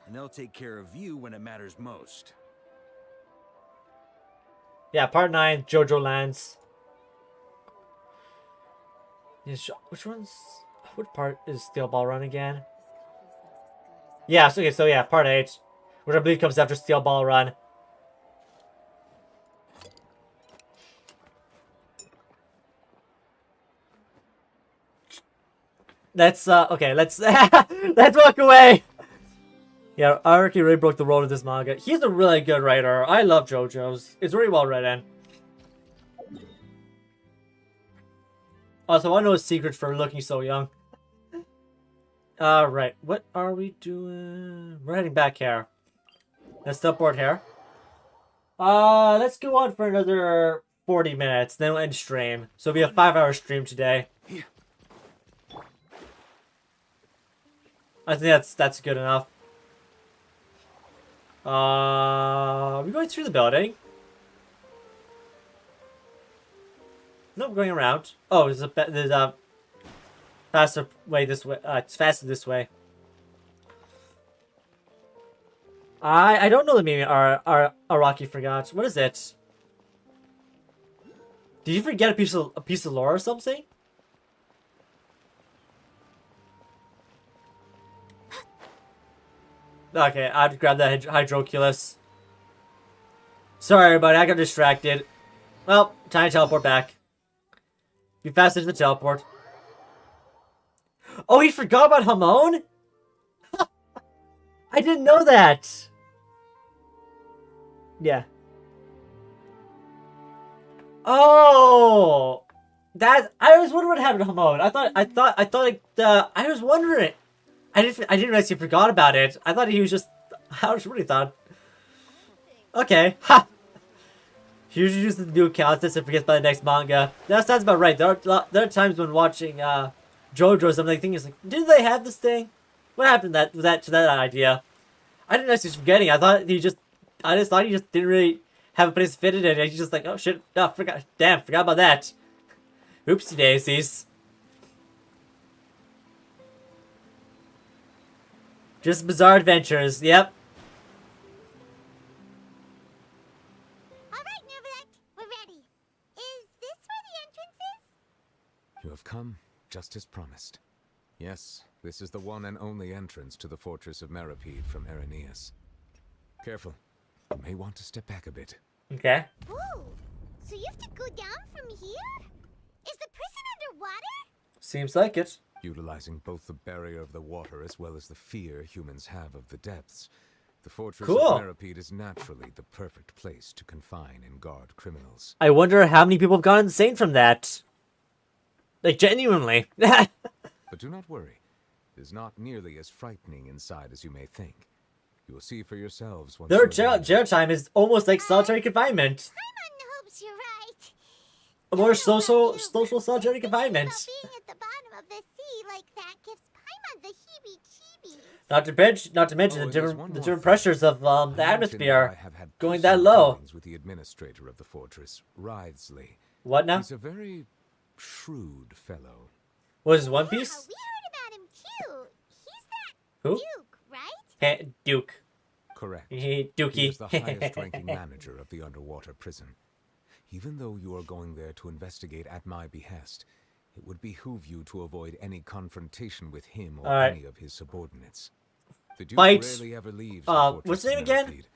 U: And they'll take care of you when it matters most.
A: Yeah, part 9, Jojo Lands. Yes, which one's... What part is Steel Ball Run again? Yeah, so, okay, so yeah, part 8. Which I believe comes after Steel Ball Run. Let's, okay, let's... let's walk away! Yeah, Araki really broke the road of this manga. He's a really good writer. I love JoJo's. It's really well written. Also, I know his secret for looking so young. Alright, what are we doing? We're heading back here. Let's teleport here. Let's go on for another 40 minutes, then we'll end stream. So it'll be a 5-hour stream today. I think that's good enough. Are we going through the building? No, I'm going around. Oh, there's a faster way this way. It's faster this way. I don't know the meaning. Araki forgot. What is it? Did you forget a piece of lore or something? Okay, I'd grab that Hydroculus. Sorry, everybody, I got distracted. Well, time to teleport back. Be faster to the teleport. Oh, he forgot about Hamon? I didn't know that. Yeah. Oh, that I was wondering what happened to Hamon. I was wondering. I didn't realize he forgot about it. I thought he was just... I was really thought... Okay. Ha! He usually uses the new account and forgets by the next manga. That sounds about right. There are times when watching JoJo's, I'm like thinking, didn't they have this thing? What happened to that idea? I didn't know he was forgetting. I just thought he just didn't really have a place fitted in it. He's just like, oh shit, no, forgot about that. Oopsie daisies. Just bizarre adventures, yep.
E: Alright, Neuvillette, we're ready. Is this where the entrance is?
C: You have come just as promised. Yes, this is the one and only entrance to the fortress of Meripede from Irenaeus. Careful. You may want to step back a bit.
A: Okay.
E: Whoa! So you have to go down from here? Is the prison underwater?
A: Seems like it.
C: Utilizing both the barrier of the water as well as the fear humans have of the depths, the fortress
A: Cool.
C: of Meripede is naturally the perfect place to confine and guard criminals.
A: I wonder how many people have gone insane from that. Like, genuinely.
C: But do not worry. It is not nearly as frightening inside as you may think. You will see for yourselves once
A: Their
C: you're
A: jail time is almost like solitary confinement.
E: Paimon hopes you're right.
A: A more social solitary confinement.
E: Being at the bottom of the sea like that gives Paimon the heebie-jeebies.
A: Not to mention the different pressures of the atmosphere
C: I have had
A: going that
C: personal
A: low.
C: dealings with the administrator of the fortress, Writhsley.
A: What now?
C: He's a very shrewd fellow.
A: What is One Piece?
E: We heard about him too. He's that
A: Who?
E: Duke, right?
A: Hey, Duke.
C: Correct.
A: Hey, Dookie.
C: He is the highest-ranking manager of the underwater prison. Even though you are going there to investigate at my behest, it would behoove you to avoid any confrontation with him or any of his subordinates. The Duke rarely ever leaves the fortress
A: what's his name
C: of
A: again?
C: Meripede,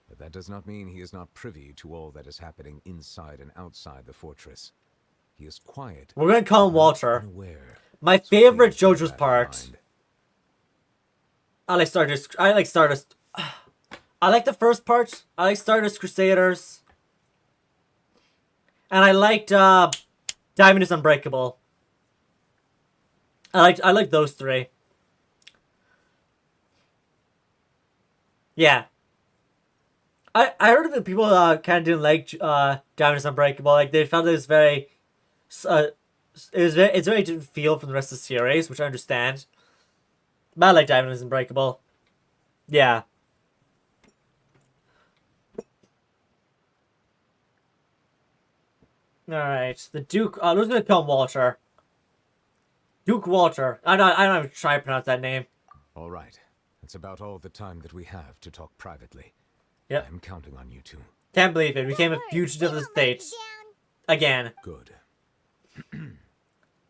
C: but that does not mean he is not privy to all that is happening inside and outside the fortress. He is quiet.
A: We're gonna call him Walter.
C: Unaware.
A: My favorite JoJo's part. I like Stardust. I like the first part. I like Stardust Crusaders. And I liked Diamond is Unbreakable. I like those three. Yeah. I heard that people kind of didn't like Diamond is Unbreakable. Like they found it was very it's very different feel from the rest of the series, which I understand. But I like Diamond is Unbreakable. Yeah. Alright, the Duke. Who's gonna call him Walter? Duke Walter. I don't even try to pronounce that name.
C: All right. That's about all the time that we have to talk privately.
A: Yep.
C: I'm counting on you two.
A: Can't believe it. Became a fugitive of the States. Again.
C: Good.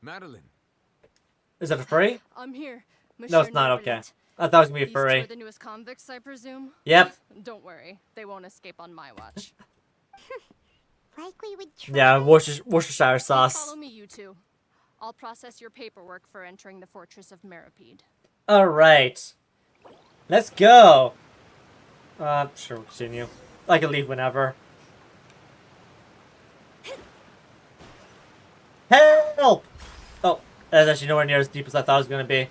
C: Madeline.
A: Is that a furry?
D: I'm here.
A: No, it's not. Okay. I thought it was gonna be a
D: These
A: furry.
D: two are the newest convicts, I presume?
A: Yep.
D: Don't worry. They won't escape on my watch.
E: Like we would try.
A: Yeah, Worcestershire sauce.
D: Follow me, you two. I'll process your paperwork for entering the fortress of Meripede.
A: Alright. Let's go. Sure, we'll continue. I can leave whenever. Help! Oh, that's actually nowhere near as deep as I thought it was going to be.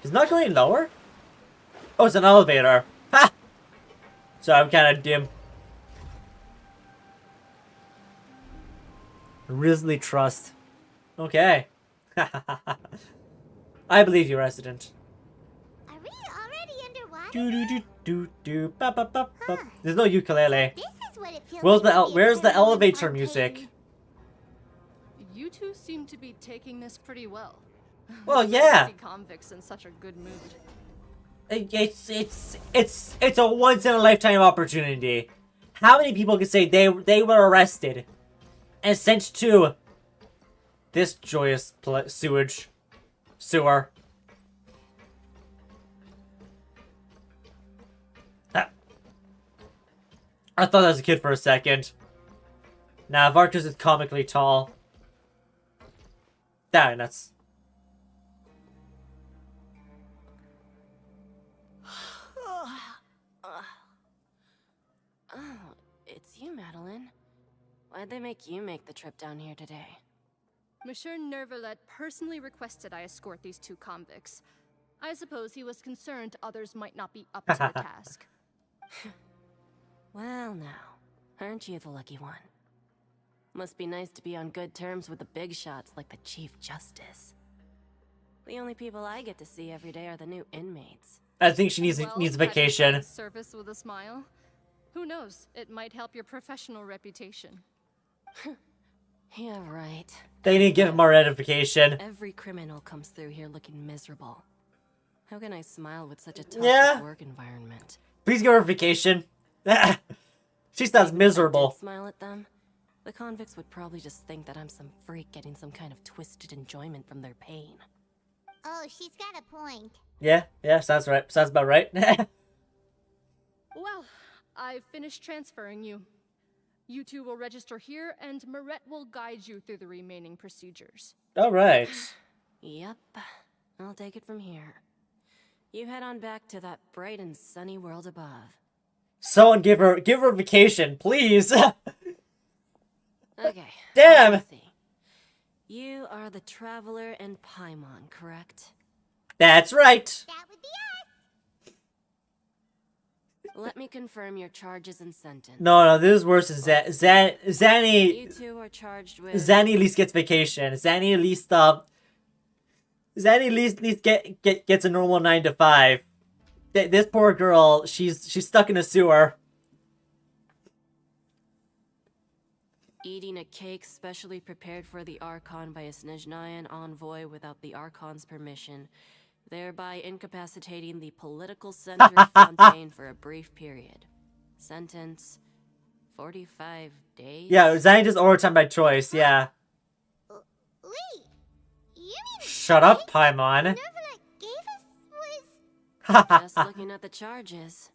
A: It's not going lower? Oh, it's an elevator. Ha! So I'm kind of dim. Risley Trust. Okay. I believe you, resident.
E: Are we already underwater?
A: Do do do do do ba ba ba ba. There's no ukulele.
E: This is what it feels like
A: Where's the
E: to be
A: elevator
E: in
A: music?
D: You two seem to be taking this pretty well.
A: Well,
D: It's rare
A: yeah.
D: to see convicts in such a good mood.
A: It's a once in a lifetime opportunity. How many people can say they were arrested and sent to this joyous sewer? I thought that was a kid for a second. Nah, Varkas is comically tall. That nuts.
N: Oh, it's you, Madeline. Why'd they make you make the trip down here today?
D: Monsieur Neuvillette personally requested I escort these two convicts. I suppose he was concerned others might not be up to the task.
N: Well, now, aren't you the lucky one? Must be nice to be on good terms with the big shots like the Chief Justice. The only people I get to see every day are the new inmates.
A: I think she needs
D: Well,
A: needs a
D: that
A: vacation.
D: implies service with a smile. Who knows? It might help your professional reputation.
N: Yeah, right.
A: They need to give him more edification.
N: Every criminal comes through here looking miserable. How can I smile with such a toxic
A: Yeah.
N: work environment?
A: Please give her a vacation. She sounds miserable.
N: If I did smile at them, the convicts would probably just think that I'm some freak getting some kind of twisted enjoyment from their pain.
E: Oh, she's got a point.
A: Yeah, sounds right. Sounds about right.
D: Well, I've finished transferring you. You two will register here, and Marette will guide you through the remaining procedures.
A: All right.
N: Yep, I'll take it from here. You head on back to that bright and sunny world above.
A: Someone give her a vacation, please.
N: Okay.
A: Damn.
N: let's see. You are the Traveler and Paimon, correct?
A: That's right.
E: That would be us.
N: Let me confirm your charges and sentence.
A: No, this is worse than Zanny.
N: You two are charged with...
A: Zanny at least gets vacation. Zanny at least gets a normal 9 to 5. This poor girl, she's stuck in a sewer.
N: Eating a cake specially prepared for the Archon by a Snezhnayan envoy without the Archon's permission, thereby incapacitating the political center of Fontaine for a brief period. Sentence: 45 days?
A: Yeah, Zanny does overtime by choice, yeah.
E: Wait, you mean
A: Shut up, Paimon.
E: Neuvillette gave us was...
N: Just looking at the charges,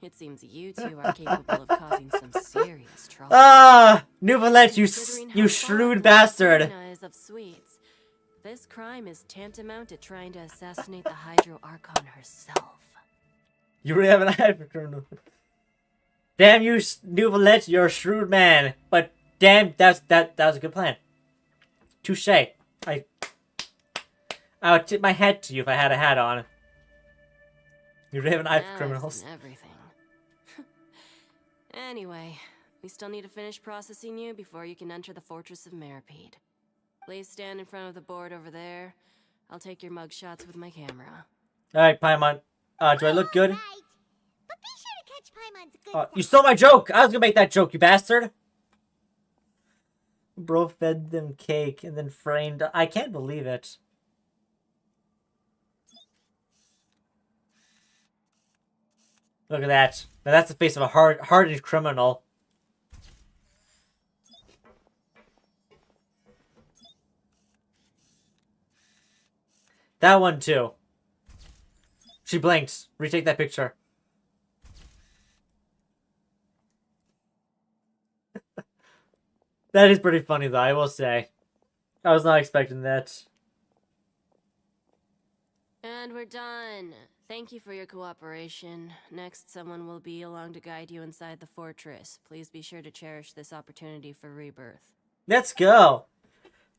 N: it seems you two are capable of causing some serious trouble.
A: Ah, Neuvillette, you
N: Considering
A: shrewd bastard.
N: Fontaine is of sweets, this crime is tantamount to trying to assassinate the Hydro Archon herself.
A: You really have an eye for criminal. Damn you, Neuvillette, you're a shrewd man. But damn, that was a good plan. Touche. I would tip my hat to you if I had a hat on. You really have an eye for criminals.
N: And everything. Anyway, we still need to finish processing you before you can enter the Fortress of Meripede. Please stand in front of the board over there. I'll take your mug shots with my camera.
A: Alright, Paimon. Do I look good?
E: Right. But be sure to catch Paimon's good
A: You stole my joke! I was gonna make that joke, you bastard! Bro fed them cake and then framed. I can't believe it. Look at that. Now that's the face of a hardened criminal. That one too. She blinked. Retake that picture. That is pretty funny though, I will say. I was not expecting that.
N: And we're done. Thank you for your cooperation. Next, someone will be along to guide you inside the fortress. Please be sure to cherish this opportunity for rebirth.
A: Let's go.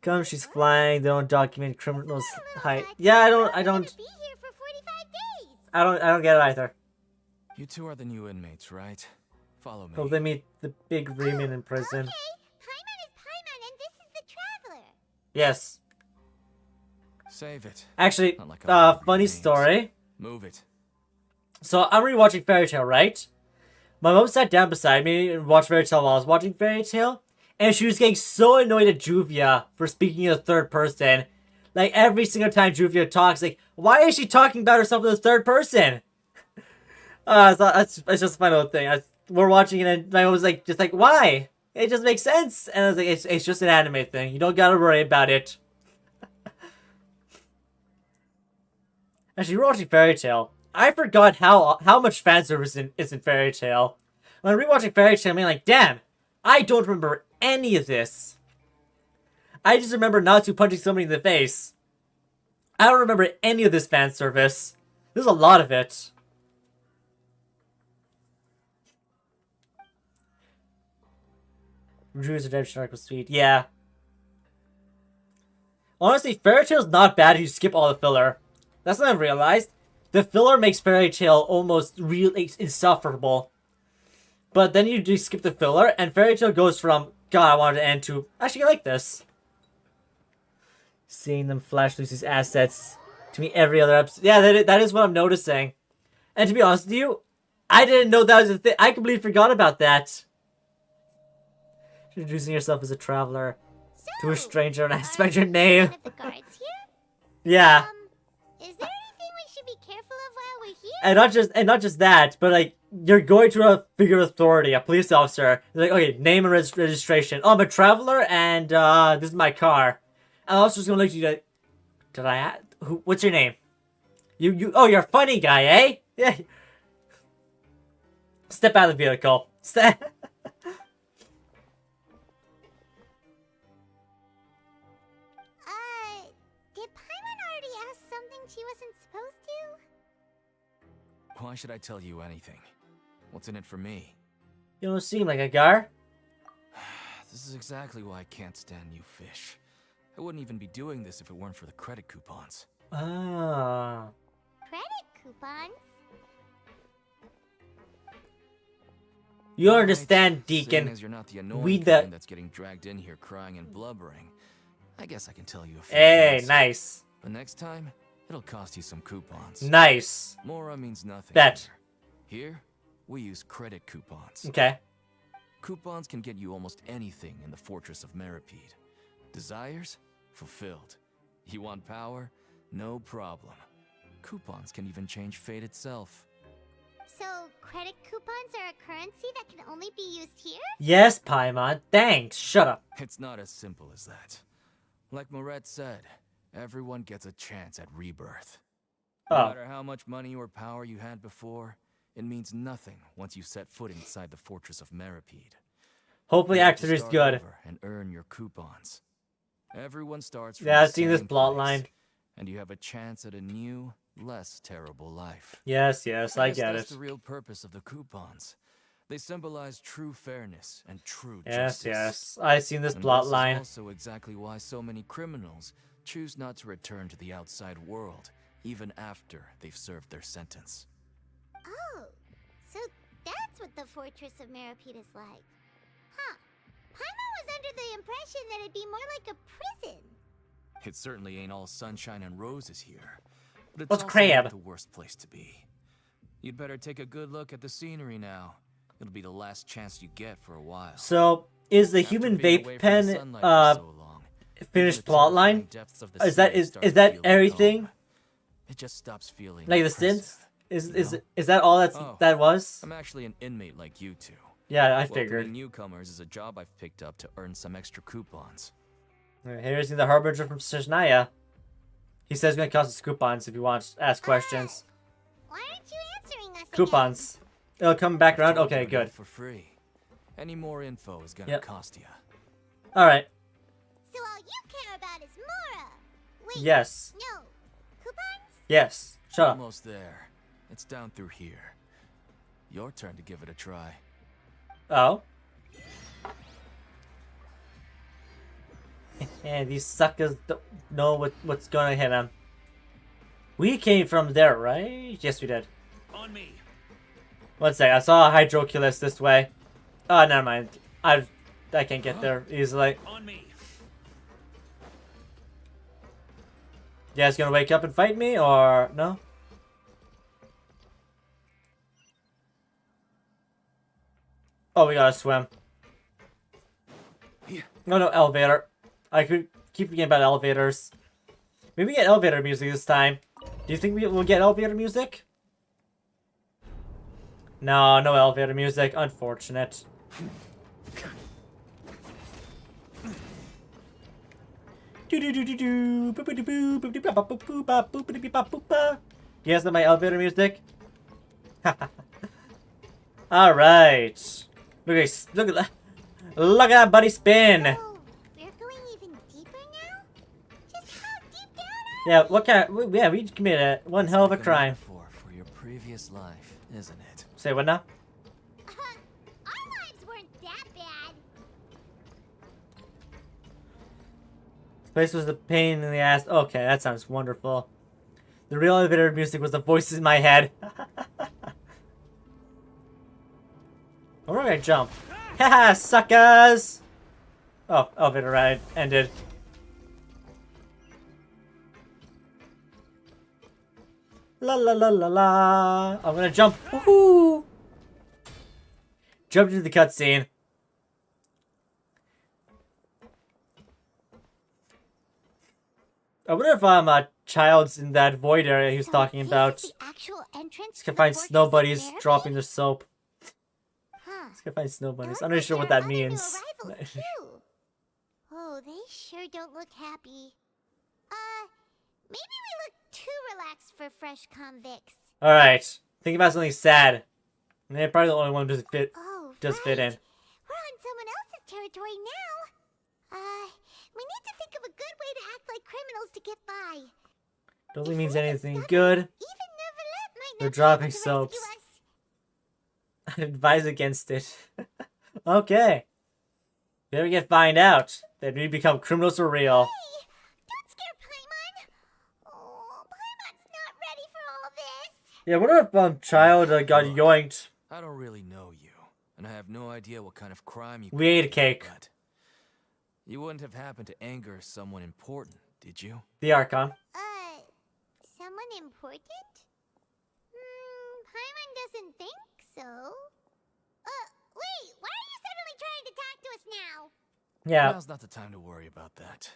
A: Come, she's flying. They don't document criminals' height. Yeah, I don't
E: be here for 45 days.
A: I don't get it either.
M: You two are the new inmates, right? Follow me.
A: Hope they meet the big Riemann in prison.
E: Okay, Paimon is Paimon and this is the Traveler.
A: Yes.
M: Save it.
A: Actually,
M: Not like a
A: funny
M: names.
A: story.
M: Move it.
A: So I'm rewatching Fairy Tail, right? My mom sat down beside me and watched Fairy Tail while I was watching Fairy Tail, and she was getting so annoyed at Juvia for speaking in the third person. Like every single time Juvia talks, like, why is she talking about herself in the third person? It's just a fun little thing. We're watching it, and my mom was like, just like, why? It just makes sense. And I was like, it's just an anime thing. You don't gotta worry about it. Actually, we're watching Fairy Tail. I forgot how much fan service is in Fairy Tail. When I'm rewatching Fairy Tail, I'm like, damn, I don't remember any of this. I just remember Natsu punching somebody in the face. I don't remember any of this fan service. There's a lot of it. Drew's redemption arc was sweet. Yeah. Honestly, Fairy Tail's not bad if you skip all the filler. That's what I've realized. The filler makes Fairy Tail almost really insufferable. But then you do skip the filler, and Fairy Tail goes from, God, I wanted to end to, actually, I like this. Seeing them flash loose these assets to me every other episode. Yeah, that is what I'm noticing. And to be honest with you, I didn't know that was a thing. I completely forgot about that. Introducing yourself as a traveler to a stranger and ask your name.
E: One of the guards here?
A: Yeah.
E: Is there anything we should be careful of while we're here?
A: And not just that, but like you're going to a figure of authority, a police officer. They're like, okay, name and registration. Oh, I'm a traveler, and this is my car. And also just gonna look at you like, did I? What's your name? Oh, you're a funny guy, eh? Yeah. Step out of the vehicle. Step.
E: Did Paimon already ask something she wasn't supposed to?
M: Why should I tell you anything? What's in it for me?
A: You don't seem like a gar.
M: This is exactly why I can't stand you fish. I wouldn't even be doing this if it weren't for the credit coupons.
A: Ah.
E: Credit coupons?
A: You understand, Deacon.
M: Seeing as you're not the annoying kind that's getting dragged in here crying and blubbering, I guess I can tell you a few
A: Hey,
M: things.
A: nice.
M: But next time, it'll cost you some coupons.
A: Nice.
M: Mora means nothing.
A: Bet.
M: Here, we use credit coupons.
A: Okay.
M: Coupons can get you almost anything in the Fortress of Meripede. Desires? Fulfilled. You want power? No problem. Coupons can even change fate itself.
E: So, credit coupons are a currency that can only be used here?
A: Yes, Paimon. Thanks. Shut up.
M: It's not as simple as that. Like Moret said, everyone gets a chance at rebirth. No matter how much money or power you had before, it means nothing once you set foot inside the Fortress of Meripede.
A: Hopefully,
M: You have to
A: Actor is
M: start
A: good.
M: over and earn your coupons. Everyone starts from
A: Yeah,
M: the
A: I've seen this
M: same
A: plot
M: place,
A: line.
M: and you have a chance at a new, less terrible life.
A: Yes, I
M: guess
A: get
M: that's
A: it.
M: the real purpose of the coupons. They symbolize true fairness and true
A: Yes,
M: justice.
A: I've seen this
M: And
A: plot
M: this
A: line.
M: is also exactly why so many criminals choose not to return to the outside world, even after they've served their sentence.
E: Oh, so that's what the Fortress of Meripede is like. Huh. Paimon was under the impression that it'd be more like a prison.
M: It certainly ain't all sunshine and roses here, but it's
A: What's
M: also
A: crab?
M: not the worst place to be. You'd better take a good look at the scenery now. It'll be the last chance you get for a while.
A: So, is the
M: After
A: human
M: being away
A: vape
M: from the
A: pen
M: sunlight for so long,
A: finished
M: even the
A: plot line?
M: terrifying depths of the
A: Is that
M: sea
A: is
M: start
A: that
M: feeling
A: everything?
M: home. It just stops feeling
A: Like the
M: oppressive,
A: synth? Is that all that was?
M: I'm actually an inmate like you two.
A: Yeah, I
M: Welcoming
A: figured.
M: newcomers is a job I've picked up to earn some extra coupons.
A: Here's the Harbinger from Snezhnaya. He says it's gonna cost us coupons if you want to ask questions.
E: Why aren't you answering us
A: Coupons. It'll come back around?
M: Told you
A: Okay,
M: to get it
A: good.
M: For free. Any more info is gonna
A: Yep.
M: cost you.
A: Alright.
E: So all you care about is Mora. Wait,
A: Yes.
E: no. Coupons?
A: Yes. Shut up.
M: Almost there. It's down through here. Your turn to give it a try.
A: Oh. And these suckers don't know what's gonna hit them. We came from there, right? Yes, we did.
S: On me.
A: One sec, I saw a Hydroculus this way. Oh, never mind. I can't get there easily.
S: On me.
A: You guys gonna wake up and fight me, or no? Oh, we gotta swim. No, no, elevator. I could keep forgetting about elevators. Maybe we get elevator music this time. Do you think we'll get elevator music? No, no elevator music. Unfortunate. You guys know my elevator music? Alright. Look at that. Look at that buddy spin.
E: We're going even deeper now? Just how deep down are
A: Yeah, what kind? Yeah, we committed one hell of a crime.
M: For your previous life, isn't it?
A: Say what now?
E: Our lives weren't that bad.
A: This place was a pain in the ass. Okay, that sounds wonderful. The real elevator music was the voices in my head. Where do I jump? Haha, suckers! Oh, elevator ride ended. La la la la la. I'm gonna jump. Woohoo! Jump into the cutscene. I wonder if a child's in that void area he was talking about. Just gonna find snow bunnies dropping their soap. Just gonna find snow bunnies. I'm not sure what that means.
E: Oh, they sure don't look happy. Maybe we look too relaxed for fresh convicts.
A: Alright. Think about something sad. They're probably the only one who doesn't fit, fit in.
E: We're on someone else's territory now. We need to think of a good way to act like criminals to get by.
A: Don't think it means anything good.
E: Even Neuvillette might
A: They're
E: not
A: dropping
E: be able to
A: soaps.
E: rescue us.
A: I advise against it. Okay. There we get find out that we become criminals for real.
E: Don't scare Paimon. Oh, Paimon's not ready for all this.
A: Yeah, I wonder if child got yoinked.
M: I don't really know you, and I have no idea what kind of crime you
A: We ate a cake.
M: But you wouldn't have happened to anger someone important, did you?
A: The Archon.
E: Someone important? Paimon doesn't think so. Wait, why are you suddenly trying to talk to us now?
A: Yeah.
M: Now's not the time to worry about that.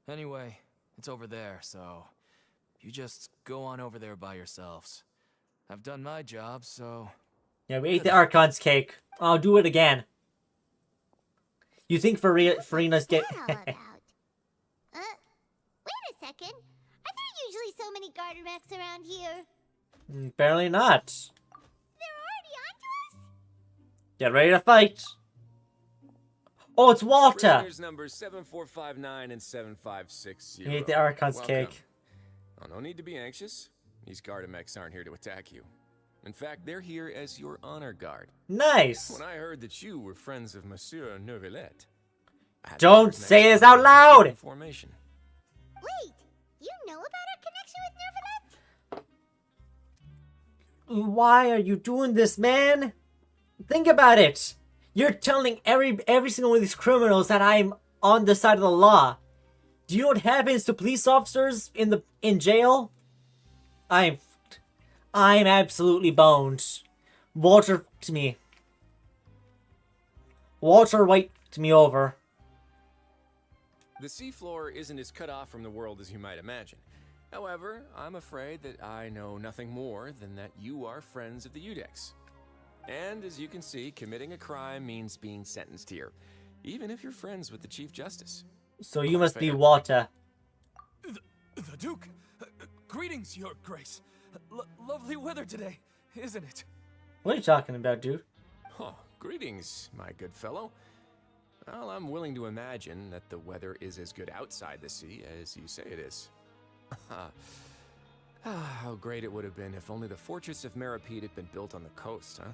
M: Anyway, it's over there, so you just go on over there by yourselves. I've done my job, so...
A: Yeah, we ate the Archon's cake. I'll do it again. You think Farina's get...
E: Wait a second. Are there usually so many garter mechs around here?
A: Apparently not.
E: They're already onto us?
A: Get ready to fight. Oh, it's Walter.
G: Prisoners numbers 7459 and 7560.
A: We ate the Archon's cake.
G: Oh, no need to be anxious. These Gardamex aren't here to attack you. In fact, they're here as your honor guard.
A: Nice.
G: When I heard that you were friends of Monsieur Neuvillette,
A: don't say this out loud.
G: Formation.
E: Wait, you know about our connection with Neuvillette?
A: Why are you doing this, man? Think about it. You're telling every single one of these criminals that I'm on the side of the law. Do you know what happens to police officers in jail? I'm absolutely boned. Walter fucked me. Walter wiped me over.
G: The seafloor isn't as cut off from the world as you might imagine. However, I'm afraid that I know nothing more than that you are friends of the Udex. And as you can see, committing a crime means being sentenced here, even if you're friends with the Chief Justice.
A: So you must be Walter.
V: The Duke! Greetings, Your Grace. Lovely weather today, isn't it?
A: What are you talking about, dude?
G: Oh, greetings, my good fellow. Well, I'm willing to imagine that the weather is as good outside the sea as you say it is. How great it would have been if only the Fortress of Meripede had been built on the coast, huh?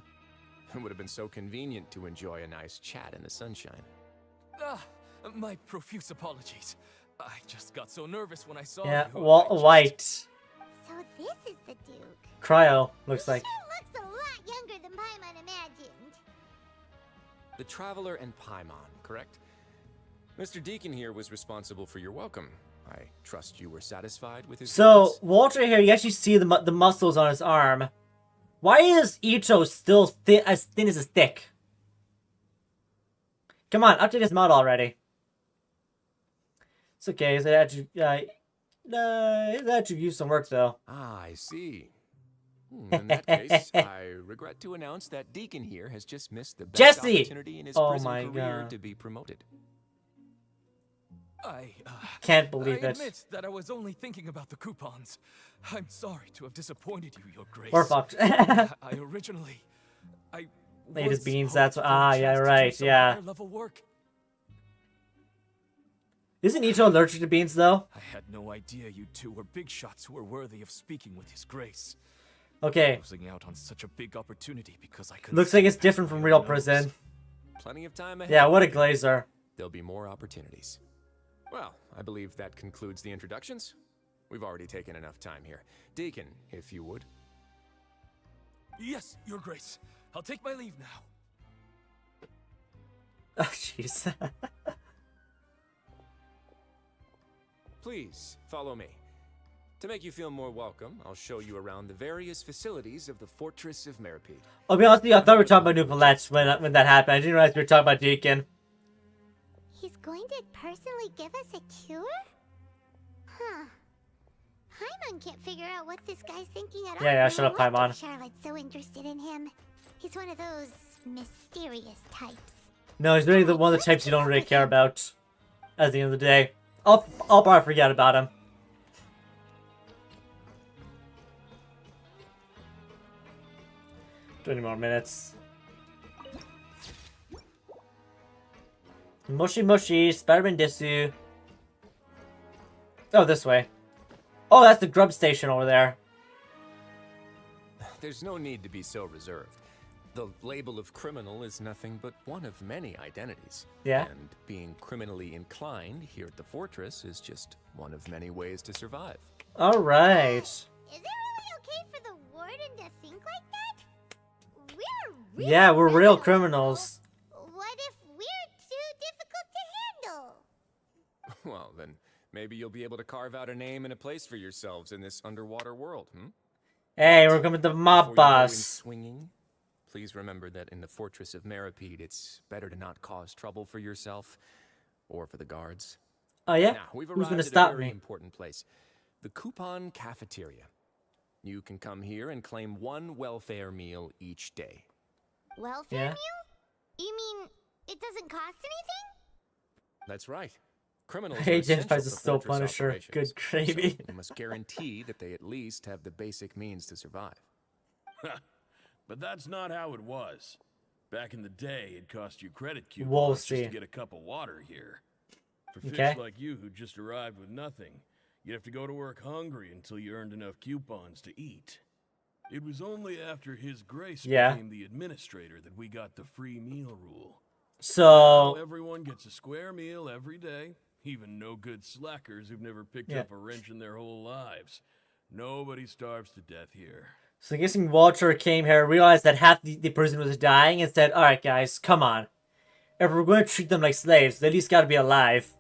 G: It would have been so convenient to enjoy a nice chat in the sunshine.
V: My profuse apologies. I just got so nervous when I saw
A: Yeah,
V: you.
A: White.
E: So this is the Duke.
A: Cryo, looks like.
E: He sure looks a lot younger than Paimon imagined.
G: The Traveler and Paimon, correct? Mr. Deacon here was responsible for your welcome. I trust you were satisfied with his
A: So,
G: service?
A: Walter here, you actually see the muscles on his arm. Why is Icho still as thin as a stick? Come on, update his mod already. It's okay, his attribute some work though.
G: Ah, I see. In that case, I regret to announce that Deacon here has just missed the best
A: Jesse!
G: opportunity in his
A: Oh
G: prison
A: my
G: career
A: God.
G: to be promoted.
V: I
A: Can't believe
V: I
A: it.
V: admit that I was only thinking about the coupons. I'm sorry to have disappointed you, Your Grace.
A: We're fucked.
V: I originally...
A: Ate his
V: was
A: beans,
V: hoping
A: that's
V: for a
A: yeah,
V: chance to do
A: right,
V: some
A: yeah.
V: higher-level work.
A: Isn't Icho allergic to beans though?
V: I had no idea you two were big shots who were worthy of speaking with His Grace.
A: Okay.
V: Losing out on such a big opportunity because I couldn't
A: Looks like
V: see
A: it's
V: past
A: different
V: my
A: from
V: own
A: real
V: nose.
A: prison.
G: Plenty of time ahead.
A: Yeah, what a glazer.
G: There'll be more opportunities. Well, I believe that concludes the introductions. We've already taken enough time here. Deacon, if you would.
V: Yes, Your Grace. I'll take my leave now.
A: Oh, jeez.
G: Please, follow me. To make you feel more welcome, I'll show you around the various facilities of the Fortress of Meripede.
A: I'll be honest with you, I thought we were talking about Neuvillette when that happened. I didn't realize we were talking about Deacon.
E: He's going to personally give us a cure? Huh. Paimon can't figure out what this guy's thinking at all.
A: Yeah, shut up,
E: No wonder
A: Paimon.
E: Charlotte's so interested in him. He's one of those mysterious types.
A: No, he's really one of the types you don't really care about. At the end of the day, I'll probably forget about him. 20 more minutes. Moshi Moshi, Spider-Man Desu. Oh, this way. Oh, that's the grub station over there.
G: There's no need to be so reserved. The label of criminal is nothing but one of many identities.
A: Yeah.
G: And being criminally inclined here at the fortress is just one of many ways to survive.
A: Alright.
E: Is it really okay for the warden to think like that? We're real
A: Yeah, we're real criminals.
E: What if we're too difficult to handle?
G: Well, then maybe you'll be able to carve out a name and a place for yourselves in this underwater world, hmm?
A: Hey, we're coming to the mob
G: Before you go in
A: boss.
G: swinging, please remember that in the Fortress of Meripede, it's better to not cause trouble for yourself or for the guards.
A: Oh yeah?
G: Now, we've
A: Who's
G: arrived
A: gonna
G: at
A: stop
G: a very
A: me?
G: important place. The Coupon Cafeteria. You can come here and claim one welfare meal each day.
E: Welfare
A: Yeah.
E: meal? You mean it doesn't cost anything?
G: That's right. Criminals
A: He
G: are
A: identifies
G: essential
A: as
G: to
A: Still
G: Fortress
A: Punisher.
G: operations,
A: Good gravy.
G: so you must guarantee that they at least have the basic means to survive.
J: But that's not how it was. Back in the day, it cost you credit
A: We'll
J: coupons just
A: see.
J: to get a cup of water here. For fish
A: Okay.
J: like you who just arrived with nothing, you'd have to go to work hungry until you earned enough coupons to eat. It was only after His Grace
A: Yeah.
J: became the administrator that we got the free meal rule.
A: So-
J: Now everyone gets a square meal every day, even no good slackers who've never picked
A: Yeah.
J: up a wrench in their whole lives. Nobody starves to death here.
A: So I'm guessing Walter came here, realized that half the prison was dying, and said, alright guys, come on. If we're going to treat them like slaves, they at least gotta be alive.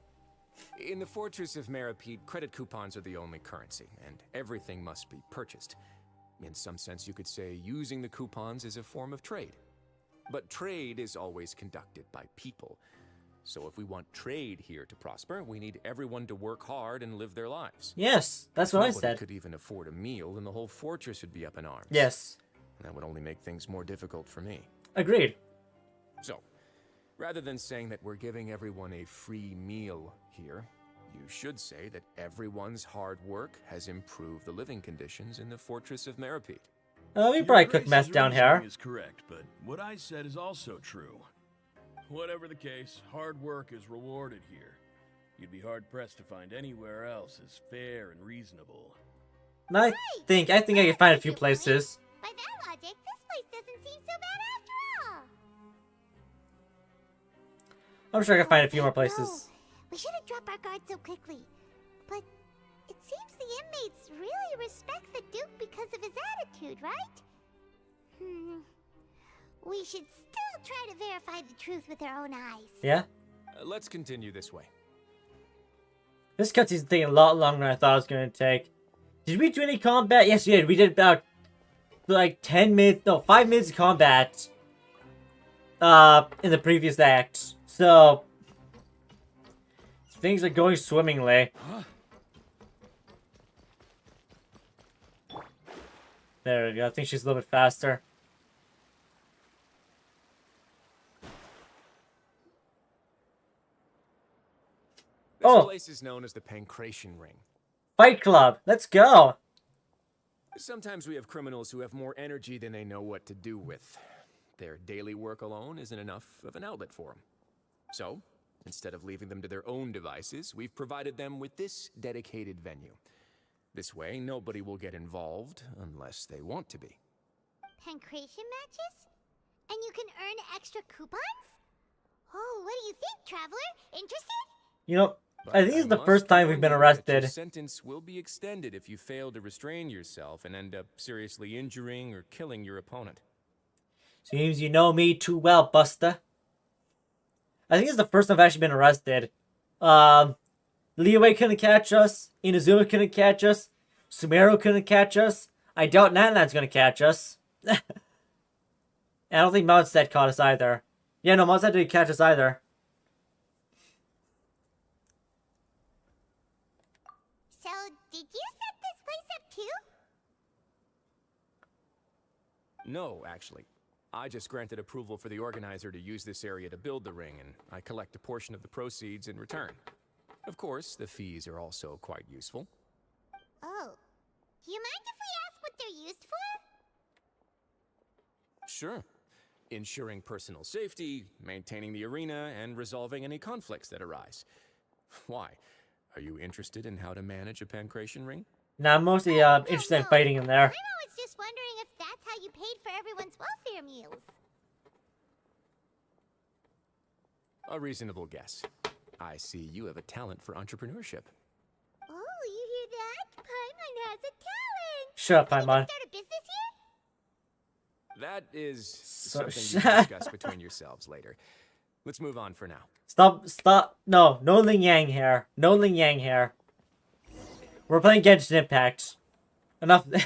G: In the Fortress of Meripede, credit coupons are the only currency, and everything must be purchased. In some sense, you could say using the coupons is a form of trade. But trade is always conducted by people. So if we want trade here to prosper, we need everyone to work hard and live their lives.
A: Yes, that's
G: If
A: what I
G: nobody
A: said.
G: could even afford a meal, then the whole fortress would be up in arms.
A: Yes.
G: That would only make things more difficult for me.
A: Agreed.
G: So, rather than saying that we're giving everyone a free meal here, you should say that everyone's hard work has improved the living conditions in the Fortress of Meripede.
A: We
J: Your
A: probably cook
J: Grace's
A: mess down
J: reasoning
A: here.
J: is correct, but what I said is also true. Whatever the case, hard work is rewarded here. You'd be hard-pressed to find anywhere else as fair and reasonable.
A: And I think I can find a few places.
E: By that logic, this place doesn't seem so bad after all.
A: I'm sure I can find a few more
E: No,
A: places.
E: we shouldn't drop our guard so quickly. But it seems the inmates really respect the Duke because of his attitude, right? We should still try to verify the truth with our own eyes.
A: Yeah?
G: Let's continue this way.
A: This cutscene's taking a lot longer than I thought it was going to take. Did we do any combat? Yes, we did. We did about, like, 5 minutes of combat. In the previous act. So, things are going swimmingly. There we go. I think she's a little bit faster.
G: This place is known as the Pancration Ring.
A: Fight Club. Let's go.
G: Sometimes we have criminals who have more energy than they know what to do with. Their daily work alone isn't enough of an outlet for them. So, instead of leaving them to their own devices, we've provided them with this dedicated venue. This way, nobody will get involved unless they want to be.
E: Pancration matches? And you can earn extra coupons? Oh, what do you think, traveler? Interested?
A: You know,
G: But
A: I think it's the
G: must
A: first time we've been
G: warn you that your
A: arrested.
G: sentence will be extended if you fail to restrain yourself and end up seriously injuring or killing your opponent.
A: Seems you know me too well, Buster. I think it's the first time I've actually been arrested. Leeway couldn't catch us. Inazuma couldn't catch us. Sumeru couldn't catch us. I doubt Nanlan's gonna catch us. I don't think Mondstadt caught us either. Yeah, no, Mondstadt didn't catch us either.
E: So, did you set this place up too?
G: No, actually. I just granted approval for the organizer to use this area to build the ring, and I collect a portion of the proceeds in return. Of course, the fees are also quite useful.
E: Oh. Do you mind if we ask what they're used for?
G: Sure. Ensuring personal safety, maintaining the arena, and resolving any conflicts that arise. Why? Are you interested in how to manage a pancration ring?
A: Nah, I'm mostly interested in fighting in there.
E: I was just wondering if that's how you paid for everyone's welfare meals.
G: A reasonable guess. I see you have a talent for entrepreneurship.
E: Oh, you hear that? Paimon has a talent!
A: Shut up, Paimon.
E: Start a business here?
G: That is
A: So
G: something you can discuss between yourselves later. Let's move on for now.
A: Stop. No Ling Yang here. No Ling Yang here. We're playing Genshin Impact. Enough. What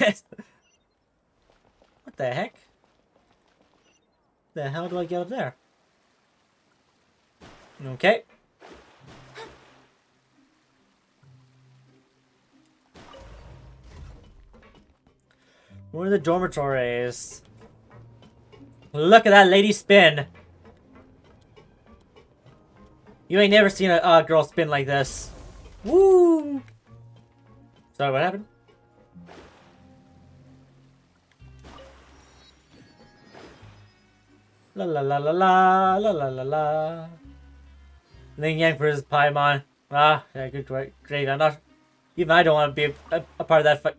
A: the heck? The hell do I get up there? Okay. Where are the dormitories? Look at that lady spin. You ain't never seen a girl spin like this. Woo! Sorry, what happened? La la la la la la la la la. Ling Yang versus Paimon. Ah, yeah, good, great. I'm not. Even I don't want to be a part of that fight.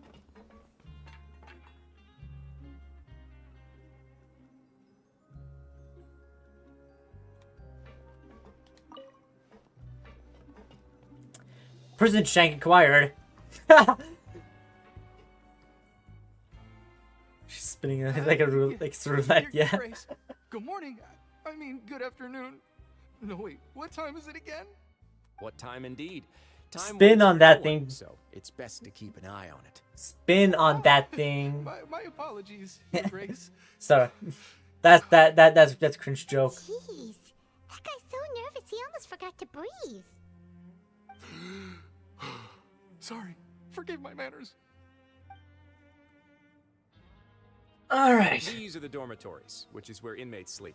A: Prison shank acquired. She's spinning like a roulette, yeah.
L: Grace. Good morning. I mean, good afternoon. No, wait. What time is it again?
G: What time indeed? Time
A: Spin
G: waits
A: on
G: for
A: that
G: no one,
A: thing.
G: so it's best to keep an eye on it.
A: Spin on that thing.
L: My apologies, Your Grace.
A: Sorry. That's cringe joke.
E: Jeez. That guy's so nervous he almost forgot to breathe.
L: Sorry. Forgive my manners.
A: Alright.
G: These are the dormitories, which is where inmates sleep.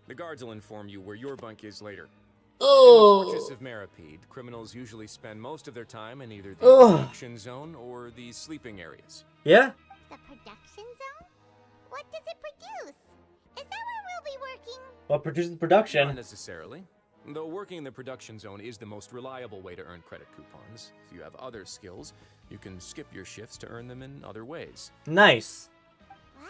G: The guards will inform you where your bunk is later.
A: Oh.
G: In the Fortress of Maripede, criminals usually spend most of their time in either the production zone or the sleeping areas.
A: Yeah?
E: The production zone? What does it produce? Is that where we'll be working?
A: What produces production?
G: Not necessarily. Though working in the production zone is the most reliable way to earn credit coupons. If you have other skills, you can skip your shifts to earn them in other ways.
A: Nice.
E: Wow.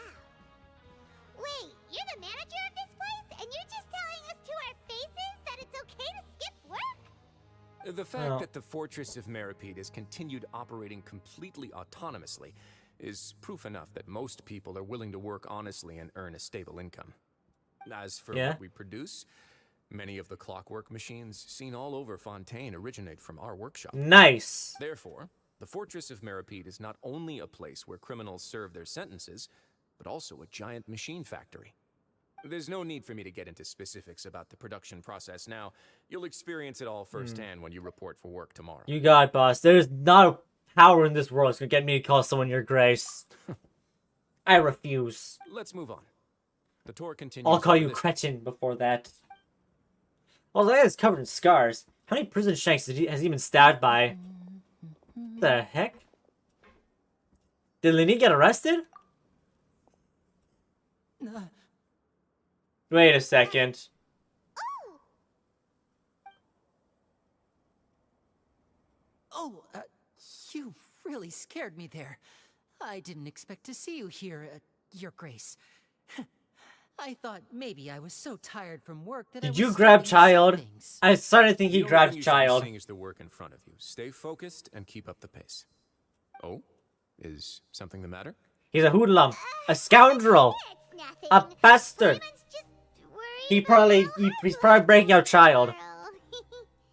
E: Wait, you're the manager of this place? And you're just telling us to our faces that it's okay to skip work?
G: The fact that the Fortress of Maripede has continued operating completely autonomously is proof enough that most people are willing to work honestly and earn a stable income. As for what we produce, many of the clockwork machines seen all over Fontaine originate from our workshop.
A: Nice.
G: Therefore, the Fortress of Maripede is not only a place where criminals serve their sentences, but also a giant machine factory. There's no need for me to get into specifics about the production process now. You'll experience it all firsthand when you report for work tomorrow.
A: You got it, boss. There's not a power in this world that's gonna get me to call someone your grace. I refuse.
G: Let's move on. The tour continues.
A: I'll call
G: over
A: you
G: this
A: Cretin before that. Also, that guy's covered in scars. How many prison shanks has he been stabbed by? What the heck? Did Lenny get arrested? Wait a second.
R: Oh, you really scared me there. I didn't expect to see you here, Your Grace. I thought maybe I was so tired from work that
A: Did you grab child? I started to think he
G: The only
A: grabbed
G: thing you should be
A: child.
G: seeing is the work in front of you. Stay focused and keep up the pace. Oh, is something the matter?
A: He's a hoodlum, a scoundrel, a bastard. He's probably breaking out child.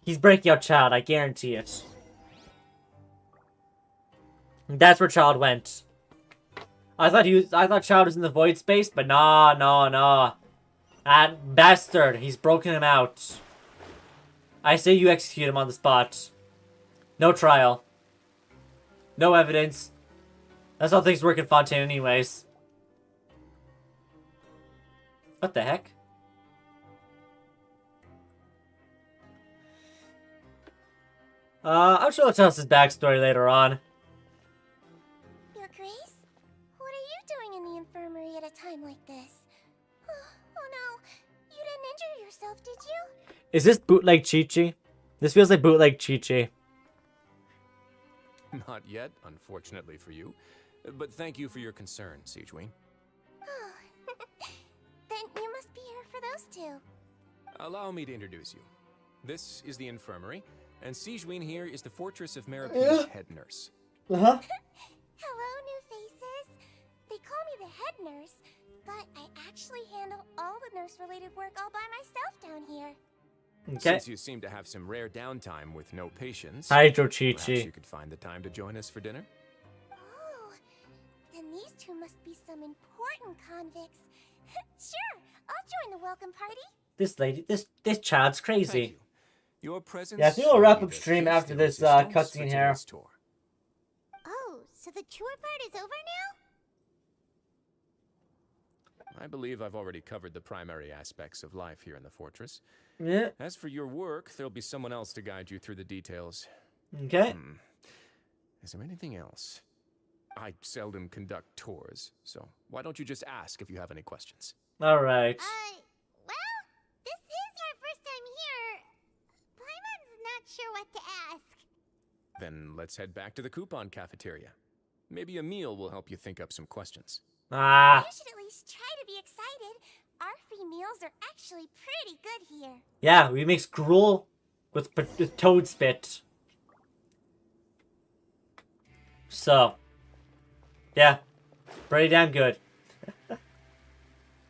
A: He's breaking out child. I guarantee it. That's where Child went. I thought Child was in the void space, but nah. That bastard, he's broken him out. I say you execute him on the spot. No trial. No evidence. That's how things work in Fontaine anyways. What the heck? I'm sure he'll tell us his backstory later on.
E: Your Grace? What are you doing in the infirmary at a time like this? Oh no, you didn't injure yourself, did you?
A: Is this bootleg Chi-Chi? This feels like bootleg Chi-Chi.
G: Not yet, unfortunately for you. But thank you for your concern, Sigewin.
E: Then you must be here for those two.
G: Allow me to introduce you. This is the infirmary, and Sigewin here is the Fortress of Merapi's head nurse.
E: Hello, new faces. They call me the head nurse, but I actually handle all the nurse-related work all by myself down here.
A: Okay.
G: Since you seem to have some rare downtime with no patients,
A: Hydro
G: perhaps
A: Chi-Chi.
G: you could find the time to join us for dinner?
E: Oh, then these two must be some important convicts. Sure, I'll join the welcome party.
A: This lady, this child's crazy.
G: Your presence.
A: Yeah, I think we'll wrap up stream after this cutscene here.
E: Oh, so the tour part is over now?
G: I believe I've already covered the primary aspects of life here in the fortress.
A: Yeah.
G: As for your work, there'll be someone else to guide you through the details.
A: Okay.
G: Is there anything else? I seldom conduct tours, so why don't you just ask if you have any questions?
A: All right.
E: Well, this is our first time here. Paimon's not sure what to ask.
G: Then let's head back to the coupon cafeteria. Maybe a meal will help you think up some questions.
E: You should at least try to be excited. Our free meals are actually pretty good here.
A: Yeah, we mix gruel with toad spit. So, yeah, pretty damn good.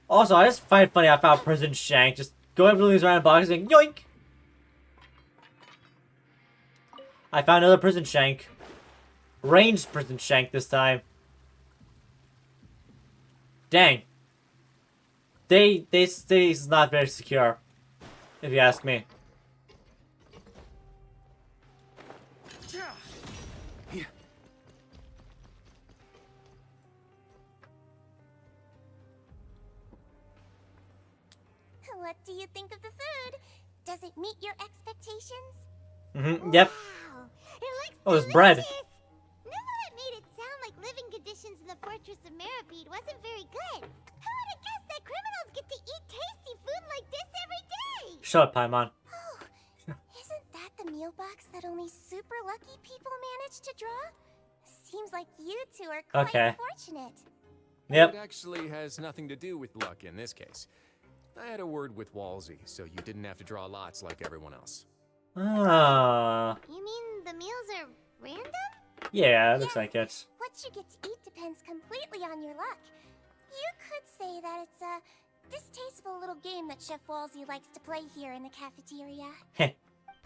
A: Also, I just find it funny I found Prison Shank just going through these random boxes and yoink! I found another Prison Shank. Ranged Prison Shank this time. Dang. This is not very secure, if you ask me.
E: What do you think of the food? Does it meet your expectations?
A: Yep.
E: Wow, it looks
A: Oh, it's bread.
E: Neuvillette made it sound like living conditions in the Fortress of Meripede wasn't very good. Who would have guessed that criminals get to eat tasty food like this every day?
A: Shut up, Paimon.
E: Oh, isn't that the meal box that only super lucky people manage to draw? Seems like you two are quite fortunate.
G: It actually has nothing to do with luck in this case. I had a word with Walsey, so you didn't have to draw lots like everyone else.
A: Ah.
E: You mean the meals are random?
A: Yeah, it looks like it.
E: What you get to eat depends completely on your luck. You could say that it's a distasteful little game that Chef Walsey likes to play here in the cafeteria. I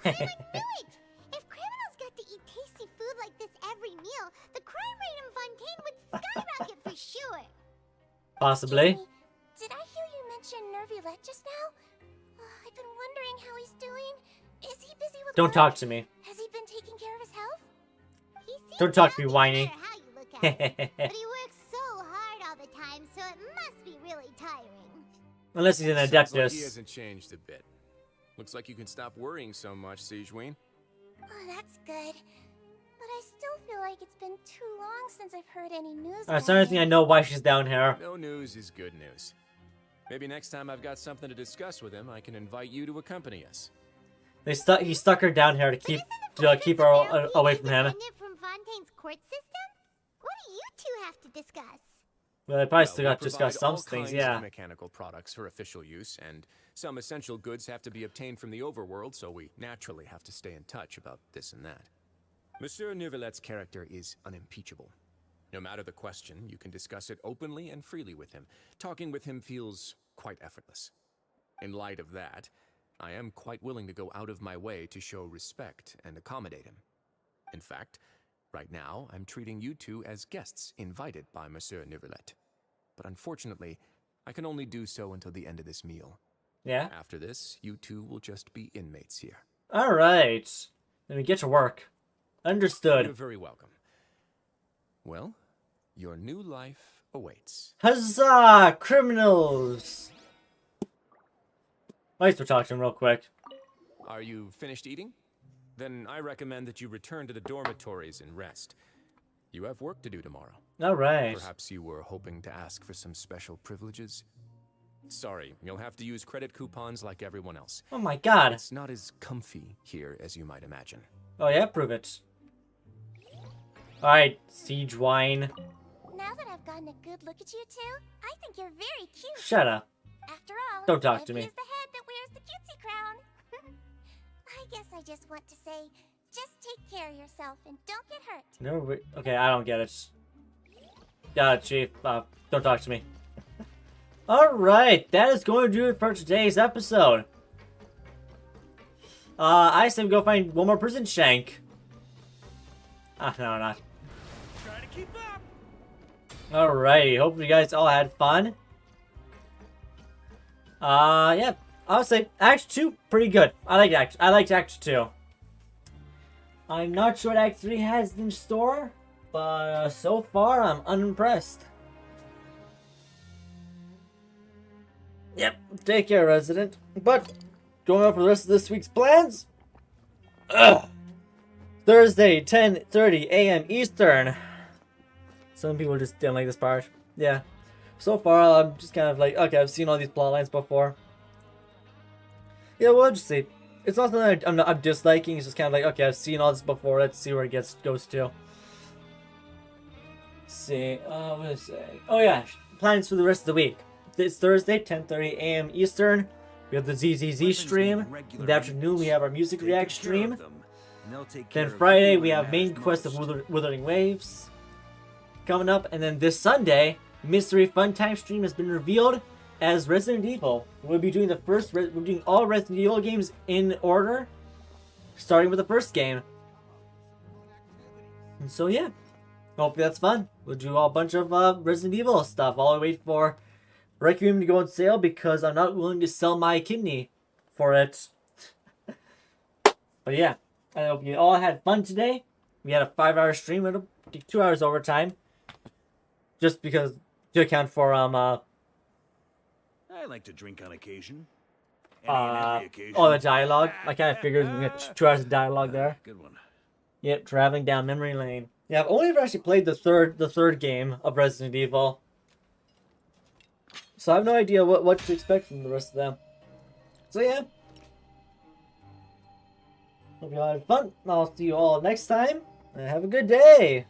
E: knew it! If criminals got to eat tasty food like this every meal, the crime rate in Fontaine would skyrocket for sure.
A: Possibly.
E: Did I hear you mention Neuvillette just now? I've been wondering how he's doing. Is he busy with
A: Don't
E: work?
A: talk to me.
E: Has he been taking care of his health? He seems
A: Don't talk to me, whiny.
E: how you look at it. But he works so hard all the time, so it must be really tiring.
A: Unless he's an
G: Sounds like he
A: Adeptus.
G: hasn't changed a bit. Looks like you can stop worrying so much, Sigewin.
E: Oh, that's good. But I still feel like it's been too long since I've heard any news
A: That's
E: about
A: another thing I know why she's down here.
G: No news is good news. Maybe next time I've got something to discuss with him, I can invite you to accompany us.
A: He stuck her down here to keep her away from him.
E: From Fontaine's court system? What do you two have to discuss?
A: Well, they probably still
G: we
A: got to discuss
G: provide
A: some
G: all
A: things,
G: kinds
A: yeah.
G: of mechanical products for official use, and some essential goods have to be obtained from the overworld, so we naturally have to stay in touch about this and that. Monsieur Neuvillette's character is unimpeachable. No matter the question, you can discuss it openly and freely with him. Talking with him feels quite effortless. In light of that, I am quite willing to go out of my way to show respect and accommodate him. In fact, Right now, I'm treating you two as guests invited by Monsieur Neuvillette. But unfortunately, I can only do so until the end of this meal.
A: Yeah?
G: After this, you two will just be inmates here.
A: Alright. Then we get to work. Understood.
G: You're very welcome. Well, your new life awaits.
A: Huzzah! Criminals! I used to talk to him real quick.
G: Are you finished eating? Then I recommend that you return to the dormitories and rest. You have work to do tomorrow.
A: Alright.
G: Perhaps you were hoping to ask for some special privileges? Sorry, you'll have to use credit coupons like everyone else.
A: Oh my god.
G: It's not as comfy here as you might imagine.
A: Oh yeah, prove it. Alright, siege wine.
E: Now that I've gotten a good look at you two, I think you're very cute.
A: Shut up.
E: After all,
A: Don't talk to me.
E: Nevia's the head that wears the cutesy crown. I guess I just want to say, just take care of yourself and don't get hurt.
A: No, okay, I don't get it. Got it, Chief. Don't talk to me. Alright, that is going to do it for today's episode. I say we go find one more prison shank. No, not.
S: Try to keep up.
A: Alrighty, hope you guys all had fun. Yeah, I would say Act 2, pretty good. I liked Act 2. I'm not sure what Act 3 has in store, but so far I'm unimpressed. Yep, take care, resident. But going on for the rest of this week's plans. Thursday, 10:30 a.m. Eastern. Some people just didn't like this part. Yeah. So far, I'm just kind of like, okay, I've seen all these plot lines before. Yeah, we'll just see. It's not something I'm disliking. It's just kind of like, okay, I've seen all this before. Let's see where it goes to. Let's see. What is it? Oh yeah, plans for the rest of the week. It's Thursday, 10:30 a.m. Eastern. We have the ZZZ stream. In the afternoon, we have our music react stream. Then Friday, we have main quest of Withering Waves coming up. And then this Sunday, Mystery Fun Time stream has been revealed as Resident Evil. We'll be doing we're doing all Resident Evil games in order, starting with the first game. And so yeah, hopefully that's fun. We'll do a bunch of Resident Evil stuff while I wait for Requiem to go on sale because I'm not willing to sell my kidney for it. But yeah, I hope you all had fun today. We had a 5-hour stream. It'll take 2 hours overtime, just because to account for
U: I like to drink on occasion. Any and every occasion.
A: Oh, the dialogue. I kind of figured we get 2 hours of dialogue there.
U: Good one.
A: Yep, traveling down memory lane. Yeah, I've only ever actually played the third game of Resident Evil, so I have no idea what to expect from the rest of them. So yeah, hope you all had fun. I'll see you all next time, and have a good day.